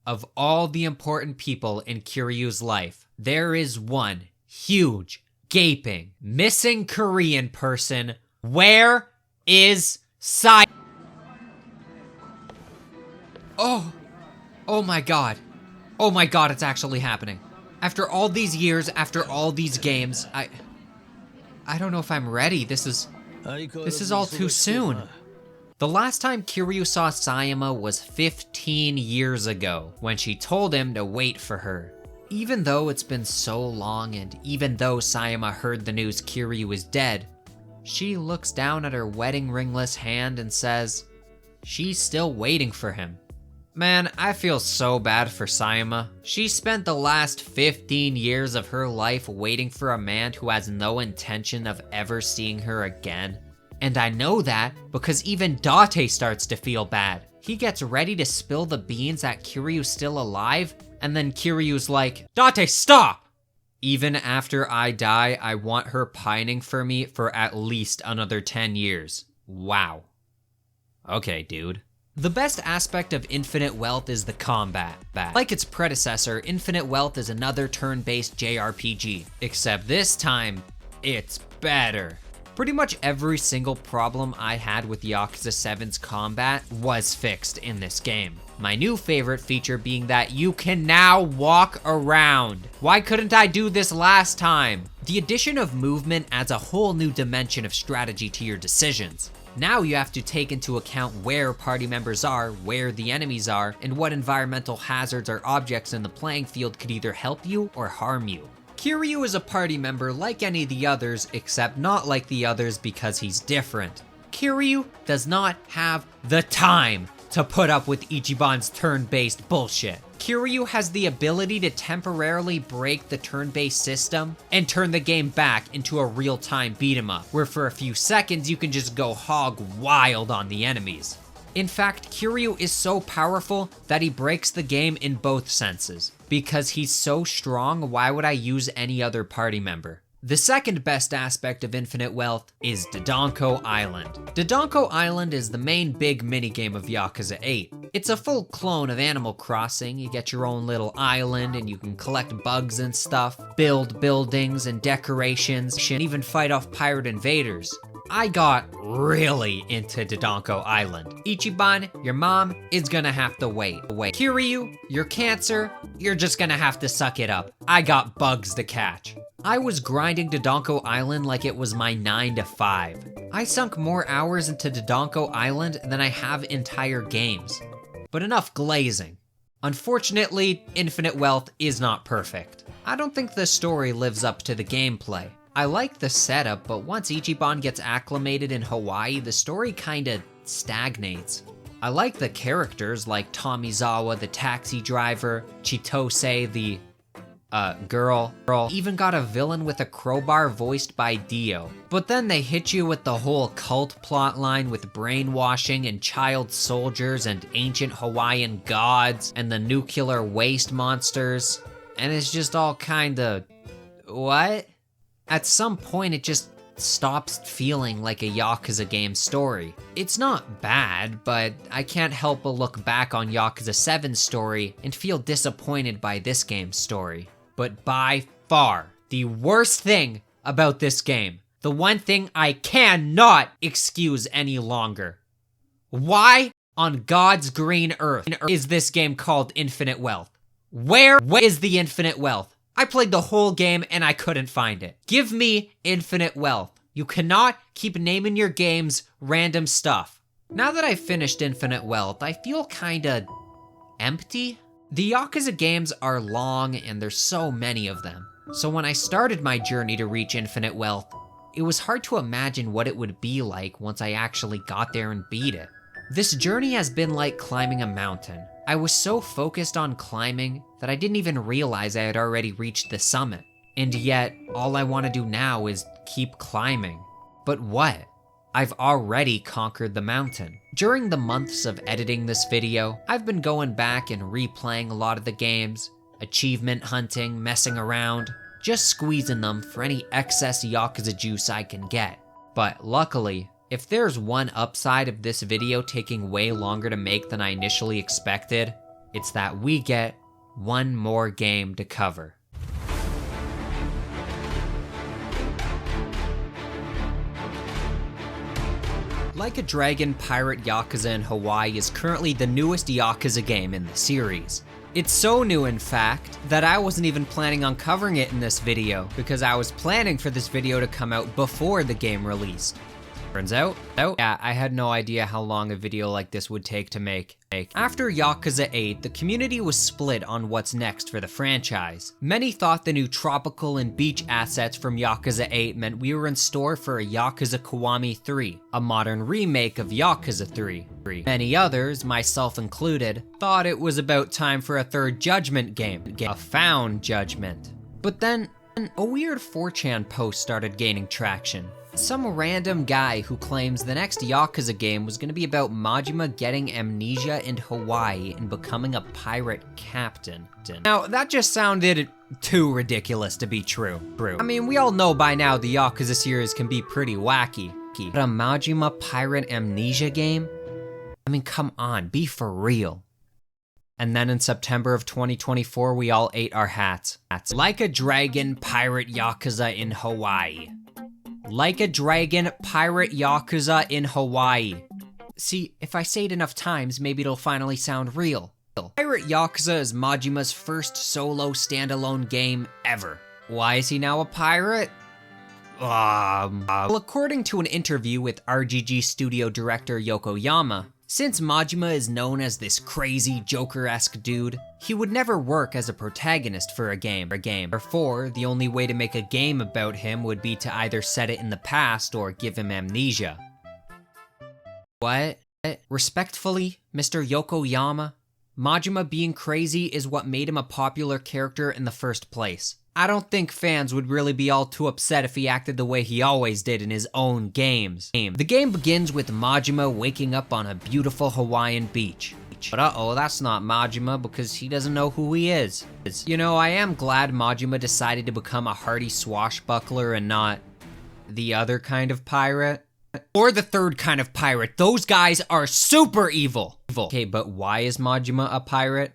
of all the important people in Kiryu's life, there is one huge, gaping, missing Korean person. Where is Sai? Oh my god. Oh my god, it's actually happening. After all these years, after all these games, I don't know if I'm ready. This is all too soon. The last time Kiryu saw Sayama was 15 years ago, when she told him to wait for her. Even though it's been so long, and even though Sayama heard the news Kiryu is dead, she looks down at her wedding ringless hand and says, she's still waiting for him. Man, I feel so bad for Sayama. She spent the last 15 years of her life waiting for a man who has no intention of ever seeing her again. And I know that because even Date starts to feel bad. He gets ready to spill the beans that Kiryu's still alive, and then Kiryu's like, Date, stop! Even after I die, I want her pining for me for at least another 10 years. Wow. Okay, dude. The best aspect of Infinite Wealth is the combat. Like its predecessor, Infinite Wealth is another turn-based JRPG, except this time, it's better. Pretty much every single problem I had with Yakuza 7's combat was fixed in this game. My new favorite feature being that you can now walk around. Why couldn't I do this last time? The addition of movement adds a whole new dimension of strategy to your decisions. Now you have to take into account where party members are, where the enemies are, and what environmental hazards or objects in the playing field could either help you or harm you. Kiryu is a party member like any of the others, except not like the others because he's different. Kiryu does not have the time to put up with Ichiban's turn-based bullshit. Kiryu has the ability to temporarily break the turn-based system and turn the game back into a real-time beat-em-up, where for a few seconds you can just go hog wild on the enemies. In fact, Kiryu is so powerful that he breaks the game in both senses. Because he's so strong, why would I use any other party member? The second best aspect of Infinite Wealth is Dodonko Island. Dodonko Island is the main big minigame of Yakuza 8. It's a full clone of Animal Crossing. You get your own little island and you can collect bugs and stuff, build buildings and decorations, and even fight off pirate invaders. I got really into Dodonko Island. Ichiban, your mom is gonna have to wait. Kiryu, your cancer, you're just gonna have to suck it up. I got bugs to catch. I was grinding Dodonko Island like it was my 9 to 5. I sunk more hours into Dodonko Island than I have entire games. But enough glazing. Unfortunately, Infinite Wealth is not perfect. I don't think the story lives up to the gameplay. I like the setup, but once Ichiban gets acclimated in Hawaii, the story kinda stagnates. I like the characters like Tomizawa, the taxi driver, Chitose, the girl. Even got a villain with a crowbar voiced by Dio. But then they hit you with the whole cult plotline with brainwashing and child soldiers and ancient Hawaiian gods and the nuclear waste monsters. And it's just all kinda... what? At some point, it just stops feeling like a Yakuza game story. It's not bad, but I can't help but look back on Yakuza 7's story and feel disappointed by this game's story. But by far, the worst thing about this game, the one thing I cannot excuse any longer. Why on God's green earth is this game called Infinite Wealth? Where is the Infinite Wealth? I played the whole game and I couldn't find it. Give me Infinite Wealth. You cannot keep naming your games random stuff. Now that I've finished Infinite Wealth, I feel kinda empty. The Yakuza games are long and there's so many of them. So when I started my journey to reach Infinite Wealth, it was hard to imagine what it would be like once I actually got there and beat it. This journey has been like climbing a mountain. I was so focused on climbing that I didn't even realize I had already reached the summit. And yet, all I want to do now is keep climbing. But what? I've already conquered the mountain. During the months of editing this video, I've been going back and replaying a lot of the games, achievement hunting, messing around, just squeezing them for any excess Yakuza juice I can get. But luckily, if there's one upside of this video taking way longer to make than I initially expected, it's that we get one more game to cover. Like a Dragon Pirate Yakuza in Hawaii is currently the newest Yakuza game in the series. It's so new, in fact, that I wasn't even planning on covering it in this video because I was planning for this video to come out before the game released. Turns out, yeah, I had no idea how long a video like this would take to make. After Yakuza 8, the community was split on what's next for the franchise. Many thought the new tropical and beach assets from Yakuza 8 meant we were in store for a Yakuza Kiwami 3, a modern remake of Yakuza 3. Many others, myself included, thought it was about time for a third Judgment game, a Found Judgment. But then, a weird 4chan post started gaining traction. Some random guy who claims the next Yakuza game was going to be about Majima getting amnesia in Hawaii and becoming a pirate captain. Now, that just sounded too ridiculous to be true. I mean, we all know by now the Yakuza series can be pretty wacky. But a Majima pirate amnesia game? I mean, come on, be for real. And then in September of 2024, we all ate our hats. Like a Dragon Pirate Yakuza in Hawaii. Like a Dragon Pirate Yakuza in Hawaii. See, if I say it enough times, maybe it'll finally sound real. Pirate Yakuza is Majima's first solo standalone game ever. Why is he now a pirate? Well, according to an interview with RGG studio director Yokoyama, since Majima is known as this crazy Joker-esque dude, he would never work as a protagonist for a game. Therefore, the only way to make a game about him would be to either set it in the past or give him amnesia. What? Respectfully, Mr. Yokoyama, Majima being crazy is what made him a popular character in the first place. I don't think fans would really be all too upset if he acted the way he always did in his own games. The game begins with Majima waking up on a beautiful Hawaiian beach. But uh-oh, that's not Majima because he doesn't know who he is. You know, I am glad Majima decided to become a hardy swashbuckler and not the other kind of pirate. Or the third kind of pirate. Those guys are super evil. Okay, but why is Majima a pirate?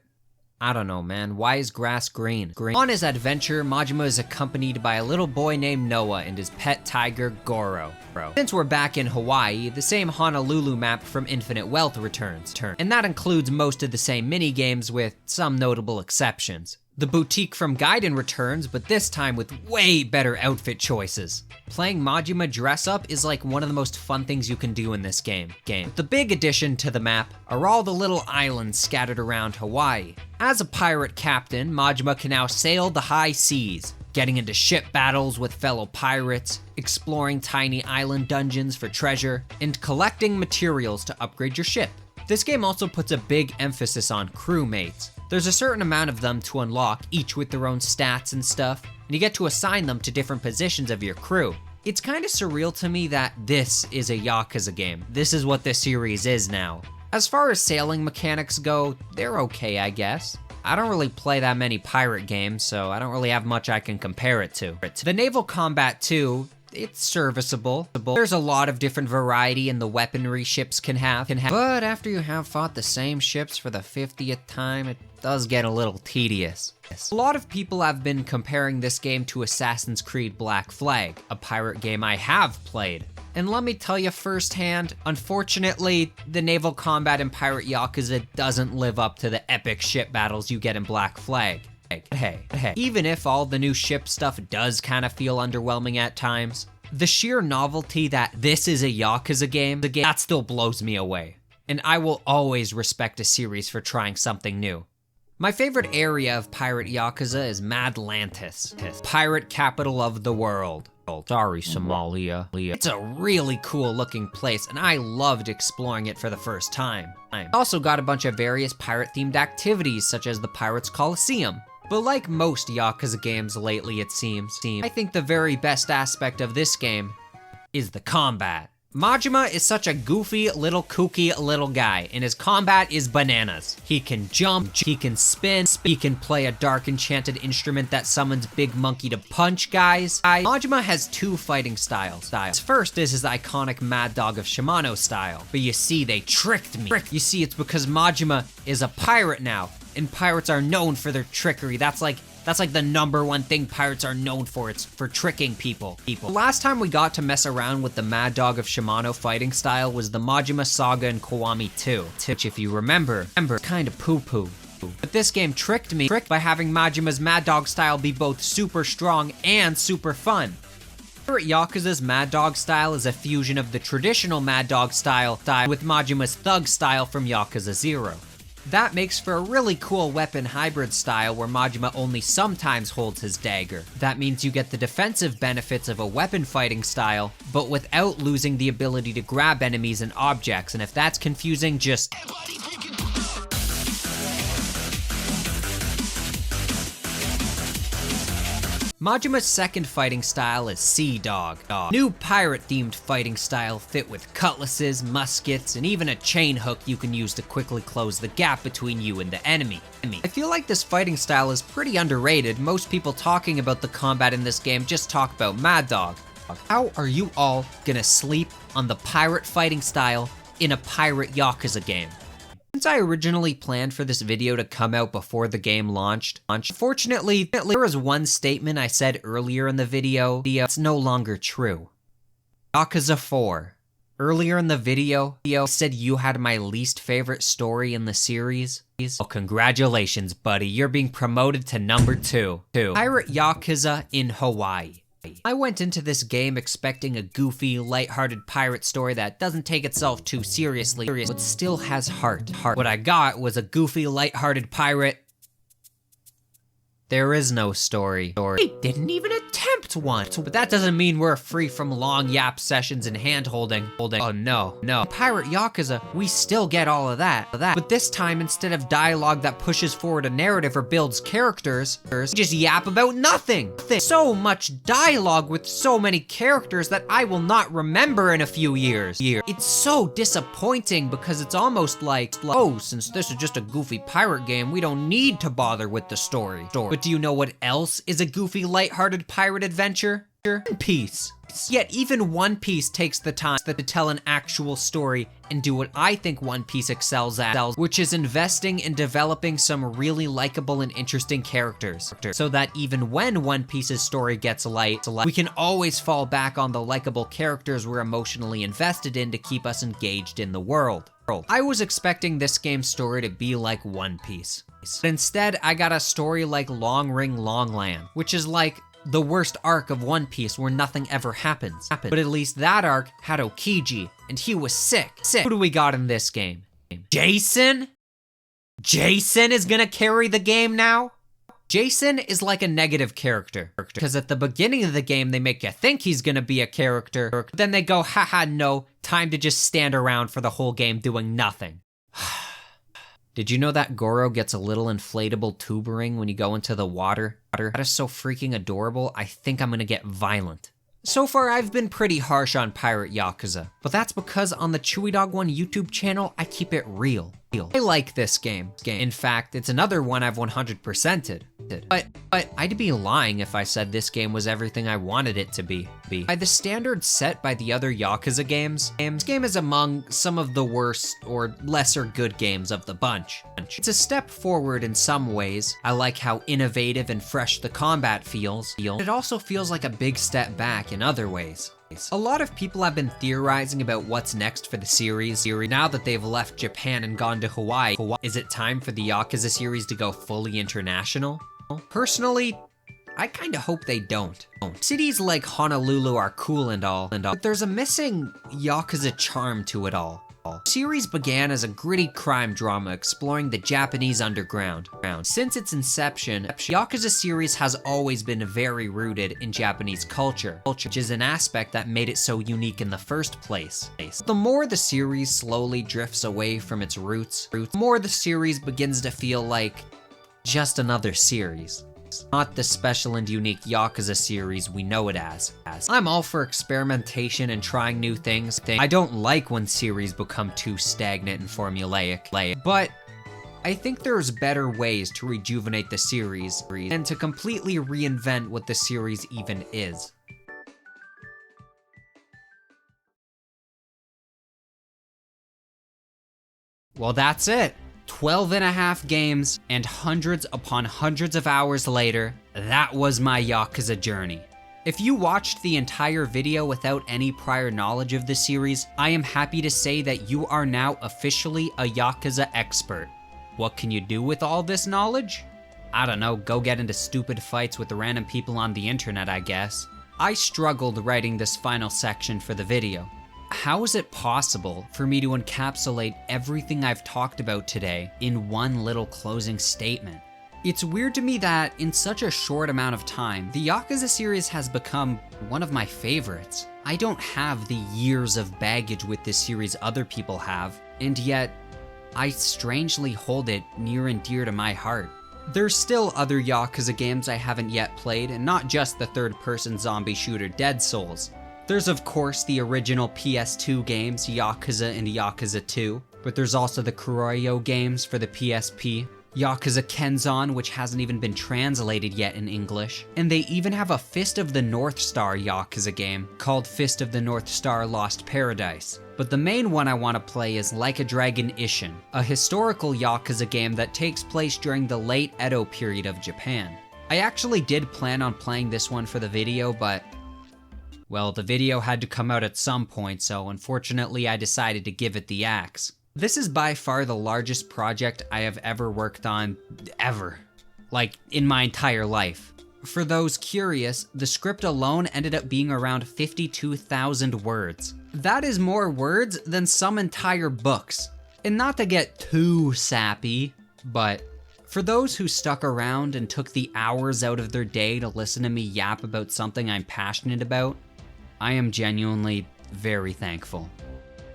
I don't know, man. Why is grass green? On his adventure, Majima is accompanied by a little boy named Noah and his pet tiger, Goro. Since we're back in Hawaii, the same Honolulu map from Infinite Wealth returns. And that includes most of the same mini-games with some notable exceptions. The boutique from Gaiden returns, but this time with way better outfit choices. Playing Majima dress up is like one of the most fun things you can do in this game. The big addition to the map are all the little islands scattered around Hawaii. As a pirate captain, Majima can now sail the high seas, getting into ship battles with fellow pirates, exploring tiny island dungeons for treasure, and collecting materials to upgrade your ship. This game also puts a big emphasis on crewmates. There's a certain amount of them to unlock, each with their own stats and stuff, and you get to assign them to different positions of your crew. It's kind of surreal to me that this is a Yakuza game. This is what this series is now. As far as sailing mechanics go, they're okay, I guess. I don't really play that many pirate games, so I don't really have much I can compare it to. The naval combat too, it's serviceable. There's a lot of different variety in the weaponry ships can have. But after you have fought the same ships for the 50th time, it does get a little tedious. A lot of people have been comparing this game to Assassin's Creed Black Flag, a pirate game I have played. And let me tell you firsthand, unfortunately, the naval combat in Pirate Yakuza doesn't live up to the epic ship battles you get in Black Flag. Hey, even if all the new ship stuff does kind of feel underwhelming at times, the sheer novelty that this is a Yakuza game, that still blows me away. And I will always respect a series for trying something new. My favorite area of Pirate Yakuza is Madlantis, pirate capital of the world. Sorry, Somalia. It's a really cool looking place, and I loved exploring it for the first time. I also got a bunch of various pirate-themed activities, such as the Pirates Coliseum. But like most Yakuza games lately, it seems, I think the very best aspect of this game is the combat. Majima is such a goofy, little kooky little guy, and his combat is bananas. He can jump, he can spin, he can play a dark enchanted instrument that summons Big Monkey to punch guys. Majima has two fighting styles. First is his iconic Mad Dog of Shimano style, but you see, they tricked me. You see, it's because Majima is a pirate now, and pirates are known for their trickery. That's like the #1 thing pirates are known for. It's for tricking people. The last time we got to mess around with the Mad Dog of Shimano fighting style was the Majima Saga in Kiwami 2, which if you remember, kind of poo-poo. But this game tricked me by having Majima's Mad Dog style be both super strong and super fun. Pirate Yakuza's Mad Dog style is a fusion of the traditional Mad Dog style with Majima's Thug style from Yakuza 0. That makes for a really cool weapon hybrid style where Majima only sometimes holds his dagger. That means you get the defensive benefits of a weapon fighting style, but without losing the ability to grab enemies and objects, and if that's confusing, just... Majima's second fighting style is Sea Dog. New pirate-themed fighting style fit with cutlasses, muskets, and even a chain hook you can use to quickly close the gap between you and the enemy. I feel like this fighting style is pretty underrated. Most people talking about the combat in this game just talk about Mad Dog. How are you all gonna sleep on the pirate fighting style in a Pirate Yakuza game? Since I originally planned for this video to come out before the game launched, unfortunately, there was one statement I said earlier in the video that's no longer true. Yakuza 4. Earlier in the video, I said you had my least favorite story in the series. Well, congratulations, buddy, you're being promoted to number 2. Pirate Yakuza in Hawaii. I went into this game expecting a goofy, lighthearted pirate story that doesn't take itself too seriously, but still has heart. What I got was a goofy, lighthearted pirate. There is no story. They didn't even attempt one. But that doesn't mean we're free from long yap sessions and hand-holding. Oh no. In Pirate Yakuza, we still get all of that. But this time, instead of dialogue that pushes forward a narrative or builds characters, we just yap about nothing. So much dialogue with so many characters that I will not remember in a few years. It's so disappointing because it's almost like, oh, since this is just a goofy pirate game, we don't need to bother with the story. But do you know what else is a goofy, lighthearted pirate adventure? Piece. Yet even One Piece takes the time to tell an actual story and do what I think One Piece excels at, which is investing in developing some really likable and interesting characters, so that even when One Piece's story gets light, we can always fall back on the likable characters we're emotionally invested in to keep us engaged in the world. I was expecting this game's story to be like One Piece, but instead I got a story like Long Ring Long Land, which is like the worst arc of One Piece where nothing ever happens. But at least that arc had Okiji, and he was sick. Who do we got in this game? Jason? Jason is gonna carry the game now? Jason is like a negative character, because at the beginning of the game they make you think he's gonna be a character, then they go, haha, no, time to just stand around for the whole game doing nothing. Did you know that Goro gets a little inflatable tube ring when you go into the water? That is so freaking adorable, I think I'm gonna get violent. So far, I've been pretty harsh on Pirate Yakuza, but that's because on the Chewy Dog 1 YouTube channel, I keep it real. I like this game. In fact, it's another one I've 100%ed. But I'd be lying if I said this game was everything I wanted it to be. By the standards set by the other Yakuza games, this game is among some of the worst or lesser good games of the bunch. It's a step forward in some ways. I like how innovative and fresh the combat feels. It also feels like a big step back in other ways. A lot of people have been theorizing about what's next for the series. Now that they've left Japan and gone to Hawaii, is it time for the Yakuza series to go fully international? Personally, I kinda hope they don't. Cities like Honolulu are cool and all, but there's a missing Yakuza charm to it all. The series began as a gritty crime drama exploring the Japanese underground. Since its inception, the Yakuza series has always been very rooted in Japanese culture, which is an aspect that made it so unique in the first place. The more the series slowly drifts away from its roots, the more the series begins to feel like just another series. Not the special and unique Yakuza series we know it as. I'm all for experimentation and trying new things. I don't like when series become too stagnant and formulaic, but I think there's better ways to rejuvenate the series and to completely reinvent what the series even is. Well, that's it. 12 and a half games, and hundreds upon hundreds of hours later, that was my Yakuza journey. If you watched the entire video without any prior knowledge of the series, I am happy to say that you are now officially a Yakuza expert. What can you do with all this knowledge? I don't know, go get into stupid fights with random people on the internet, I guess. I struggled writing this final section for the video. How is it possible for me to encapsulate everything I've talked about today in one little closing statement? It's weird to me that in such a short amount of time, the Yakuza series has become one of my favorites. I don't have the years of baggage with this series other people have, and yet I strangely hold it near and dear to my heart. There's still other Yakuza games I haven't yet played, and not just the third-person zombie shooter Dead Souls. There's of course the original PS2 games, Yakuza and Yakuza 2, but there's also the Kuroyo games for the PSP, Yakuza Kenzan, which hasn't even been translated yet in English, and they even have a Fist of the North Star Yakuza game called Fist of the North Star Lost Paradise. But the main one I want to play is Like a Dragon Ishin, a historical Yakuza game that takes place during the late Edo period of Japan. I actually did plan on playing this one for the video, but well, the video had to come out at some point, so unfortunately I decided to give it the axe. This is by far the largest project I have ever worked on, ever. Like, in my entire life. For those curious, the script alone ended up being around 52,000 words. That is more words than some entire books. And not to get too sappy, but for those who stuck around and took the hours out of their day to listen to me yap about something I'm passionate about, I am genuinely very thankful.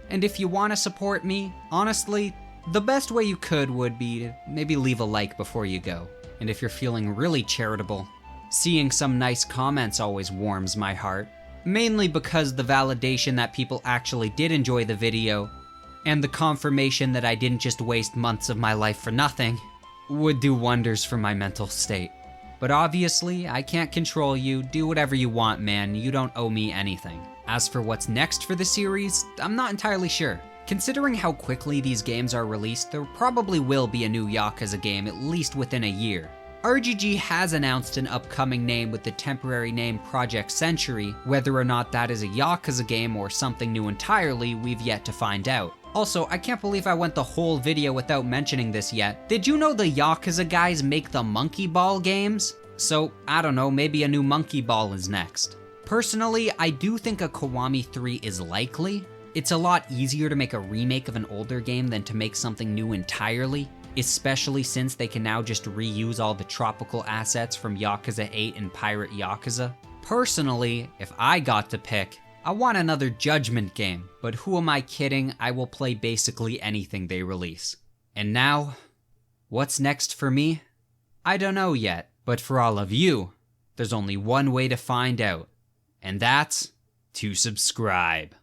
And if you want to support me, honestly, the best way you could would be to maybe leave a like before you go. And if you're feeling really charitable, seeing some nice comments always warms my heart. Mainly because the validation that people actually did enjoy the video, and the confirmation that I didn't just waste months of my life for nothing, would do wonders for my mental state. But obviously, I can't control you. Do whatever you want, man. You don't owe me anything. As for what's next for the series, I'm not entirely sure. Considering how quickly these games are released, there probably will be a new Yakuza game at least within a year. RGG has announced an upcoming name with the temporary name Project Century. Whether or not that is a Yakuza game or something new entirely, we've yet to find out. Also, I can't believe I went the whole video without mentioning this yet. Did you know the Yakuza guys make the Monkey Ball games? So, I don't know, maybe a new Monkey Ball is next. Personally, I do think a Kiwami 3 is likely. It's a lot easier to make a remake of an older game than to make something new entirely, especially since they can now just reuse all the tropical assets from Yakuza 8 and Pirate Yakuza. Personally, if I got to pick, I want another Judgment game, but who am I kidding? I will play basically anything they release. And now, what's next for me? I don't know yet, but for all of you, there's only one way to find out, and that's to subscribe.